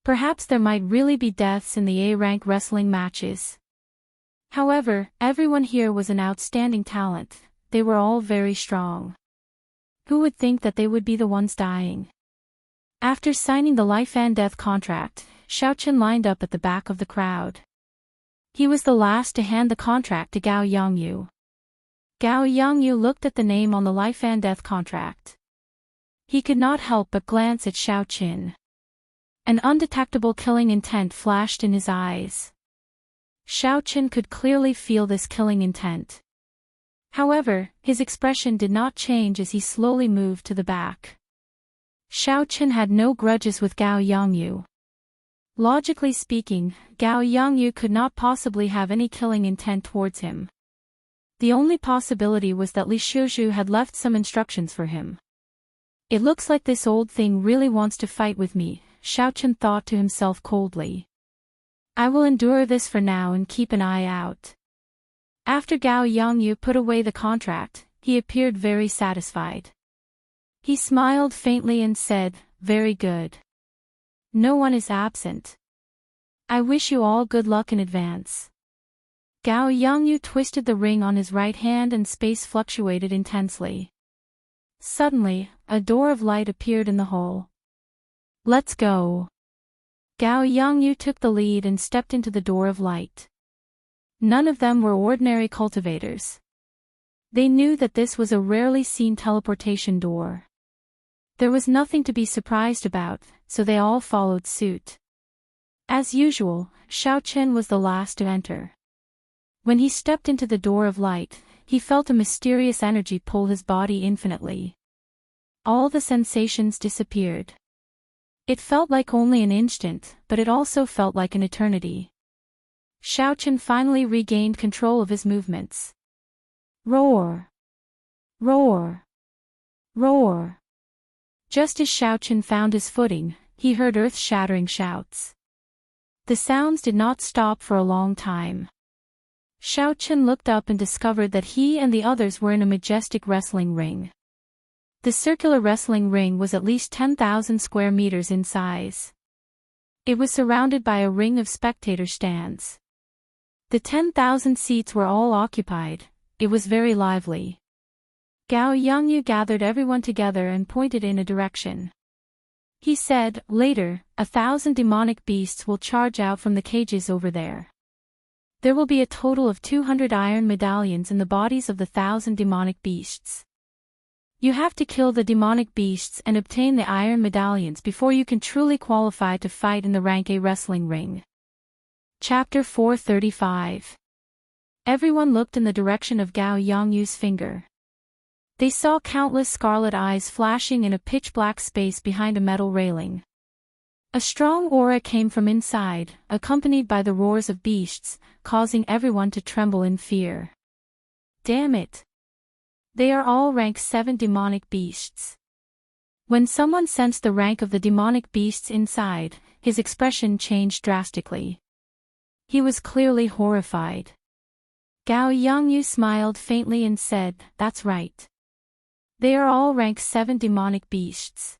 Perhaps there might really be deaths in the A-rank wrestling matches. However, everyone here was an outstanding talent, they were all very strong. Who would think that they would be the ones dying? After signing the life and death contract, Xiao Qin lined up at the back of the crowd. He was the last to hand the contract to Gao Yangyu. Gao Yangyu looked at the name on the life and death contract. He could not help but glance at Xiao Qin. An undetectable killing intent flashed in his eyes. Xiao Qin could clearly feel this killing intent. However, his expression did not change as he slowly moved to the back. Xiao Qin had no grudges with Gao Yangyu. Logically speaking, Gao Yangyu could not possibly have any killing intent towards him. The only possibility was that Li Shuzhu had left some instructions for him. It looks like this old thing really wants to fight with me, Xiao Qin thought to himself coldly. I will endure this for now and keep an eye out. After Gao Yangyu put away the contract, he appeared very satisfied. He smiled faintly and said, "Very good. No one is absent. I wish you all good luck in advance." Gao Yangyu twisted the ring on his right hand and space fluctuated intensely. Suddenly, a door of light appeared in the hole. "Let's go." Gao Yangyu took the lead and stepped into the door of light. None of them were ordinary cultivators. They knew that this was a rarely seen teleportation door. There was nothing to be surprised about, so they all followed suit. As usual, Xiao Chen was the last to enter. When he stepped into the door of light, he felt a mysterious energy pull his body infinitely. All the sensations disappeared. It felt like only an instant, but it also felt like an eternity. Xiao Chen finally regained control of his movements. Roar! Roar! Roar! Just as Xiao Chen found his footing, he heard earth-shattering shouts. The sounds did not stop for a long time. Xiao Chen looked up and discovered that he and the others were in a majestic wrestling ring. The circular wrestling ring was at least 10,000 square meters in size. It was surrounded by a ring of spectator stands. The 10,000 seats were all occupied. It was very lively. Gao Yangyu gathered everyone together and pointed in a direction. He said, "Later, 1,000 demonic beasts will charge out from the cages over there. There will be a total of 200 iron medallions in the bodies of the 1,000 demonic beasts. You have to kill the demonic beasts and obtain the iron medallions before you can truly qualify to fight in the rank A wrestling ring." Chapter 435. Everyone looked in the direction of Gao Yangyu's finger. They saw countless scarlet eyes flashing in a pitch-black space behind a metal railing. A strong aura came from inside, accompanied by the roars of beasts, causing everyone to tremble in fear. Damn it! They are all rank 7 demonic beasts. When someone sensed the rank of the demonic beasts inside, his expression changed drastically. He was clearly horrified. Gao Yangyu smiled faintly and said, "That's right. They are all rank 7 demonic beasts.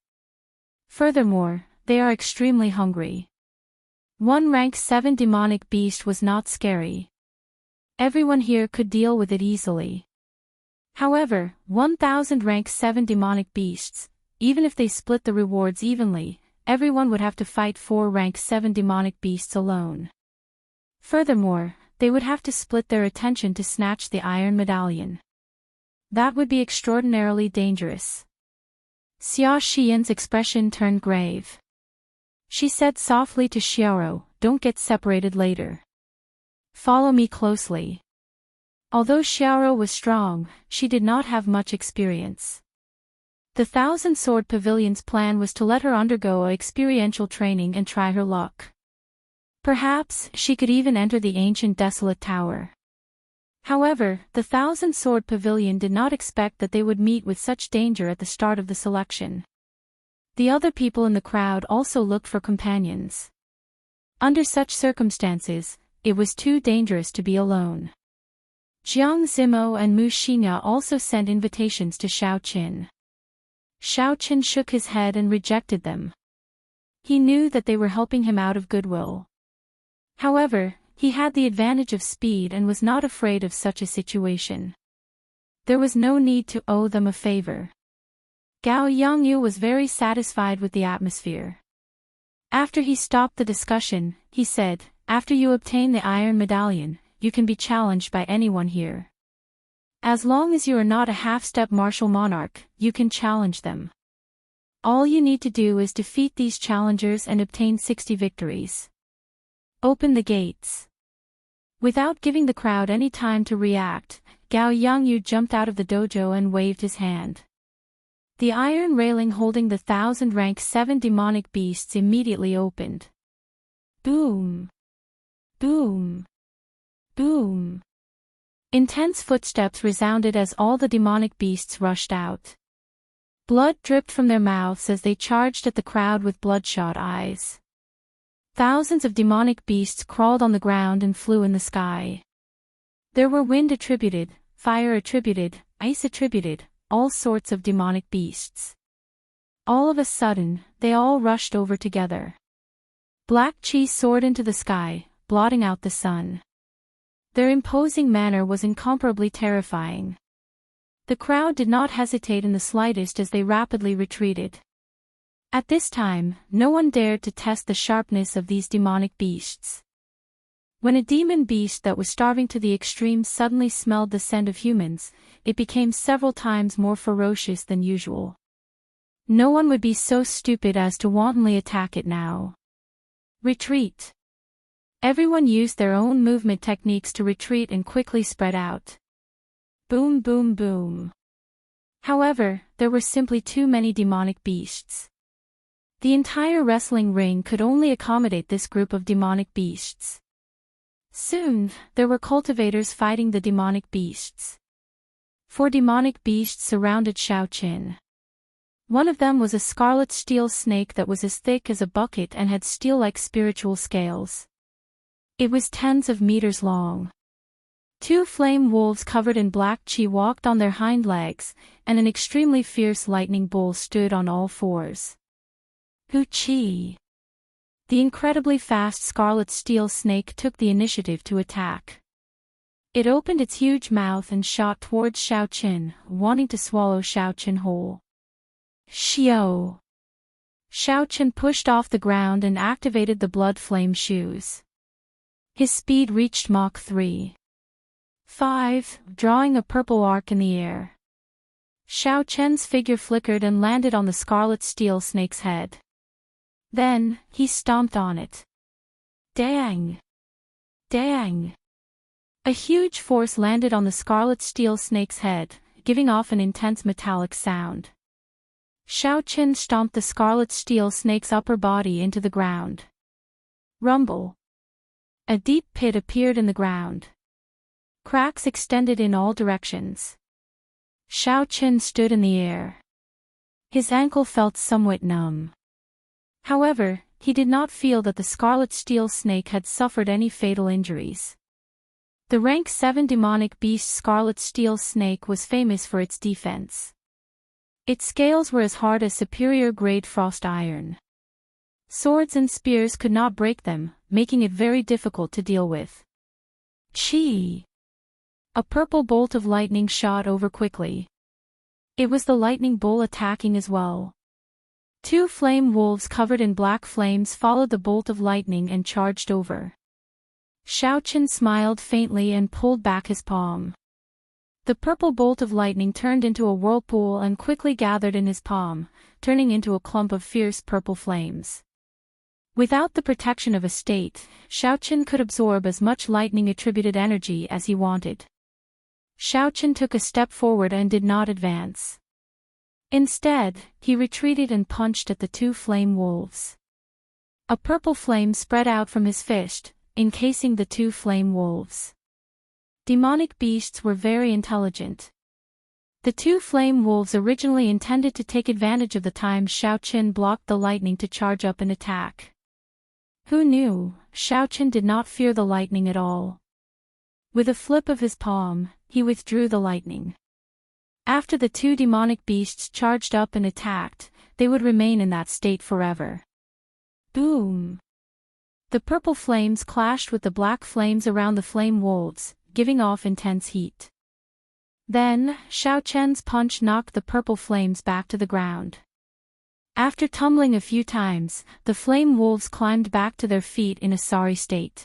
Furthermore, they are extremely hungry." One rank 7 demonic beast was not scary. Everyone here could deal with it easily. However, 1,000 rank 7 demonic beasts, even if they split the rewards evenly, everyone would have to fight 4 rank 7 demonic beasts alone. Furthermore, they would have to split their attention to snatch the iron medallion. That would be extraordinarily dangerous. Xia Xian's expression turned grave. She said softly to Xiaoro, "Don't get separated later. Follow me closely." Although Xiaoro was strong, she did not have much experience. The 1,000 Sword Pavilion's plan was to let her undergo a experiential training and try her luck. Perhaps she could even enter the ancient desolate tower. However, the 1,000 Sword Pavilion did not expect that they would meet with such danger at the start of the selection. The other people in the crowd also looked for companions. Under such circumstances, it was too dangerous to be alone. Jiang Zimo and Mu Xingya also sent invitations to Xiao Qin. Xiao Qin shook his head and rejected them. He knew that they were helping him out of goodwill. However, he had the advantage of speed and was not afraid of such a situation. There was no need to owe them a favor. Gao Yangyu was very satisfied with the atmosphere. After he stopped the discussion, he said, "After you obtain the iron medallion, you can be challenged by anyone here. As long as you are not a half-step martial monarch, you can challenge them. All you need to do is defeat these challengers and obtain 60 victories. Open the gates." Without giving the crowd any time to react, Gao Yangyu jumped out of the dojo and waved his hand. The iron railing holding the 1,000 rank 7 demonic beasts immediately opened. Boom! Boom! Boom! Intense footsteps resounded as all the demonic beasts rushed out. Blood dripped from their mouths as they charged at the crowd with bloodshot eyes. Thousands of demonic beasts crawled on the ground and flew in the sky. There were wind attributed, fire attributed, ice attributed, all sorts of demonic beasts. All of a sudden, they all rushed over together. Black chi soared into the sky, blotting out the sun. Their imposing manner was incomparably terrifying. The crowd did not hesitate in the slightest as they rapidly retreated. At this time, no one dared to test the sharpness of these demonic beasts. When a demon beast that was starving to the extreme suddenly smelled the scent of humans, it became several times more ferocious than usual. No one would be so stupid as to wantonly attack it now. Retreat. Everyone used their own movement techniques to retreat and quickly spread out. Boom, boom, boom. However, there were simply too many demonic beasts. The entire wrestling ring could only accommodate this group of demonic beasts. Soon, there were cultivators fighting the demonic beasts. 4 demonic beasts surrounded Xiaoqin. One of them was a scarlet steel snake that was as thick as a bucket and had steel-like spiritual scales. It was tens of meters long. 2 flame wolves covered in black qi walked on their hind legs, and an extremely fierce lightning bull stood on all fours. Wuxia. The incredibly fast scarlet steel snake took the initiative to attack. It opened its huge mouth and shot towards Xiaoqin, wanting to swallow Xiaoqin whole. Xiao. Xiaoqin pushed off the ground and activated the blood flame shoes. His speed reached Mach 3. 5, drawing a purple arc in the air. Xiaoqin's figure flickered and landed on the scarlet steel snake's head. Then, he stomped on it. Dang! Dang! A huge force landed on the scarlet steel snake's head, giving off an intense metallic sound. Xiaoqin stomped the scarlet steel snake's upper body into the ground. Rumble. A deep pit appeared in the ground. Cracks extended in all directions. Xiaoqin stood in the air. His ankle felt somewhat numb. However, he did not feel that the scarlet steel snake had suffered any fatal injuries. The rank 7 demonic beast scarlet steel snake was famous for its defense. Its scales were as hard as superior-grade frost iron. Swords and spears could not break them, making it very difficult to deal with. Qi. A purple bolt of lightning shot over quickly. It was the lightning bull attacking as well. 2 flame wolves covered in black flames followed the bolt of lightning and charged over. Xiaoqin smiled faintly and pulled back his palm. The purple bolt of lightning turned into a whirlpool and quickly gathered in his palm, turning into a clump of fierce purple flames. Without the protection of a state, Xiaoqin could absorb as much lightning-attributed energy as he wanted. Xiaoqin took a step forward and did not advance. Instead, he retreated and punched at the 2 flame wolves. A purple flame spread out from his fist, encasing the 2 flame wolves. Demonic beasts were very intelligent. The 2 flame wolves originally intended to take advantage of the time Xiaoqin blocked the lightning to charge up and attack. Who knew, Xiaoqin did not fear the lightning at all. With a flip of his palm, he withdrew the lightning. After the 2 demonic beasts charged up and attacked, they would remain in that state forever. Boom! The purple flames clashed with the black flames around the flame wolves, giving off intense heat. Then, Xiaoqin's punch knocked the purple flames back to the ground. After tumbling a few times, the flame wolves climbed back to their feet in a sorry state.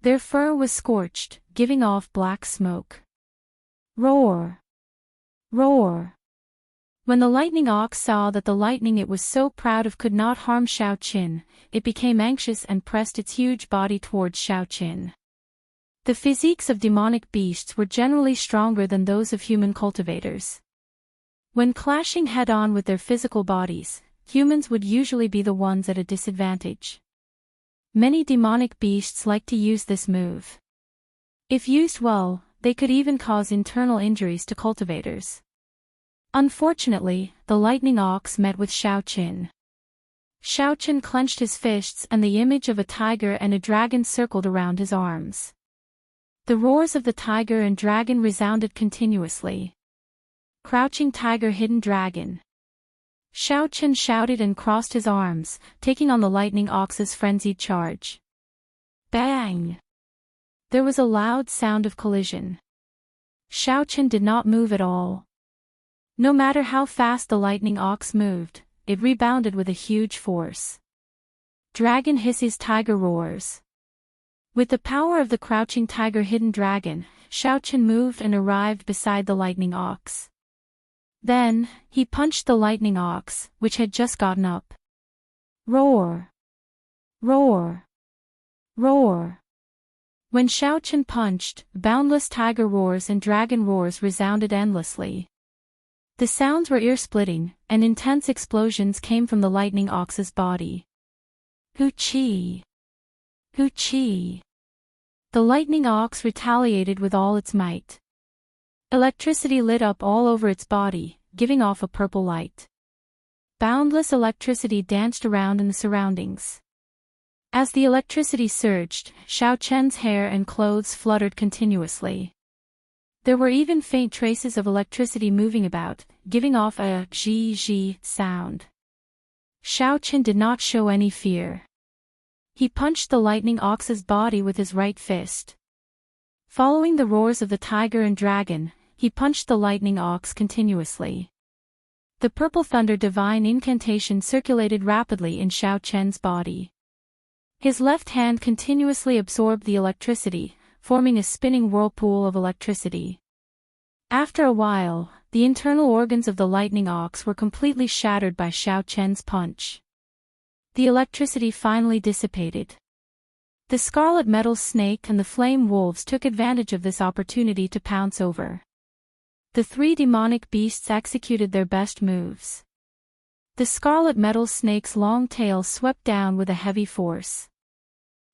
Their fur was scorched, giving off black smoke. Roar! Roar! When the lightning ox saw that the lightning it was so proud of could not harm Xiaoqin, it became anxious and pressed its huge body towards Xiaoqin. The physiques of demonic beasts were generally stronger than those of human cultivators. When clashing head-on with their physical bodies, humans would usually be the ones at a disadvantage. Many demonic beasts like to use this move. If used well, they could even cause internal injuries to cultivators. Unfortunately, the lightning ox met with Xiaoqin. Xiaoqin clenched his fists and the image of a tiger and a dragon circled around his arms. The roars of the tiger and dragon resounded continuously. Crouching tiger, hidden dragon. Xiaoqin shouted and crossed his arms, taking on the lightning ox's frenzied charge. Bang! There was a loud sound of collision. Xiaoqin did not move at all. No matter how fast the lightning ox moved, it rebounded with a huge force. Dragon hisses, tiger roars. With the power of the crouching tiger, hidden dragon, Xiaoqin moved and arrived beside the lightning ox. Then, he punched the lightning ox, which had just gotten up. Roar! Roar! Roar! When Xiaochen punched, boundless tiger roars and dragon roars resounded endlessly. The sounds were ear-splitting, and intense explosions came from the lightning ox's body. Hoo-chee! Hoo-chee! The lightning ox retaliated with all its might. Electricity lit up all over its body, giving off a purple light. Boundless electricity danced around in the surroundings. As the electricity surged, Xiaochen's hair and clothes fluttered continuously. There were even faint traces of electricity moving about, giving off a zhi-zhi sound. Xiaochen did not show any fear. He punched the lightning ox's body with his right fist. Following the roars of the tiger and dragon, he punched the lightning ox continuously. The purple thunder divine incantation circulated rapidly in Xiaochen's body. His left hand continuously absorbed the electricity, forming a spinning whirlpool of electricity. After a while, the internal organs of the lightning ox were completely shattered by Xiaochen's punch. The electricity finally dissipated. The scarlet metal snake and the flame wolves took advantage of this opportunity to pounce over. The three demonic beasts executed their best moves. The scarlet metal snake's long tail swept down with a heavy force.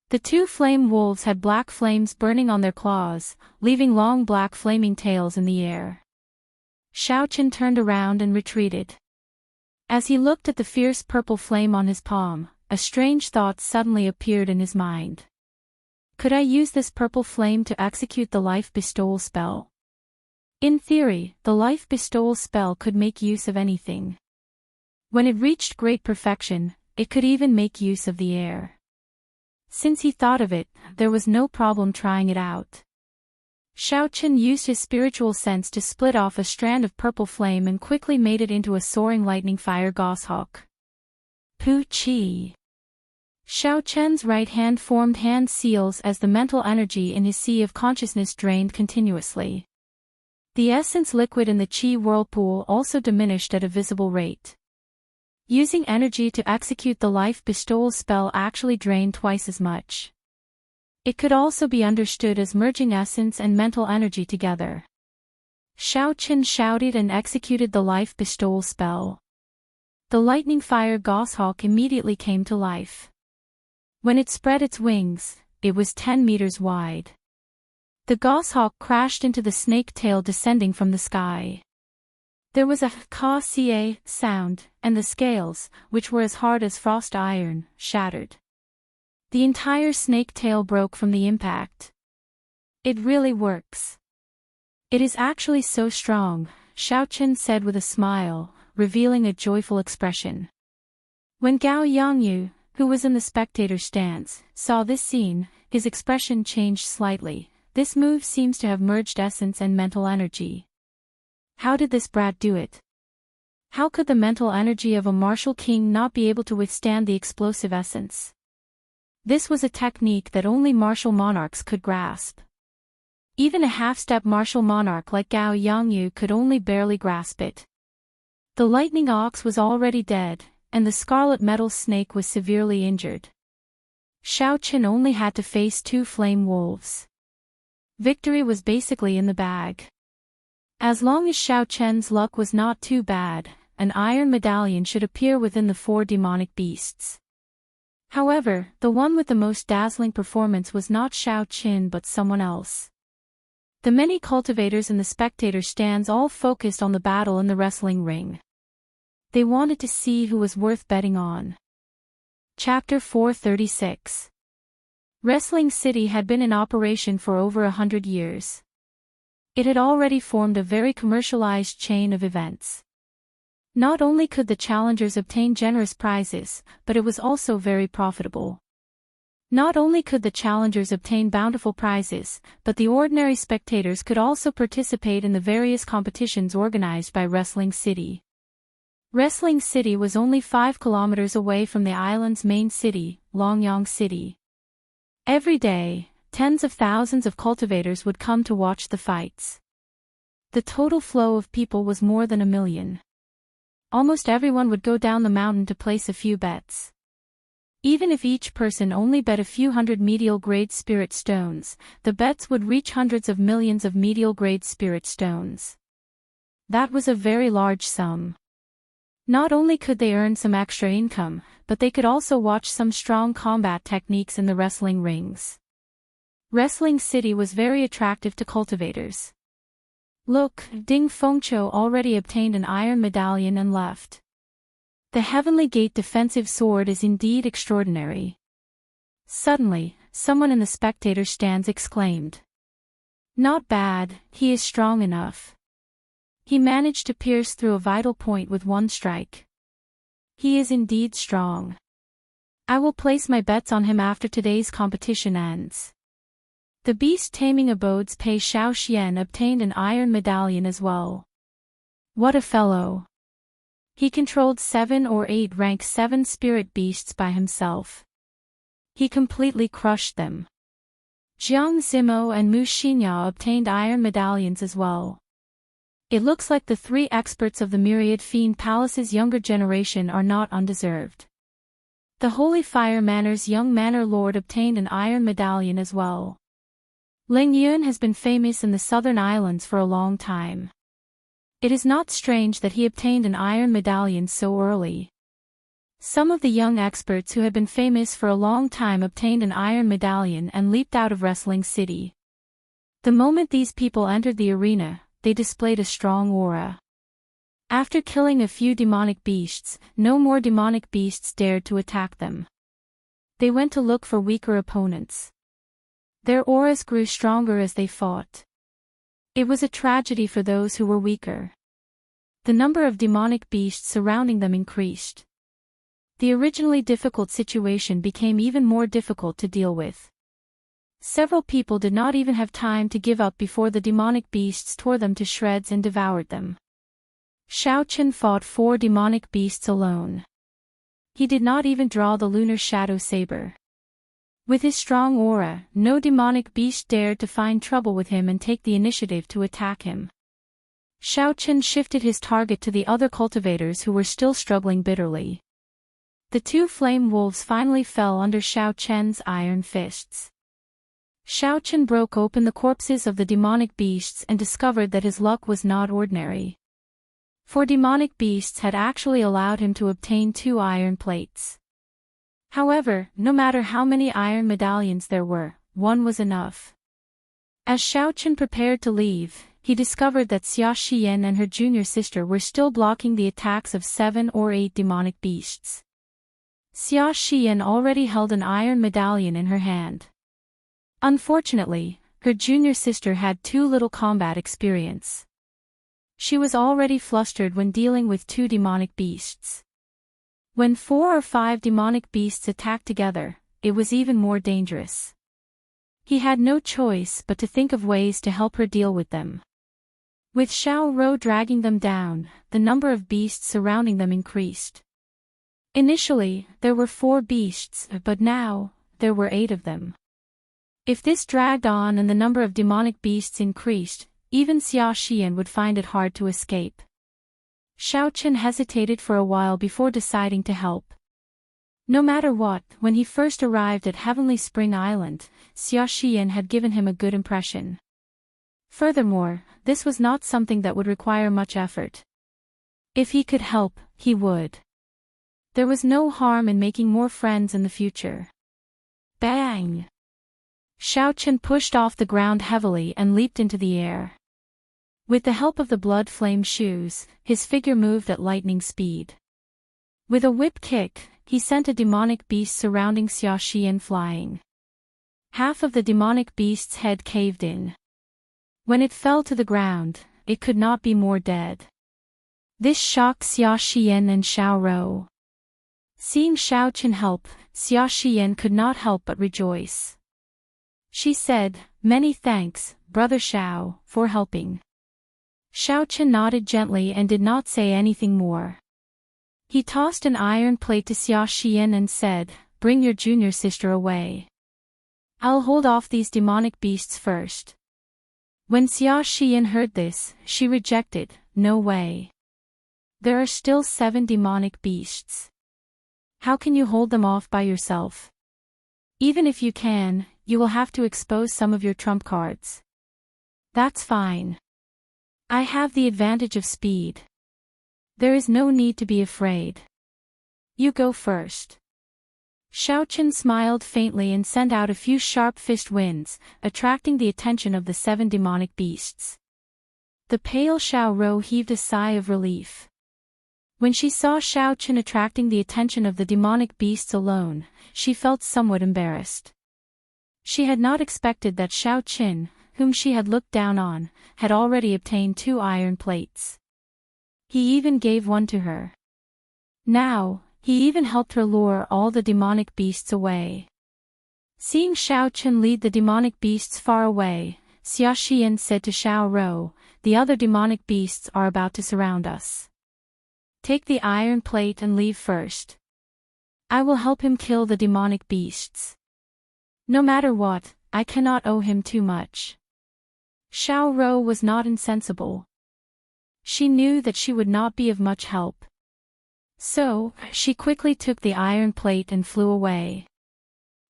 The two flame wolves had black flames burning on their claws, leaving long black flaming tails in the air. Xiaochen turned around and retreated. As he looked at the fierce purple flame on his palm, a strange thought suddenly appeared in his mind. Could I use this purple flame to execute the life bestowal spell? In theory, the life bestowal spell could make use of anything. When it reached great perfection, it could even make use of the air. Since he thought of it, there was no problem trying it out. Xiaochen used his spiritual sense to split off a strand of purple flame and quickly made it into a soaring lightning fire goshawk. Pu-chi! Xiaochen's right hand formed hand seals as the mental energy in his sea of consciousness drained continuously. The essence liquid in the chi whirlpool also diminished at a visible rate. Using energy to execute the life bestowal spell actually drained twice as much. It could also be understood as merging essence and mental energy together. Xiaochen shouted and executed the life bestowal spell. The lightning fire goshawk immediately came to life. When it spread its wings, it was 10 meters wide. The goshawk crashed into the snake tail descending from the sky. There was a ka-ca sound, and the scales, which were as hard as frost iron, shattered. The entire snake tail broke from the impact. It really works. It is actually so strong, Xiaochen said with a smile, revealing a joyful expression. When Gao Yangyu, who was in the spectator stance, saw this scene, his expression changed slightly. This move seems to have merged essence and mental energy. How did this brat do it? How could the mental energy of a martial king not be able to withstand the explosive essence? This was a technique that only martial monarchs could grasp. Even a half-step martial monarch like Gao Yangyu could only barely grasp it. The lightning ox was already dead, and the scarlet metal snake was severely injured. Xiaochen only had to face two flame wolves. Victory was basically in the bag. As long as Xiaochen's luck was not too bad, an iron medallion should appear within the four demonic beasts. However, the one with the most dazzling performance was not Xiaochen but someone else. The many cultivators in the spectator stands all focused on the battle in the wrestling ring. They wanted to see who was worth betting on. Chapter 436. Wrestling City had been in operation for over 100 years. It had already formed a very commercialized chain of events. Not only could the challengers obtain generous prizes, but it was also very profitable. Not only could the challengers obtain bountiful prizes, but the ordinary spectators could also participate in the various competitions organized by Wrestling City. Wrestling City was only 5 kilometers away from the island's main city, Longyang City. Every day, tens of thousands of cultivators would come to watch the fights. The total flow of people was more than 1,000,000. Almost everyone would go down the mountain to place a few bets. Even if each person only bet a few hundred medial-grade spirit stones, the bets would reach hundreds of millions of medial-grade spirit stones. That was a very large sum. Not only could they earn some extra income, but they could also watch some strong combat techniques in the wrestling rings. Wrestling City was very attractive to cultivators. Look, Ding Fengqiu already obtained an iron medallion and left. The Heavenly Gate defensive sword is indeed extraordinary. Suddenly, someone in the spectator stands exclaimed. Not bad, he is strong enough. He managed to pierce through a vital point with one strike. He is indeed strong. I will place my bets on him after today's competition ends. The beast taming abodes Pei Shaoxian obtained an iron medallion as well. What a fellow! He controlled 7 or 8 rank 7 spirit beasts by himself. He completely crushed them. Jiang Zimo and Mu Xinya obtained iron medallions as well. It looks like the 3 experts of the Myriad Fiend Palace's younger generation are not undeserved. The Holy Fire Manor's young Manor Lord obtained an iron medallion as well. Ling Yun has been famous in the southern islands for a long time. It is not strange that he obtained an iron medallion so early. Some of the young experts who had been famous for a long time obtained an iron medallion and leaped out of Wrestling City. The moment these people entered the arena, they displayed a strong aura. After killing a few demonic beasts, no more demonic beasts dared to attack them. They went to look for weaker opponents. Their auras grew stronger as they fought. It was a tragedy for those who were weaker. The number of demonic beasts surrounding them increased. The originally difficult situation became even more difficult to deal with. Several people did not even have time to give up before the demonic beasts tore them to shreds and devoured them. Shao Chen fought 4 demonic beasts alone. He did not even draw the lunar shadow saber. With his strong aura, no demonic beast dared to find trouble with him and take the initiative to attack him. Shao Chen shifted his target to the other cultivators who were still struggling bitterly. The 2 flame wolves finally fell under Shao Chen's iron fists. Shao Chen broke open the corpses of the demonic beasts and discovered that his luck was not ordinary. 4 demonic beasts had actually allowed him to obtain 2 iron plates. However, no matter how many iron medallions there were, 1 was enough. As Shao Chen prepared to leave, he discovered that Xia Xian and her junior sister were still blocking the attacks of 7 or 8 demonic beasts. Xia Xian already held an iron medallion in her hand. Unfortunately, her junior sister had too little combat experience. She was already flustered when dealing with 2 demonic beasts. When 4 or 5 demonic beasts attacked together, it was even more dangerous. He had no choice but to think of ways to help her deal with them. With Xiao Rou dragging them down, the number of beasts surrounding them increased. Initially, there were 4 beasts, but now, there were 8 of them. If this dragged on and the number of demonic beasts increased, even Xia Xian would find it hard to escape. Shao Chen hesitated for a while before deciding to help. No matter what, when he first arrived at Heavenly Spring Island, Xia Xian had given him a good impression. Furthermore, this was not something that would require much effort. If he could help, he would. There was no harm in making more friends in the future. Bang! Shao Chen pushed off the ground heavily and leaped into the air. With the help of the blood flame shoes, his figure moved at lightning speed. With a whip kick, he sent a demonic beast surrounding Xia Xian flying. Half of the demonic beast's head caved in. When it fell to the ground, it could not be more dead. This shocked Xia Xian and Xiao Rou. Seeing Shao Chen help, Xia Xian could not help but rejoice. She said, "Many thanks, Brother Xiao, for helping." Shao Chen nodded gently and did not say anything more. He tossed an iron plate to Xia Xian and said, "Bring your junior sister away. I'll hold off these demonic beasts first." When Xia Xian heard this, she rejected, "No way. There are still 7 demonic beasts. How can you hold them off by yourself? Even if you can, you will have to expose some of your trump cards." "That's fine. I have the advantage of speed. There is no need to be afraid. You go first." Xiao Qin smiled faintly and sent out a few sharp-fished winds, attracting the attention of the 7 demonic beasts. The pale Xiao Rou heaved a sigh of relief. When she saw Xiao Qin attracting the attention of the demonic beasts alone, she felt somewhat embarrassed. She had not expected that Xiao Qin, whom she had looked down on, had already obtained 2 iron plates. He even gave one to her. Now, he even helped her lure all the demonic beasts away. Seeing Xiao Qin lead the demonic beasts far away, Xia Xian said to Xiao Rou, "The other demonic beasts are about to surround us. Take the iron plate and leave first. I will help him kill the demonic beasts. No matter what, I cannot owe him too much." Xiao Rou was not insensible. She knew that she would not be of much help. So, she quickly took the iron plate and flew away.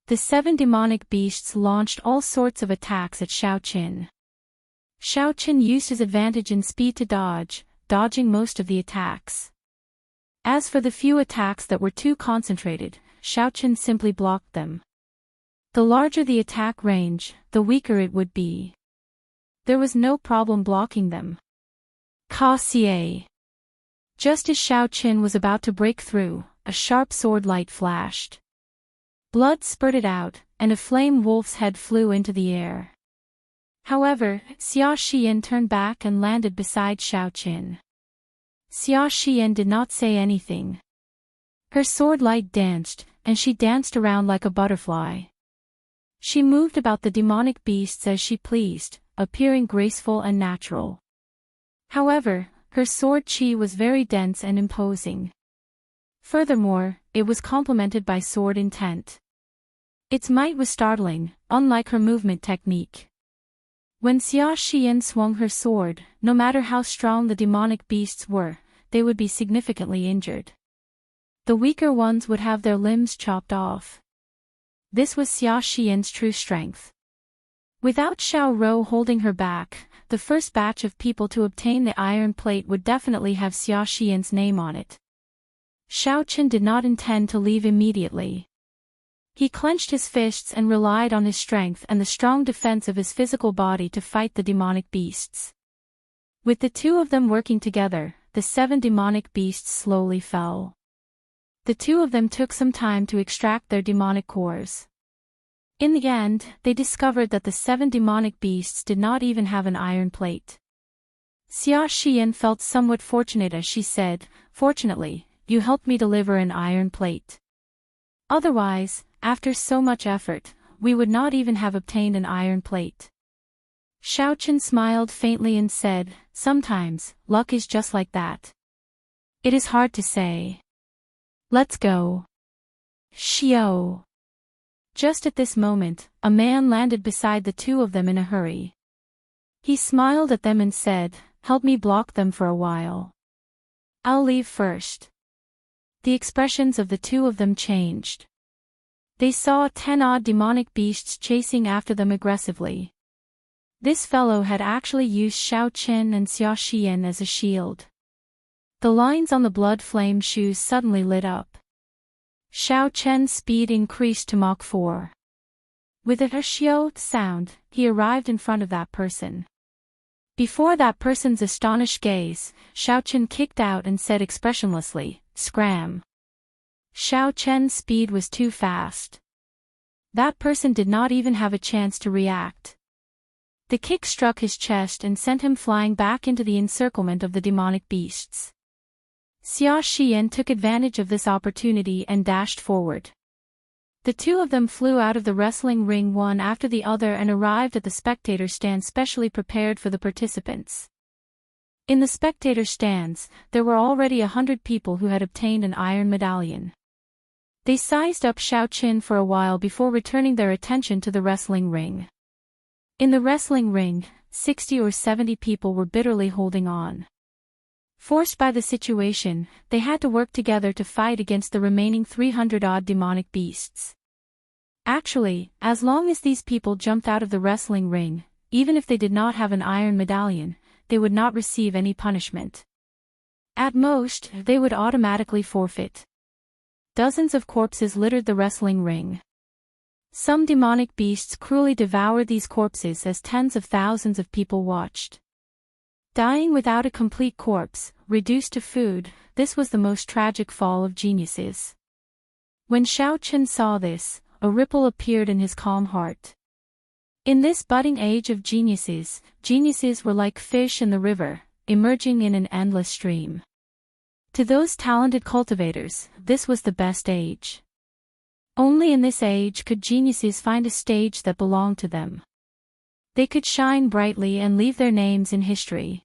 The 7 demonic beasts launched all sorts of attacks at Xiao Qin. Xiao Qin used his advantage in speed to dodge, dodging most of the attacks. As for the few attacks that were too concentrated, Xiao Qin simply blocked them. The larger the attack range, the weaker it would be. There was no problem blocking them. Ka Xie. Just as Xiao Qin was about to break through, a sharp sword light flashed. Blood spurted out, and a flame wolf's head flew into the air. However, Xia Xian turned back and landed beside Xiao Qin. Xia Xian did not say anything. Her sword light danced, and she danced around like a butterfly. She moved about the demonic beasts as she pleased, appearing graceful and natural. However, her sword chi was very dense and imposing. Furthermore, it was complemented by sword intent. Its might was startling, unlike her movement technique. When Xia Xian swung her sword, no matter how strong the demonic beasts were, they would be significantly injured. The weaker ones would have their limbs chopped off. This was Xia Xian's true strength. Without Xiao Rou holding her back, the first batch of people to obtain the iron plate would definitely have Xia Xian's name on it. Xiao Qin did not intend to leave immediately. He clenched his fists and relied on his strength and the strong defense of his physical body to fight the demonic beasts. With the 2 of them working together, the 7 demonic beasts slowly fell. The 2 of them took some time to extract their demonic cores. In the end, they discovered that the 7 demonic beasts did not even have an iron plate. Xia Xian felt somewhat fortunate as she said, "Fortunately, you helped me deliver an iron plate. Otherwise, after so much effort, we would not even have obtained an iron plate." Xiao Qin smiled faintly and said, "Sometimes, luck is just like that. It is hard to say. Let's go." Xiao. Just at this moment, a man landed beside the 2 of them in a hurry. He smiled at them and said, "Help me block them for a while. I'll leave first." The expressions of the 2 of them changed. They saw 10-odd demonic beasts chasing after them aggressively. This fellow had actually used Xiao Qin and Xia Xian as a shield. The lines on the blood flame shoes suddenly lit up. Xiao Chen's speed increased to Mach 4. With a xiao sound, he arrived in front of that person. Before that person's astonished gaze, Xiao Chen kicked out and said expressionlessly, "Scram." Xiao Chen's speed was too fast. That person did not even have a chance to react. The kick struck his chest and sent him flying back into the encirclement of the demonic beasts. Xia Xian took advantage of this opportunity and dashed forward. The 2 of them flew out of the wrestling ring one after the other and arrived at the spectator stand specially prepared for the participants. In the spectator stands, there were already 100 people who had obtained an iron medallion. They sized up Xiao Qin for a while before returning their attention to the wrestling ring. In the wrestling ring, 60 or 70 people were bitterly holding on. Forced by the situation, they had to work together to fight against the remaining 300-odd demonic beasts. Actually, as long as these people jumped out of the wrestling ring, even if they did not have an iron medallion, they would not receive any punishment. At most, they would automatically forfeit. Dozens of corpses littered the wrestling ring. Some demonic beasts cruelly devoured these corpses as tens of thousands of people watched. Dying without a complete corpse, reduced to food, this was the most tragic fall of geniuses. When Xiao Qin saw this, a ripple appeared in his calm heart. In this budding age of geniuses, geniuses were like fish in the river, emerging in an endless stream. To those talented cultivators, this was the best age. Only in this age could geniuses find a stage that belonged to them. They could shine brightly and leave their names in history.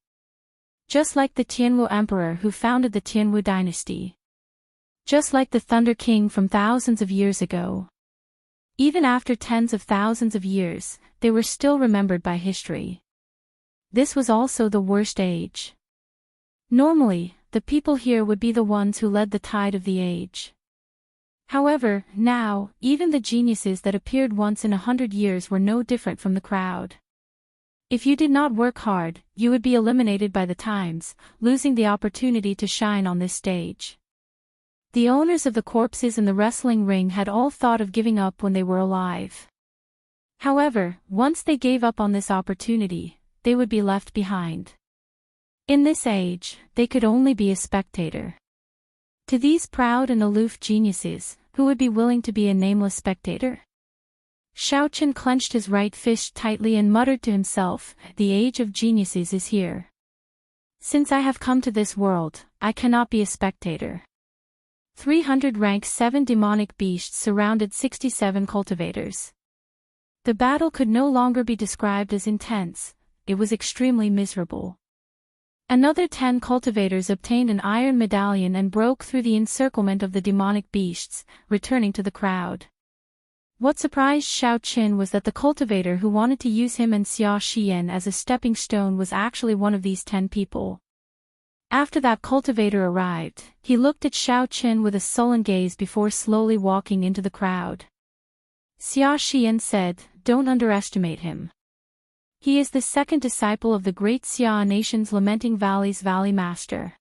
Just like the Tianwu emperor who founded the Tianwu dynasty. Just like the Thunder King from thousands of years ago. Even after tens of thousands of years, they were still remembered by history. This was also the worst age. Normally, the people here would be the ones who led the tide of the age. However, now, even the geniuses that appeared once in 100 years were no different from the crowd. If you did not work hard, you would be eliminated by the times, losing the opportunity to shine on this stage. The owners of the corpses in the wrestling ring had all thought of giving up when they were alive. However, once they gave up on this opportunity, they would be left behind. In this age, they could only be a spectator. To these proud and aloof geniuses, who would be willing to be a nameless spectator? Xiao Qin clenched his right fist tightly and muttered to himself, "The age of geniuses is here. Since I have come to this world, I cannot be a spectator." 300 rank 7 demonic beasts surrounded 67 cultivators. The battle could no longer be described as intense, it was extremely miserable. Another 10 cultivators obtained an iron medallion and broke through the encirclement of the demonic beasts, returning to the crowd. What surprised Xiao Qin was that the cultivator who wanted to use him and Xia Xian as a stepping stone was actually one of these 10 people. After that cultivator arrived, he looked at Xiao Qin with a sullen gaze before slowly walking into the crowd. Xia Xian said, "Don't underestimate him. He is the second disciple of the great Xia nation's Lamenting Valley's Valley Master.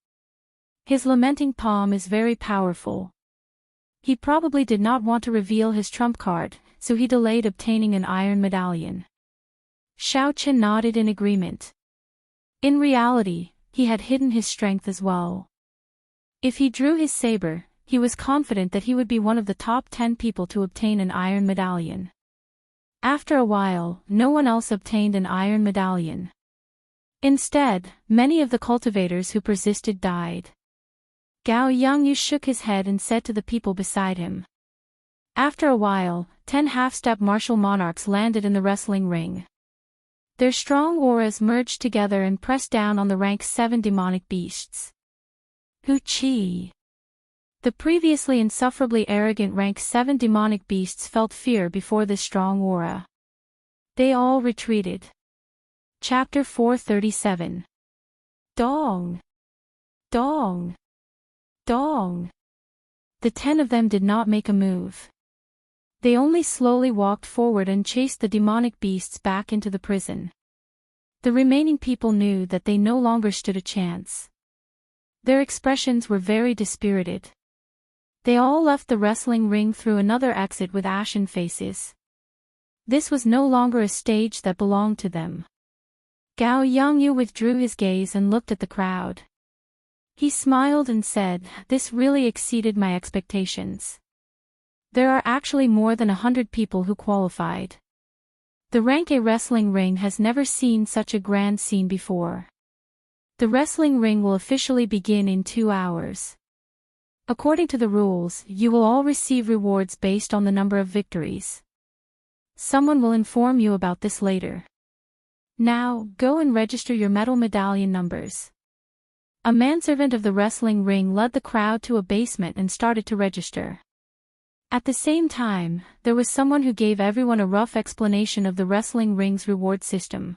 His lamenting palm is very powerful. He probably did not want to reveal his trump card, so he delayed obtaining an iron medallion." Xiao Qin nodded in agreement. In reality, he had hidden his strength as well. If he drew his saber, he was confident that he would be one of the top 10 people to obtain an iron medallion. After a while, no one else obtained an iron medallion. Instead, many of the cultivators who persisted died. Gao Yangyu shook his head and said to the people beside him. After a while, 10 half-step martial monarchs landed in the wrestling ring. Their strong auras merged together and pressed down on the rank 7 demonic beasts. Hu Qi. The previously insufferably arrogant rank 7 demonic beasts felt fear before this strong aura. They all retreated. Chapter 437. Dong! Dong! Dong! The 10 of them did not make a move. They only slowly walked forward and chased the demonic beasts back into the prison. The remaining people knew that they no longer stood a chance. Their expressions were very dispirited. They all left the wrestling ring through another exit with ashen faces. This was no longer a stage that belonged to them. Gao Yangyu withdrew his gaze and looked at the crowd. He smiled and said, "This really exceeded my expectations. There are actually more than 100 people who qualified. The rank A wrestling ring has never seen such a grand scene before. The wrestling ring will officially begin in 2 hours. According to the rules, you will all receive rewards based on the number of victories. Someone will inform you about this later. Now, go and register your medal medallion numbers." A manservant of the wrestling ring led the crowd to a basement and started to register. At the same time, there was someone who gave everyone a rough explanation of the wrestling ring's reward system.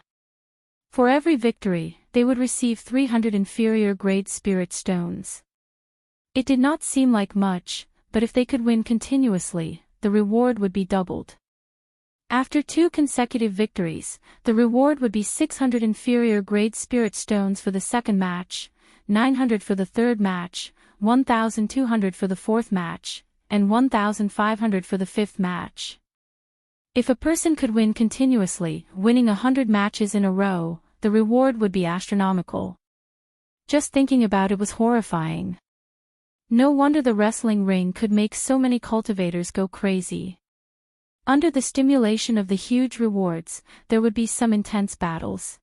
For every victory, they would receive 300 inferior grade spirit stones. It did not seem like much, but if they could win continuously, the reward would be doubled. After 2 consecutive victories, the reward would be 600 inferior grade spirit stones for the second match, 900 for the third match, 1,200 for the fourth match, and 1,500 for the fifth match. If a person could win continuously, winning 100 matches in a row, the reward would be astronomical. Just thinking about it was horrifying. No wonder the wrestling ring could make so many cultivators go crazy. Under the stimulation of the huge rewards, there would be some intense battles.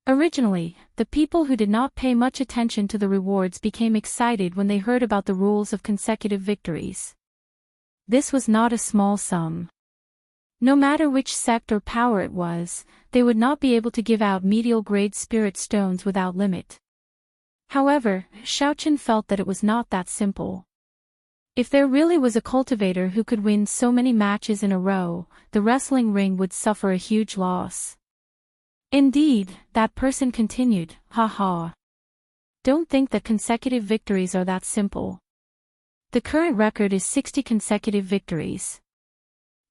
Originally, the people who did not pay much attention to the rewards became excited when they heard about the rules of consecutive victories. This was not a small sum. No matter which sect or power it was, they would not be able to give out medial grade spirit stones without limit. However, Xiaochen felt that it was not that simple. If there really was a cultivator who could win so many matches in a row, the wrestling ring would suffer a huge loss. Indeed, that person continued, haha. Don't think that consecutive victories are that simple. The current record is 60 consecutive victories.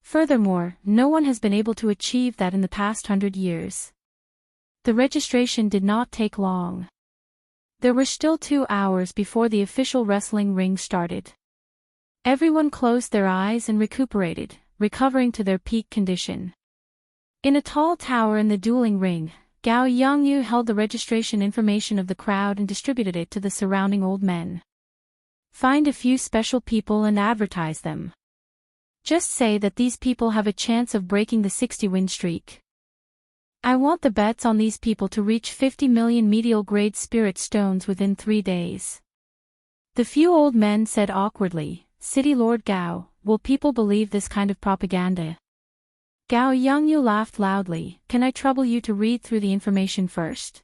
Furthermore, no one has been able to achieve that in the past 100 years. The registration did not take long. There were still 2 hours before the official wrestling ring started. Everyone closed their eyes and recuperated, recovering to their peak condition. In a tall tower in the dueling ring, Gao Yangyu held the registration information of the crowd and distributed it to the surrounding old men. Find a few special people and advertise them. Just say that these people have a chance of breaking the 60-win streak. I want the bets on these people to reach 50 million medial grade spirit stones within 3 days. The few old men said awkwardly, City Lord Gao, will people believe this kind of propaganda? Gao Yangyu laughed loudly, can I trouble you to read through the information first?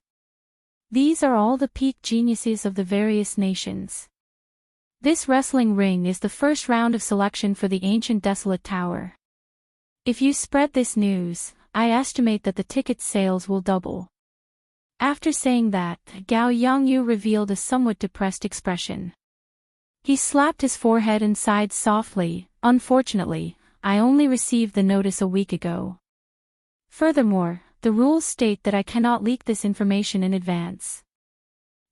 These are all the peak geniuses of the various nations. This wrestling ring is the first round of selection for the ancient desolate tower. If you spread this news, I estimate that the ticket sales will double. After saying that, Gao Yangyu revealed a somewhat depressed expression. He slapped his forehead and sighed softly, unfortunately, I only received the notice a week ago. Furthermore, the rules state that I cannot leak this information in advance.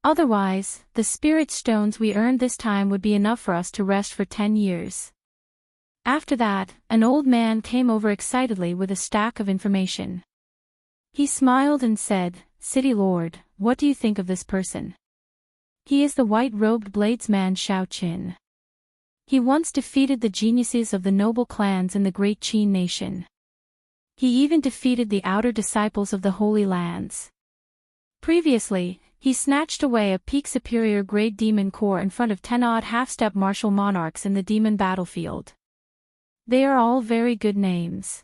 Otherwise, the spirit stones we earned this time would be enough for us to rest for 10 years. After that, an old man came over excitedly with a stack of information. He smiled and said, City Lord, what do you think of this person? He is the white-robed bladesman Xiaochen. He once defeated the geniuses of the noble clans in the great Qin nation. He even defeated the outer disciples of the Holy Lands. Previously, he snatched away a peak superior grade demon core in front of 10-odd half-step martial monarchs in the demon battlefield. They are all very good names.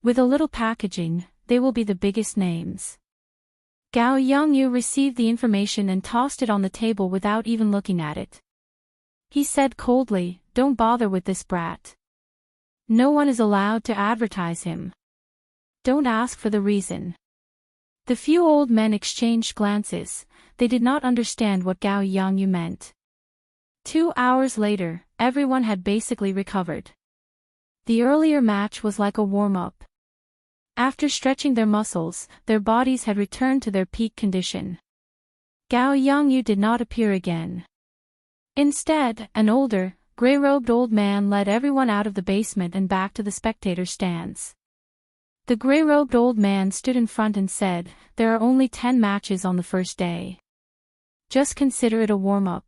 With a little packaging, they will be the biggest names. Gao Yangyu received the information and tossed it on the table without even looking at it. He said coldly, don't bother with this brat. No one is allowed to advertise him. Don't ask for the reason. The few old men exchanged glances, they did not understand what Gao Yangyu meant. 2 hours later, everyone had basically recovered. The earlier match was like a warm-up. After stretching their muscles, their bodies had returned to their peak condition. Gao Yangyu did not appear again. Instead, an older, gray-robed old man led everyone out of the basement and back to the spectator stands. The gray-robed old man stood in front and said, there are only 10 matches on the first day. Just consider it a warm-up.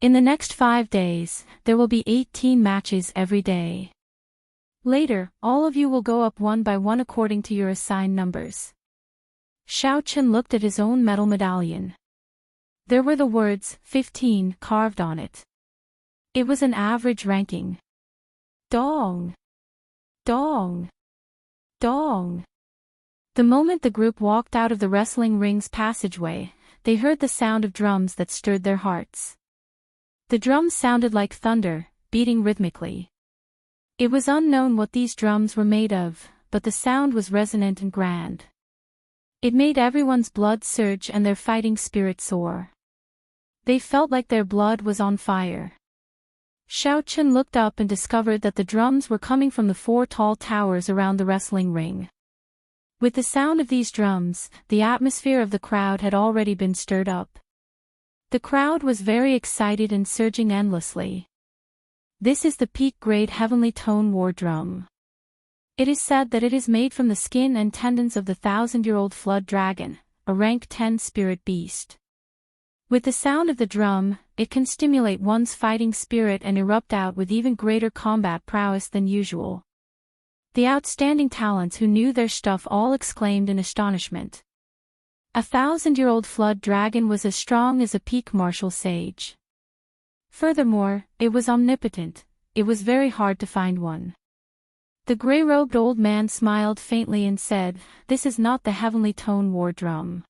In the next 5 days, there will be 18 matches every day. Later, all of you will go up one by one according to your assigned numbers. Xiaochen looked at his own metal medallion. There were the words, 15, carved on it. It was an average ranking. Dong! Dong! Dong! The moment the group walked out of the wrestling ring's passageway, they heard the sound of drums that stirred their hearts. The drums sounded like thunder, beating rhythmically. It was unknown what these drums were made of, but the sound was resonant and grand. It made everyone's blood surge and their fighting spirit soar. They felt like their blood was on fire. Xiao Qun looked up and discovered that the drums were coming from the 4 tall towers around the wrestling ring. With the sound of these drums, the atmosphere of the crowd had already been stirred up. The crowd was very excited and surging endlessly. This is the peak-grade heavenly tone war drum. It is said that it is made from the skin and tendons of the 1,000-year-old flood dragon, a rank 10 spirit beast. With the sound of the drum, it can stimulate one's fighting spirit and erupt out with even greater combat prowess than usual. The outstanding talents who knew their stuff all exclaimed in astonishment. A 1,000-year-old flood dragon was as strong as a peak martial sage. Furthermore, it was omnipotent. It was very hard to find one. The gray-robed old man smiled faintly and said, "This is not the heavenly tone war drum.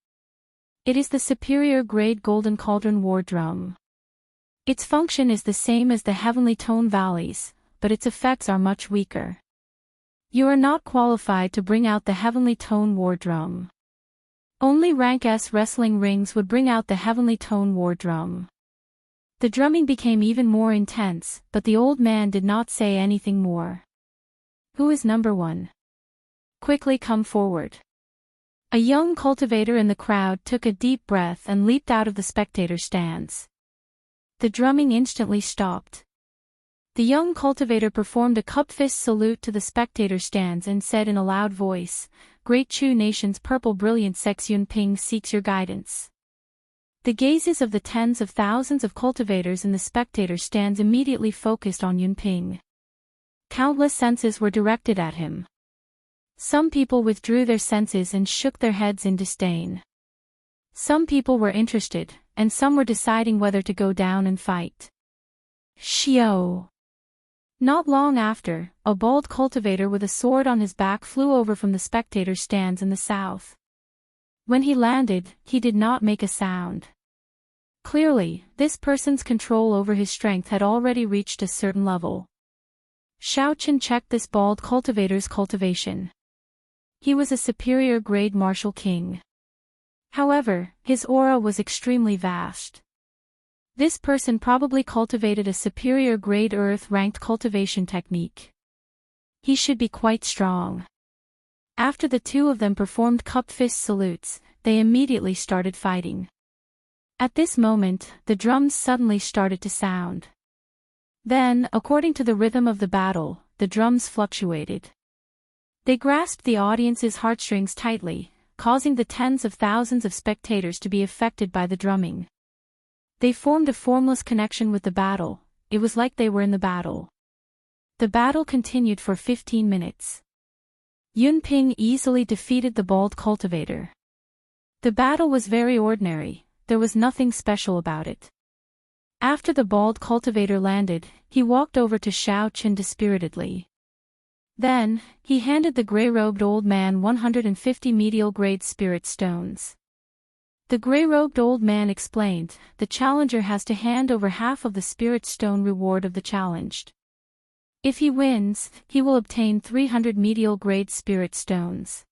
It is the superior grade golden cauldron war drum. Its function is the same as the heavenly tone valleys, but its effects are much weaker. You are not qualified to bring out the heavenly tone war drum. Only rank S wrestling rings would bring out the heavenly tone war drum." The drumming became even more intense, but the old man did not say anything more. "Who is number 1? Quickly come forward." A young cultivator in the crowd took a deep breath and leaped out of the spectator stands. The drumming instantly stopped. The young cultivator performed a cup-fist salute to the spectator stands and said in a loud voice, "Great Chu Nation's purple brilliant sex Yunping seeks your guidance." The gazes of the tens of thousands of cultivators in the spectator stands immediately focused on Yunping. Countless senses were directed at him. Some people withdrew their senses and shook their heads in disdain. Some people were interested, and some were deciding whether to go down and fight. Xiao. Not long after, a bald cultivator with a sword on his back flew over from the spectator stands in the south. When he landed, he did not make a sound. Clearly, this person's control over his strength had already reached a certain level. Xiao Qun checked this bald cultivator's cultivation. He was a superior grade martial king. However, his aura was extremely vast. This person probably cultivated a superior grade earth-ranked cultivation technique. He should be quite strong. After the two of them performed cup-fist salutes, they immediately started fighting. At this moment, the drums suddenly started to sound. Then, according to the rhythm of the battle, the drums fluctuated. They grasped the audience's heartstrings tightly, causing the tens of thousands of spectators to be affected by the drumming. They formed a formless connection with the battle. It was like they were in the battle. The battle continued for 15 minutes. Yunping easily defeated the bald cultivator. The battle was very ordinary, there was nothing special about it. After the bald cultivator landed, he walked over to Xiao Qun dispiritedly. Then, he handed the gray-robed old man 150 medial-grade spirit stones. The gray-robed old man explained, "The challenger has to hand over half of the spirit stone reward of the challenged. If he wins, he will obtain 300 medial-grade spirit stones."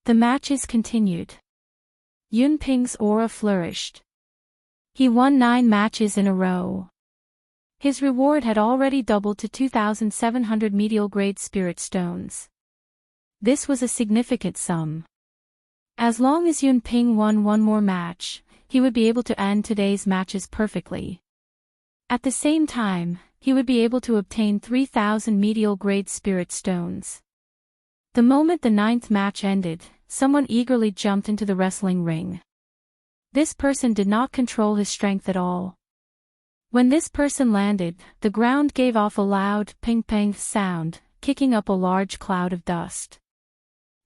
The matches continued. Yunping's aura flourished. He won 9 matches in a row. His reward had already doubled to 2,700 medial-grade spirit stones. This was a significant sum. As long as Yunping won one more match, he would be able to end today's matches perfectly. At the same time, he would be able to obtain 3,000 medial-grade spirit stones. The moment the 9th match ended, someone eagerly jumped into the wrestling ring. This person did not control his strength at all. When this person landed, the ground gave off a loud ping-pang sound, kicking up a large cloud of dust.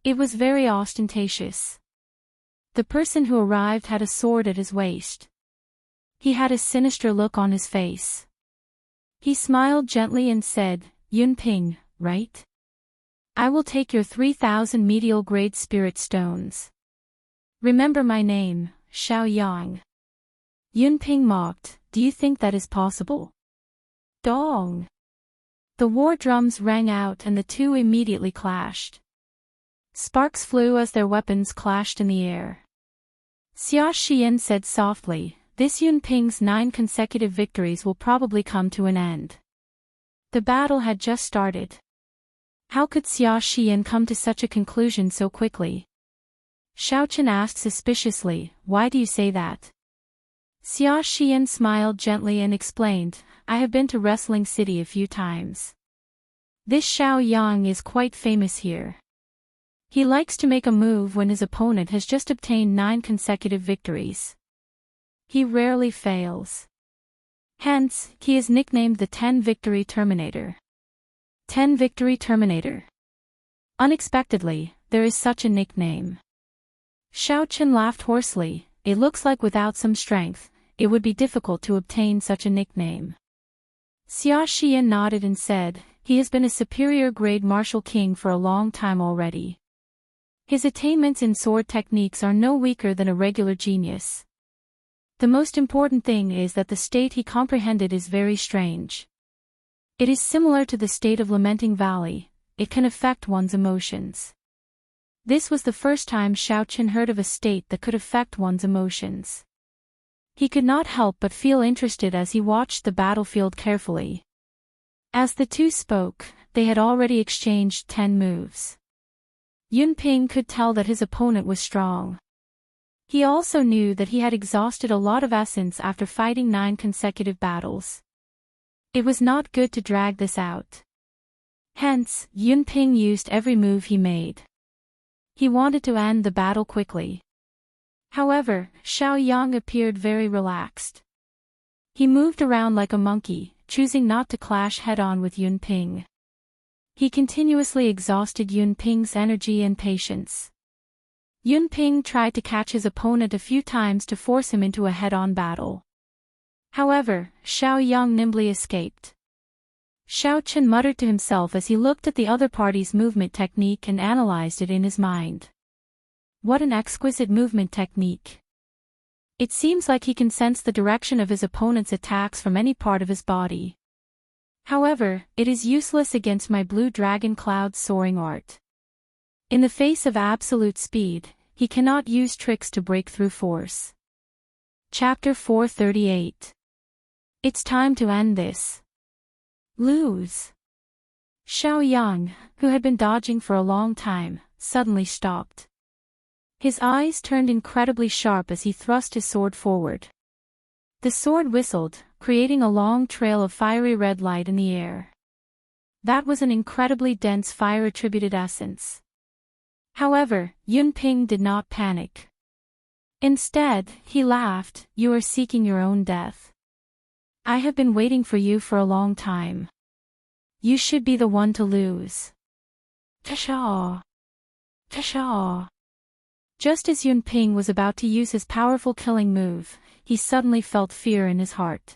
It was very ostentatious. The person who arrived had a sword at his waist. He had a sinister look on his face. He smiled gently and said, "Yunping, right? I will take your 3,000 medial-grade spirit stones. Remember my name, Xiao Yang." Yunping mocked, "Do you think that is possible?" Dong! The war drums rang out and the two immediately clashed. Sparks flew as their weapons clashed in the air. Xia Xian said softly, "This Yun Ping's 9 consecutive victories will probably come to an end." The battle had just started. How could Xia Xian come to such a conclusion so quickly? Xiao Chen asked suspiciously, "Why do you say that?" Xia Xian smiled gently and explained, "I have been to Wrestling City a few times. This Xiao Yang is quite famous here. He likes to make a move when his opponent has just obtained 9 consecutive victories. He rarely fails. Hence, he is nicknamed the 10-Victory Terminator." 10-Victory Terminator. Unexpectedly, there is such a nickname. Xiao Chen laughed hoarsely. It looks like without some strength, it would be difficult to obtain such a nickname. Xia Xian nodded and said, "He has been a superior grade martial king for a long time already. His attainments in sword techniques are no weaker than a regular genius. The most important thing is that the state he comprehended is very strange. It is similar to the state of Lamenting Valley. It can affect one's emotions." This was the first time Xiao Chen heard of a state that could affect one's emotions. He could not help but feel interested as he watched the battlefield carefully. As the two spoke, they had already exchanged 10 moves. Yun Ping could tell that his opponent was strong. He also knew that he had exhausted a lot of essence after fighting 9 consecutive battles. It was not good to drag this out. Hence, Yun Ping used every move he made. He wanted to end the battle quickly. However, Xiao Yang appeared very relaxed. He moved around like a monkey, choosing not to clash head-on with Yun Ping. He continuously exhausted Yun Ping's energy and patience. Yun Ping tried to catch his opponent a few times to force him into a head-on battle. However, Xiao Yang nimbly escaped. Xiao Chen muttered to himself as he looked at the other party's movement technique and analyzed it in his mind. What an exquisite movement technique. It seems like he can sense the direction of his opponent's attacks from any part of his body. However, it is useless against my blue dragon cloud soaring art. In the face of absolute speed, he cannot use tricks to break through force. Chapter 438. It's time to end this. Lose. Xiao Yang, who had been dodging for a long time, suddenly stopped. His eyes turned incredibly sharp as he thrust his sword forward. The sword whistled, creating a long trail of fiery red light in the air. That was an incredibly dense fire-attributed essence. However, Yun Ping did not panic. Instead, he laughed, "You are seeking your own death. I have been waiting for you for a long time. You should be the one to lose." Tashaw! Tashaw! Just as Yun Ping was about to use his powerful killing move, he suddenly felt fear in his heart.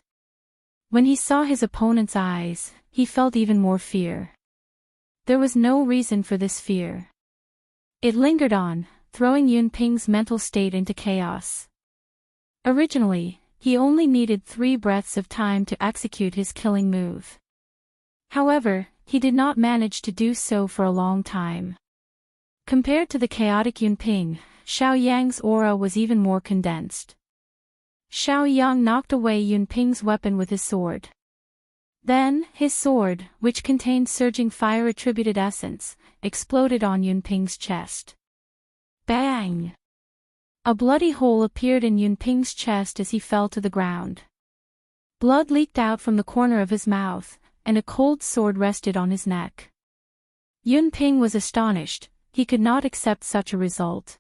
When he saw his opponent's eyes, he felt even more fear. There was no reason for this fear. It lingered on, throwing Yun Ping's mental state into chaos. Originally, he only needed 3 breaths of time to execute his killing move. However, he did not manage to do so for a long time. Compared to the chaotic Yun Ping, Xiao Yang's aura was even more condensed. Xiao Yang knocked away Yun Ping's weapon with his sword. Then, his sword, which contained surging fire-attributed essence, exploded on Yun Ping's chest. Bang! A bloody hole appeared in Yun Ping's chest as he fell to the ground. Blood leaked out from the corner of his mouth, and a cold sword rested on his neck. Yun Ping was astonished. He could not accept such a result.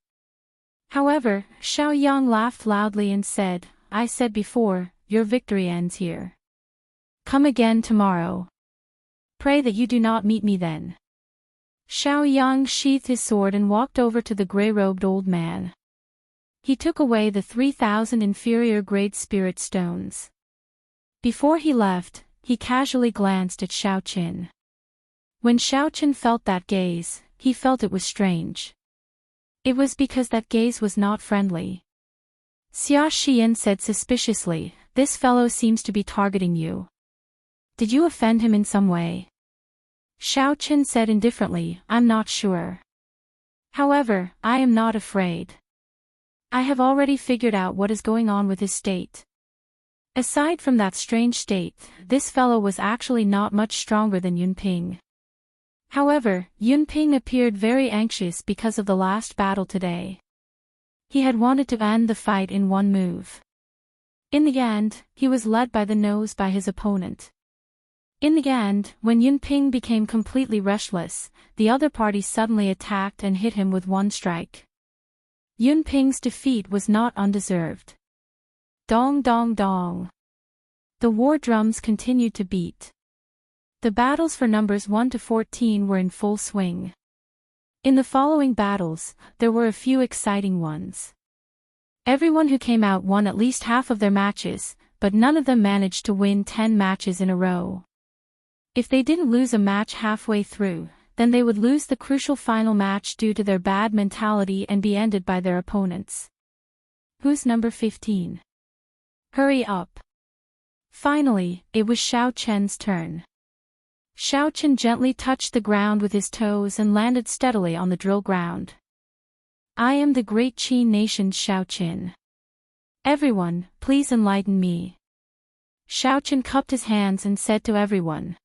However, Xiao Yang laughed loudly and said, "I said before, your victory ends here. Come again tomorrow. Pray that you do not meet me then." Xiao Yang sheathed his sword and walked over to the gray-robed old man. He took away the 3,000 inferior-grade spirit stones. Before he left, he casually glanced at Xiao Chen. When Xiao Chen felt that gaze, he felt it was strange. It was because that gaze was not friendly. Xia Xian said suspiciously, "This fellow seems to be targeting you. Did you offend him in some way? Xiao Qin said indifferently, I'm not sure. However, I am not afraid. I have already figured out what is going on with his state. Aside from that strange state, this fellow was actually not much stronger than Yunping. However, Yunping appeared very anxious because of the last battle today. He had wanted to end the fight in one move. In the end, he was led by the nose by his opponent. In the end, when Yunping became completely restless, the other party suddenly attacked and hit him with one strike. Yunping's defeat was not undeserved. Dong dong dong. The war drums continued to beat. The battles for numbers 1 to 14 were in full swing. In the following battles, there were a few exciting ones. Everyone who came out won at least half of their matches, but none of them managed to win 10 matches in a row. If they didn't lose a match halfway through, then they would lose the crucial final match due to their bad mentality and be ended by their opponents. Who's number 15? Hurry up. Finally, it was Xiao Chen's turn. Xiao Chen gently touched the ground with his toes and landed steadily on the drill ground. I am the great Qin nation's Xiao Chen. Everyone, please enlighten me. Xiao Chen cupped his hands and said to everyone.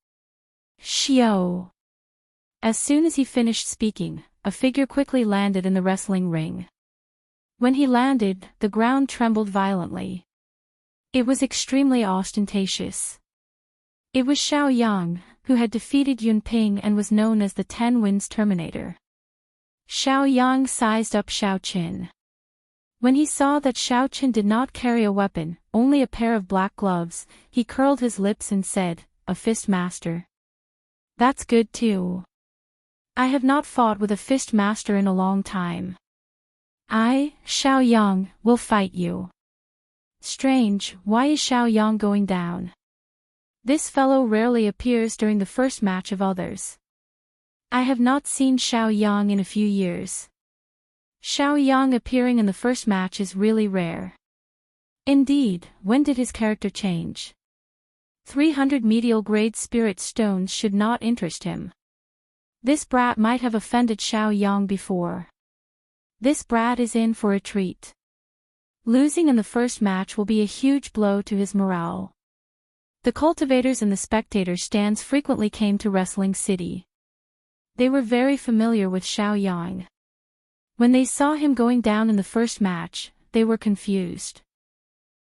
Xiao. As soon as he finished speaking, a figure quickly landed in the wrestling ring. When he landed, the ground trembled violently. It was extremely ostentatious. It was Xiao Yang, who had defeated Yunping and was known as the 10 Winds Terminator. Xiao Yang sized up Xiao Qin. When he saw that Xiao Qin did not carry a weapon, only a pair of black gloves, he curled his lips and said, a fist master. That's good too. I have not fought with a fist master in a long time. I, Xiao Yang, will fight you. Strange, why is Xiao Yang going down? This fellow rarely appears during the first match of others. I have not seen Xiao Yang in a few years. Xiao Yang appearing in the first match is really rare. Indeed, when did his character change? 300 medial grade spirit stones should not interest him. This brat might have offended Xiao Yang before. This brat is in for a treat. Losing in the first match will be a huge blow to his morale. The cultivators and the spectator stands frequently came to Wrestling City. They were very familiar with Xiao Yang. When they saw him going down in the first match, they were confused.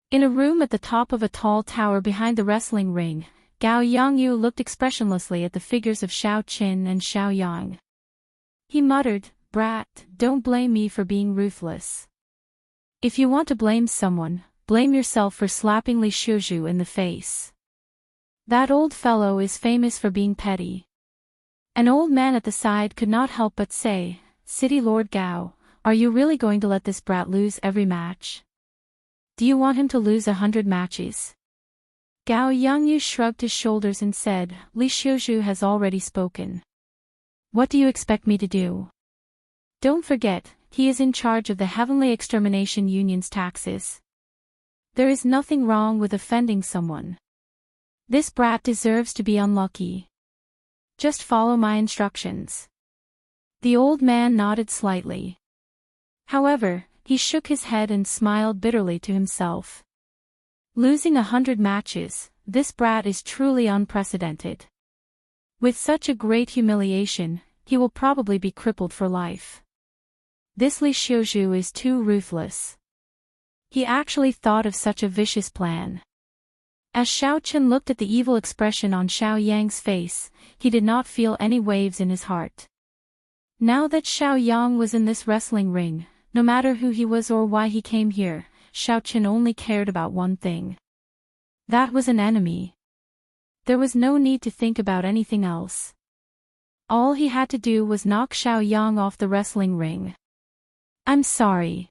In a room at the top of a tall tower behind the wrestling ring, Gao Yangyu looked expressionlessly at the figures of Xiao Qin and Xiao Yang. He muttered, Brat, don't blame me for being ruthless. If you want to blame someone, blame yourself for slapping Li Xiuzhu in the face. That old fellow is famous for being petty. An old man at the side could not help but say, City Lord Gao, are you really going to let this brat lose every match? Do you want him to lose 100 matches? Gao Yangyu shrugged his shoulders and said, Li Xiuzhu has already spoken. What do you expect me to do? Don't forget, he is in charge of the Heavenly Extermination Union's taxes. There is nothing wrong with offending someone. This brat deserves to be unlucky. Just follow my instructions. The old man nodded slightly. However, he shook his head and smiled bitterly to himself. Losing 100 matches, this brat is truly unprecedented. With such a great humiliation, he will probably be crippled for life. This Li Xiuzhu is too ruthless. He actually thought of such a vicious plan. As Xiao Chen looked at the evil expression on Xiao Yang's face, he did not feel any waves in his heart. Now that Xiao Yang was in this wrestling ring, no matter who he was or why he came here, Xiao Chen only cared about one thing. That was an enemy. There was no need to think about anything else. All he had to do was knock Xiao Yang off the wrestling ring. I'm sorry.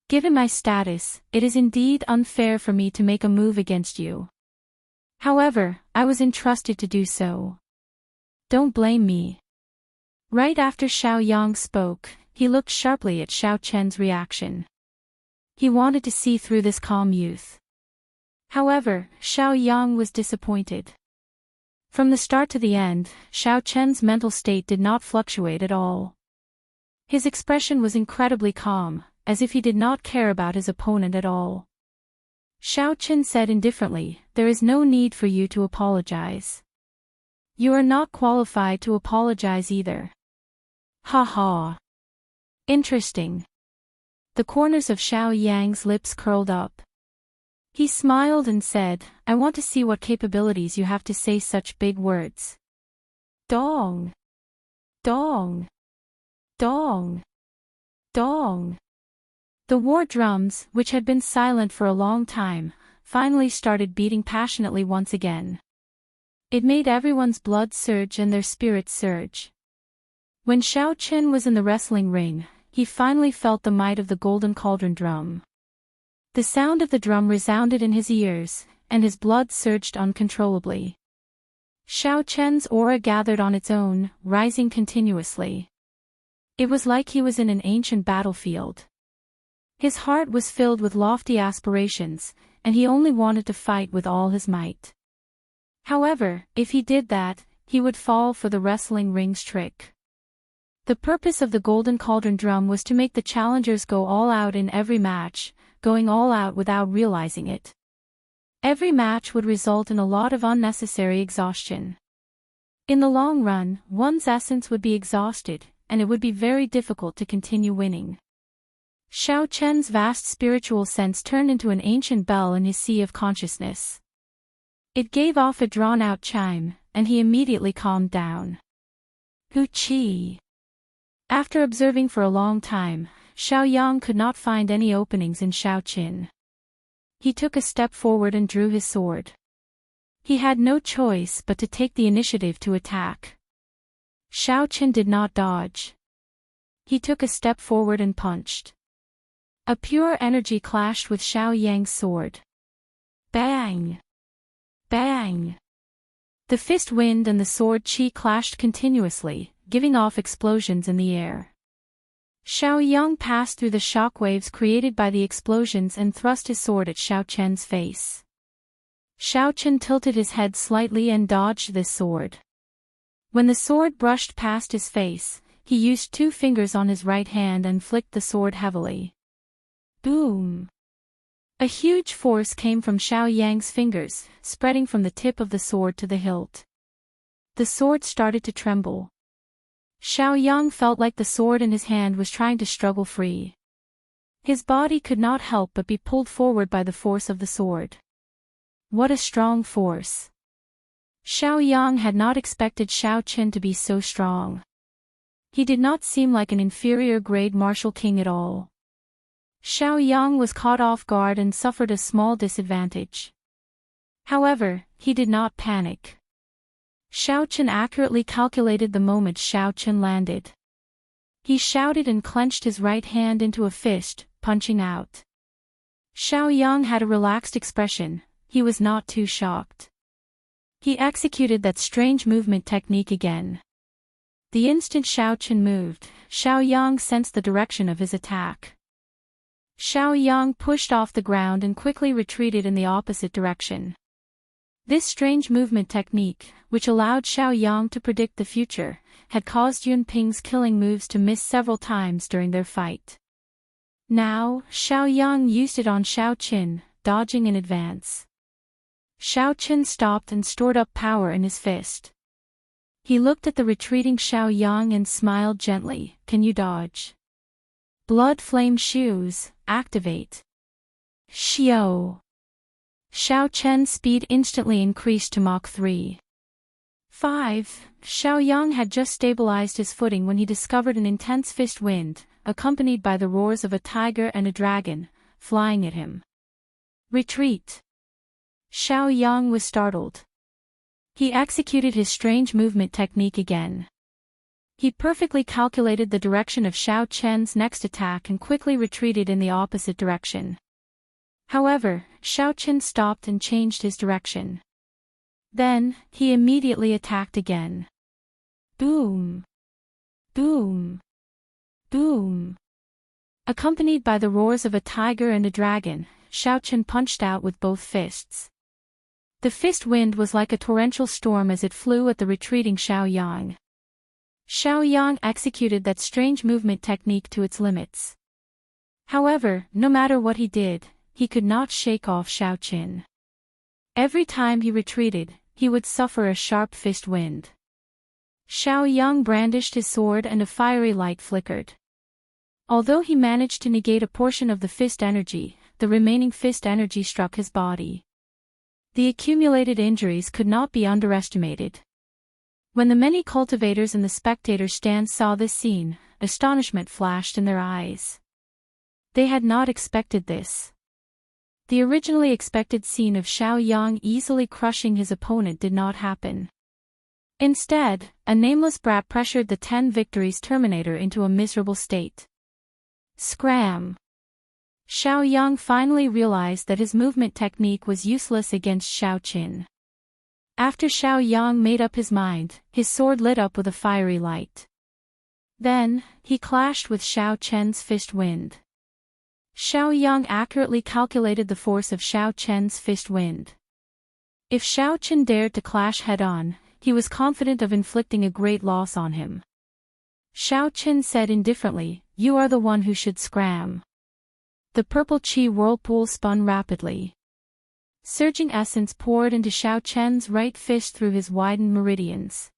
Given my status, it is indeed unfair for me to make a move against you. However, I was entrusted to do so. Don't blame me. Right after Xiao Yang spoke, he looked sharply at Xiao Chen's reaction. He wanted to see through this calm youth. However, Xiao Yang was disappointed. From the start to the end, Xiao Chen's mental state did not fluctuate at all. His expression was incredibly calm, as if he did not care about his opponent at all. Xiao Chen said indifferently, "There is no need for you to apologize. You are not qualified to apologize either." Ha ha. Interesting. The corners of Xiao Yang's lips curled up. He smiled and said, "I want to see what capabilities you have to say such big words." Dong. Dong. Dong. Dong. The war drums, which had been silent for a long time, finally started beating passionately once again. It made everyone's blood surge and their spirits surge. When Xiao Chen was in the wrestling ring, he finally felt the might of the golden cauldron drum. The sound of the drum resounded in his ears, and his blood surged uncontrollably. Xiao Chen's aura gathered on its own, rising continuously. It was like he was in an ancient battlefield. His heart was filled with lofty aspirations, and he only wanted to fight with all his might. However, if he did that, he would fall for the wrestling ring's trick. The purpose of the golden cauldron drum was to make the challengers go all out in every match, going all out without realizing it. Every match would result in a lot of unnecessary exhaustion. In the long run, one's essence would be exhausted, and it would be very difficult to continue winning. Xiao Chen's vast spiritual sense turned into an ancient bell in his sea of consciousness. It gave off a drawn-out chime, and he immediately calmed down. Hu Qi. After observing for a long time, Xiao Yang could not find any openings in Xiao Qin. He took a step forward and drew his sword. He had no choice but to take the initiative to attack. Xiao Qin did not dodge. He took a step forward and punched. A pure energy clashed with Xiao Yang's sword. Bang! Bang! The fist wind and the sword qi clashed continuously, giving off explosions in the air. Xiao Yang passed through the shock waves created by the explosions and thrust his sword at Xiao Chen's face. Xiao Chen tilted his head slightly and dodged this sword. When the sword brushed past his face, he used 2 fingers on his right hand and flicked the sword heavily. Boom! A huge force came from Xiao Yang's fingers, spreading from the tip of the sword to the hilt. The sword started to tremble. Xiao Yang felt like the sword in his hand was trying to struggle free. His body could not help but be pulled forward by the force of the sword. What a strong force! Xiao Yang had not expected Xiao Chen to be so strong. He did not seem like an inferior-grade martial king at all. Xiao Yang was caught off guard and suffered a small disadvantage. However, he did not panic. Xiao Chen accurately calculated the moment Xiao Chen landed. He shouted and clenched his right hand into a fist, punching out. Xiao Yang had a relaxed expression, he was not too shocked. He executed that strange movement technique again. The instant Xiao Chen moved, Xiao Yang sensed the direction of his attack. Xiao Yang pushed off the ground and quickly retreated in the opposite direction. This strange movement technique, which allowed Xiao Yang to predict the future, had caused Yun Ping's killing moves to miss several times during their fight. Now, Xiao Yang used it on Xiao Qin, dodging in advance. Xiao Qin stopped and stored up power in his fist. He looked at the retreating Xiao Yang and smiled gently, "Can you dodge?" Blood Flame Shoes, activate. Xiao. Xiao Chen's speed instantly increased to Mach 3. 5. Xiao Yang had just stabilized his footing when he discovered an intense fist wind, accompanied by the roars of a tiger and a dragon, flying at him. Retreat. Xiao Yang was startled. He executed his strange movement technique again. He perfectly calculated the direction of Xiao Chen's next attack and quickly retreated in the opposite direction. However, Xiao Chen stopped and changed his direction. Then, he immediately attacked again. Boom! Boom! Boom! Accompanied by the roars of a tiger and a dragon, Xiao Chen punched out with both fists. The fist wind was like a torrential storm as it flew at the retreating Xiao Yang. Xiao Yang executed that strange movement technique to its limits. However, no matter what he did, he could not shake off Xiao Qin. Every time he retreated, he would suffer a sharp fist wind. Xiao Yang brandished his sword and a fiery light flickered. Although he managed to negate a portion of the fist energy, the remaining fist energy struck his body. The accumulated injuries could not be underestimated. When the many cultivators in the spectator stand saw this scene, astonishment flashed in their eyes. They had not expected this. The originally expected scene of Xiao Yang easily crushing his opponent did not happen. Instead, a nameless brat pressured the 10 victories Terminator into a miserable state. Scram! Xiao Yang finally realized that his movement technique was useless against Xiao Qin. After Xiao Yang made up his mind, his sword lit up with a fiery light. Then, he clashed with Xiao Qin's fist wind. Xiao Yang accurately calculated the force of Xiao Qin's fist wind. If Xiao Qin dared to clash head-on, he was confident of inflicting a great loss on him. Xiao Qin said indifferently, "You are the one who should scram." The purple qi whirlpool spun rapidly. Surging essence poured into Xiao Qin's right fist through his widened meridians.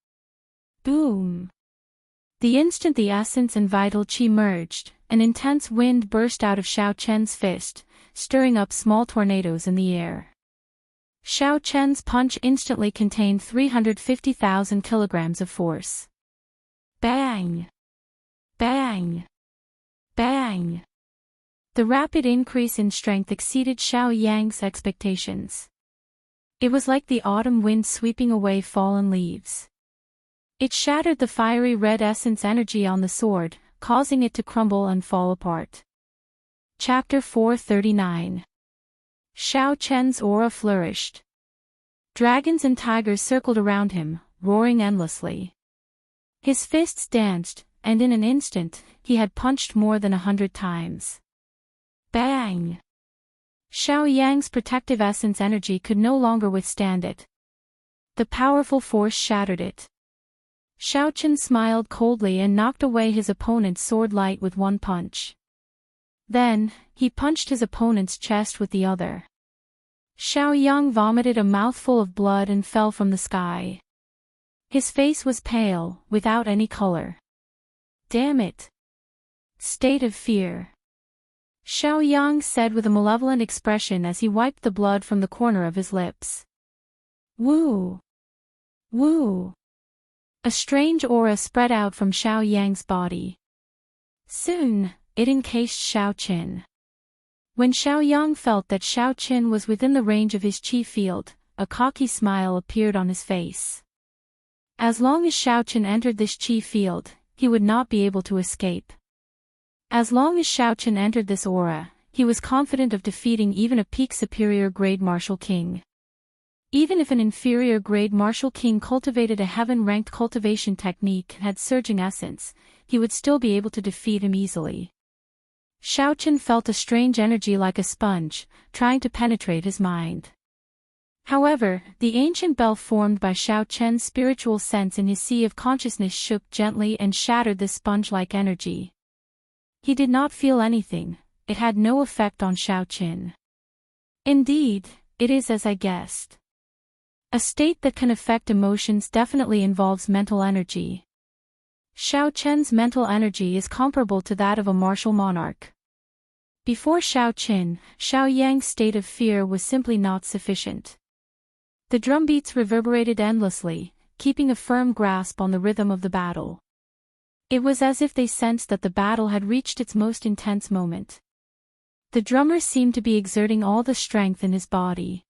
Boom! The instant the essence and vital qi merged, an intense wind burst out of Xiao Qin's fist, stirring up small tornadoes in the air. Xiao Qin's punch instantly contained 350,000 kilograms of force. Bang! Bang! Bang! The rapid increase in strength exceeded Xiao Yang's expectations. It was like the autumn wind sweeping away fallen leaves. It shattered the fiery red essence energy on the sword, causing it to crumble and fall apart. Chapter 439. Xiao Qin's aura flourished. Dragons and tigers circled around him, roaring endlessly. His fists danced, and in an instant, he had punched more than 100 times. Bang! Xiao Yang's protective essence energy could no longer withstand it. The powerful force shattered it. Xiao Qin smiled coldly and knocked away his opponent's sword light with one punch. Then, he punched his opponent's chest with the other. Xiao Yang vomited a mouthful of blood and fell from the sky. His face was pale, without any color. Damn it! State of fear. Xiao Yang said with a malevolent expression as he wiped the blood from the corner of his lips. Woo! Woo! A strange aura spread out from Xiao Yang's body. Soon, it encased Xiao Qin. When Xiao Yang felt that Xiao Qin was within the range of his qi field, a cocky smile appeared on his face. As long as Xiao Qin entered this qi field, he would not be able to escape. As long as Xiao Qin entered this aura, he was confident of defeating even a peak superior grade martial king. Even if an inferior grade martial king cultivated a heaven-ranked cultivation technique and had surging essence, he would still be able to defeat him easily. Xiao Qin felt a strange energy like a sponge, trying to penetrate his mind. However, the ancient bell formed by Xiao Qin's spiritual sense in his sea of consciousness shook gently and shattered this sponge-like energy. He did not feel anything, it had no effect on Xiao Qin. Indeed, it is as I guessed. A state that can affect emotions definitely involves mental energy. Xiao Qin's mental energy is comparable to that of a martial monarch. Before Xiao Qin, Xiao Yang's state of fear was simply not sufficient. The drumbeats reverberated endlessly, keeping a firm grasp on the rhythm of the battle. It was as if they sensed that the battle had reached its most intense moment. The drummer seemed to be exerting all the strength in his body.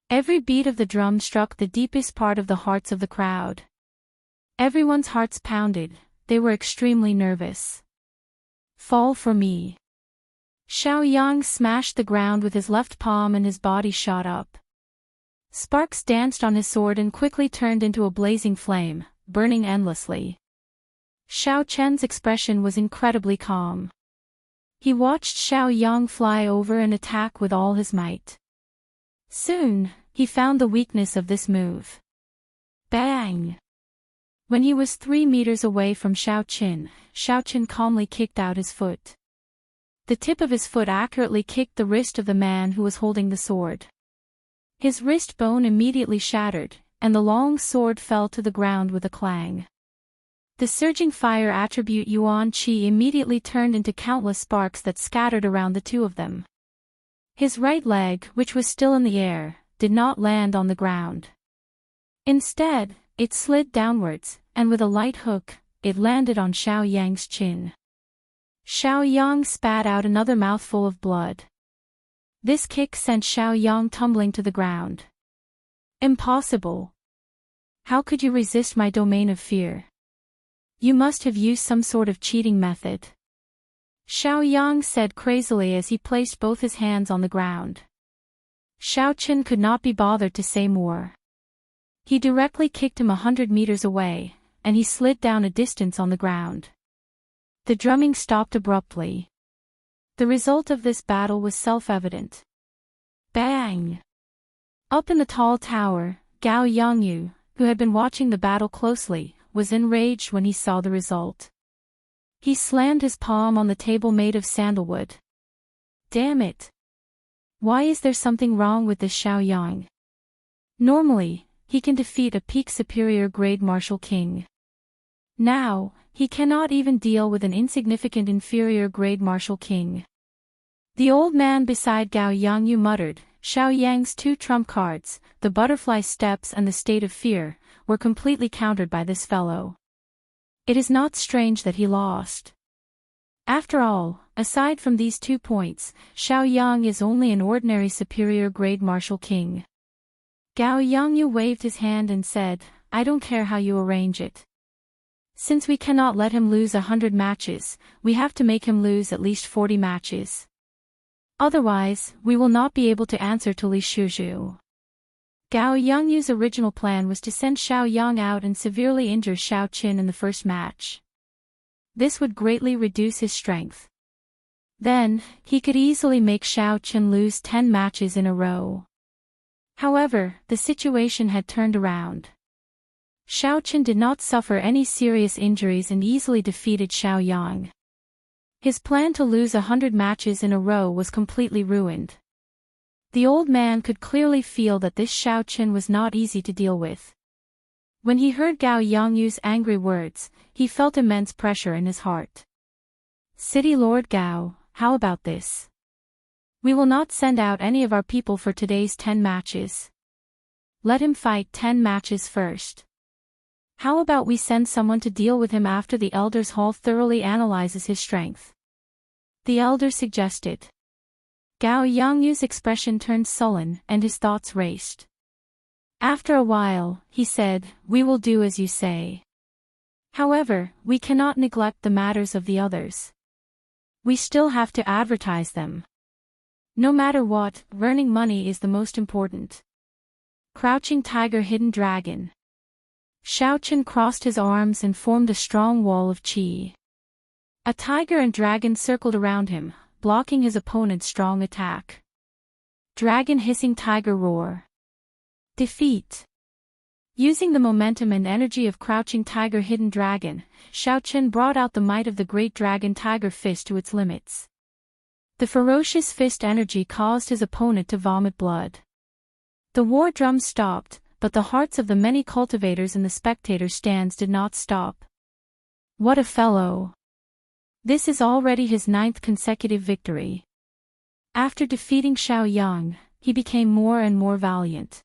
Every beat of the drum struck the deepest part of the hearts of the crowd. Everyone's hearts pounded, they were extremely nervous. Fall for me. Xiao Yang smashed the ground with his left palm and his body shot up. Sparks danced on his sword and quickly turned into a blazing flame, burning endlessly. Xiao Qin's expression was incredibly calm. He watched Xiao Yang fly over and attack with all his might. Soon, he found the weakness of this move. Bang! When he was 3 meters away from Xiao Qin calmly kicked out his foot. The tip of his foot accurately kicked the wrist of the man who was holding the sword. His wrist bone immediately shattered, and the long sword fell to the ground with a clang. The surging fire attribute Yuan Qi immediately turned into countless sparks that scattered around the two of them. His right leg, which was still in the air, did not land on the ground. Instead, it slid downwards, and with a light hook, it landed on Xiao Yang's chin. Xiao Yang spat out another mouthful of blood. This kick sent Xiao Yang tumbling to the ground. Impossible! How could you resist my domain of fear? You must have used some sort of cheating method. Xiao Yang said crazily as he placed both his hands on the ground. Xiao Qin could not be bothered to say more. He directly kicked him 100 meters away, and he slid down a distance on the ground. The drumming stopped abruptly. The result of this battle was self-evident. Bang! Up in the tall tower, Gao Yongyu, who had been watching the battle closely, was enraged when he saw the result. He slammed his palm on the table made of sandalwood. Damn it! Why is there something wrong with this Xiao Yang? Normally, he can defeat a peak superior grade martial king. Now, he cannot even deal with an insignificant inferior grade martial king. The old man beside Gao Yongyu muttered, Xiao Yang's 2 trump cards, the butterfly steps and the state of fear, were completely countered by this fellow. It is not strange that he lost. After all, aside from these 2 points, Xiao Yang is only an ordinary superior grade martial king. Gao Yongyu waved his hand and said, I don't care how you arrange it. Since we cannot let him lose 100 matches, we have to make him lose at least 40 matches. Otherwise, we will not be able to answer to Li Shuzhu. Gao Yongyu's original plan was to send Xiao Yang out and severely injure Xiao Qin in the first match. This would greatly reduce his strength. Then, he could easily make Xiao Qin lose 10 matches in a row. However, the situation had turned around. Xiao Qin did not suffer any serious injuries and easily defeated Xiao Yang. His plan to lose 100 matches in a row was completely ruined. The old man could clearly feel that this Xiao Qin was not easy to deal with. When he heard Gao Yongyu's angry words, he felt immense pressure in his heart. City Lord Gao, how about this? We will not send out any of our people for today's 10 matches. Let him fight 10 matches first. How about we send someone to deal with him after the Elders' Hall thoroughly analyzes his strength? The elder suggested. Gao Yongyu's expression turned sullen and his thoughts raced. After a while, he said, we will do as you say. However, we cannot neglect the matters of the others. We still have to advertise them. No matter what, earning money is the most important. Crouching Tiger Hidden Dragon. Xiao Qin crossed his arms and formed a strong wall of qi. A tiger and dragon circled around him, blocking his opponent's strong attack. Dragon hissing tiger roar. Defeat. Using the momentum and energy of Crouching Tiger Hidden Dragon, Xiao Qin brought out the might of the great dragon tiger fist to its limits. The ferocious fist energy caused his opponent to vomit blood. The war drum stopped, but the hearts of the many cultivators in the spectator stands did not stop. What a fellow! This is already his 9th consecutive victory. After defeating Xiao Yang, he became more and more valiant.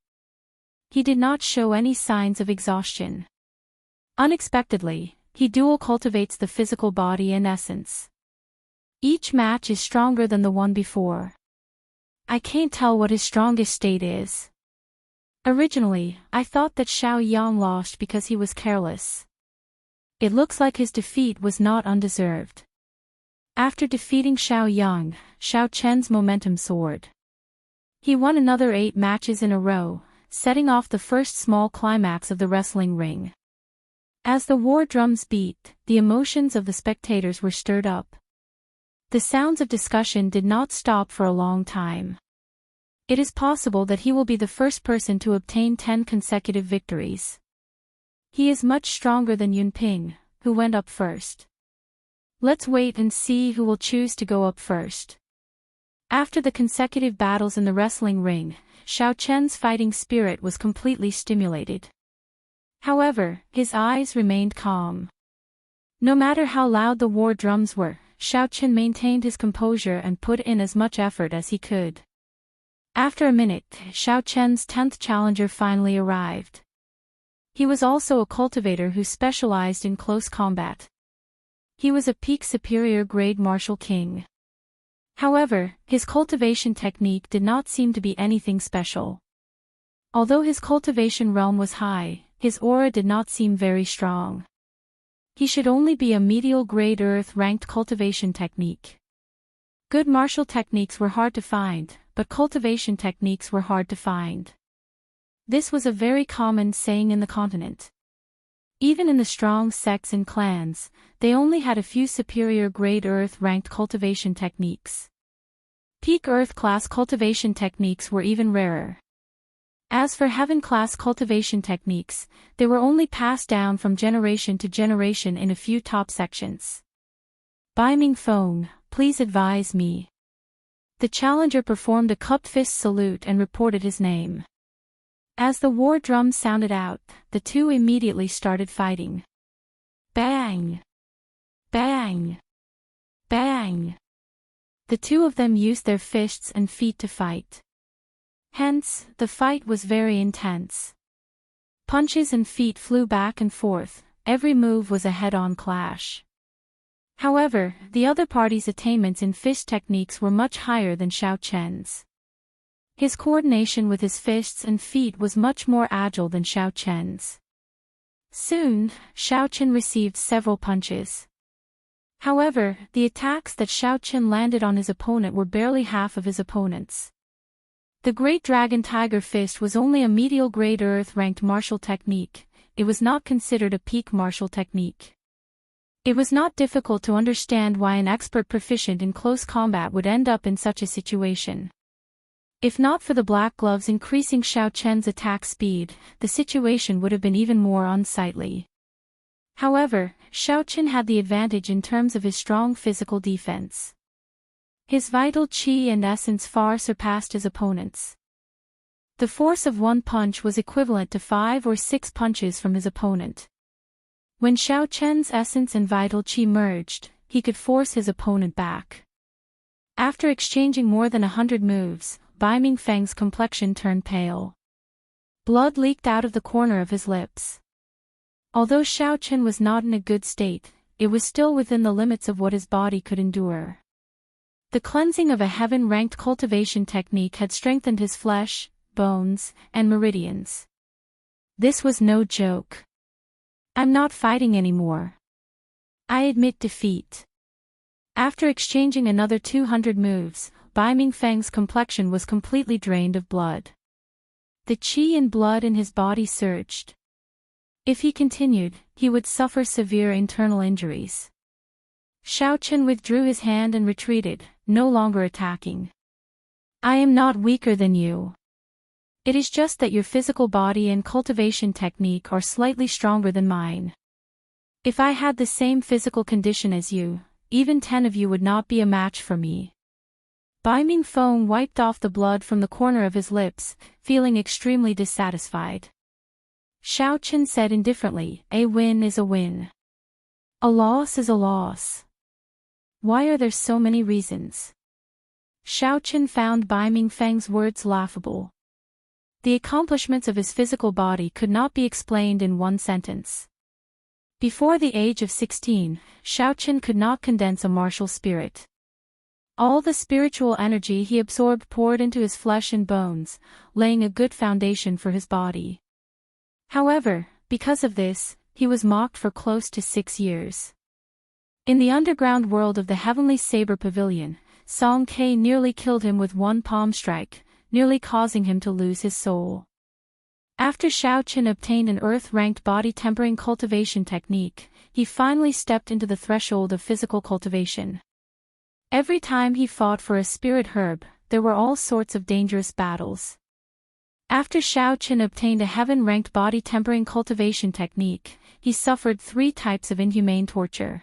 He did not show any signs of exhaustion. Unexpectedly, he dual cultivates the physical body and essence. Each match is stronger than the one before. I can't tell what his strongest state is. Originally, I thought that Xiao Yang lost because he was careless. It looks like his defeat was not undeserved. After defeating Xiao Yang, Xiao Chen's momentum soared. He won another 8 matches in a row, setting off the first small climax of the wrestling ring. As the war drums beat, the emotions of the spectators were stirred up. The sounds of discussion did not stop for a long time. It is possible that he will be the first person to obtain 10 consecutive victories. He is much stronger than Yunping, who went up first. Let's wait and see who will choose to go up first. After the consecutive battles in the wrestling ring, Xiao Chen's fighting spirit was completely stimulated. However, his eyes remained calm. No matter how loud the war drums were, Xiao Chen maintained his composure and put in as much effort as he could. After a minute, Xiao Chen's 10th challenger finally arrived. He was also a cultivator who specialized in close combat. He was a peak superior grade martial king. However, his cultivation technique did not seem to be anything special. Although his cultivation realm was high, his aura did not seem very strong. He should only be a medial grade earth-ranked cultivation technique. Good martial techniques were hard to find, but cultivation techniques were hard to find. This was a very common saying in the continent. Even in the strong sects and clans, they only had a few superior grade earth-ranked cultivation techniques. Peak earth-class cultivation techniques were even rarer. As for heaven-class cultivation techniques, they were only passed down from generation to generation in a few top sections. Bai Mingfeng, please advise me. The challenger performed a cupped fist salute and reported his name. As the war drums sounded out, the two immediately started fighting. Bang! Bang! Bang! The two of them used their fists and feet to fight. Hence, the fight was very intense. Punches and feet flew back and forth, every move was a head-on clash. However, the other party's attainments in fist techniques were much higher than Xiao Chen's. His coordination with his fists and feet was much more agile than Xiao Chen's. Soon, Xiao Chen received several punches. However, the attacks that Xiao Chen landed on his opponent were barely half of his opponent's. The Great Dragon Tiger Fist was only a medial grade earth-ranked martial technique, it was not considered a peak martial technique. It was not difficult to understand why an expert proficient in close combat would end up in such a situation. If not for the black gloves increasing Xiao Chen's attack speed, the situation would have been even more unsightly. However, Xiao Chen had the advantage in terms of his strong physical defense. His vital qi and essence far surpassed his opponent's. The force of one punch was equivalent to 5 or 6 punches from his opponent. When Xiao Chen's essence and vital qi merged, he could force his opponent back. After exchanging more than 100 moves, Bai Mingfeng's complexion turned pale. Blood leaked out of the corner of his lips. Although Xiao Chen was not in a good state, it was still within the limits of what his body could endure. The cleansing of a heaven-ranked cultivation technique had strengthened his flesh, bones, and meridians. This was no joke. I'm not fighting anymore. I admit defeat. After exchanging another 200 moves, Bai Mingfeng's complexion was completely drained of blood. The qi and blood in his body surged. If he continued, he would suffer severe internal injuries. Xiao Chen withdrew his hand and retreated, no longer attacking. I am not weaker than you. It is just that your physical body and cultivation technique are slightly stronger than mine. If I had the same physical condition as you, even 10 of you would not be a match for me. Bai Mingfeng wiped off the blood from the corner of his lips, feeling extremely dissatisfied. Xiao Chen said indifferently, a win is a win. A loss is a loss. Why are there so many reasons? Xiao Chen found Bai Mingfeng's words laughable. The accomplishments of his physical body could not be explained in one sentence. Before the age of 16, Xiao Chen could not condense a martial spirit. All the spiritual energy he absorbed poured into his flesh and bones, laying a good foundation for his body. However, because of this, he was mocked for close to 6 years. In the underground world of the Heavenly Saber Pavilion, Song Ke nearly killed him with one palm strike, nearly causing him to lose his soul. After Xiao Chen obtained an earth-ranked body-tempering cultivation technique, he finally stepped into the threshold of physical cultivation. Every time he fought for a spirit herb, there were all sorts of dangerous battles. After Xiao Qin obtained a heaven-ranked body-tempering cultivation technique, he suffered 3 types of inhumane torture.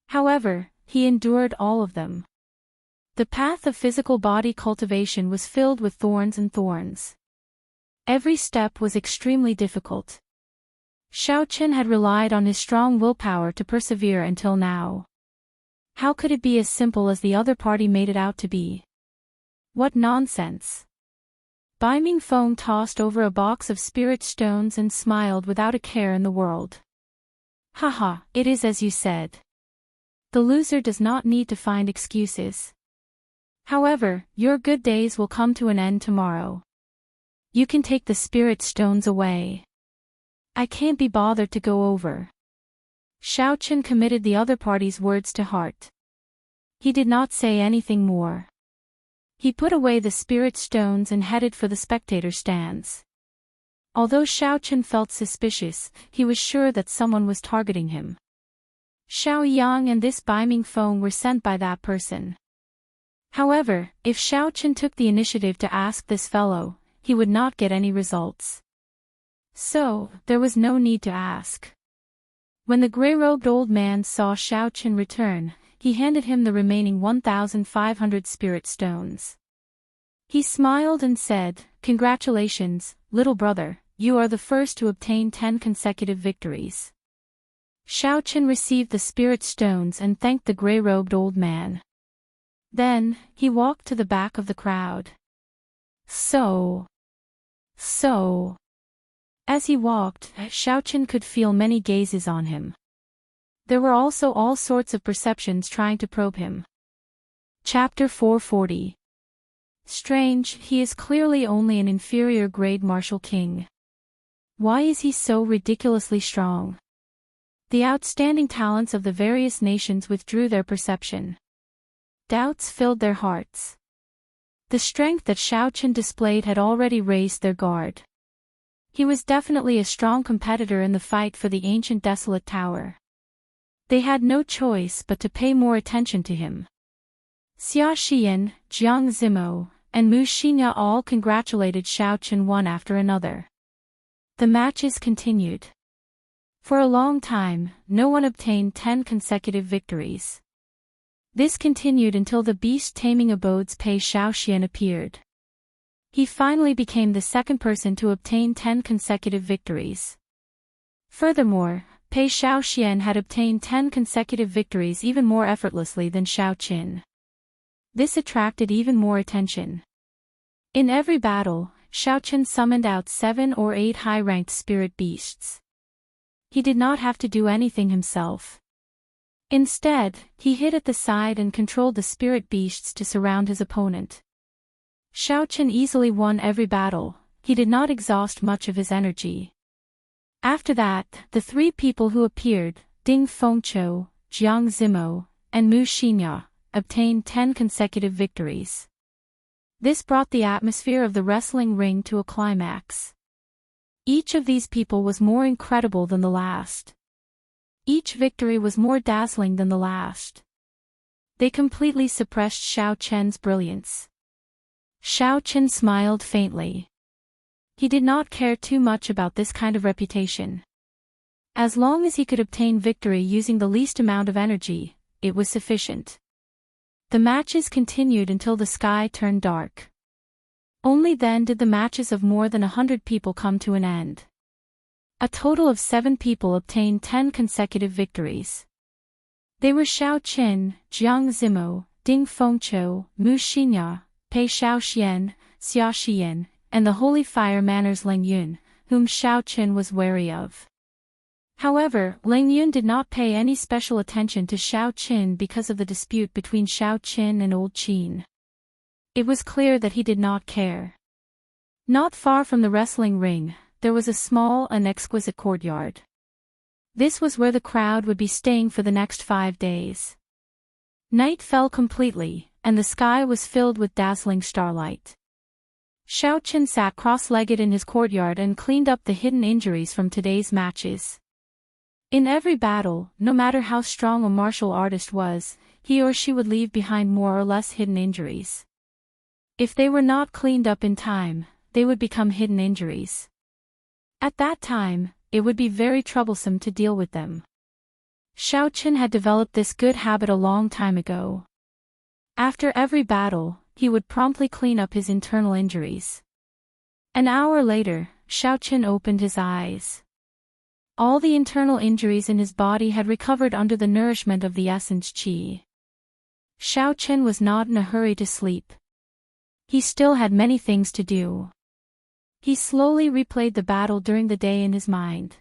However, he endured all of them. The path of physical body cultivation was filled with thorns and thorns. Every step was extremely difficult. Xiao Qin had relied on his strong willpower to persevere until now. How could it be as simple as the other party made it out to be? What nonsense! Bai Mingfeng tossed over a box of spirit stones and smiled without a care in the world. Haha, it is as you said. The loser does not need to find excuses. However, your good days will come to an end tomorrow. You can take the spirit stones away. I can't be bothered to go over. Xiao Qin committed the other party's words to heart. He did not say anything more. He put away the spirit stones and headed for the spectator stands. Although Xiao Qin felt suspicious, he was sure that someone was targeting him. Xiao Yang and this Bai Mingfeng were sent by that person. However, if Xiao Qin took the initiative to ask this fellow, he would not get any results. So, there was no need to ask. When the grey-robed old man saw Xiao Qin return, he handed him the remaining 1,500 spirit stones. He smiled and said, "Congratulations, little brother, you are the first to obtain 10 consecutive victories." Xiao Qin received the spirit stones and thanked the grey-robed old man. Then, he walked to the back of the crowd. So. As he walked, Xiao Qin could feel many gazes on him. There were also all sorts of perceptions trying to probe him. Chapter 440. Strange, he is clearly only an inferior grade martial king. Why is he so ridiculously strong? The outstanding talents of the various nations withdrew their perception. Doubts filled their hearts. The strength that Xiao Qin displayed had already raised their guard. He was definitely a strong competitor in the fight for the ancient desolate tower. They had no choice but to pay more attention to him. Xia Xian, Jiang Zimo, and Mu Xinya all congratulated Xiao Qin one after another. The matches continued. For a long time, no one obtained 10 consecutive victories. This continued until the beast-taming abode's Pei Shaoxian appeared. He finally became the second person to obtain 10 consecutive victories. Furthermore, Pei Shaoxian had obtained 10 consecutive victories even more effortlessly than Xiao Qin. This attracted even more attention. In every battle, Xiao Qin summoned out 7 or 8 high-ranked spirit beasts. He did not have to do anything himself. Instead, he hid at the side and controlled the spirit beasts to surround his opponent. Xiao Qin easily won every battle. He did not exhaust much of his energy. After that, the 3 people who appeared, Ding Fengqiu, Jiang Zimo, and Mu Xinya, obtained 10 consecutive victories. This brought the atmosphere of the wrestling ring to a climax. Each of these people was more incredible than the last. Each victory was more dazzling than the last. They completely suppressed Xiao Qin's brilliance. Xiao Qin smiled faintly. He did not care too much about this kind of reputation. As long as he could obtain victory using the least amount of energy, it was sufficient. The matches continued until the sky turned dark. Only then did the matches of more than 100 people come to an end. A total of 7 people obtained 10 consecutive victories. They were Xiao Qin, Jiang Zimo, Ding Fengqiu, Mu Xinya, Pei Shaoxian, Xia Xian, and the holy fire manners Lang Yun, whom Xiao Qin was wary of. However, Lang Yun did not pay any special attention to Xiao Qin because of the dispute between Xiao Qin and Old Qin. It was clear that he did not care. Not far from the wrestling ring, there was a small and exquisite courtyard. This was where the crowd would be staying for the next 5 days. Night fell completely, and the sky was filled with dazzling starlight. Xiao Qin sat cross-legged in his courtyard and cleaned up the hidden injuries from today's matches. In every battle, no matter how strong a martial artist was, he or she would leave behind more or less hidden injuries. If they were not cleaned up in time, they would become hidden injuries. At that time, it would be very troublesome to deal with them. Xiao Qin had developed this good habit a long time ago. After every battle, he would promptly clean up his internal injuries. An hour later, Xiao Qin opened his eyes. All the internal injuries in his body had recovered under the nourishment of the essence qi. Xiao Qin was not in a hurry to sleep. He still had many things to do. He slowly replayed the battle during the day in his mind.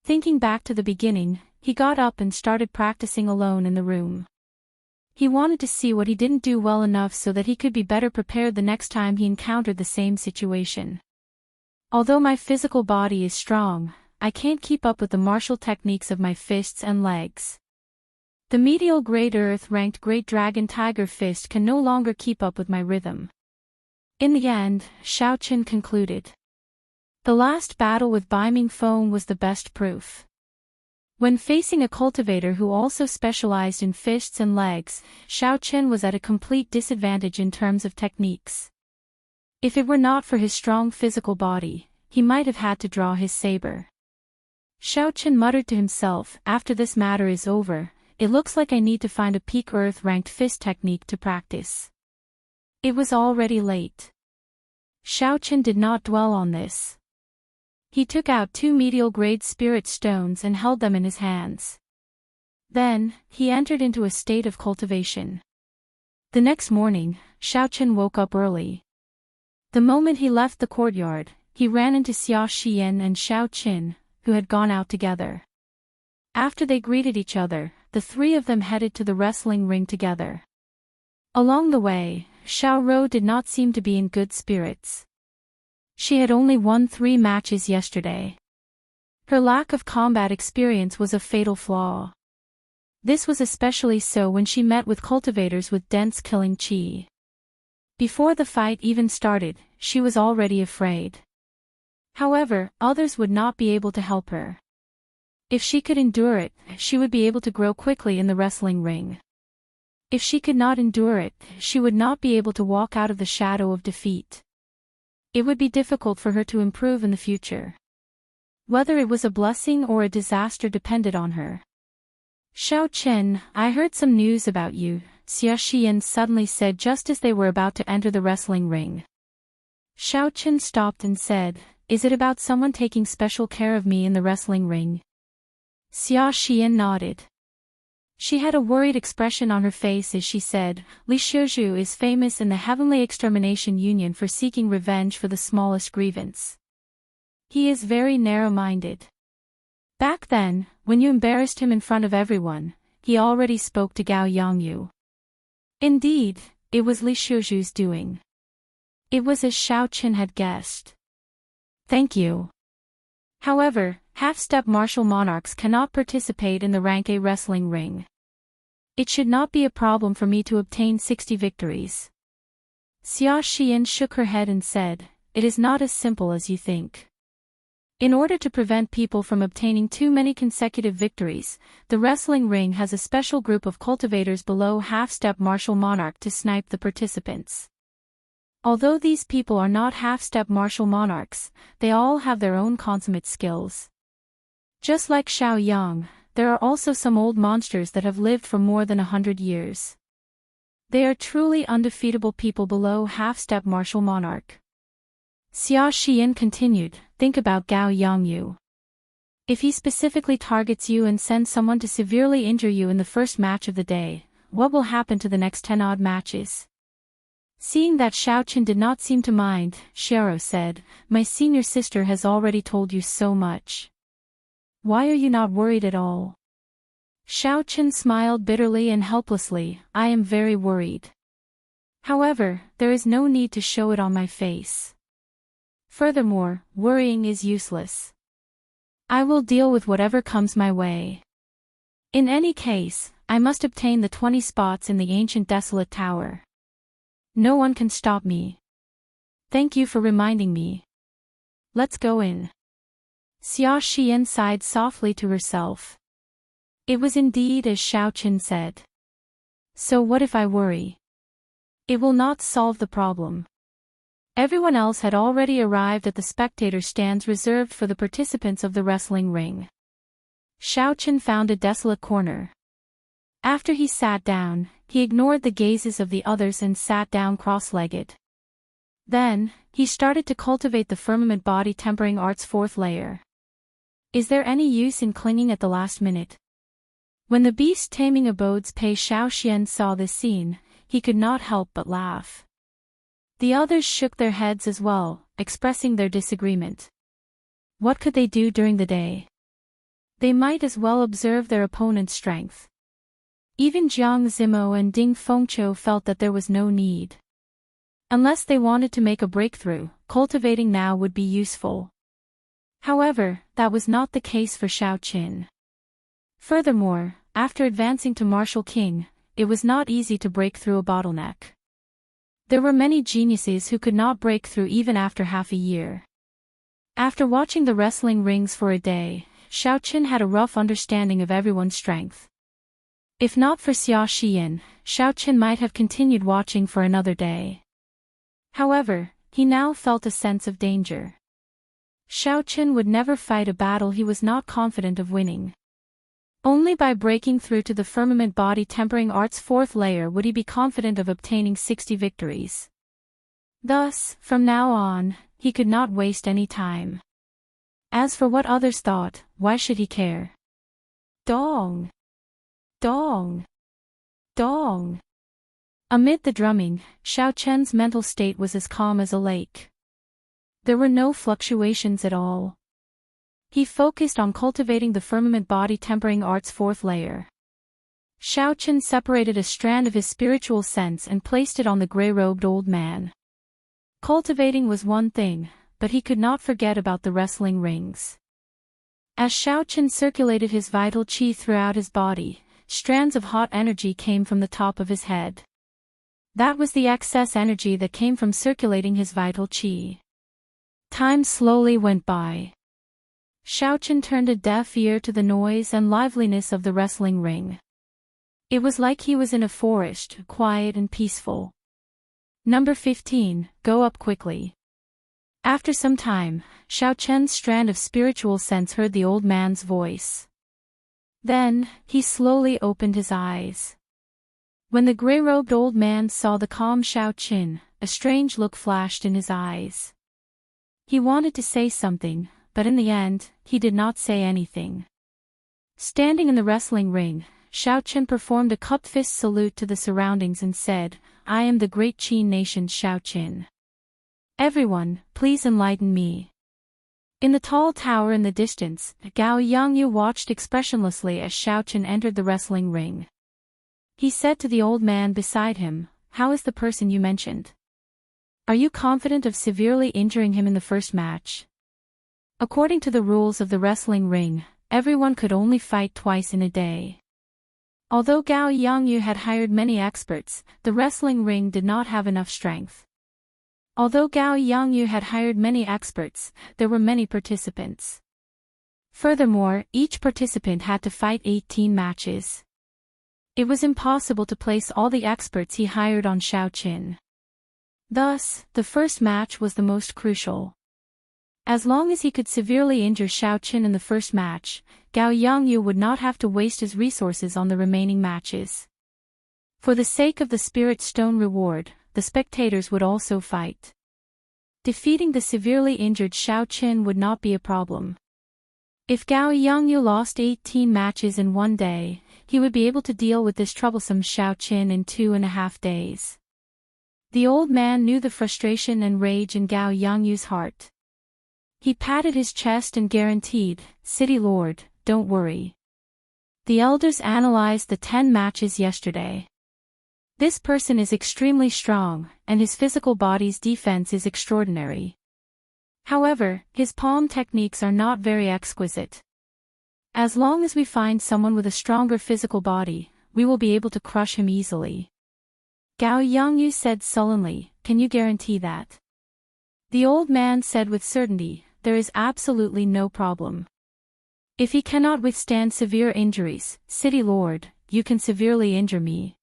Thinking back to the beginning, he got up and started practicing alone in the room. He wanted to see what he didn't do well enough so that he could be better prepared the next time he encountered the same situation. Although my physical body is strong, I can't keep up with the martial techniques of my fists and legs. The medial Great Earth-ranked Great Dragon Tiger Fist can no longer keep up with my rhythm. In the end, Xiao Qin concluded. The last battle with Beiming Feng was the best proof. When facing a cultivator who also specialized in fists and legs, Xiao Qin was at a complete disadvantage in terms of techniques. If it were not for his strong physical body, he might have had to draw his saber. Xiao Qin muttered to himself, after this matter is over, it looks like I need to find a peak Earth-ranked fist technique to practice. It was already late. Xiao Qin did not dwell on this. He took out 2 medial-grade spirit stones and held them in his hands. Then, he entered into a state of cultivation. The next morning, Xiao Qin woke up early. The moment he left the courtyard, he ran into Xia Xian and Xiao Qin, who had gone out together. After they greeted each other, the three of them headed to the wrestling ring together. Along the way, Xiao Rou did not seem to be in good spirits. She had only won 3 matches yesterday. Her lack of combat experience was a fatal flaw. This was especially so when she met with cultivators with dense killing qi. Before the fight even started, she was already afraid. However, others would not be able to help her. If she could endure it, she would be able to grow quickly in the wrestling ring. If she could not endure it, she would not be able to walk out of the shadow of defeat. It would be difficult for her to improve in the future. Whether it was a blessing or a disaster depended on her. Xiao Qin, I heard some news about you, Xia Xian suddenly said just as they were about to enter the wrestling ring. Xiao Qin stopped and said, is it about someone taking special care of me in the wrestling ring? Xia Xian nodded. She had a worried expression on her face as she said, Li Xiuzhu is famous in the Heavenly Extermination Union for seeking revenge for the smallest grievance. He is very narrow-minded. Back then, when you embarrassed him in front of everyone, he already spoke to Gao Yangyu. Indeed, it was Li Xiuzhu's doing. It was as Xiao Qin had guessed. Thank you. However, half-step martial monarchs cannot participate in the rank A wrestling ring. It should not be a problem for me to obtain 60 victories. Xia Xian shook her head and said, it is not as simple as you think. In order to prevent people from obtaining too many consecutive victories, the wrestling ring has a special group of cultivators below half-step martial monarch to snipe the participants. Although these people are not half-step martial monarchs, they all have their own consummate skills. Just like Xiao Yang, there are also some old monsters that have lived for more than 100 years. They are truly undefeatable people below half-step martial monarch. Xia Xian continued, think about Gao Yangyu. If he specifically targets you and sends someone to severely injure you in the first match of the day, what will happen to the next 10-odd matches? Seeing that Xiao Qin did not seem to mind, Xiao said, my senior sister has already told you so much. Why are you not worried at all? Xiao Qin smiled bitterly and helplessly, I am very worried. However, there is no need to show it on my face. Furthermore, worrying is useless. I will deal with whatever comes my way. In any case, I must obtain the 20 spots in the ancient desolate tower. No one can stop me. Thank you for reminding me. Let's go in. Xia Xian sighed softly to herself. It was indeed as Xiao Qin said. So what if I worry? It will not solve the problem. Everyone else had already arrived at the spectator stands reserved for the participants of the wrestling ring. Xiao Qin found a desolate corner. After he sat down, he ignored the gazes of the others and sat down cross-legged. Then, he started to cultivate the firmament body tempering art's fourth layer. Is there any use in clinging at the last minute? When the beast-taming abodes Pei Shaoxian saw this scene, he could not help but laugh. The others shook their heads as well, expressing their disagreement. What could they do during the day? They might as well observe their opponent's strength. Even Jiang Zimo and Ding Fengqiu felt that there was no need. Unless they wanted to make a breakthrough, cultivating now would be useful. However, that was not the case for Xiao Qin. Furthermore, after advancing to Martial King, it was not easy to break through a bottleneck. There were many geniuses who could not break through even after half a year. After watching the wrestling rings for a day, Xiao Qin had a rough understanding of everyone's strength. If not for Xia Xian, Xiao Qin might have continued watching for another day. However, he now felt a sense of danger. Xiao Qin would never fight a battle he was not confident of winning. Only by breaking through to the firmament body tempering art's fourth layer would he be confident of obtaining 60 victories. Thus, from now on, he could not waste any time. As for what others thought, why should he care? Dong! Dong! Dong! Amid the drumming, Xiao Qin's mental state was as calm as a lake. There were no fluctuations at all. He focused on cultivating the firmament body tempering art's fourth layer. Xiao Qin separated a strand of his spiritual sense and placed it on the gray-robed old man. Cultivating was one thing, but he could not forget about the wrestling rings. As Xiao Qin circulated his vital qi throughout his body, strands of hot energy came from the top of his head. That was the excess energy that came from circulating his vital qi. Time slowly went by. Xiao Qin turned a deaf ear to the noise and liveliness of the wrestling ring. It was like he was in a forest, quiet and peaceful. Number 15, go up quickly. After some time, Xiao Qin's strand of spiritual sense heard the old man's voice. Then, he slowly opened his eyes. When the gray-robed old man saw the calm Xiao Qin, a strange look flashed in his eyes. He wanted to say something, but in the end, he did not say anything. Standing in the wrestling ring, Xiao Qin performed a cupped fist salute to the surroundings and said, I am the great Qin nation's Xiao Qin. Everyone, please enlighten me. In the tall tower in the distance, Gao Yangyu watched expressionlessly as Xiao Qin entered the wrestling ring. He said to the old man beside him, how is the person you mentioned? Are you confident of severely injuring him in the first match? According to the rules of the wrestling ring, everyone could only fight twice in a day. Although Gao Yangyu had hired many experts, the wrestling ring did not have enough strength. Although Gao Yangyu had hired many experts, there were many participants. Furthermore, each participant had to fight 18 matches. It was impossible to place all the experts he hired on Xiao Qin. Thus, the first match was the most crucial. As long as he could severely injure Xiao Qin in the first match, Gao Yangyu would not have to waste his resources on the remaining matches. For the sake of the Spirit Stone reward, the spectators would also fight. Defeating the severely injured Xiao Qin would not be a problem. If Gao Yangyu lost 18 matches in one day, he would be able to deal with this troublesome Xiao Qin in 2.5 days. The old man knew the frustration and rage in Gao Yangyu's heart. He patted his chest and guaranteed, City Lord, don't worry. The elders analyzed the 10 matches yesterday. This person is extremely strong, and his physical body's defense is extraordinary. However, his palm techniques are not very exquisite. As long as we find someone with a stronger physical body, we will be able to crush him easily. Gao Yangyu said sullenly, can you guarantee that? The old man said with certainty, there is absolutely no problem. If he cannot withstand severe injuries, City Lord, you can severely injure me.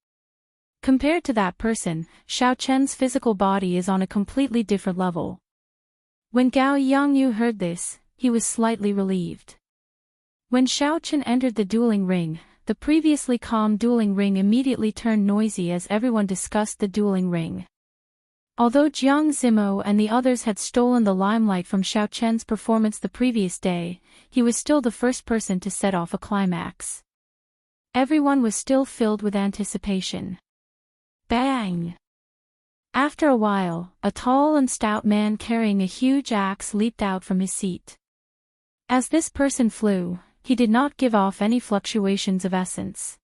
Compared to that person, Xiao Chen's physical body is on a completely different level. When Gao Yangyu heard this, he was slightly relieved. When Xiao Chen entered the dueling ring, the previously calm dueling ring immediately turned noisy as everyone discussed the dueling ring. Although Jiang Zimo and the others had stolen the limelight from Xiao Chen's performance the previous day, he was still the first person to set off a climax. Everyone was still filled with anticipation. Bang! After a while, a tall and stout man carrying a huge axe leaped out from his seat. As this person flew, he did not give off any fluctuations of essence.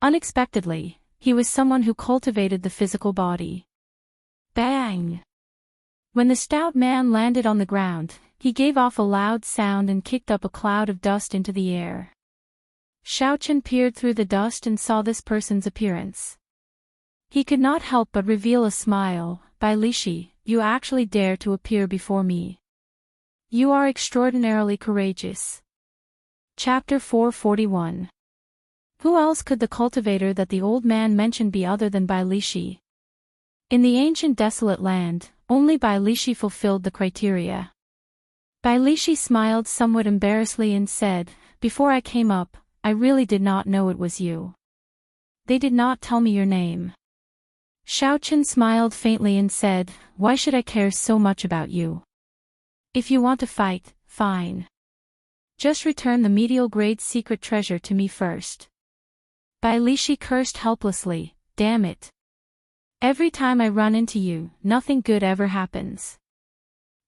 Unexpectedly, he was someone who cultivated the physical body. Bang! When the stout man landed on the ground, he gave off a loud sound and kicked up a cloud of dust into the air. Xiao Chen peered through the dust and saw this person's appearance. He could not help but reveal a smile. "Bai Lishi, you actually dare to appear before me. You are extraordinarily courageous." Chapter 441. Who else could the cultivator that the old man mentioned be other than Bai Lishi? In the ancient desolate land, only Bai Lishi fulfilled the criteria. Bai Lishi smiled somewhat embarrassedly and said, "Before I came up, I really did not know it was you. They did not tell me your name." Xiao Chen smiled faintly and said, "Why should I care so much about you? If you want to fight, fine. Just return the medial grade secret treasure to me first." Bai Lishi cursed helplessly, "Damn it. Every time I run into you, nothing good ever happens.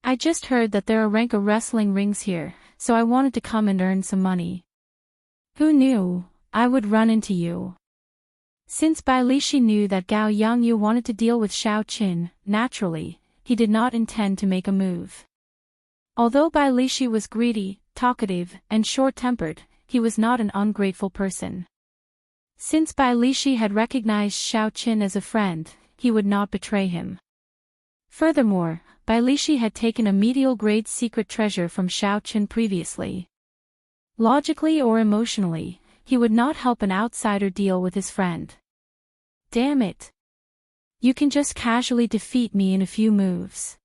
I just heard that there are rank of wrestling rings here, so I wanted to come and earn some money. Who knew I would run into you?" Since Bai Lishi knew that Gao Yangyu wanted to deal with Xiao Chen, naturally, he did not intend to make a move. Although Bai Lishi was greedy, talkative, and short-tempered, he was not an ungrateful person. Since Bai Lishi had recognized Xiao Chen as a friend, he would not betray him. Furthermore, Bai Lishi had taken a medial grade secret treasure from Xiao Chen previously. Logically or emotionally, he would not help an outsider deal with his friend. Damn it. You can just casually defeat me in a few moves.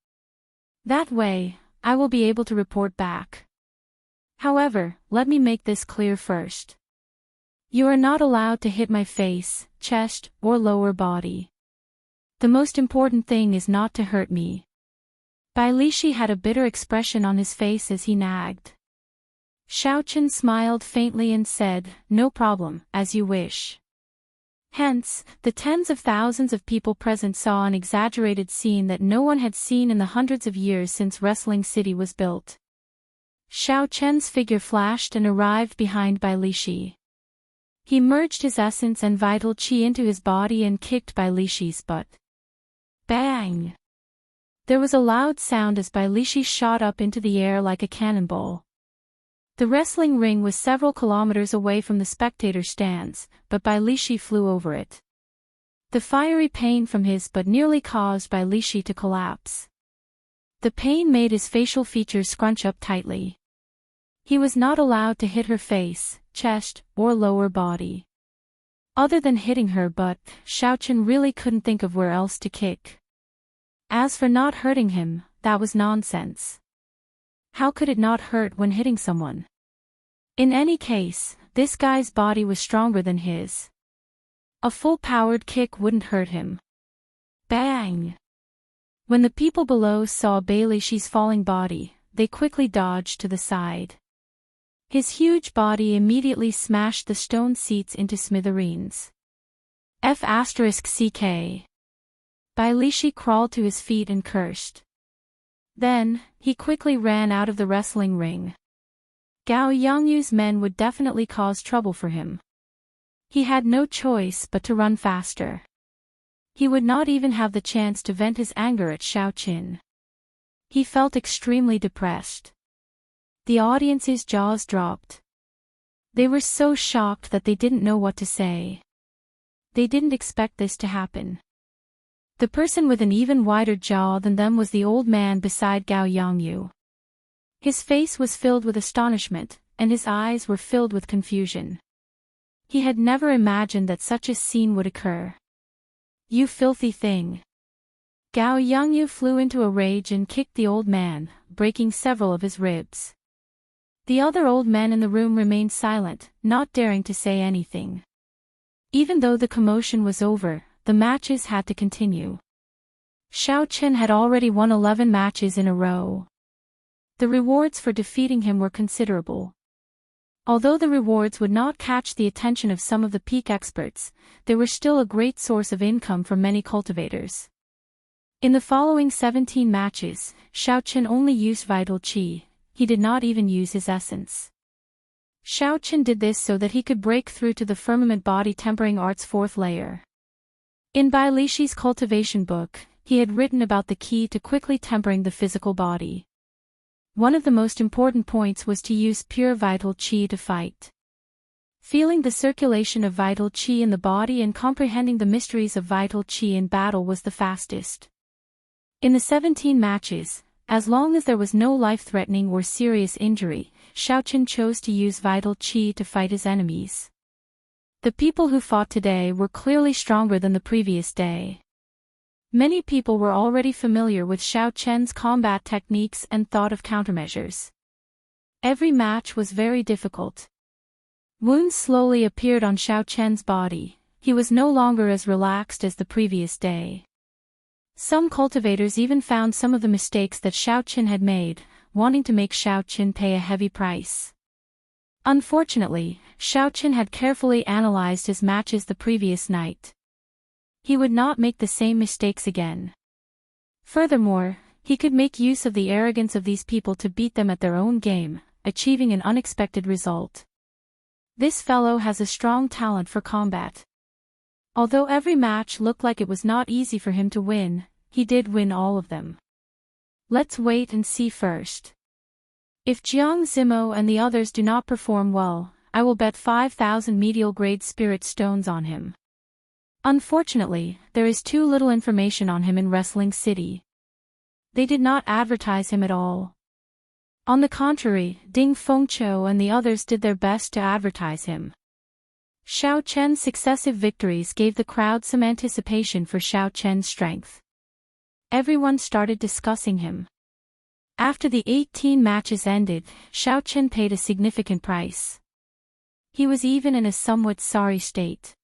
That way, I will be able to report back. However, let me make this clear first. You are not allowed to hit my face, chest, or lower body. The most important thing is not to hurt me." Bai Lishi had a bitter expression on his face as he nagged. Xiao Chen smiled faintly and said, "No problem, as you wish." Hence, the tens of thousands of people present saw an exaggerated scene that no one had seen in the hundreds of years since Wrestling City was built. Xiao Chen's figure flashed and arrived behind Bai Lishi. He merged his essence and vital qi into his body and kicked Bai Lishi's butt. Bang! There was a loud sound as Bai Lishi shot up into the air like a cannonball. The wrestling ring was several kilometers away from the spectator stands, but Bai Lishi flew over it. The fiery pain from his butt nearly caused Bai Lishi to collapse. The pain made his facial features scrunch up tightly. He was not allowed to hit her face, chest, or lower body. Other than hitting her butt, Xiao Chen really couldn't think of where else to kick. As for not hurting him, that was nonsense. How could it not hurt when hitting someone? In any case, this guy's body was stronger than his. A full-powered kick wouldn't hurt him. Bang! When the people below saw Bai Lishi's falling body, they quickly dodged to the side. His huge body immediately smashed the stone seats into smithereens. F***ck. Bai Lishi crawled to his feet and cursed. Then, he quickly ran out of the wrestling ring. Gao Yangyu's men would definitely cause trouble for him. He had no choice but to run faster. He would not even have the chance to vent his anger at Xiao Chen. He felt extremely depressed. The audience's jaws dropped. They were so shocked that they didn't know what to say. They didn't expect this to happen. The person with an even wider jaw than them was the old man beside Gao Yangyu. His face was filled with astonishment, and his eyes were filled with confusion. He had never imagined that such a scene would occur. You filthy thing! Gao Yangyu flew into a rage and kicked the old man, breaking several of his ribs. The other old men in the room remained silent, not daring to say anything. Even though the commotion was over, the matches had to continue. Xiao Chen had already won 11 matches in a row. The rewards for defeating him were considerable. Although the rewards would not catch the attention of some of the peak experts, they were still a great source of income for many cultivators. In the following 17 matches, Xiao Chen only used vital qi, he did not even use his essence. Xiao Chen did this so that he could break through to the firmament body tempering art's 4th layer. In Bai Lishi's cultivation book, he had written about the key to quickly tempering the physical body. One of the most important points was to use pure vital qi to fight. Feeling the circulation of vital qi in the body and comprehending the mysteries of vital qi in battle was the fastest. In the 17 matches, as long as there was no life-threatening or serious injury, Xiao Chen chose to use vital qi to fight his enemies. The people who fought today were clearly stronger than the previous day. Many people were already familiar with Xiao Chen's combat techniques and thought of countermeasures. Every match was very difficult. Wounds slowly appeared on Xiao Chen's body, he was no longer as relaxed as the previous day. Some cultivators even found some of the mistakes that Xiao Chen had made, wanting to make Xiao Chen pay a heavy price. Unfortunately, Xiao Chen had carefully analyzed his matches the previous night. He would not make the same mistakes again. Furthermore, he could make use of the arrogance of these people to beat them at their own game, achieving an unexpected result. This fellow has a strong talent for combat. Although every match looked like it was not easy for him to win, he did win all of them. Let's wait and see first. If Jiang Zimo and the others do not perform well, I will bet 5,000 medial grade spirit stones on him. Unfortunately, there is too little information on him in Wrestling City. They did not advertise him at all. On the contrary, Ding Fengqiu and the others did their best to advertise him. Xiao Chen's successive victories gave the crowd some anticipation for Xiao Chen's strength. Everyone started discussing him. After the 18 matches ended, Xiao Chen paid a significant price. He was even in a somewhat sorry state.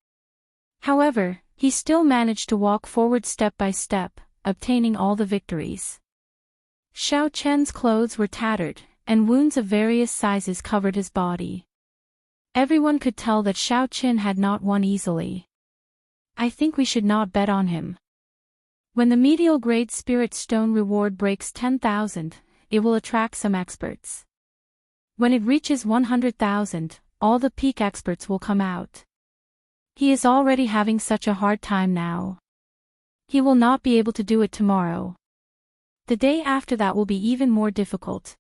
However, he still managed to walk forward step by step, obtaining all the victories. Xiao Chen's clothes were tattered, and wounds of various sizes covered his body. Everyone could tell that Xiao Chen had not won easily. I think we should not bet on him. When the medial grade spirit stone reward breaks 10,000, it will attract some experts. When it reaches 100,000, all the peak experts will come out. He is already having such a hard time now. He will not be able to do it tomorrow. The day after that will be even more difficult.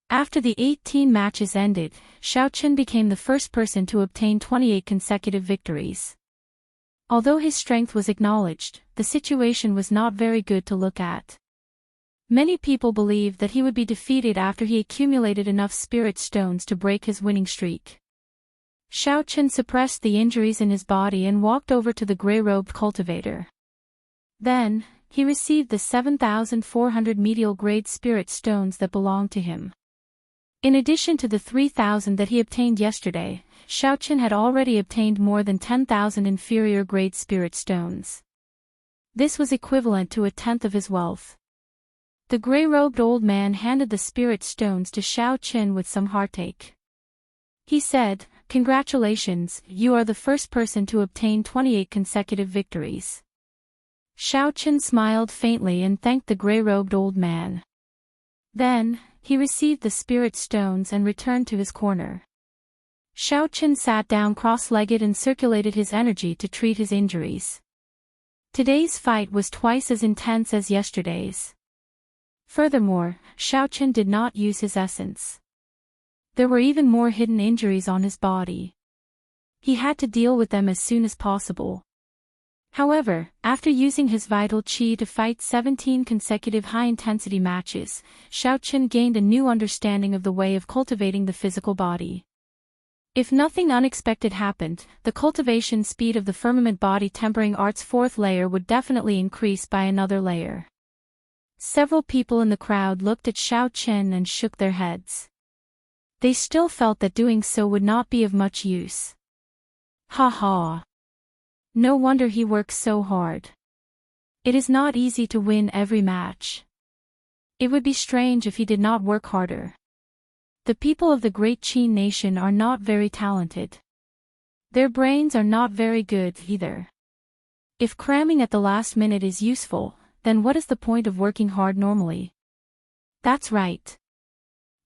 After the 18 matches ended, Xiao Chen became the first person to obtain 28 consecutive victories. Although his strength was acknowledged, the situation was not very good to look at. Many people believed that he would be defeated after he accumulated enough spirit stones to break his winning streak. Xiao Chen suppressed the injuries in his body and walked over to the gray-robed cultivator. Then, he received the 7,400 medial grade spirit stones that belonged to him. In addition to the 3,000 that he obtained yesterday, Xiao Chen had already obtained more than 10,000 inferior grade spirit stones. This was equivalent to 1/10 of his wealth. The gray-robed old man handed the spirit stones to Xiao Chen with some heartache. He said, "Congratulations, you are the first person to obtain 28 consecutive victories." Xiao Chen smiled faintly and thanked the gray-robed old man. Then, he received the spirit stones and returned to his corner. Xiao Chen sat down cross-legged and circulated his energy to treat his injuries. Today's fight was twice as intense as yesterday's. Furthermore, Xiao Chen did not use his essence. There were even more hidden injuries on his body. He had to deal with them as soon as possible. However, after using his vital qi to fight 17 consecutive high-intensity matches, Xiao Chen gained a new understanding of the way of cultivating the physical body. If nothing unexpected happened, the cultivation speed of the firmament body tempering art's fourth layer would definitely increase by another layer. Several people in the crowd looked at Xiao Chen and shook their heads. They still felt that doing so would not be of much use. Ha ha. No wonder he works so hard. It is not easy to win every match. It would be strange if he did not work harder. The people of the great Qin nation are not very talented. Their brains are not very good either. If cramming at the last minute is useful, then what is the point of working hard normally? That's right.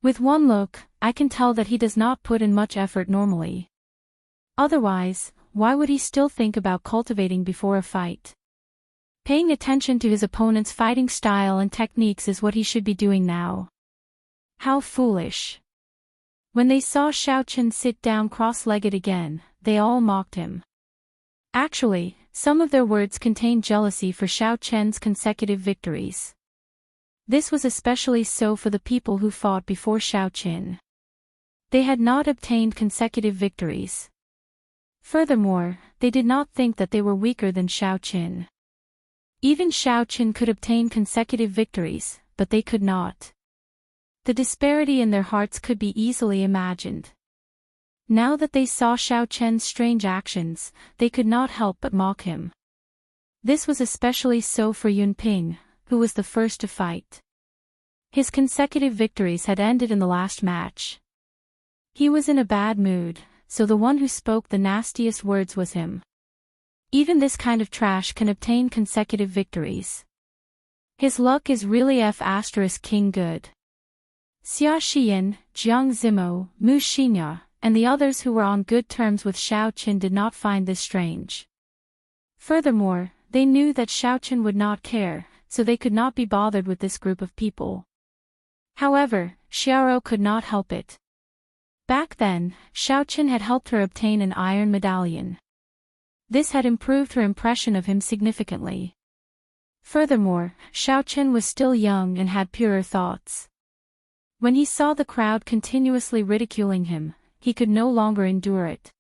With one look, I can tell that he does not put in much effort normally. Otherwise, why would he still think about cultivating before a fight? Paying attention to his opponent's fighting style and techniques is what he should be doing now. How foolish. When they saw Xiao Chen sit down cross-legged again, they all mocked him. Actually, some of their words contained jealousy for Xiao Chen's consecutive victories. This was especially so for the people who fought before Xiao Chen. They had not obtained consecutive victories. Furthermore, they did not think that they were weaker than Xiao Chen. Even Xiao Chen could obtain consecutive victories, but they could not. The disparity in their hearts could be easily imagined. Now that they saw Xiao Chen's strange actions, they could not help but mock him. This was especially so for Yunping, who was the first to fight. His consecutive victories had ended in the last match. He was in a bad mood, so the one who spoke the nastiest words was him. Even this kind of trash can obtain consecutive victories. His luck is really F***king good. Xia Xiyan, Jiang Zimo, Mu Xinya, and the others who were on good terms with Xiao Chen did not find this strange. Furthermore, they knew that Xiao Chen would not care, so they could not be bothered with this group of people. However, Xiaorou could not help it. Back then, Xiao Chen had helped her obtain an iron medallion. This had improved her impression of him significantly. Furthermore, Xiao Chen was still young and had purer thoughts. When he saw the crowd continuously ridiculing him, he could no longer endure it.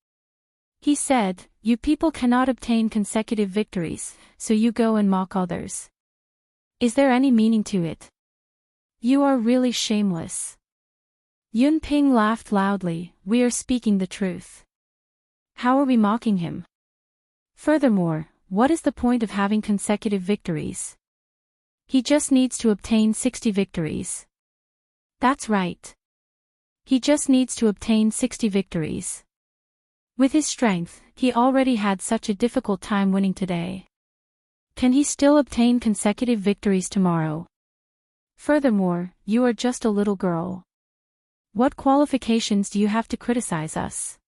He said, "You people cannot obtain consecutive victories, so you go and mock others. Is there any meaning to it? You are really shameless." Yunping laughed loudly. "We are speaking the truth. How are we mocking him? Furthermore, what is the point of having consecutive victories? He just needs to obtain 60 victories. That's right. He just needs to obtain 60 victories. With his strength, he already had such a difficult time winning today. Can he still obtain consecutive victories tomorrow? Furthermore, you are just a little girl. What qualifications do you have to criticize us?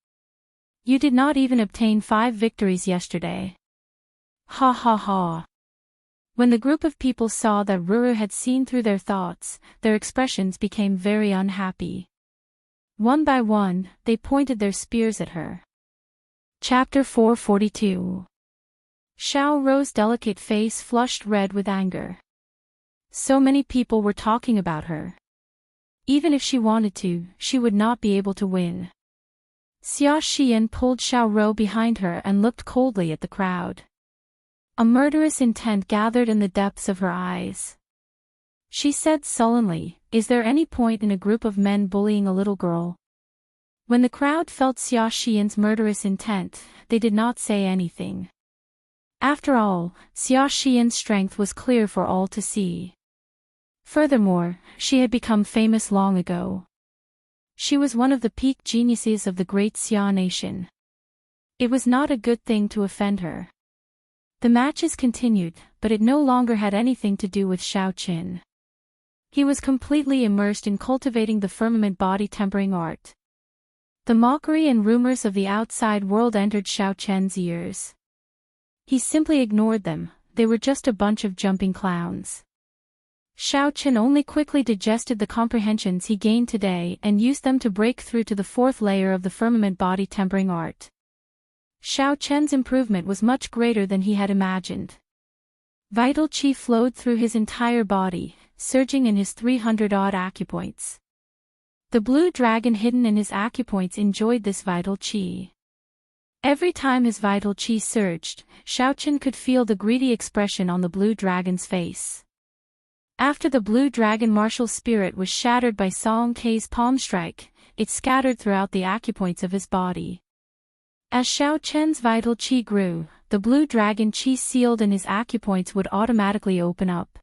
You did not even obtain 5 victories yesterday." Ha ha ha. When the group of people saw that Ruru had seen through their thoughts, their expressions became very unhappy. One by one, they pointed their spears at her. Chapter 442. Xiaorou's delicate face flushed red with anger. So many people were talking about her. Even if she wanted to, she would not be able to win. Xia Xian pulled Xiaorou behind her and looked coldly at the crowd. A murderous intent gathered in the depths of her eyes. She said sullenly, "Is there any point in a group of men bullying a little girl?" When the crowd felt Xia Xian's murderous intent, they did not say anything. After all, Xia Xian's strength was clear for all to see. Furthermore, she had become famous long ago. She was one of the peak geniuses of the great Xia nation. It was not a good thing to offend her. The matches continued, but it no longer had anything to do with Xiao Chen. He was completely immersed in cultivating the firmament body tempering art. The mockery and rumors of the outside world entered Xiao Chen's ears. He simply ignored them, they were just a bunch of jumping clowns. Xiao Chen only quickly digested the comprehensions he gained today and used them to break through to the 4th layer of the firmament body tempering art. Xiao Chen's improvement was much greater than he had imagined. Vital qi flowed through his entire body, surging in his 300-odd acupoints. The blue dragon hidden in his acupoints enjoyed this vital qi. Every time his vital qi surged, Shaoqin could feel the greedy expression on the blue dragon's face. After the blue dragon martial spirit was shattered by Song Kei's palm strike, it scattered throughout the acupoints of his body. As Shaoqin's vital qi grew, the blue dragon qi sealed in his acupoints would automatically open up.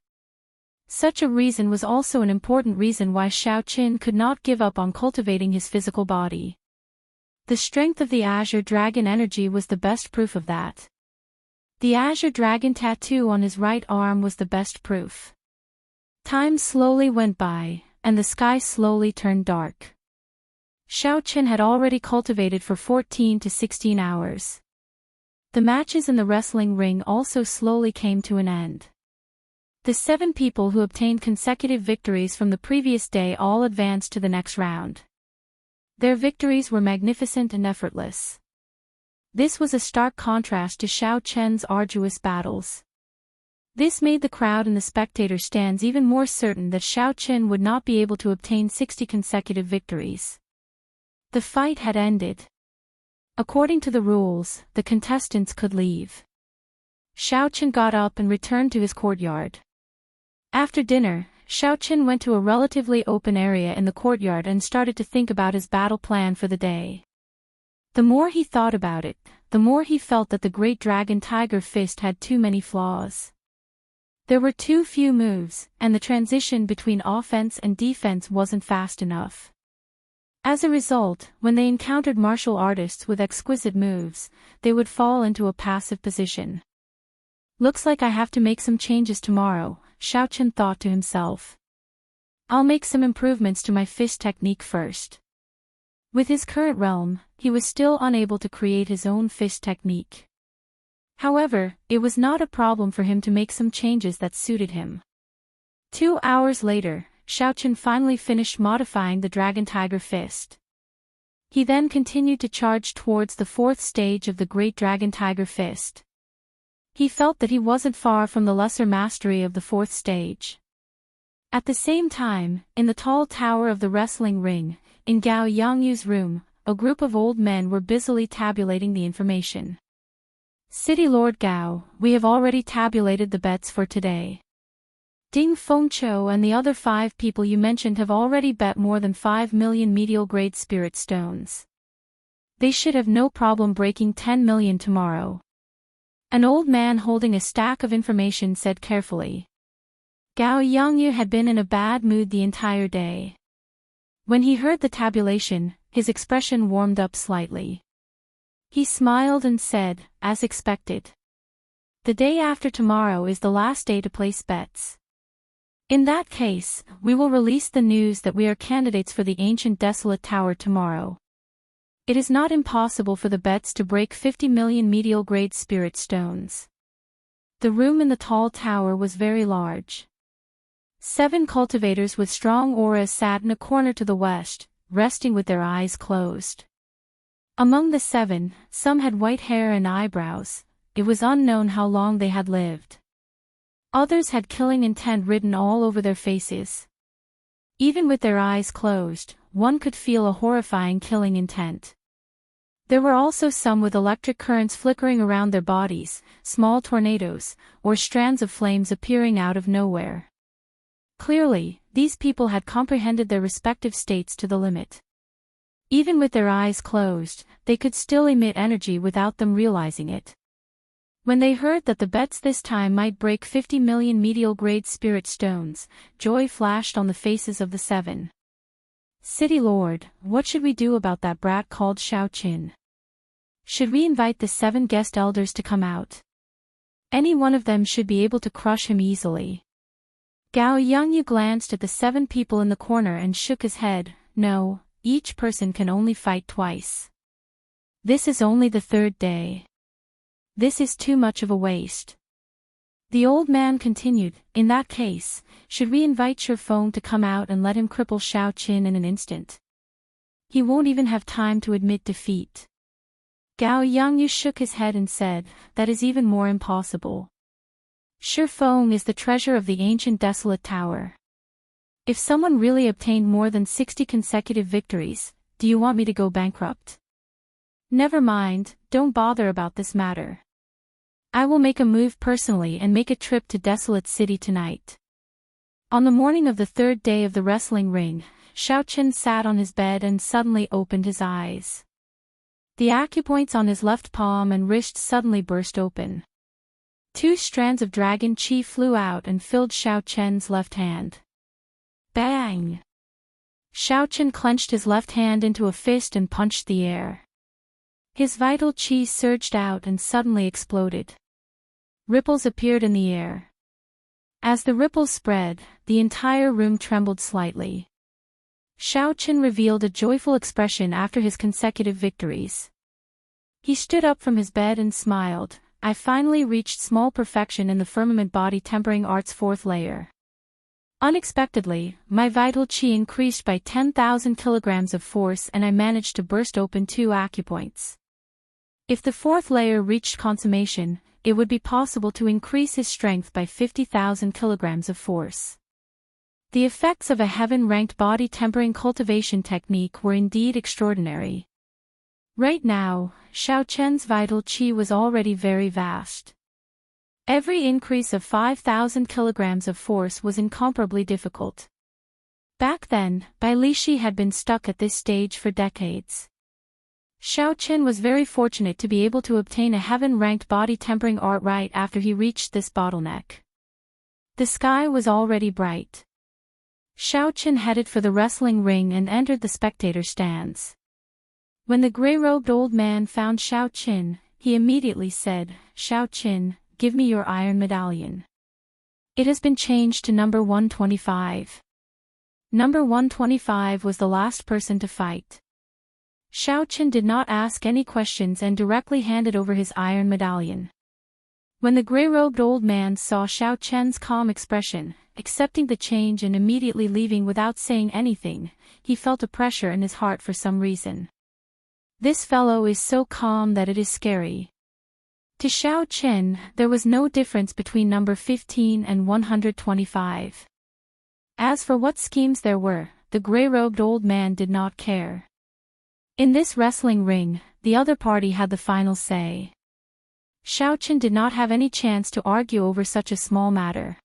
Such a reason was also an important reason why Shaoqin could not give up on cultivating his physical body. The strength of the azure dragon energy was the best proof of that. The azure dragon tattoo on his right arm was the best proof. Time slowly went by, and the sky slowly turned dark. Shaoqin had already cultivated for 14 to 16 hours. The matches in the wrestling ring also slowly came to an end. The 7 people who obtained consecutive victories from the previous day all advanced to the next round. Their victories were magnificent and effortless. This was a stark contrast to Shaoqin's arduous battles. This made the crowd and the spectator stands even more certain that Shaoqin would not be able to obtain 60 consecutive victories. The fight had ended. According to the rules, the contestants could leave. Shaoqin got up and returned to his courtyard. After dinner, Shaoqin went to a relatively open area in the courtyard and started to think about his battle plan for the day. The more he thought about it, the more he felt that the Great Dragon Tiger Fist had too many flaws. There were too few moves, and the transition between offense and defense wasn't fast enough. As a result, when they encountered martial artists with exquisite moves, they would fall into a passive position. Looks like I have to make some changes tomorrow, Shaoqin thought to himself. I'll make some improvements to my fist technique first. With his current realm, he was still unable to create his own fist technique. However, it was not a problem for him to make some changes that suited him. 2 hours later, Shaoqin finally finished modifying the Dragon Tiger Fist. He then continued to charge towards the 4th stage of the Great Dragon Tiger Fist. He felt that he wasn't far from the lesser mastery of the 4th stage. At the same time, in the tall tower of the wrestling ring, in Gao Yangyu's room, a group of old men were busily tabulating the information. City Lord Gao, we have already tabulated the bets for today. Ding Fengqiu and the other 5 people you mentioned have already bet more than 5 million medial grade spirit stones. They should have no problem breaking 10 million tomorrow. An old man holding a stack of information said carefully. Gao Yangyu had been in a bad mood the entire day. When he heard the tabulation, his expression warmed up slightly. He smiled and said, as expected. The day after tomorrow is the last day to place bets. In that case, we will release the news that we are candidates for the ancient desolate tower tomorrow. It is not impossible for the bets to break 50 million medial grade spirit stones. The room in the tall tower was very large. 7 cultivators with strong auras sat in a corner to the west, resting with their eyes closed. Among the 7, some had white hair and eyebrows. It was unknown how long they had lived. Others had killing intent written all over their faces. Even with their eyes closed, one could feel a horrifying killing intent. There were also some with electric currents flickering around their bodies, small tornadoes, or strands of flames appearing out of nowhere. Clearly, these people had comprehended their respective states to the limit. Even with their eyes closed, they could still emit energy without them realizing it. When they heard that the bets this time might break 50 million medial grade spirit stones, joy flashed on the faces of the 7. City Lord, what should we do about that brat called Shaoqin? Should we invite the 7 guest elders to come out? Any one of them should be able to crush him easily. Gao Yangyu glanced at the 7 people in the corner and shook his head. No, each person can only fight twice. This is only the 3rd day. This is too much of a waste. The old man continued, in that case, should we invite Shifeng to come out and let him cripple Shaoqin in an instant? He won't even have time to admit defeat. Gao Yangyu shook his head and said, that is even more impossible. Shifeng is the treasure of the ancient desolate tower. If someone really obtained more than 60 consecutive victories, do you want me to go bankrupt? Never mind, don't bother about this matter. I will make a move personally and make a trip to Desolate City tonight. On the morning of the third day of the wrestling ring, Xiaoqin sat on his bed and suddenly opened his eyes. The acupoints on his left palm and wrist suddenly burst open. 2 strands of dragon qi flew out and filled Xiaoqian's left hand. Bang! Xiaoqin clenched his left hand into a fist and punched the air. His vital qi surged out and suddenly exploded. Ripples appeared in the air. As the ripples spread, the entire room trembled slightly. Xiaoqin revealed a joyful expression after his consecutive victories. He stood up from his bed and smiled. I finally reached small perfection in the firmament body tempering art's 4th layer. Unexpectedly, my vital qi increased by 10,000 kilograms of force and I managed to burst open 2 acupoints. If the 4th layer reached consummation, it would be possible to increase his strength by 50,000 kilograms of force. The effects of a heaven-ranked body tempering cultivation technique were indeed extraordinary. Right now, Xiaoqian's vital qi was already very vast. Every increase of 5,000 kilograms of force was incomparably difficult. Back then, Bai Lishi had been stuck at this stage for decades. Xiaoqin was very fortunate to be able to obtain a heaven-ranked body tempering art right after he reached this bottleneck. The sky was already bright. Xiaoqin headed for the wrestling ring and entered the spectator stands. When the gray-robed old man found Xiaoqin, he immediately said, "Xiaoqin, give me your iron medallion. It has been changed to number 125. Number 125 was the last person to fight." Xiaoqin did not ask any questions and directly handed over his iron medallion. When the gray-robed old man saw Xiaoqian's calm expression, accepting the change and immediately leaving without saying anything, he felt a pressure in his heart for some reason. This fellow is so calm that it is scary. To Xiaoqin, there was no difference between number 15 and 125. As for what schemes there were, the gray-robed old man did not care. In this wrestling ring, the other party had the final say. Xiaoqin did not have any chance to argue over such a small matter.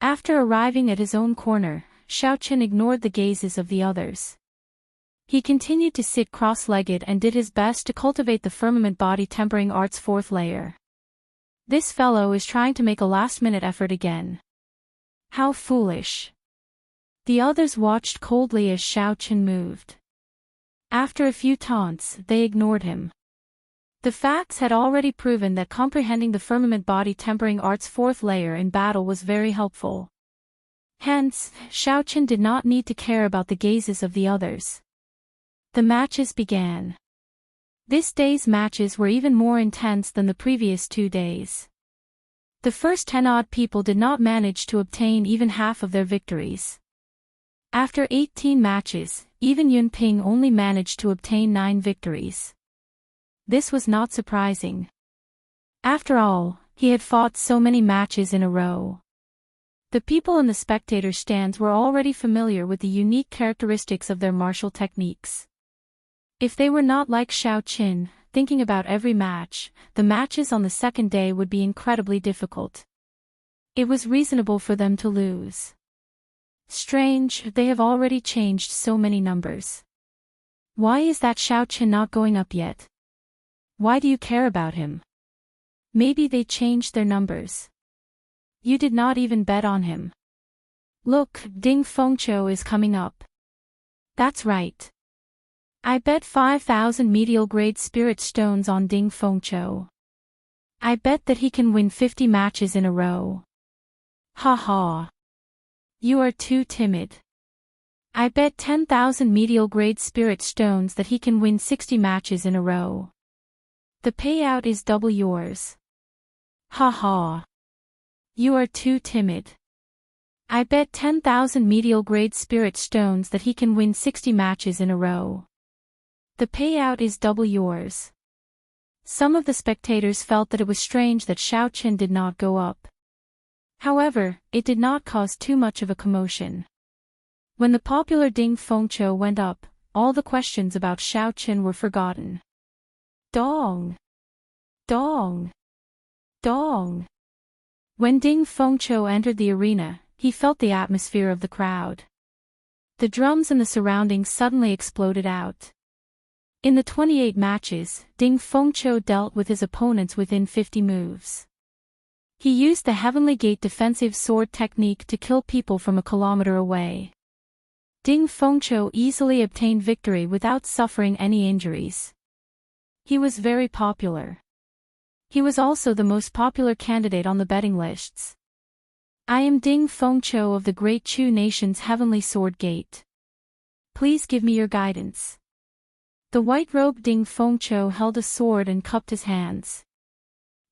After arriving at his own corner, Xiaoqin ignored the gazes of the others. He continued to sit cross-legged and did his best to cultivate the firmament body tempering art's 4th layer. This fellow is trying to make a last-minute effort again. How foolish. The others watched coldly as Xiaoqin moved. After a few taunts, they ignored him. The facts had already proven that comprehending the firmament body tempering art's 4th layer in battle was very helpful. Hence, Xiaoqin did not need to care about the gazes of the others. The matches began. This day's matches were even more intense than the previous 2 days. The first 10-odd people did not manage to obtain even half of their victories. After 18 matches, even Yunping only managed to obtain 9 victories. This was not surprising. After all, he had fought so many matches in a row. The people in the spectator stands were already familiar with the unique characteristics of their martial techniques. If they were not like Xiaoqin, thinking about every match, the matches on the second day would be incredibly difficult. It was reasonable for them to lose. Strange, they have already changed so many numbers. Why is that Xiaoqin not going up yet? Why do you care about him? Maybe they changed their numbers. You did not even bet on him. Look, Ding Fengqiu is coming up. That's right. I bet 5,000 medial grade spirit stones on Ding Fengqiu. I bet that he can win 50 matches in a row. Ha ha. You are too timid. I bet 10,000 medial grade spirit stones that he can win 60 matches in a row. The payout is double yours. Ha ha. You are too timid. I bet 10,000 medial grade spirit stones that he can win 60 matches in a row. The payout is double yours. Some of the spectators felt that it was strange that Xiaoqin did not go up. However, it did not cause too much of a commotion. When the popular Ding Fengqiu went up, all the questions about Xiao Qin were forgotten. Dong! Dong! Dong! When Ding Fengqiu entered the arena, he felt the atmosphere of the crowd. The drums in the surroundings suddenly exploded out. In the 28 matches, Ding Fengqiu dealt with his opponents within 50 moves. He used the Heavenly Gate defensive sword technique to kill people from a kilometer away. Ding Fengqiu easily obtained victory without suffering any injuries. He was very popular. He was also the most popular candidate on the betting lists. I am Ding Fengqiu of the Great Chu Nation's Heavenly Sword Gate. Please give me your guidance. The white-robed Ding Fengqiu held a sword and cupped his hands.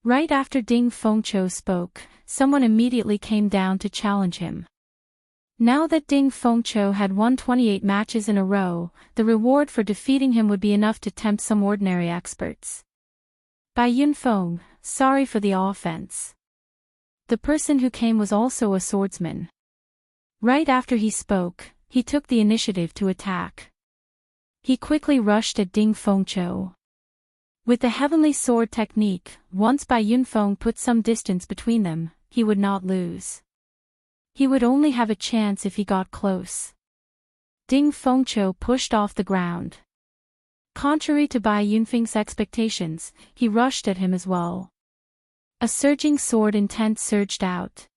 Right after Ding Fengqiu spoke, someone immediately came down to challenge him. Now that Ding Fengqiu had won 28 matches in a row, the reward for defeating him would be enough to tempt some ordinary experts. Bai Yunfeng, sorry for the offense. The person who came was also a swordsman. Right after he spoke, he took the initiative to attack. He quickly rushed at Ding Fengqiu. With the Heavenly Sword technique, once Bai Yunfeng put some distance between them, he would not lose. He would only have a chance if he got close. Ding Fengqiu pushed off the ground. Contrary to Bai Yunfeng's expectations, he rushed at him as well. A surging sword intent surged out.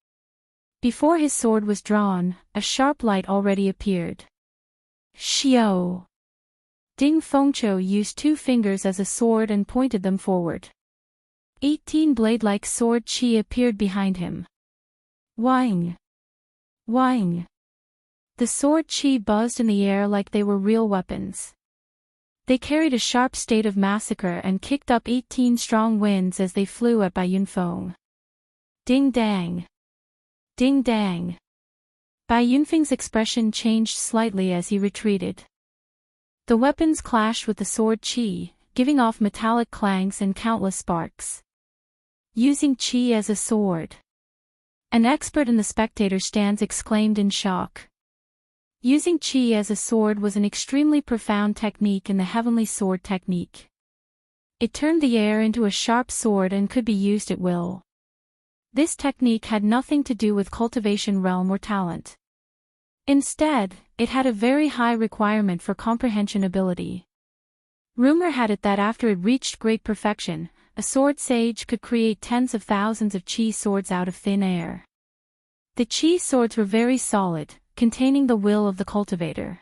Before his sword was drawn, a sharp light already appeared. Xiao! Ding Fengqiu used 2 fingers as a sword and pointed them forward. 18 blade-like sword qi appeared behind him. Wang! Wang! The sword qi buzzed in the air like they were real weapons. They carried a sharp state of massacre and kicked up 18 strong winds as they flew at Bai Yunfeng. Ding dang! Ding dang! Bai Yunfeng's expression changed slightly as he retreated. The weapons clashed with the sword qi, giving off metallic clangs and countless sparks. Using qi as a sword. An expert in the spectator stands exclaimed in shock. Using qi as a sword was an extremely profound technique in the Heavenly Sword technique. It turned the air into a sharp sword and could be used at will. This technique had nothing to do with cultivation realm or talent. Instead, it had a very high requirement for comprehension ability. Rumor had it that after it reached great perfection, a sword sage could create tens of thousands of qi swords out of thin air. The qi swords were very solid, containing the will of the cultivator.